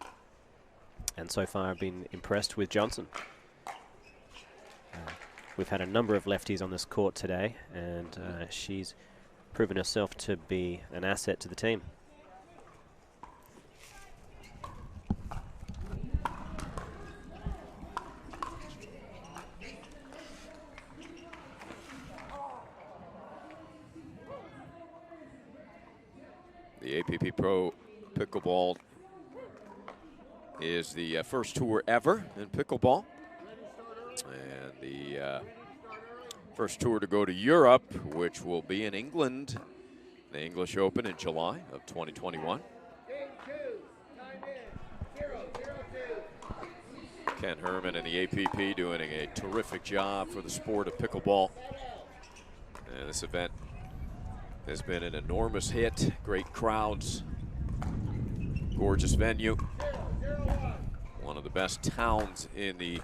And so far I've been impressed with Johnson. We've had a number of lefties on this court today, and she's proven herself to be an asset to the team. The APP Pro Pickleball is the first tour ever in pickleball, and the first tour to go to Europe, which will be in England, the English Open in July of 2021. Ken Herman and the APP doing a terrific job for the sport of pickleball. And this event has been an enormous hit, great crowds, gorgeous venue, one of the best towns in the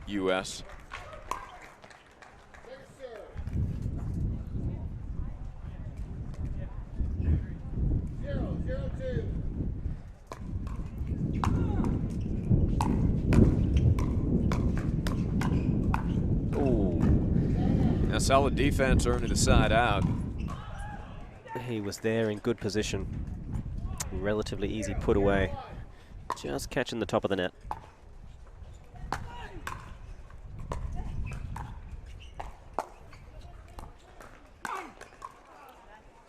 U.S. Ooh. Now solid defense earning the side out. He was there in good position. Relatively easy put away. Just catching the top of the net.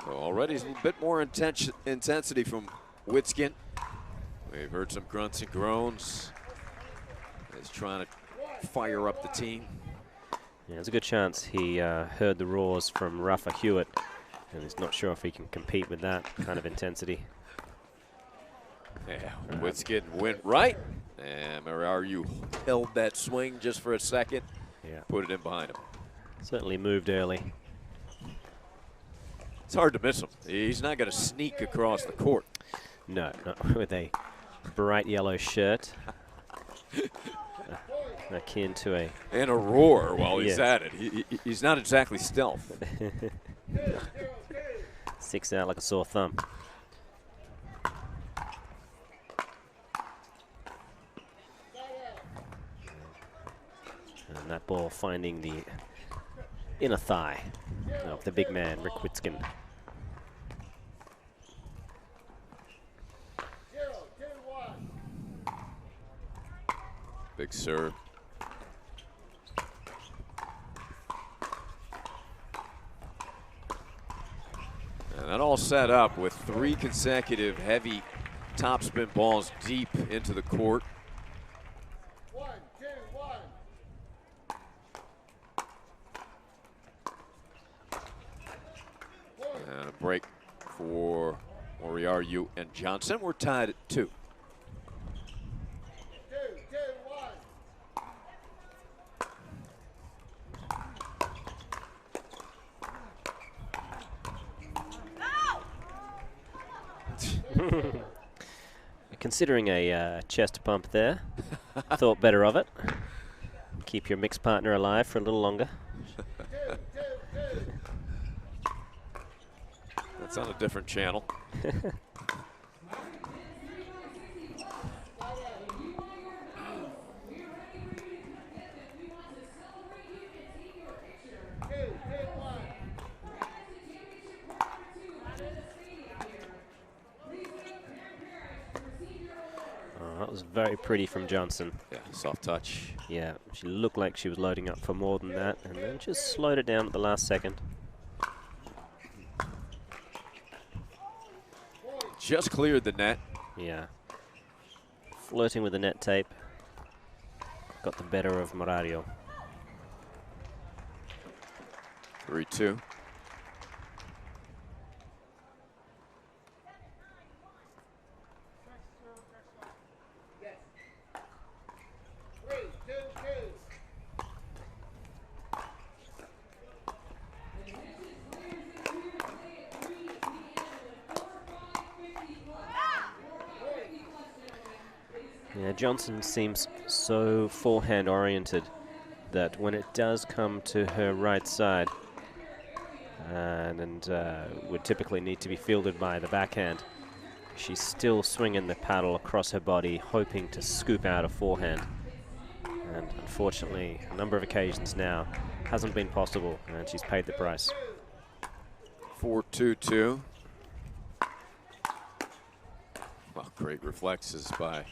So already a bit more intensity from Witzkin. We've heard some grunts and groans. He's trying to fire up the team. Yeah, there's a good chance he heard the roars from Rafa Hewitt, and he's not sure if he can compete with that kind of intensity. Yeah, Witzkin went right, and Mariario held that swing just for a second. Yeah, put it in behind him. Certainly moved early. It's hard to miss him. He's not going to sneak across the court. No, not with a bright yellow shirt. Akin to a... And a roar while he's yes. at it. He's not exactly stealth. Sticks out like a sore thumb. And that ball finding the inner thigh of the big man, Rick Witzkin. Big serve. And that all set up with 3 consecutive heavy topspin balls deep into the court. 1, 2, 1. And a break for Mariario and Johnson. We're tied at 2. 2, 2, 1. Considering a chest bump there, thought better of it. Keep your mixed partner alive for a little longer. That's on a different channel. That was very pretty from Johnson. Yeah, soft touch. Yeah, she looked like she was loading up for more than that, and then just slowed it down at the last second. Just cleared the net. Yeah. Flirting with the net tape. Got the better of Morario. 3-2. Yeah, Johnson seems so forehand oriented that when it does come to her right side and would typically need to be fielded by the backhand, she's still swinging the paddle across her body, hoping to scoop out a forehand. And unfortunately, a number of occasions now, hasn't been possible, and she's paid the price. 4-2-2. Well, great reflexes by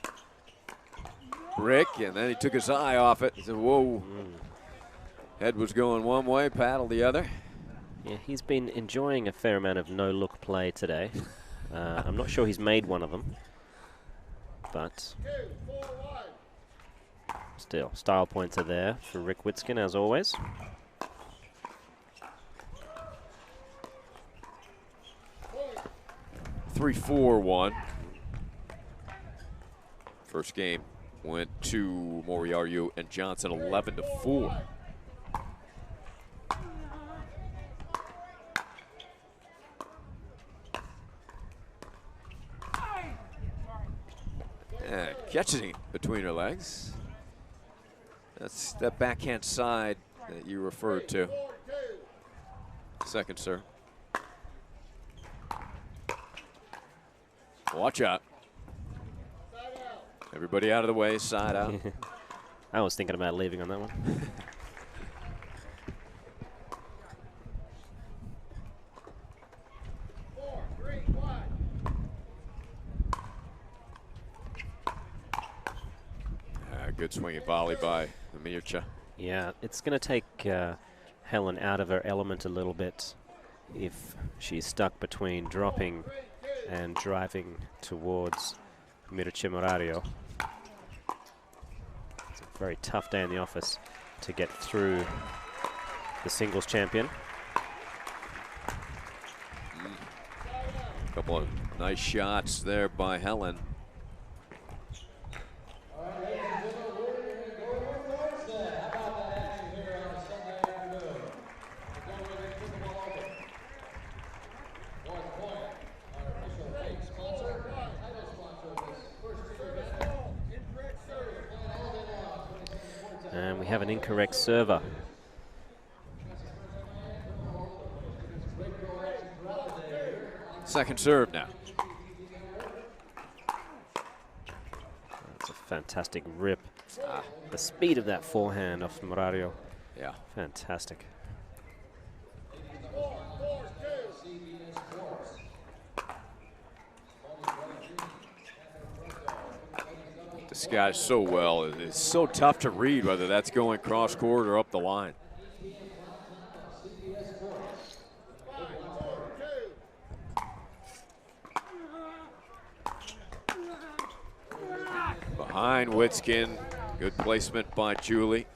Rick, and then he took his eye off it. He said, whoa. Head was going one way, paddle the other. Yeah, he's been enjoying a fair amount of no-look play today. I'm not sure he's made one of them, but still, style points are there for Rick Witskin, as always. (3-4-1). First game went to Moriarty and Johnson 11-4. And catches it between her legs. That's that backhand side that you referred to. Second serve. Watch out. Everybody out of the way, side out. I was thinking about leaving on that one. Good swinging volley by Mircha. Yeah, it's going to take Helen out of her element a little bit if she's stuck between dropping and driving towards Mircha Morario. It's a very tough day in the office to get through the singles champion. A couple of nice shots there by Helen. And we have an incorrect server. Second serve now. That's a fantastic rip. The speed of that forehand off Morario. Yeah. Fantastic. Disguised so well. It's so tough to read whether that's going cross court or up the line. Behind Witskin. Good placement by Julie.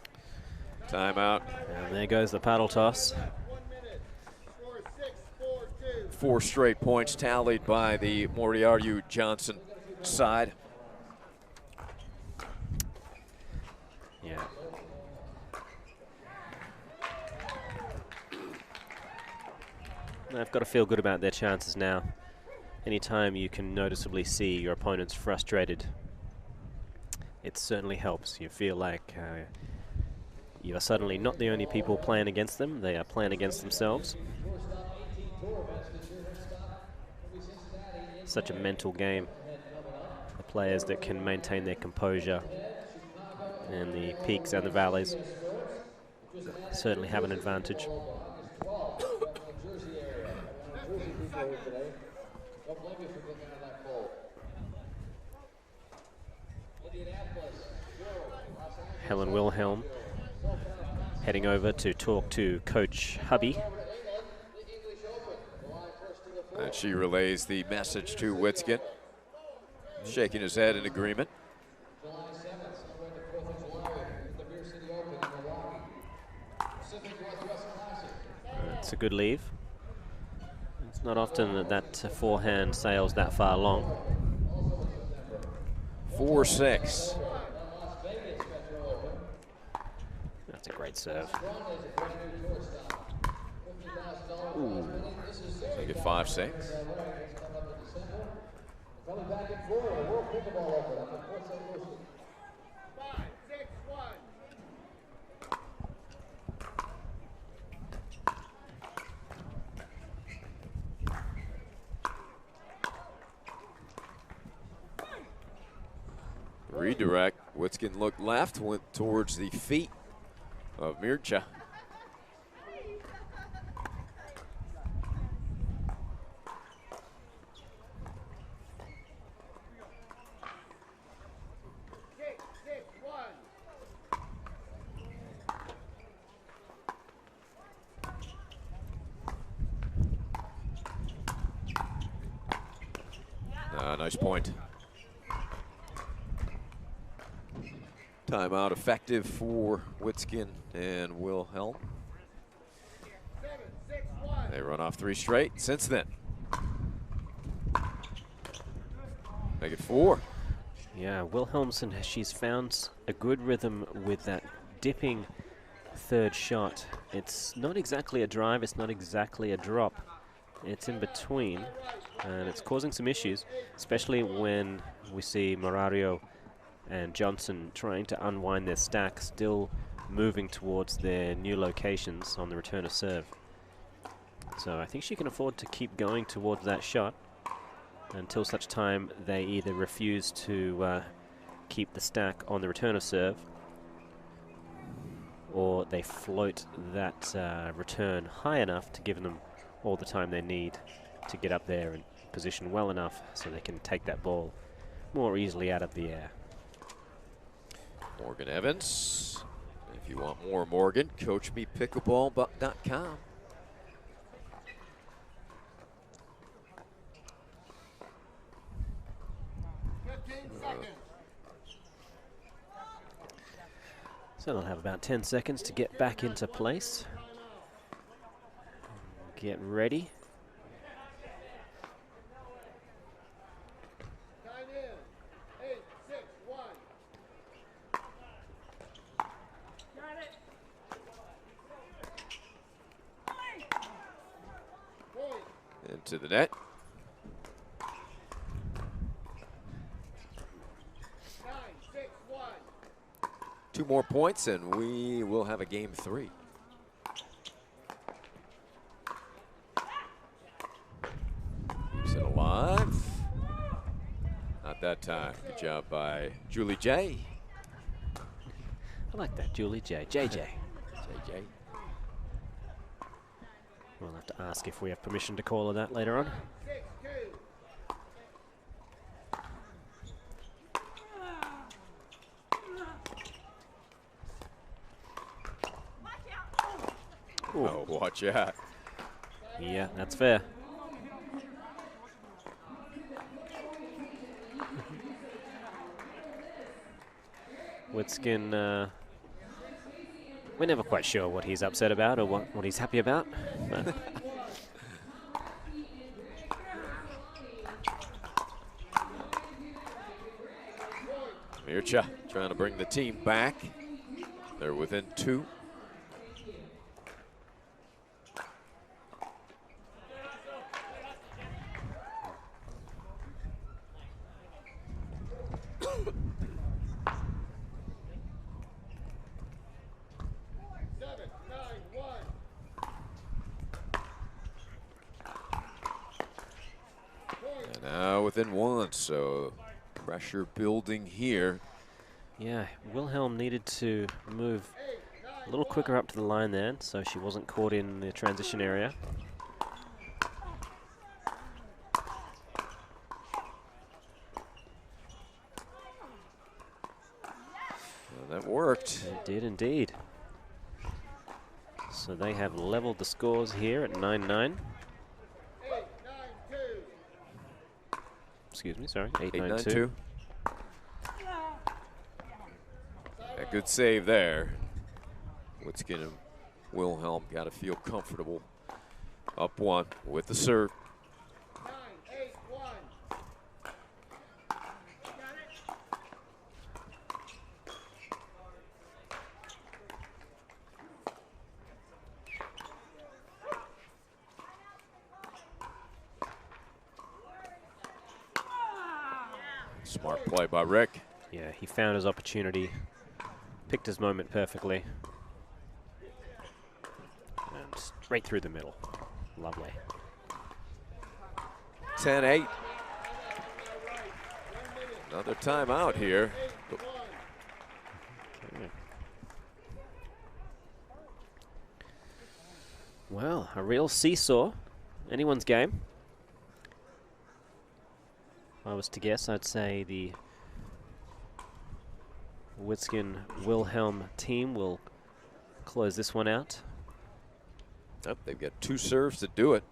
Timeout. And there goes the paddle toss. 4 straight points tallied by the Moriarty Johnson side. Yeah. They've got to feel good about their chances now. anytime you can noticeably see your opponents frustrated, it certainly helps. You feel like you are suddenly not the only people playing against them, they are playing against themselves. Such a mental game. The players that can maintain their composure in the peaks and the valleys certainly have an advantage. Helen Wilhelm heading over to talk to Coach Hubby. And she relays the message to Witzkin, shaking his head in agreement. It's a good leave. It's not often that that forehand sails that far long. 4-6. That's a great serve. Ooh. Make it 5-6. Redirect. Witzkin looked left, went towards the feet of Mircha. Nice point. Timeout effective for Witzkin and Wilhelm. They run off 3 straight since then. Make it 4. Yeah, Wilhelmsen, she's found a good rhythm with that dipping third shot. It's not exactly a drive, it's not exactly a drop. It's in between, and it's causing some issues, especially when we see Morario and Johnson trying to unwind their stack, still moving towards their new locations on the return of serve. So I think she can afford to keep going towards that shot until such time they either refuse to keep the stack on the return of serve, or they float that return high enough to give them all the time they need to get up there and position well enough so they can take that ball more easily out of the air. Morgan Evans. If you want more Morgan, coachmepickleball.com. So they'll have about 10 seconds to get back into place. Get ready. Into the net. 2 more points and we will have a game 3. Keeps it alive. Not that time. Good job by Julie J. I like that, Julie J. JJ. JJ. We'll have to ask if we have permission to call her that later on. Ooh. Oh, watch out. Yeah, that's fair. Witzkin, we're never quite sure what he's upset about or what he's happy about. But Mircha trying to bring the team back. They're within 2. And now within one, so pressure building here. Yeah, Wilhelm needed to move a little quicker up to the line then, so she wasn't caught in the transition area. Well, that worked. It did indeed. So they have leveled the scores here at 9-9. Excuse me, sorry, 8-9-2. A good save there. Witzkin and Wilhelm got to feel comfortable. Up one with the serve. Smart play by Rick. Yeah, he found his opportunity, picked his moment perfectly. And straight through the middle. Lovely. 10-8. Another timeout here. Okay. Well, a real seesaw. Anyone's game. If I was to guess, I'd say the Witzkin-Wilhelm team will close this one out. Yep, they've got 2 serves to do it.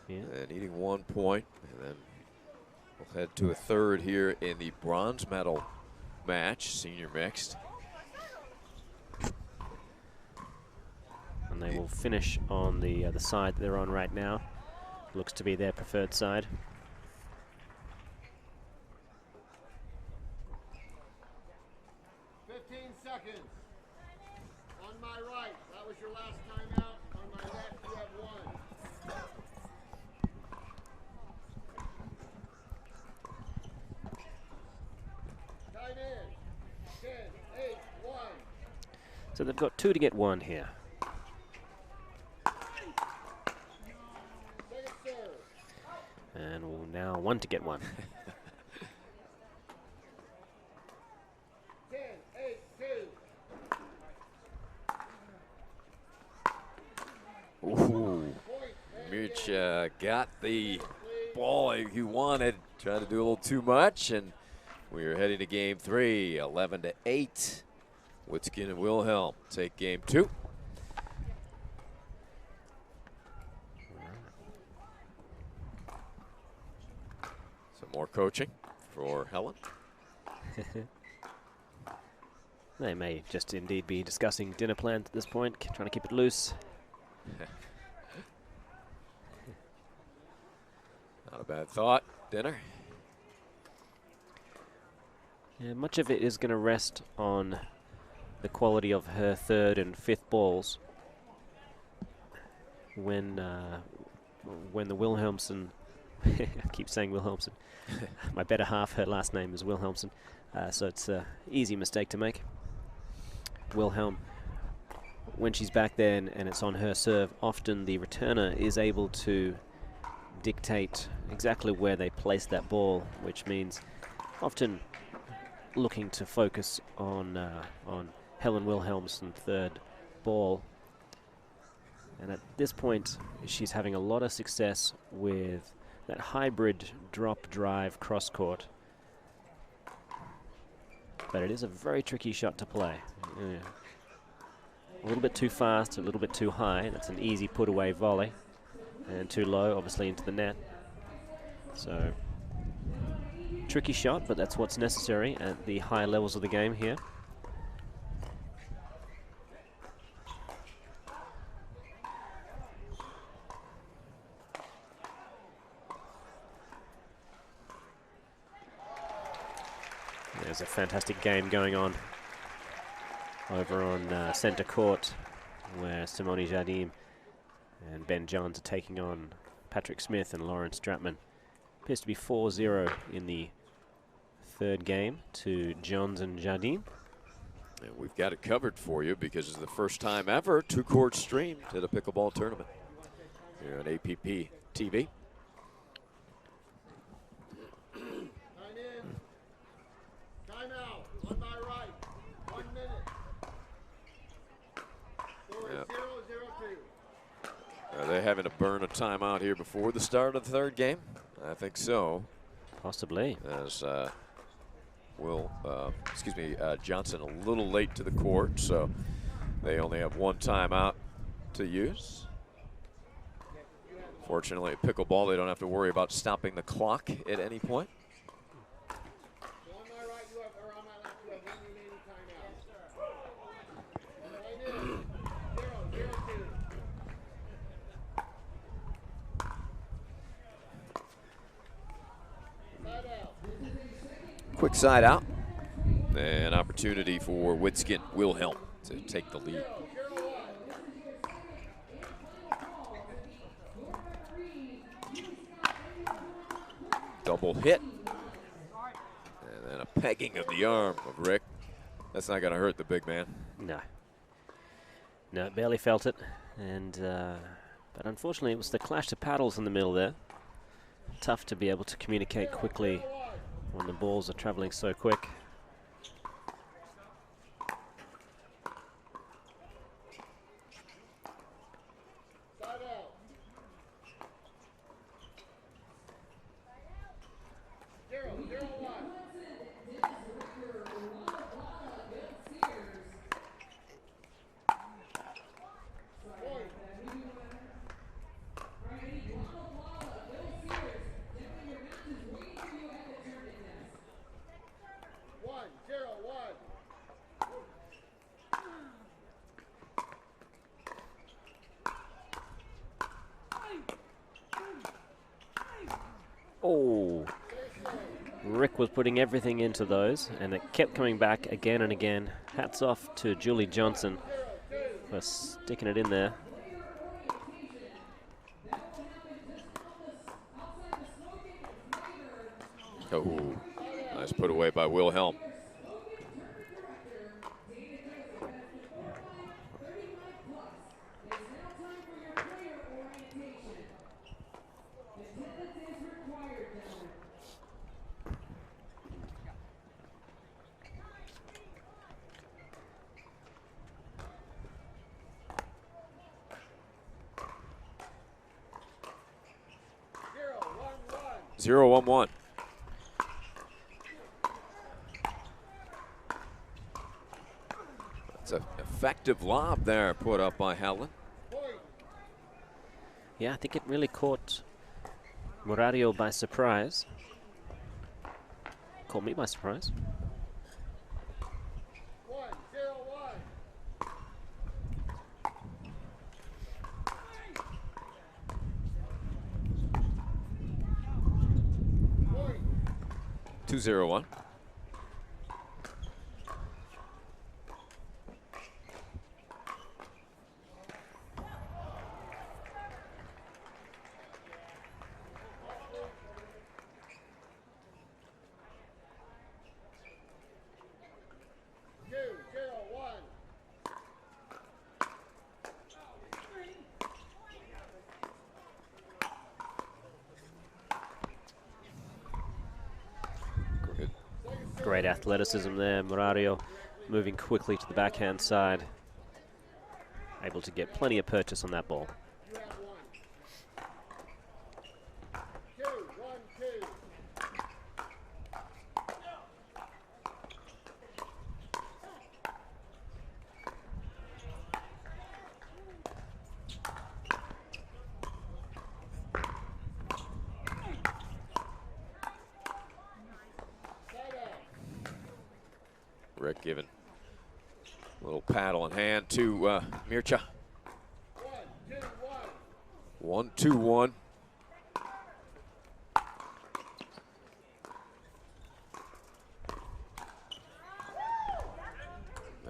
Yeah. And needing 1 point. And then we'll head to a third here in the bronze medal match, senior mixed. And they will finish on the side they're on right now. Looks to be their preferred side. Seconds. On my right, that was your last time out. On my left, you have 1. Time in. 10, 8, 1. So they've got 2 to get 1 here. And now 1 to get 1. 10, 8, 2. Ooh, Mirch got the ball he wanted. Tried to do a little too much, and we are heading to game 3, 11-8. Witzkin and Wilhelm take game 2. Some more coaching for Helen. They may just indeed be discussing dinner plans at this point, trying to keep it loose. Not a bad thought. Dinner. Yeah, much of it is going to rest on the quality of her 3rd and 5th balls. When the Wilhelmsen, I keep saying Wilhelmsen, my better half, her last name is Wilhelmsen, so it's an easy mistake to make. Wilhelm, when she's back there and it's on her serve, often the returner is able to dictate exactly where they place that ball, which means often looking to focus on Helen Wilhelmsen's 3rd ball. And at this point, she's having a lot of success with that hybrid drop drive cross court. But it is a very tricky shot to play. Yeah. A little bit too fast, a little bit too high. That's an easy put away volley. And too low, obviously, into the net. So, tricky shot, but that's what's necessary at the high levels of the game here. There's a fantastic game going on over on centre court, where Simone Jardim and Ben Johns are taking on Patrick Smith and Lauren Stratman. Appears to be 4-0 in the 3rd game to Johns and Jardim. And we've got it covered for you because it's the first time ever 2-court streamed at a pickleball tournament here on APP TV. they having to burn a timeout here before the start of the third game? I think so. Possibly. As Johnson a little late to the court, so they only have one timeout to use. Fortunately, at pickleball, they don't have to worry about stopping the clock at any point. Quick side out. An opportunity for Witzkin Wilhelm to take the lead. Double hit. And then a pegging of the arm of Rick. That's not going to hurt the big man. No. No, barely felt it. And but unfortunately, it was the clash of paddles in the middle there. Tough to be able to communicate quickly when the balls are traveling so quick. Oh, Rick was putting everything into those, and it kept coming back again and again. Hats off to Julie Johnson for sticking it in there. Oh, nice put away by Wilhelm. Zero, 1-1. That's an effective lob there put up by Helen. Yeah, I think it really caught Murario by surprise. Caught me by surprise. Two 2-0-1. Great athleticism there. Murario moving quickly to the backhand side. Able to get plenty of purchase on that ball. Rick giving a little paddle in hand to Mircha. 1-2-1.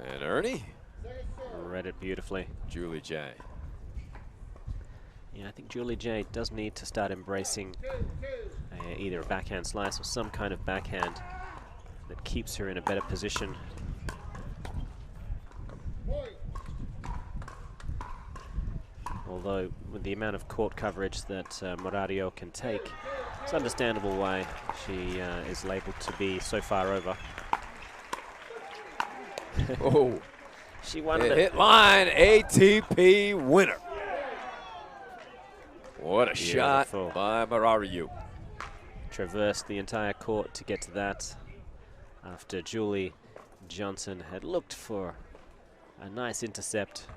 And Ernie read it beautifully. Julie J. Yeah, I think Julie J does need to start embracing either a backhand slice or some kind of backhand that keeps her in a better position. Although with the amount of court coverage that Murario can take, it's understandable why she is able to be so far over. Oh, she won it it. Hit line, ATP winner. What a shot Beautiful. by Marariu. Traversed the entire court to get to that after Julie Johnson had looked for a nice intercept.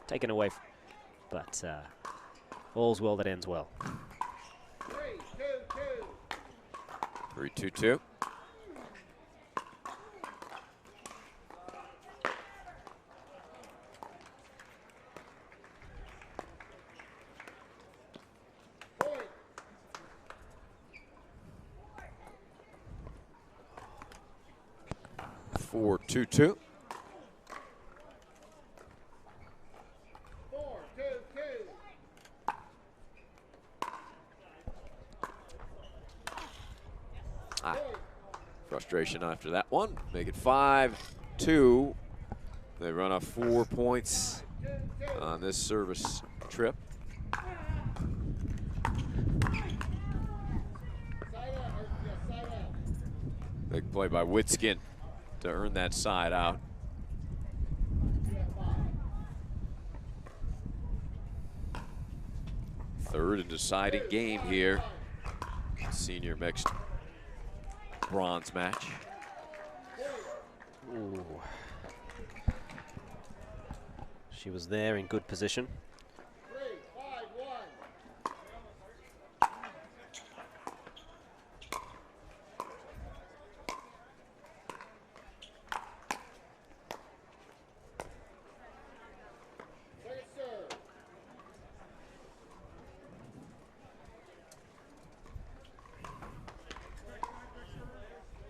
Taken away, but all's well that ends well. 3-2-2. Four, 2-2. 4-2-2. Frustration after that one. Make it 5-2. They run off 4 points on this service trip. Big play by Witskin to earn that side out. Third and deciding game here. Senior mixed bronze match. Ooh. She was there in good position. 3-5-1. Second serve.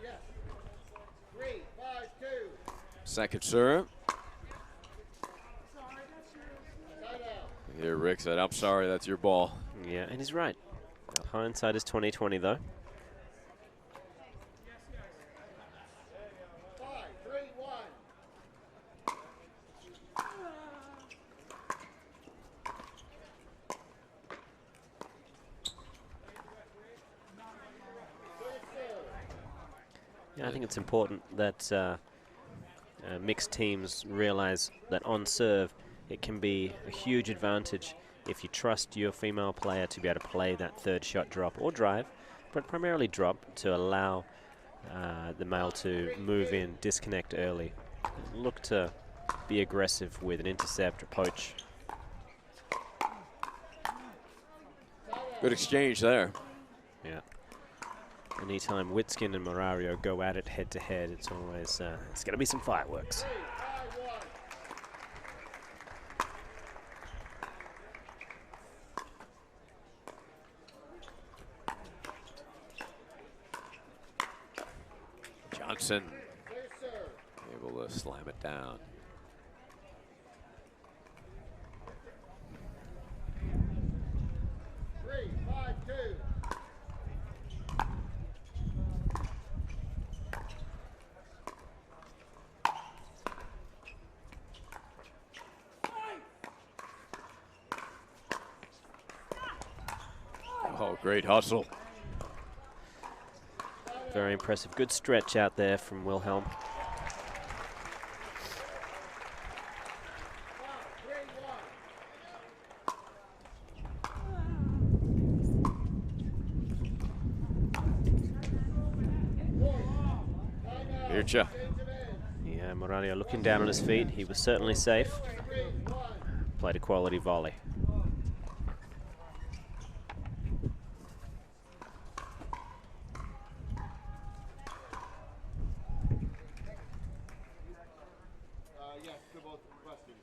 Yes. 3-5-2. Second serve. Here, Rick said, "I'm sorry, that's your ball." Yeah, and he's right. Hindsight is 20/20 though. 5-3-1. Yeah, I think it's important that mixed teams realize that on serve, it can be a huge advantage if you trust your female player to be able to play that third shot drop or drive, but primarily drop to allow the male to move in, disconnect early, look to be aggressive with an intercept or poach. Good exchange there. Yeah. Anytime Witskin and Marario go at it head to head, it's always it's going to be some fireworks. Johnson able to slam it down. Oh, great hustle. Very impressive. Good stretch out there from Wilhelm. Mircha. Yeah, Marario looking down on his feet. He was certainly safe. Played a quality volley. Yes, to both Westies.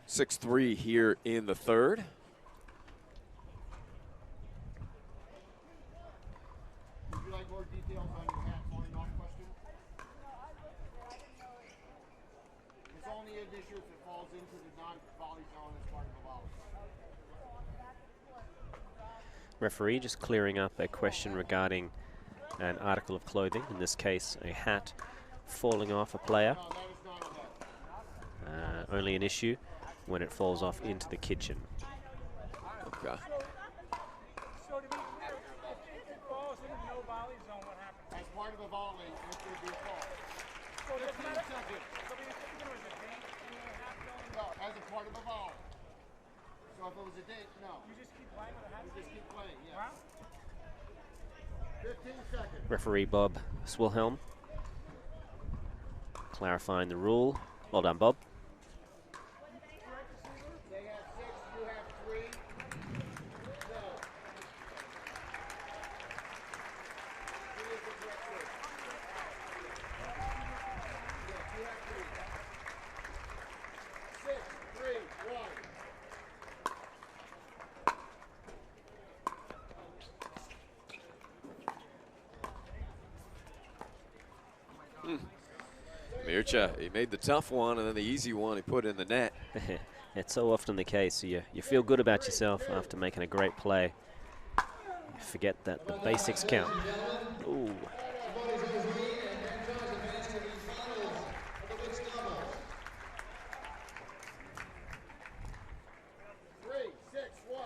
6-3 here in the third. Would you like more details on your hat falling off question? It's only an issue if it falls into the non-volley zone as part of the volley. Referee just clearing up a question regarding an article of clothing, in this case a hat falling off a player. Only an issue when it falls off into the kitchen. Okay. So to be clear, if it falls into no volley zone, what happens? As part of a volley, it could be a fall. So it doesn't matter. So we think there was a date in the hat going No, as a part of a volley. So if it was a date, no. You just keep playing with a hat? You just keep playing, yeah. 15 seconds. Referee Bob Swilhelm clarifying the rule. Well done, Bob. They have 6, you have 3. No. 3 is the correct word. Yes, you have 3. 6, 3, 1. Mircha, he made the tough one, and then the easy one he put in the net. It's so often the case. You feel good about yourself after making a great play. You forget that the basics count. Ooh. 3, 6, 1.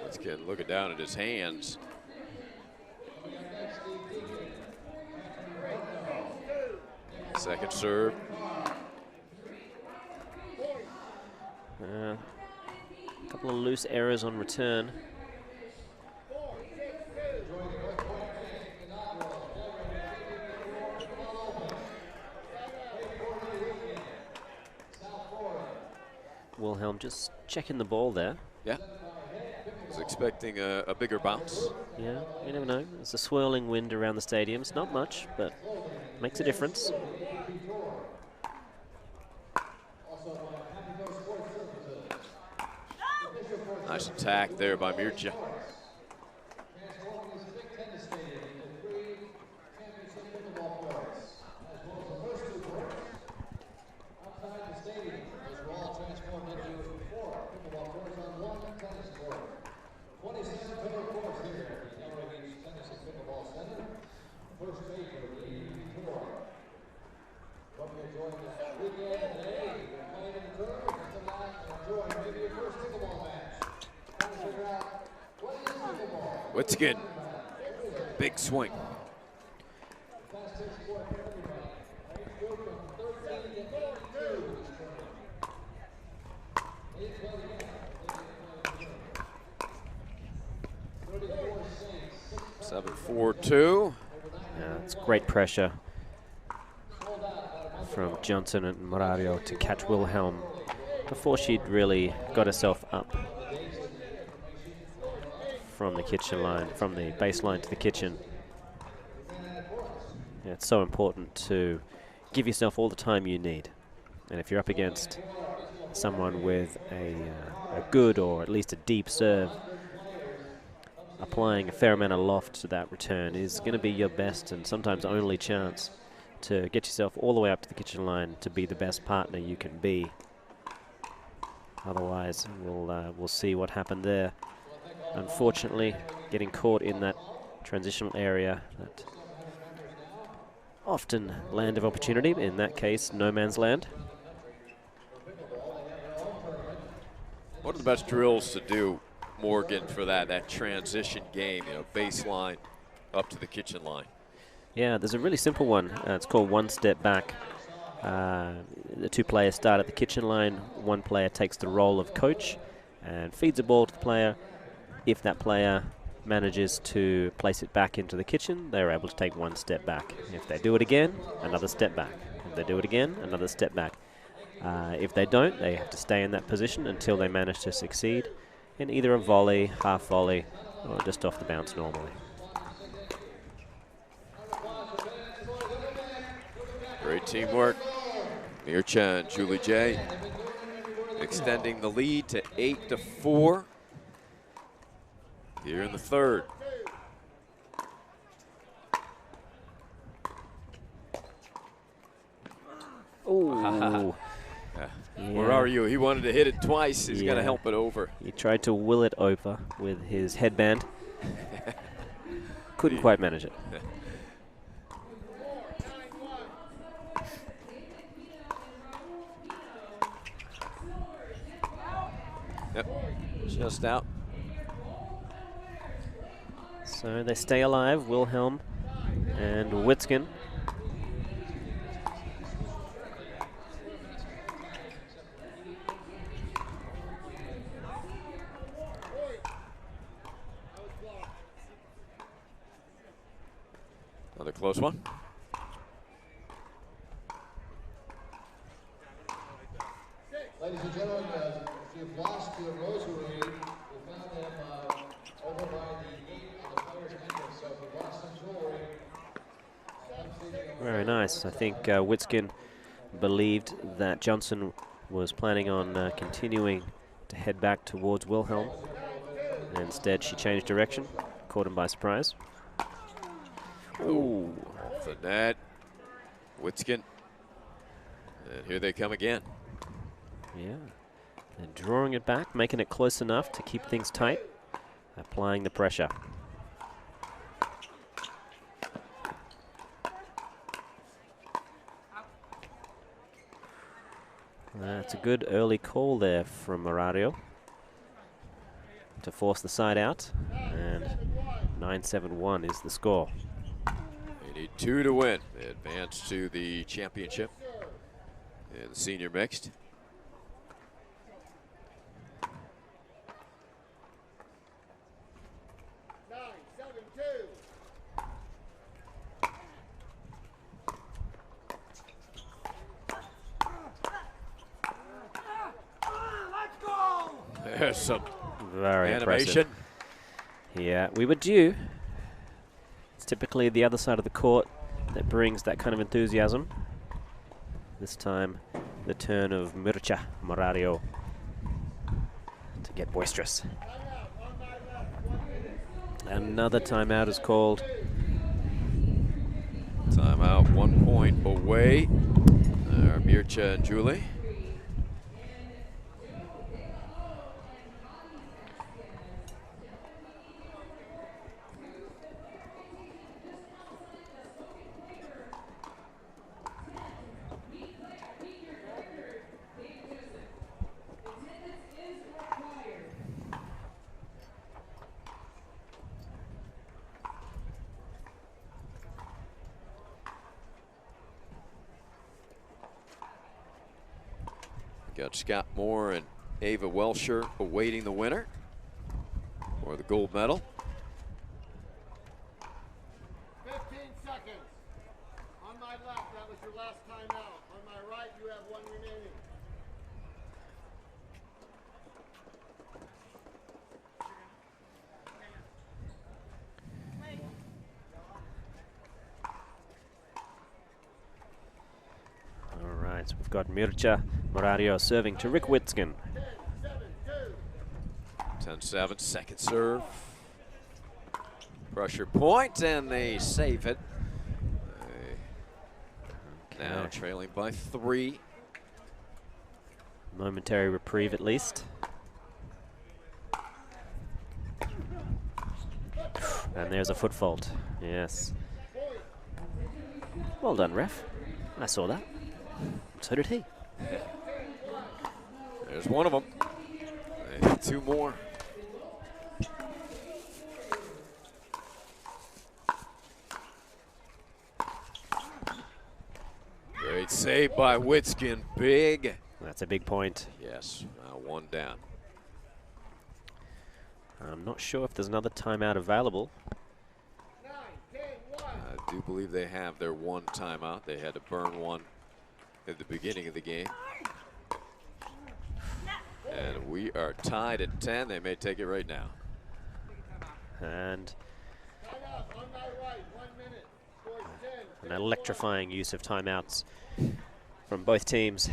Once again, looking down at his hands. Second serve. A couple of loose errors on return. Wilhelm just checking the ball there. Yeah. Was expecting a bigger bounce. Yeah, you never know. There's a swirling wind around the stadium. It's not much, but makes a difference. Nice attack there by Mircha. Witzkin, big swing. Seven, 4-2. Yeah, it's great pressure from Johnson and Morario to catch Wilhelm before she'd really got herself up from the kitchen line, from the baseline to the kitchen. Yeah, it's so important to give yourself all the time you need. And if you're up against someone with a good or at least a deep serve, applying a fair amount of loft to that return is going to be your best and sometimes only chance to get yourself all the way up to the kitchen line to be the best partner you can be. Otherwise, we'll see what happened there. Unfortunately, getting caught in that transitional area, that often land of opportunity, in that case, no man's land. What are the best drills to do, Morgan, for that transition game, baseline up to the kitchen line? Yeah, there's a really simple one. It's called one step back. The two players start at the kitchen line. One player takes the role of coach and feeds a ball to the player. If that player manages to place it back into the kitchen, they're able to take one step back. If they do it again, another step back. If they do it again, another step back. If they don't, they have to stay in that position until they manage to succeed in either a volley, half volley, or just off the bounce normally. Great teamwork. Mircha and Julie J extending the lead to 8-4 here in the third. Ooh. Where are you? He wanted to hit it twice. He's going to help it over. He tried to will it over with his headband. Couldn't quite manage it. Yep, just out. So they stay alive, Wilhelm and Witzkin. Another close one. Ladies and gentlemen, if you've lost your rosary, we found them over by the gate on the player's entrance. So if you've lost some jewelry, Very nice. I think Witzkin believed that Johnson was planning on continuing to head back towards Wilhelm. Instead, she changed direction, caught him by surprise. Ooh. Off the net. Witzkin. And here they come again. Yeah. And drawing it back, making it close enough to keep things tight, applying the pressure. That's a good early call there from Marario to force the side out, and 9-7-1 is the score. They need 2 to win. They advance to the championship in the senior mixed. There's some very animation. impressive. Yeah, we were due. It's typically the other side of the court that brings that kind of enthusiasm. This time, the turn of Mircea Marario to get boisterous. Another timeout is called. Timeout, 1 point away. Mircea and Julie. Got Scott Moore and Ava Welsher awaiting the winner for the gold medal. 15 seconds. On my left, that was your last time out. On my right, you have 1 remaining. All right, so we've got Mircea Marario serving to Rick Witzkin. 10-7, second serve. Pressure point, and they save it. Now trailing by 3. Momentary reprieve at least. And there's a foot fault. Yes. Well done, ref. I saw that. So did he. There's one of them. They need 2 more. Great save by Witzkin. Big. That's a big point. Yes, 1 down. I'm not sure if there's another timeout available. I do believe they have their 1 timeout. They had to burn 1 at the beginning of the game. And we are tied at 10. They may take it right now. And an electrifying use of timeouts from both teams.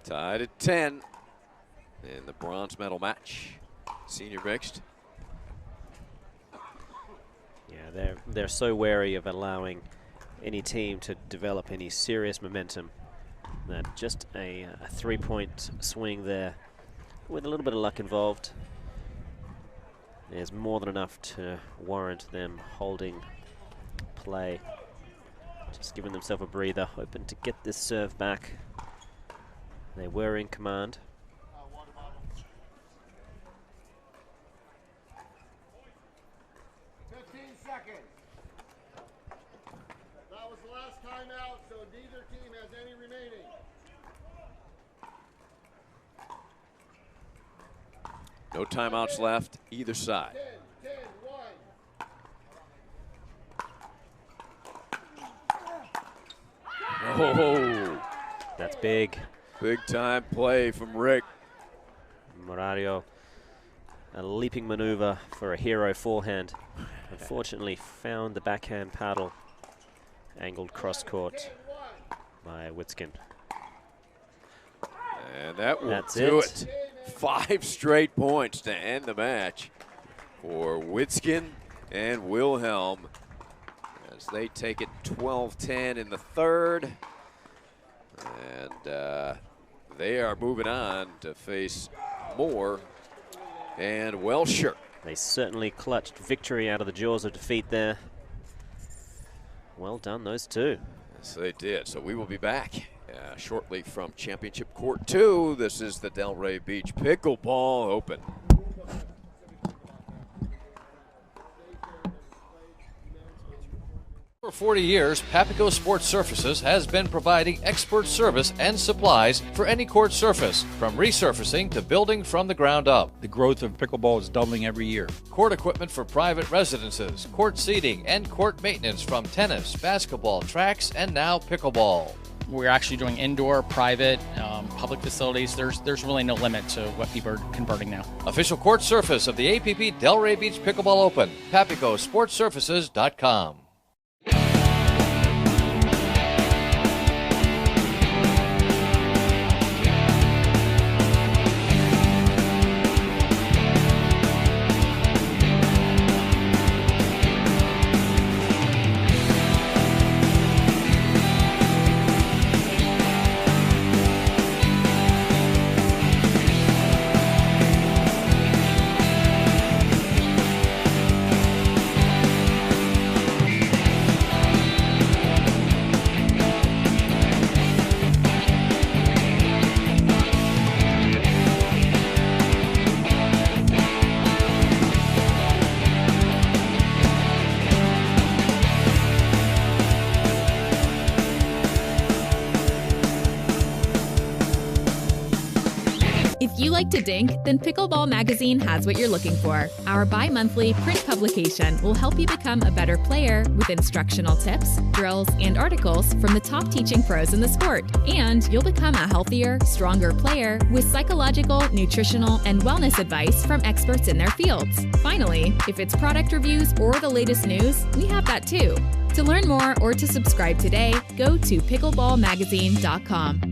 Tied at 10 in the bronze medal match, senior mixed. Yeah, they're so wary of allowing any team to develop any serious momentum that just a 3-point swing there with a little bit of luck involved is more than enough to warrant them holding play. Just giving themselves a breather, hoping to get this serve back. They were in command. 15 seconds. That was the last timeout, so neither team has any remaining. No timeouts left, either side. 10, 1. Oh, That's big. Big time play from Rick. Morario, a leaping maneuver for a hero forehand. Unfortunately, found the backhand paddle, angled cross court by Witskin. And that will That's do it. it. 5 straight points to end the match for Witskin and Wilhelm as they take it 12-10 in the third. And they are moving on to face Moore and Welsher. They certainly clutched victory out of the jaws of defeat there. Well done, those two. Yes, they did. So we will be back shortly from Championship Court 2. This is the Delray Beach Pickleball Open. For 40 years, Papico Sports Surfaces has been providing expert service and supplies for any court surface, from resurfacing to building from the ground up. The growth of pickleball is doubling every year. Court equipment for private residences, court seating, and court maintenance from tennis, basketball, tracks, and now pickleball. We're actually doing indoor, private, public facilities. There's really no limit to what people are converting now. Official court surface of the APP Delray Beach Pickleball Open. PapicoSportsSurfaces.com. If you like to dink, then Pickleball Magazine has what you're looking for. Our bi-monthly print publication will help you become a better player with instructional tips, drills, and articles from the top teaching pros in the sport. And you'll become a healthier, stronger player with psychological, nutritional, and wellness advice from experts in their fields. Finally, if it's product reviews or the latest news, we have that too. To learn more or to subscribe today, go to pickleballmagazine.com.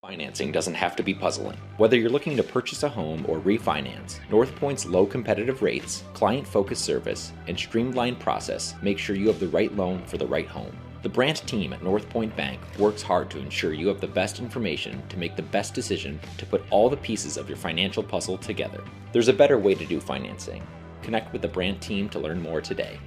Financing doesn't have to be puzzling. Whether you're looking to purchase a home or refinance, NorthPoint's low competitive rates, client-focused service, and streamlined process make sure you have the right loan for the right home. The branch team at NorthPoint Bank works hard to ensure you have the best information to make the best decision to put all the pieces of your financial puzzle together. There's a better way to do financing. Connect with the branch team to learn more today.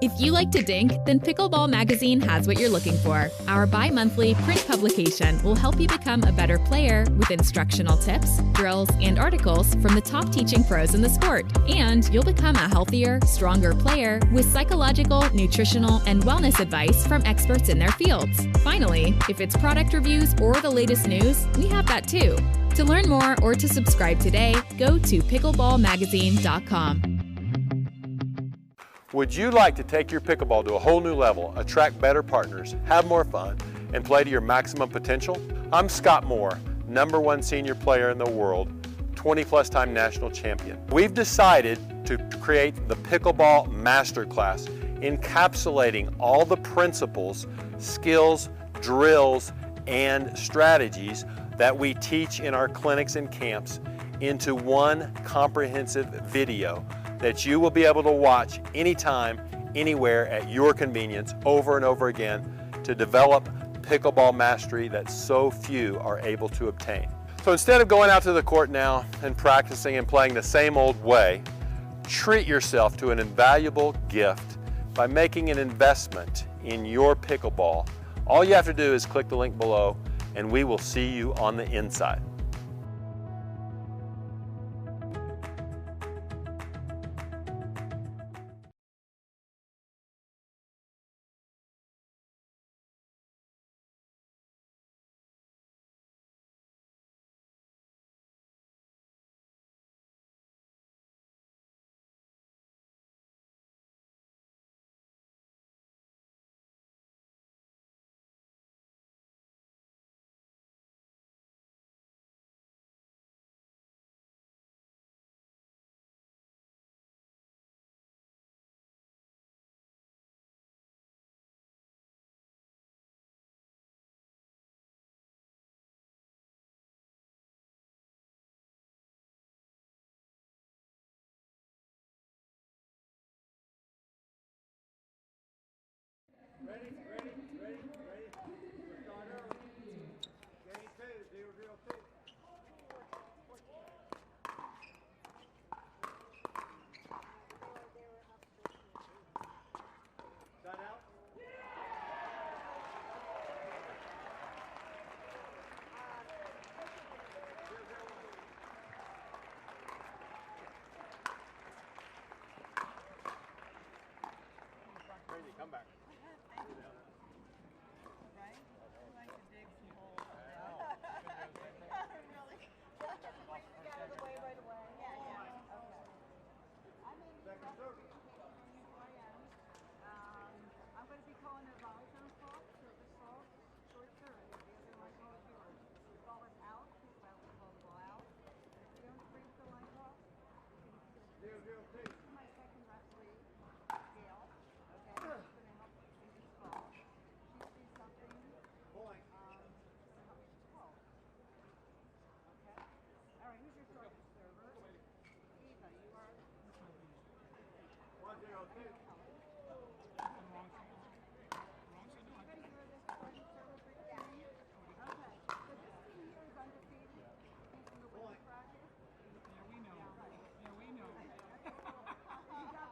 If you like to dink, then Pickleball Magazine has what you're looking for. Our bi-monthly print publication will help you become a better player with instructional tips, drills, and articles from the top teaching pros in the sport. And you'll become a healthier, stronger player with psychological, nutritional, and wellness advice from experts in their fields. Finally, if it's product reviews or the latest news, we have that too. To learn more or to subscribe today, go to pickleballmagazine.com. Would you like to take your pickleball to a whole new level, attract better partners, have more fun, and play to your maximum potential? I'm Scott Moore, #1 senior player in the world, 20+ time national champion. We've decided to create the Pickleball Masterclass, encapsulating all the principles, skills, drills, and strategies that we teach in our clinics and camps into one comprehensive video that you will be able to watch anytime, anywhere at your convenience over and over again to develop pickleball mastery that so few are able to obtain. So instead of going out to the court now and practicing and playing the same old way, treat yourself to an invaluable gift by making an investment in your pickleball. All you have to do is click the link below and we will see you on the inside.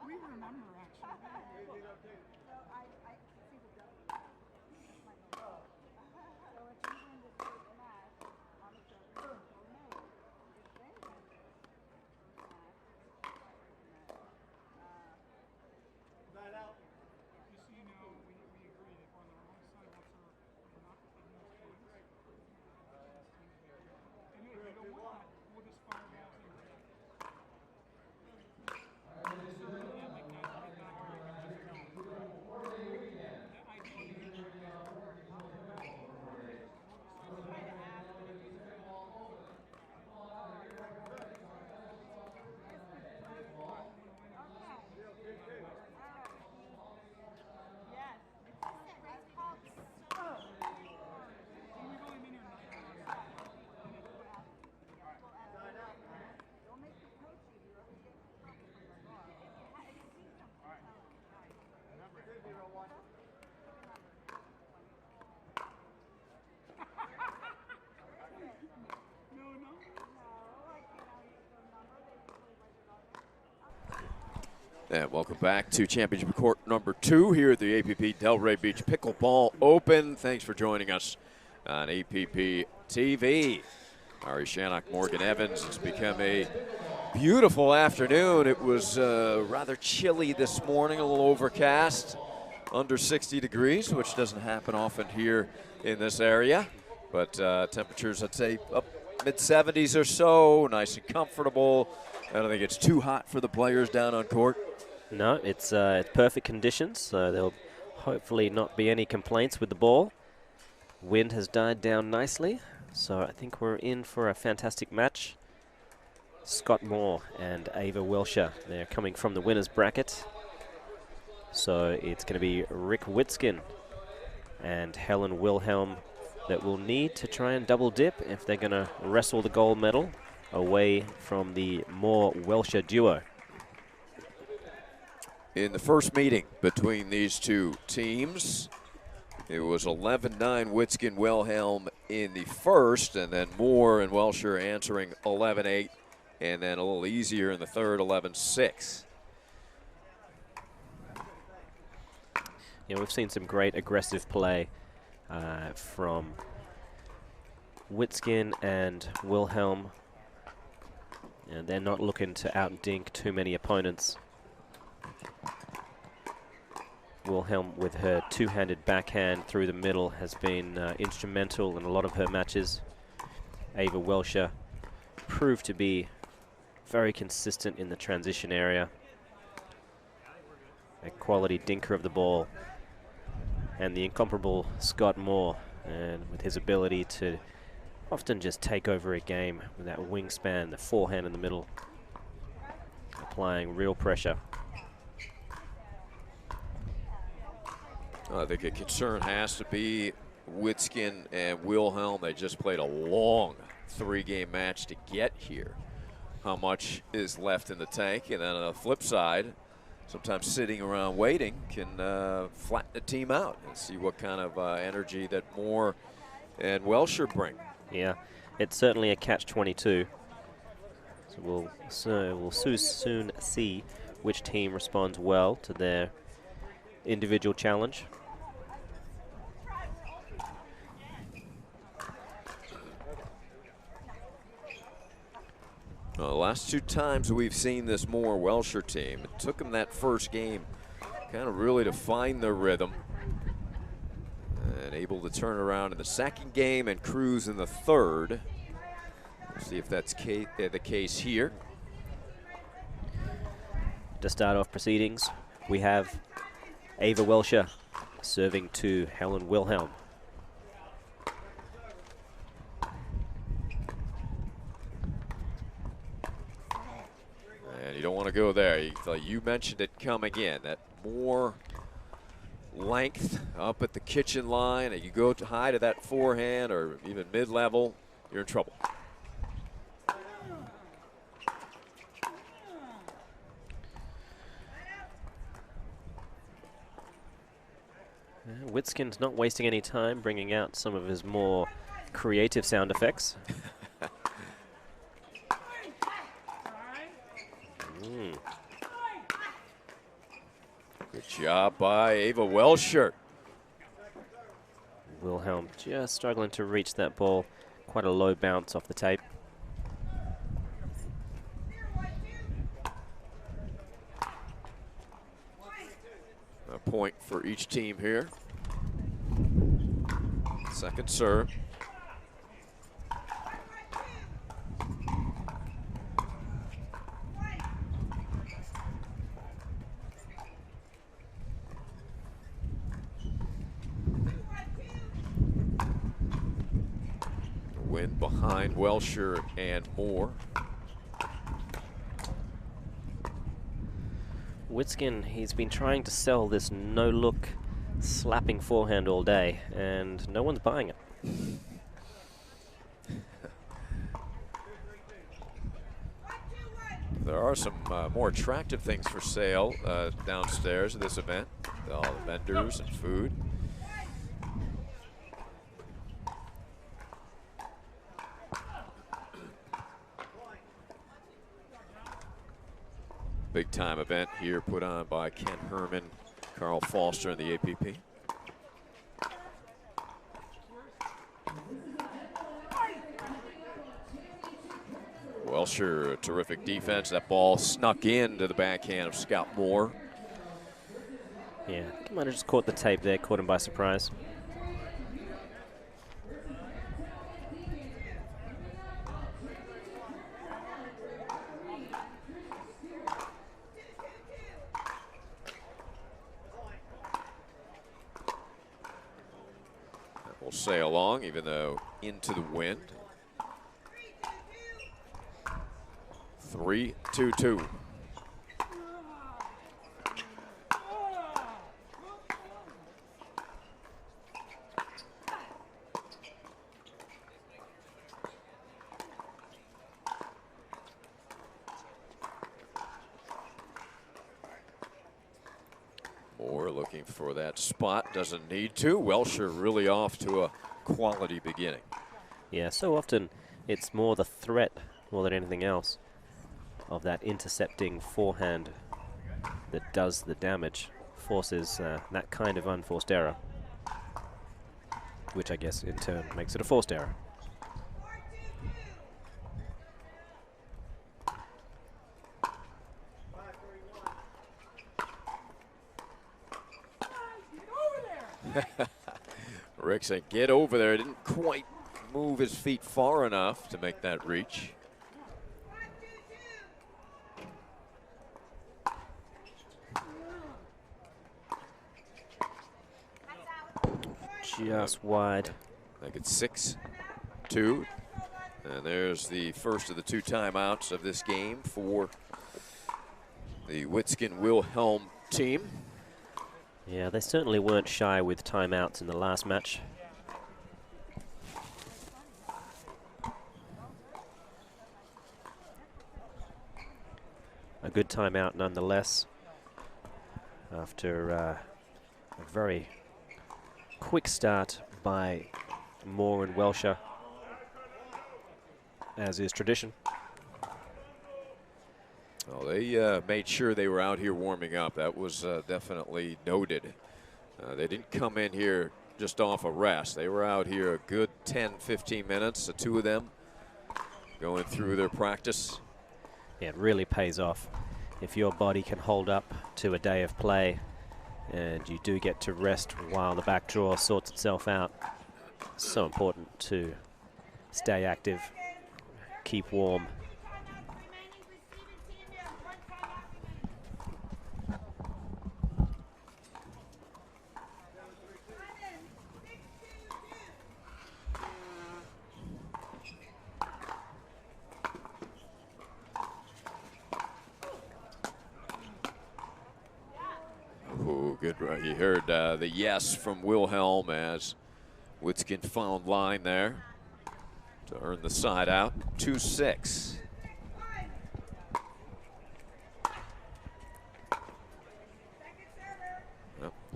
We remember, actually. So I see the W. So it's usually the first match on the server until May. If they win the first match, That out. just so you know, we agreed if on the wrong side of the server, we're not taking those points. And if you don't want, we'll just fire balls in. And welcome back to Championship Court number 2 here at the APP Delray Beach Pickleball Open. Thanks for joining us on APP TV. Ari Shannock, Morgan Evans. It's become a beautiful afternoon. It was rather chilly this morning, a little overcast, under 60 degrees, which doesn't happen often here in this area. But temperatures, I'd say, up mid-70s or so, nice and comfortable. I don't think it's too hot for the players down on court. No, it's perfect conditions, so there'll hopefully not be any complaints with the ball. Wind has died down nicely, so I think we're in for a fantastic match. Scott Moore and Ava Wilshire, they're coming from the winner's bracket. So it's going to be Rick Witskin and Helen Wilhelm that will need to try and double dip if they're going to wrestle the gold medal away from the Moore-Wilshire duo. In the first meeting between these two teams, it was 11-9 Witskin-Wilhelm in the first, and then Moore and Wilshire answering 11-8, and then a little easier in the third, 11-6. Yeah, we've seen some great aggressive play from Witskin and Wilhelm. And they're not looking to outdink too many opponents. Wilhelm, with her two-handed backhand through the middle, has been instrumental in a lot of her matches. Ava Wilshire proved to be very consistent in the transition area. A quality dinker of the ball. And the incomparable Scott Moore, and with his ability to often just take over a game with that wingspan, the forehand in the middle, applying real pressure. I think a concern has to be Witskin and Wilhelm. They just played a long 3-game match to get here. How much is left in the tank? And then on the flip side, sometimes sitting around waiting can flatten the team out and see what kind of energy that Moore and Wilshire bring. Yeah, it's certainly a catch-22. So we'll soon see which team responds well to their individual challenge. The last 2 times we've seen this Moore-Wilshire team, it took them that first game kind of really to find their rhythm. And able to turn around in the second game and cruise in the third. We'll see if that's the case here. To start off proceedings, we have Ava Wilshire serving to Helen Wilhelm. And you don't want to go there. You mentioned it coming in, that more length up at the kitchen line, and you go high to that forehand or even mid-level, you're in trouble. Witskin's not wasting any time bringing out some of his more creative sound effects. Good job by Ava Welsher. Wilhelm just struggling to reach that ball. Quite a low bounce off the tape. A point for each team here. Second serve. Win behind Welsher and Moore. Witskin, he's been trying to sell this no-look slapping forehand all day, and no one's buying it. There are some more attractive things for sale downstairs at this event. All the vendors and food. Big time event here put on by Ken Herman, Carl Foster, and the APP. Welsher, terrific defense. That ball snuck into the backhand of Scott Moore. Yeah, he might have just caught the tape there, caught him by surprise. Will sail along, even though into the wind. 3-2-2. Moore looking for that spot, doesn't need to. Welsher really off to a quality beginning. Yeah, so often it's more the threat more than anything else of that intercepting forehand that does the damage, forces that kind of unforced error, which I guess in turn makes it a forced error. Rick said, get over there. Didn't quite move his feet far enough to make that reach. Just wide. I think it's 6-2. And there's the first of the 2 timeouts of this game for the Witskin-Wilhelm team. Yeah, they certainly weren't shy with timeouts in the last match. A good timeout nonetheless, after a very quick start by Moore and Welsher, as is tradition. Well, they made sure they were out here warming up. That was definitely noted. They didn't come in here just off a rest. They were out here a good 10-15 minutes, the 2 of them going through their practice. Yeah, it really pays off if your body can hold up to a day of play and you do get to rest while the back draw sorts itself out. It's so important to stay active, keep warm. Ooh, good. You heard the yes from Wilhelm as Witskin found line there to earn the side out. 2-6.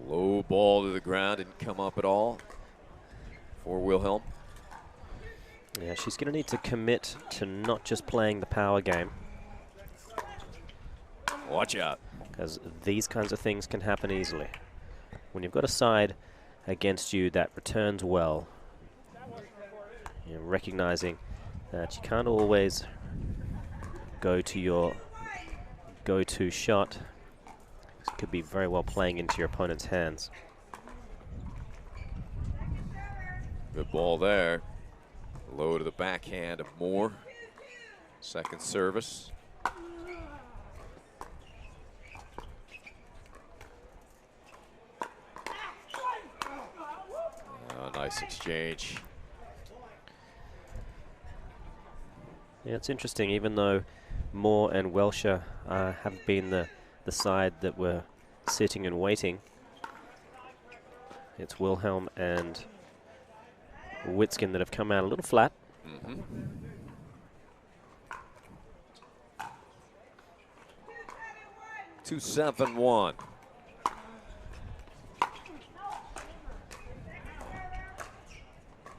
Low ball to the ground, didn't come up at all for Wilhelm. Yeah, she's going to need to commit to not just playing the power game. Watch out. Because these kinds of things can happen easily. When you've got a side against you that returns well, recognizing that you can't always go to your go-to shot. This could be very well playing into your opponent's hands. Good ball there. Low to the backhand of Moore. Second service. Nice exchange. Yeah, it's interesting, even though Moore and Welsher have been the side that were sitting and waiting, it's Wilhelm and Witskin that have come out a little flat. 2-7-1.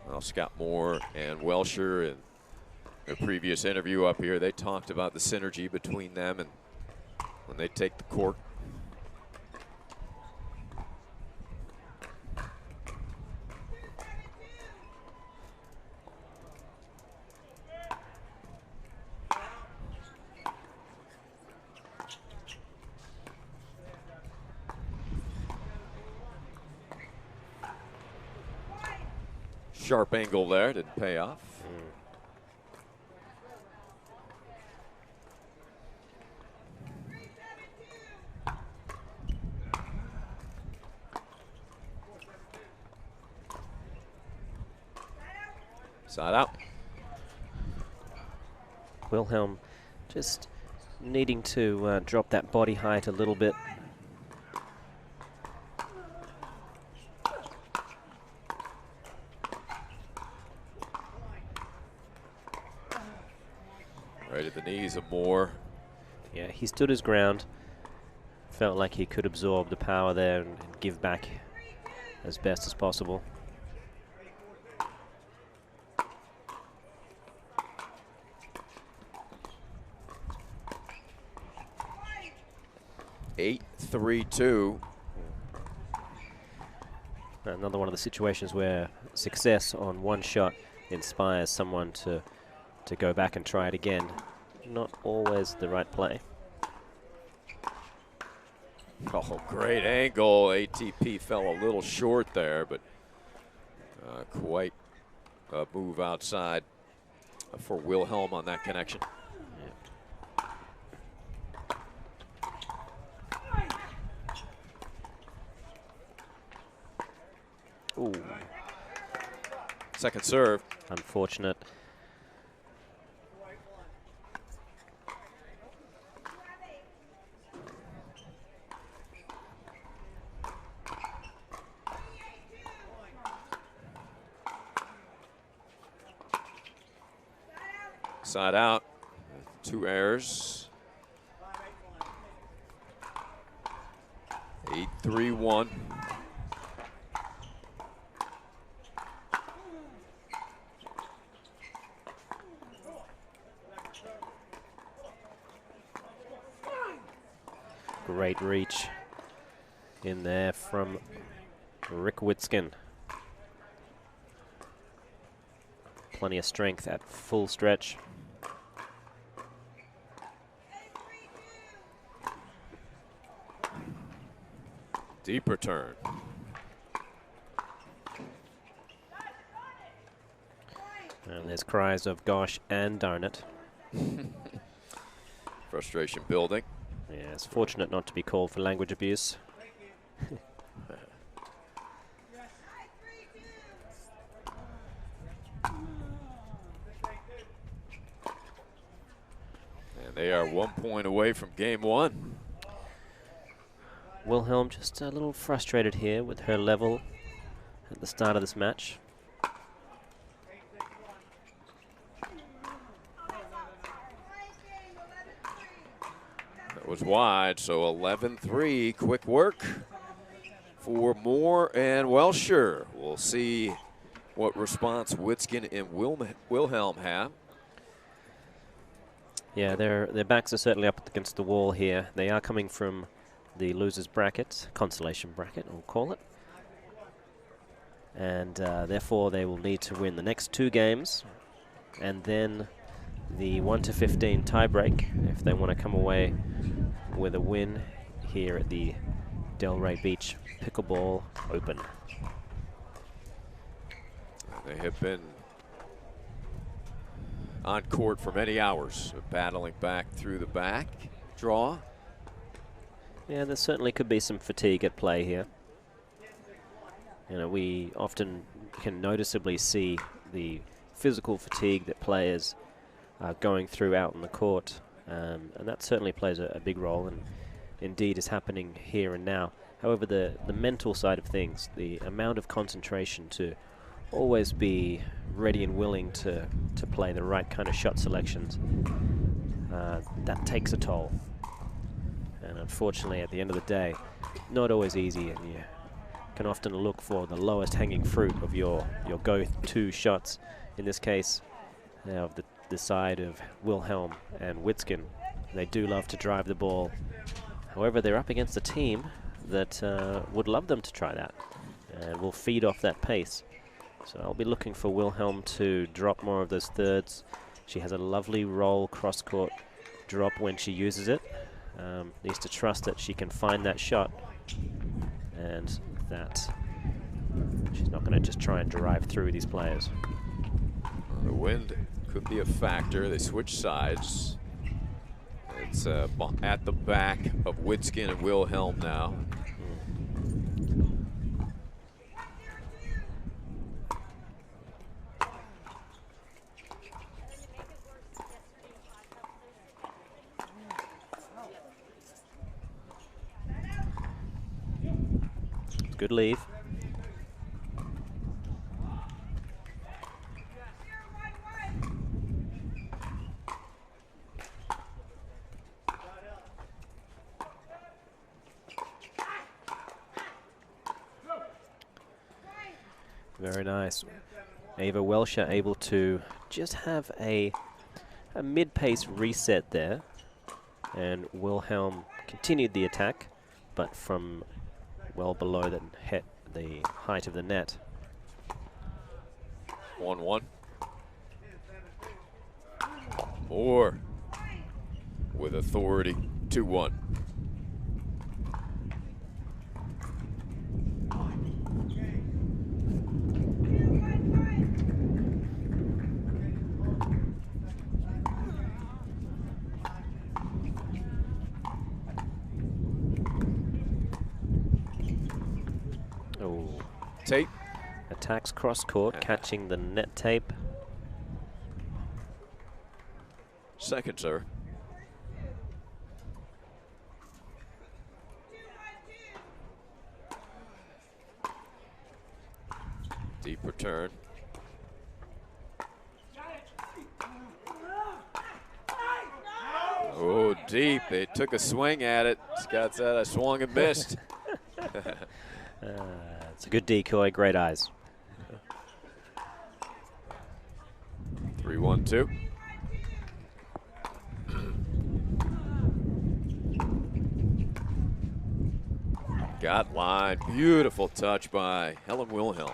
Well, Scott Moore and Welsher in their previous interview up here, they talked about the synergy between them and when they take the court. Sharp angle there, didn't pay off. Side out. Wilhelm just needing to drop that body height a little bit. Right at the knees of Moore. Yeah, he stood his ground. Felt like he could absorb the power there and give back as best as possible. Eight, 3-2. Another one of the situations where success on one shot inspires someone to go back and try it again. Not always the right play. Oh, great angle. ATP fell a little short there, but quite a move outside for Wilhelm on that connection. Ooh. Second serve. Unfortunate. Side out. 2 errors. 8-3-1. Great reach in there from Rick Witskin. Plenty of strength at full stretch. Deep return. And there's cries of gosh and darn it. Frustration building. Yeah, it's fortunate not to be called for language abuse. And they are 1 point away from game 1. Wilhelm just a little frustrated here with her level at the start of this match. That was wide, so 11-3, quick work for Moore and Welsher. We'll see what response Witzkin and Wilhelm have. Yeah, their backs are certainly up against the wall here. They are coming from the losers bracket, consolation bracket, we'll call it. And therefore they will need to win the next 2 games and then the 1-15 tiebreak if they want to come away with a win here at the Delray Beach Pickleball Open. They have been on court for many hours, battling back through the back draw. Yeah, there certainly could be some fatigue at play here. You know, we often can noticeably see the physical fatigue that players are going through out on the court, and that certainly plays a big role, and indeed is happening here and now. However, the mental side of things, the amount of concentration to always be ready and willing to play the right kind of shot selections, that takes a toll. And unfortunately, at the end of the day, not always easy, and you can often look for the lowest hanging fruit of your go-to shots. In this case, of the side of Wilhelm and Witzkin, they do love to drive the ball. However, they're up against a team that would love them to try that and will feed off that pace. So I'll be looking for Wilhelm to drop more of those thirds. She has a lovely roll cross-court drop when she uses it. Needs to trust that she can find that shot and that she's not going to just try and drive through these players. The wind could be a factor. They switch sides. It's at the back of Witzkin and Wilhelm now. Good leave. Very nice. Ava Welsher able to just have a mid-pace reset there, and Wilhelm continued the attack, but from well below the height of the net. 1-1. Moore with authority, 2-1. Tape. Attacks cross court, catching the net tape. Second, sir. Deep return. Oh, deep. They took a swing at it. Scott said I swung and missed. It's a good decoy, great eyes. 3-1-2. Got line. Beautiful touch by Helen Wilhelm.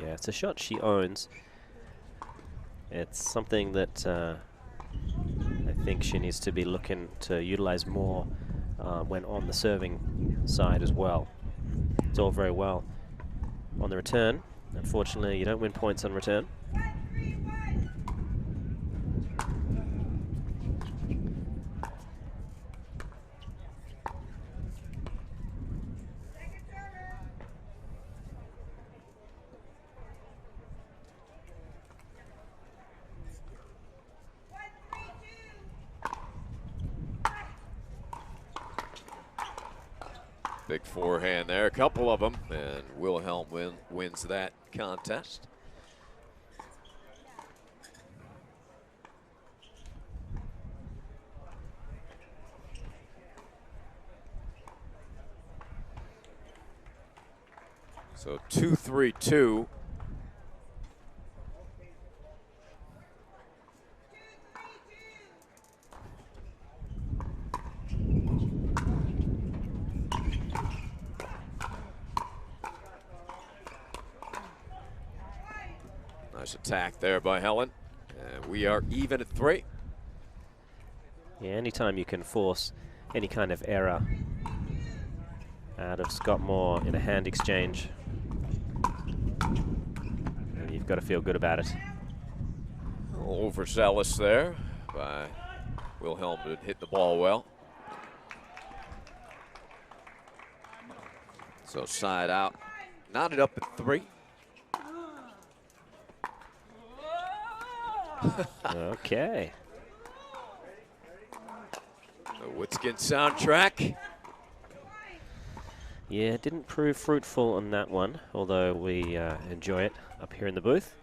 Yeah, it's a shot she owns. It's something that I think she needs to be looking to utilize more when on the serving side as well. It's all very well on the return. Unfortunately, you don't win points on return. Big forehand there, a couple of them, and Wilhelm wins that contest. So 2-3-2. Nice attack there by Helen. And we are even at 3. Yeah, anytime you can force any kind of error out of Scott Moore in a hand exchange, you've got to feel good about it. Overzealous there by Wilhelm to hit the ball well. So side out, knotted up at 3. Okay. The Witskin soundtrack. Yeah, it didn't prove fruitful on that one, although we enjoy it up here in the booth.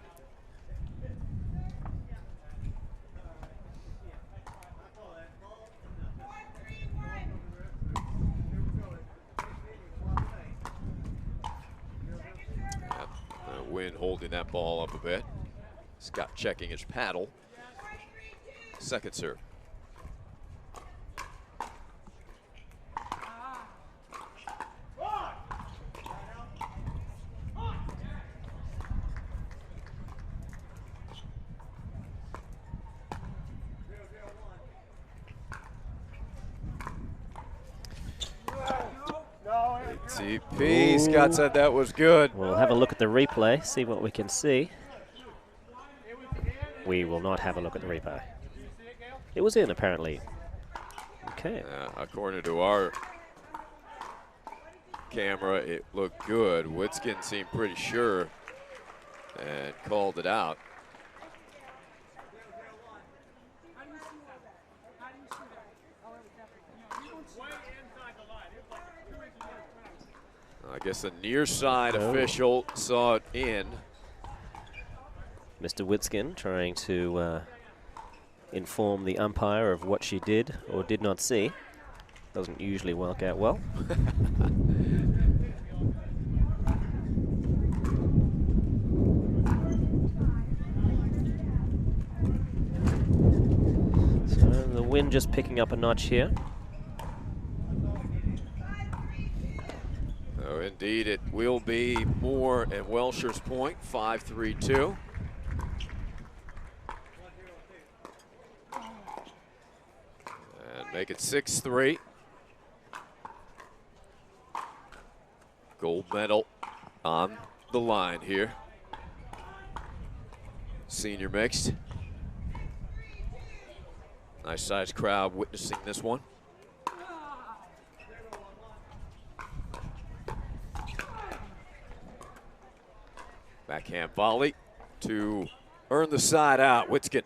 Wynn holding that ball up a bit. Scott checking his paddle. Second serve. TP, Scott said that was good. We'll have a look at the replay, see what we can see. We will not have a look at the replay. It was in, apparently. Okay. According to our camera, it looked good. Witskin seemed pretty sure and called it out. I guess the near side official saw it in. Mr. Witskin trying to inform the umpire of what she did or did not see. Doesn't usually work out well. So the wind just picking up a notch here. Oh, indeed, it will be Moore and Welsher's point, 5-3-2. And make it 6-3. Gold medal on the line here. Senior mixed. Nice sized crowd witnessing this one. Backhand volley to earn the side out. Witskin.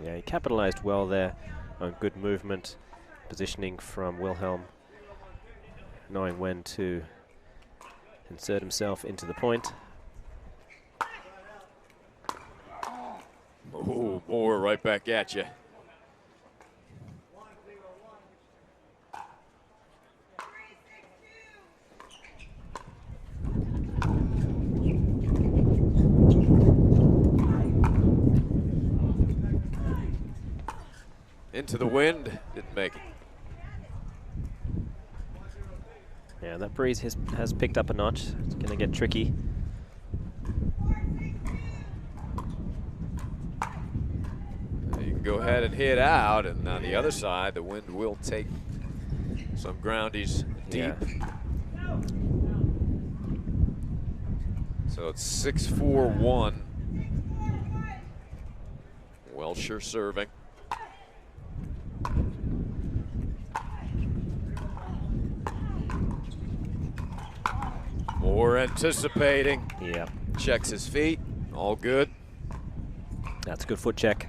Yeah, he capitalized well there on good movement, positioning from Wilhelm, knowing when to insert himself into the point. Oh, Moore right back at you. Into the wind, didn't make it. Yeah, that breeze has picked up a notch. It's going to get tricky. You can go ahead and hit out, and on the other side, the wind will take some groundies deep. Yeah. So it's 6-4-1. Welsher serving. Moore anticipating. Yeah. Checks his feet. All good. That's a good foot check.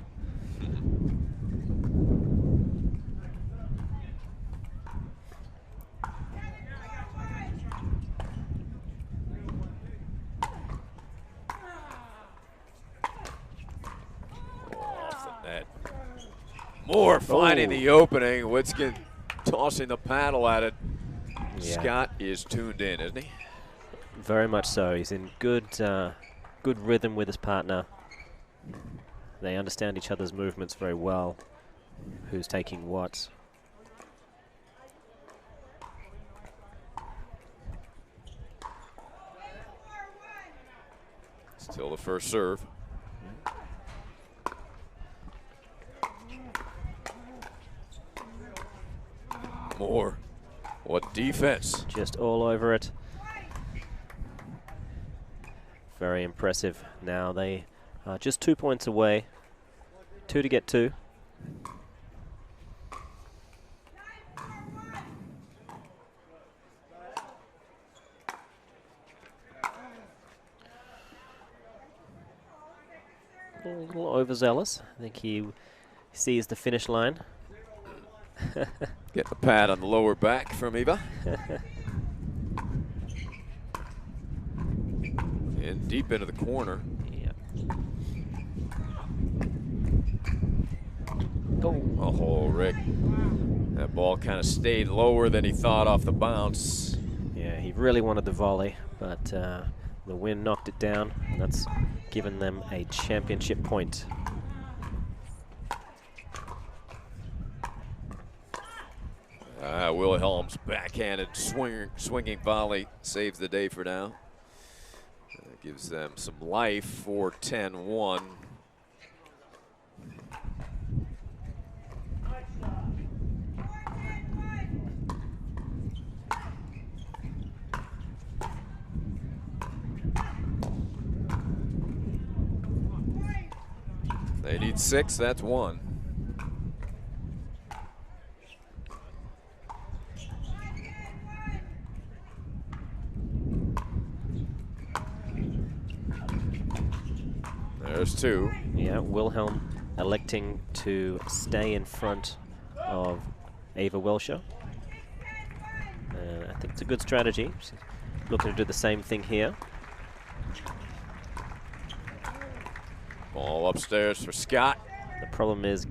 Off the net. Moore finding the opening. Witskin tossing the paddle at it. Yeah. Scott is tuned in, isn't he? Very much so. He's in good rhythm with his partner. They understand each other's movements very well. Who's taking what? Still the first serve. Moore. What defense? Just all over it. Very impressive. Now they are just 2 points away. 2 to get 2. A little overzealous. I think he sees the finish line. Get the pad on the lower back from Eva. And deep into the corner. Yeah. Oh, Rick. That ball kind of stayed lower than he thought off the bounce. Yeah, he really wanted the volley, but the wind knocked it down, and that's given them a championship point. Wilhelm's backhanded swinging volley saves the day for now. Gives them some life for 10-1. They need 6, that's 1. There's 2. Yeah, Wilhelm electing to stay in front of Ava Welscher. I think it's a good strategy. She's looking to do the same thing here. Ball upstairs for Scott. The problem is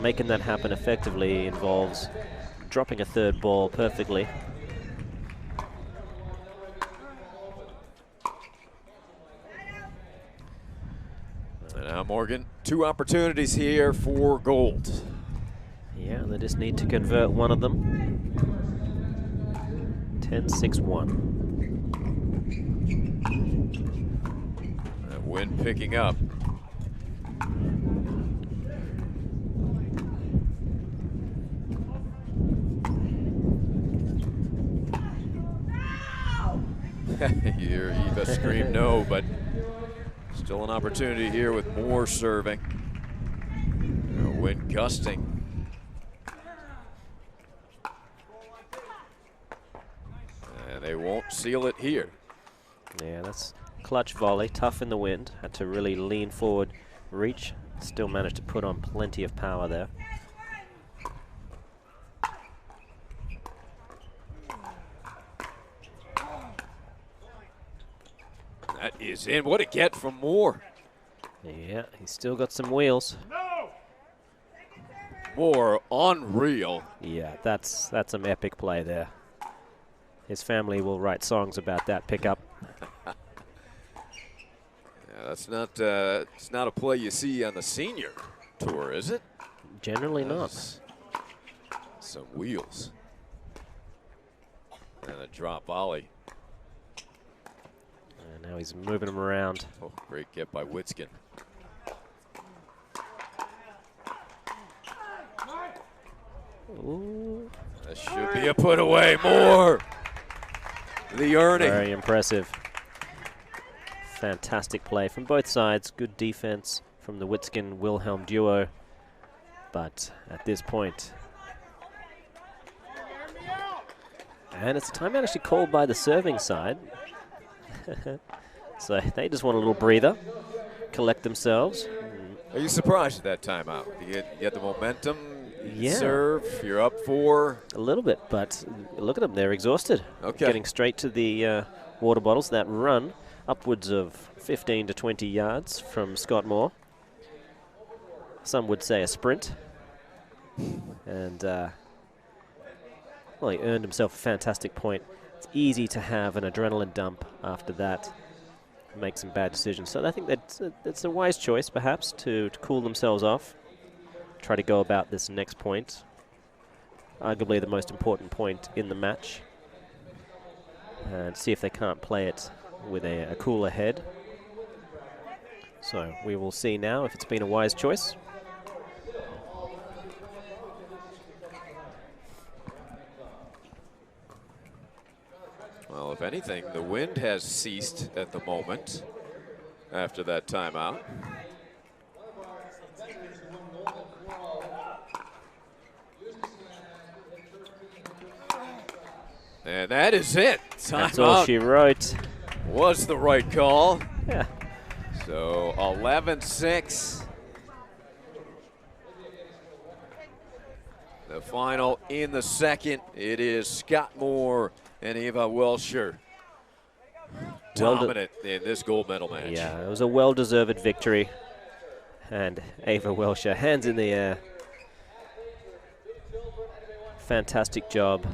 making that happen effectively involves dropping a third ball perfectly. And now Morgan, 2 opportunities here for gold. Yeah, they just need to convert one of them. 10-6-1. That wind picking up. Your Eva screamed no, but still an opportunity here with Moore serving. Wind gusting. And they won't seal it here. Yeah, that's clutch volley, tough in the wind. Had to really lean forward, reach. Still managed to put on plenty of power there. That is in. What a get from Moore. Yeah, he's still got some wheels. Moore, unreal. Yeah, that's some epic play there. His family will write songs about that pickup. Yeah, that's not it's not a play you see on the senior tour, is it? Generally not. Some wheels. And a drop volley. And now he's moving him around. Oh, great get by Witskin. Ooh. That should be a put away. Moore. The earning. Very impressive. Fantastic play from both sides. Good defense from the Witskin-Wilhelm duo. But at this point, and it's a timeout actually called by the serving side. So they just want a little breather, collect themselves. Are you surprised at that timeout? You get the momentum, you serve, you're up 4. A little bit, but look at them, they're exhausted. Okay. Getting straight to the water bottles. That run upwards of 15 to 20 yards from Scott Moore. Some would say a sprint. And well, he earned himself a fantastic point. it's easy to have an adrenaline dump after that, make some bad decisions. So I think that's a wise choice, perhaps, to cool themselves off, try to go about this next point, arguably the most important point in the match, and see if they can't play it with a cooler head. So we will see now if it's been a wise choice. Well, if anything, the wind has ceased at the moment after that timeout. And that is it. That's all she wrote. Was the right call. Yeah. So 11-6. The final in the second. It is Scott Moore and Eva Welsher dominant in this gold medal match. Yeah, it was a well-deserved victory. And Eva Welsher, hands in the air. Fantastic job.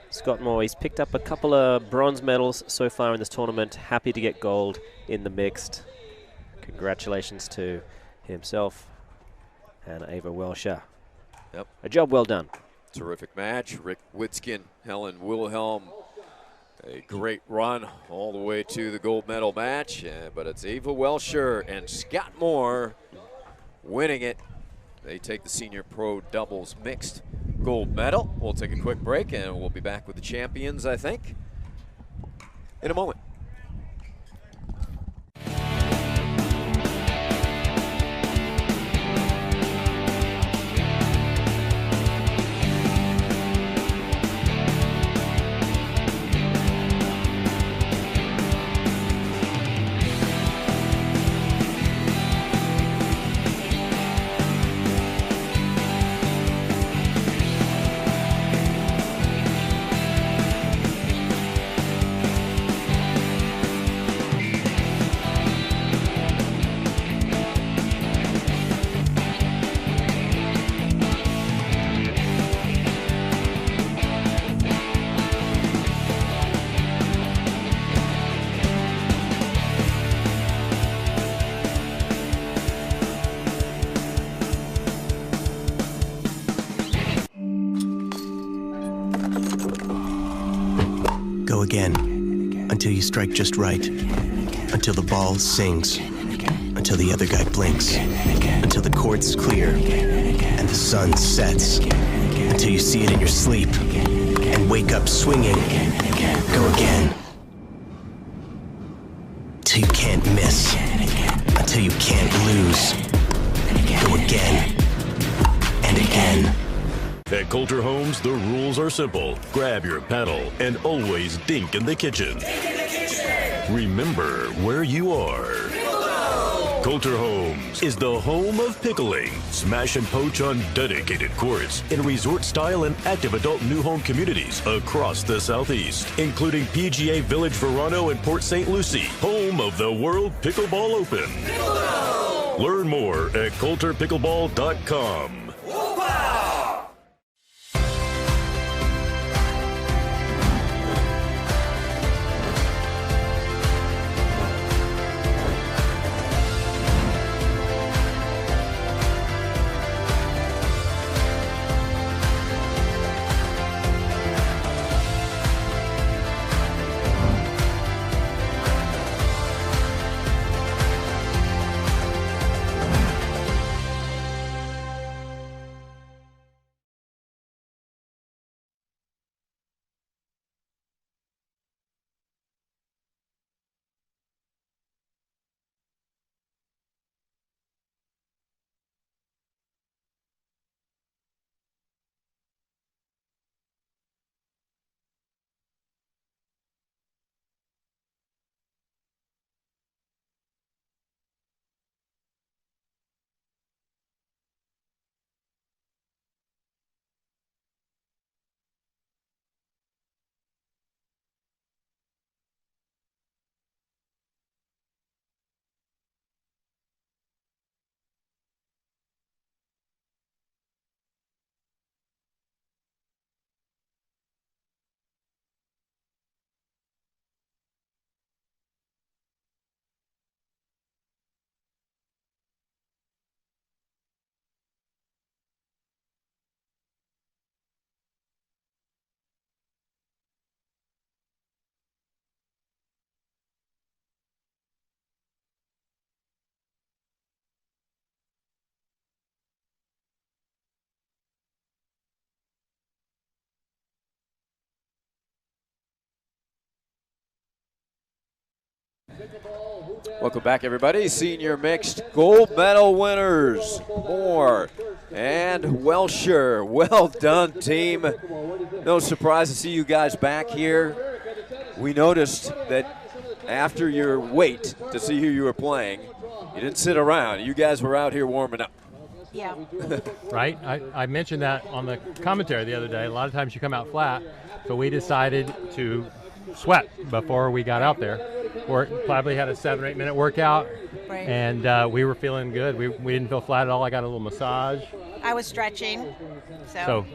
Scott Moore, he's picked up a couple of bronze medals so far in this tournament. Happy to get gold in the mixed. Congratulations to himself and Eva Welsher. Yep. A job well done. Terrific match. Rick Witzkin, Helen Wilhelm. A great run all the way to the gold medal match. But it's Eva Welsher and Scott Moore winning it. They take the senior pro doubles mixed gold medal. We'll take a quick break and we'll be back with the champions, I think, in a moment. Go again, until you strike just right, until the ball sings, until the other guy blinks, until the court's clear, and the sun sets, until you see it in your sleep, and wake up swinging. Go again, till you can't miss, until you can't lose. Go again, and again. At Coulter Homes, the rules are simple. Grab your paddle and always dink in the kitchen. Remember where you are. Coulter Homes is the home of pickling. Smash and poach on dedicated courts in resort-style and active adult new home communities across the Southeast, including PGA Village Verano and Port St. Lucie, home of the World Pickleball Open. Learn more at coulterpickleball.com. Welcome back, everybody. Senior mixed gold medal winners, Moore and Welsher. Well done, team. No surprise to see you guys back here. We noticed that after your wait to see who you were playing, you didn't sit around. You guys were out here warming up. Yeah. Right? I mentioned that on the commentary the other day. A lot of times you come out flat, so we decided to sweat before we got out there. We probably had a 7 or 8 minute workout, Right. and we were feeling good. We didn't feel flat at all. I got a little massage. I was stretching, So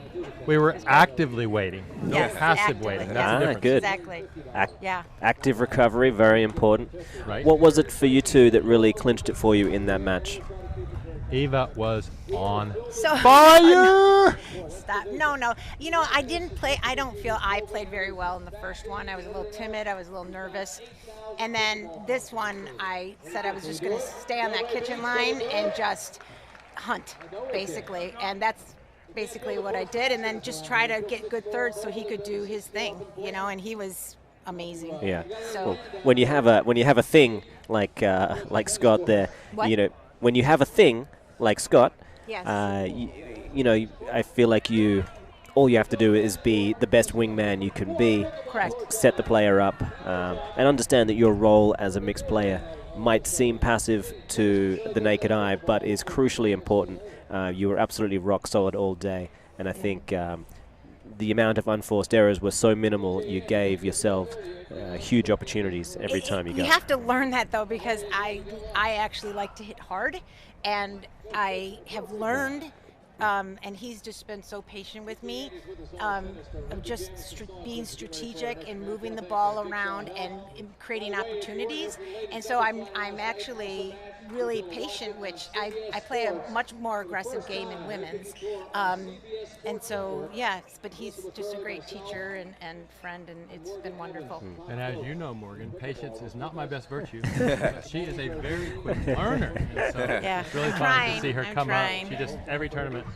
we were actively waiting, no Yes, passive actively, waiting. yeah. That's the difference. Good. Exactly. Yeah. Active recovery, very important. Right. What was it for you two that really clinched it for you in that match? Eva was on So fire. Stop. No. You know, I didn't play. I don't feel I played very well in the first one. I was a little timid. I was a little nervous. And then this one, I said I was just going to stay on that kitchen line and just hunt, basically. And that's basically what I did. And then just try to get good thirds so he could do his thing, you know, and he was amazing. Yeah. So Well, when you have a thing like Scott there, What? you know, when you have a thing like Scott, Yes. you know, I feel like all you have to do is be the best wingman you can be. Correct. Set the player up, and understand that your role as a mixed player might seem passive to the naked eye, but is crucially important. You were absolutely rock solid all day, and I think the amount of unforced errors were so minimal. You gave yourself huge opportunities every time you You go. have to learn that though, because I actually like to hit hard, and I have learned, and he's just been so patient with me, of just being strategic and moving the ball around and creating opportunities. And so I'm actually really patient, which I play a much more aggressive game in women's. And so, yeah, but he's just a great teacher and friend, and it's been wonderful. And as you know, Morgan, patience is not my best virtue. She is a very quick learner. And so Yeah, it's really I'm fun trying, to see her I'm come trying. up. She just, every tournament,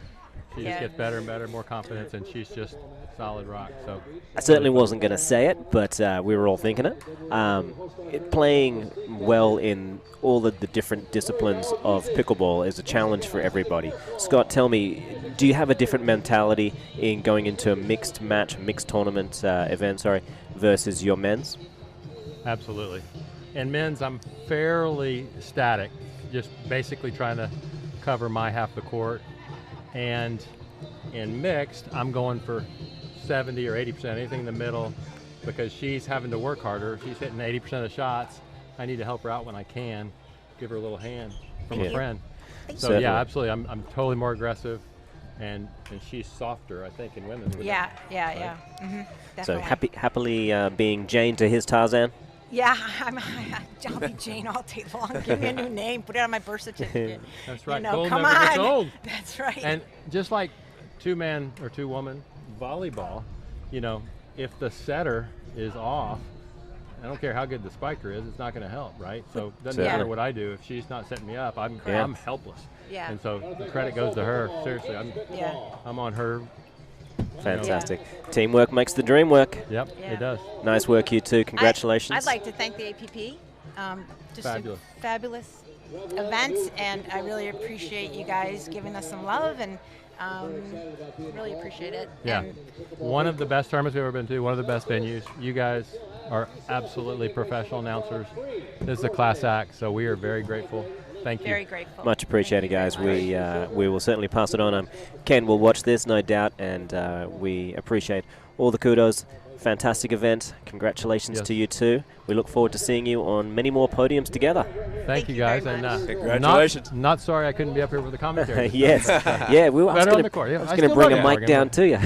she Yeah. just gets better and better, more confidence, and she's just solid rock. So I certainly wasn't going to say it, but we were all thinking it. Playing well in all of the different disciplines of pickleball is a challenge for everybody. Scott, tell me, do you have a different mentality in going into a mixed tournament event, versus your men's? Absolutely. In men's, I'm fairly static, just basically trying to cover my half the court. And in mixed, I'm going for 70 or 80%, anything in the middle, because she's having to work harder. She's hitting 80% of the shots. I need to help her out when I can, give her a little hand from a friend. So Certainly. yeah, absolutely. I'm totally more aggressive, and she's softer, I think, in women's. Yeah. Mm-hmm. So happily being Jane to his Tarzan? Yeah, I'll be Jane all day long. Give me a new name. Put it on my birth certificate. That's right. You know, Gold come never gets on. old. That's right. And just like two-man or two-woman volleyball, you know, if the setter is off, I don't care how good the spiker is, it's not going to help, right? So it doesn't matter what I do. If she's not setting me up, I'm helpless. Yeah. And so the credit goes to her. Seriously, I'm on her. Fantastic. Teamwork makes the dream work. Yep, it does. Nice work, you two. Congratulations. I'd like to thank the APP. Just Fabulous. a fabulous event, and I really appreciate you guys giving us some love, and really appreciate it. Yeah, And one of the best tournaments we've ever been to, one of the best venues. You guys are absolutely professional announcers. This is a class act, so we are very grateful. Thank you. Very grateful. Much appreciated, guys. We will certainly pass it on. Ken will watch this, no doubt, and we appreciate all the kudos. Fantastic event. Congratulations to you two. We look forward to seeing you on many more podiums together. Thank you guys, and congratulations. Not sorry I couldn't be up here with the commentary. Yes. Yeah, we were. Better on the court. Yeah, I was going to bring a mic down to you.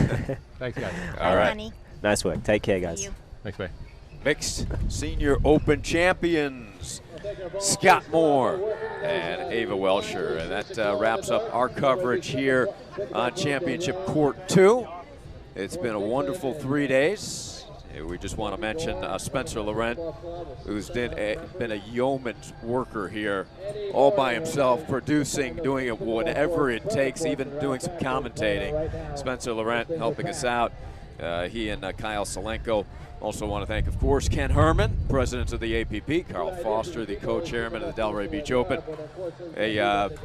Thanks, guys. All right. Nice work. Take care, guys. Thanks, bye. Mixed Senior Open champions, Scott Moore and Ava Welsher. And that wraps up our coverage here on Championship Court 2. It's been a wonderful 3 days. We just want to mention Spencer Laurent, who's been a yeoman's worker here all by himself, producing, doing it whatever it takes, even doing some commentating. Spencer Laurent helping us out. he and Kyle Salenko. Also want to thank, of course, Ken Herman, president of the APP, Carl Foster, the co-chairman of the Delray Beach Open. Hey,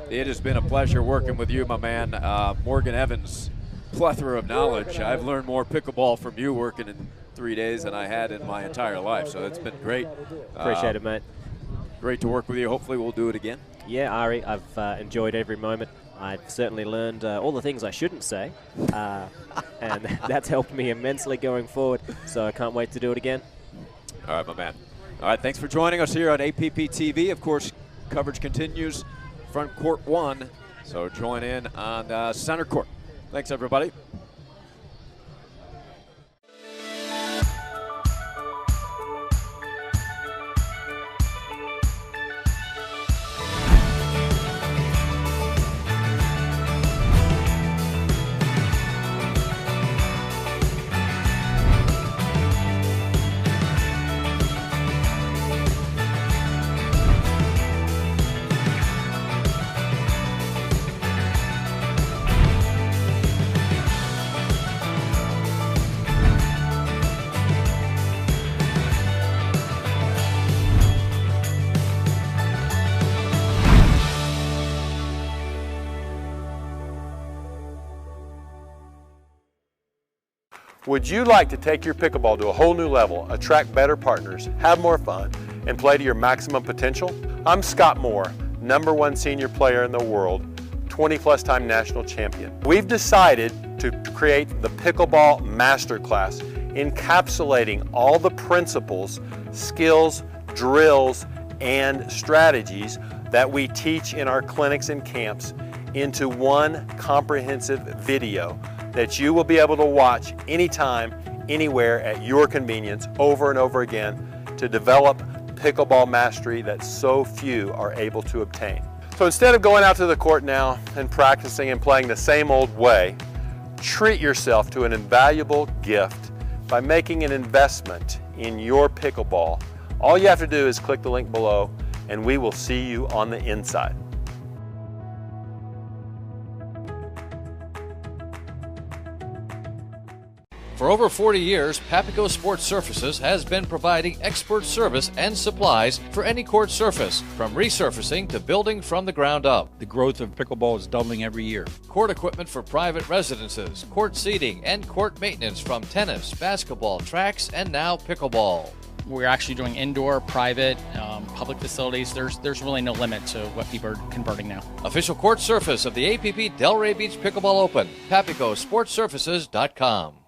it has been a pleasure working with you, my man. Morgan Evans, plethora of knowledge. I've learned more pickleball from you working in 3 days than I had in my entire life, so it's been great. Appreciate it, mate. Great to work with you. Hopefully we'll do it again. Yeah, Ari, I've enjoyed every moment. I've certainly learned all the things I shouldn't say, and that's helped me immensely going forward, so I can't wait to do it again. All right, my man. All right, thanks for joining us here on APP TV. Of course, coverage continues front court 1, so join in on center court. Thanks, everybody. Would you like to take your pickleball to a whole new level, attract better partners, have more fun, and play to your maximum potential? I'm Scott Moore, #1 senior player in the world, 20+ time national champion. We've decided to create the Pickleball Masterclass, encapsulating all the principles, skills, drills, and strategies that we teach in our clinics and camps into one comprehensive video that you will be able to watch anytime, anywhere at your convenience over and over again to develop pickleball mastery that so few are able to obtain. So instead of going out to the court now and practicing and playing the same old way, treat yourself to an invaluable gift by making an investment in your pickleball. All you have to do is click the link below and we will see you on the inside. For over 40 years, Papico Sports Surfaces has been providing expert service and supplies for any court surface, from resurfacing to building from the ground up. The growth of pickleball is doubling every year. Court equipment for private residences, court seating, and court maintenance from tennis, basketball, tracks, and now pickleball. We're actually doing indoor, private, public facilities. There's really no limit to what people are converting now. Official court surface of the APP Delray Beach Pickleball Open. PapicoSportsSurfaces.com.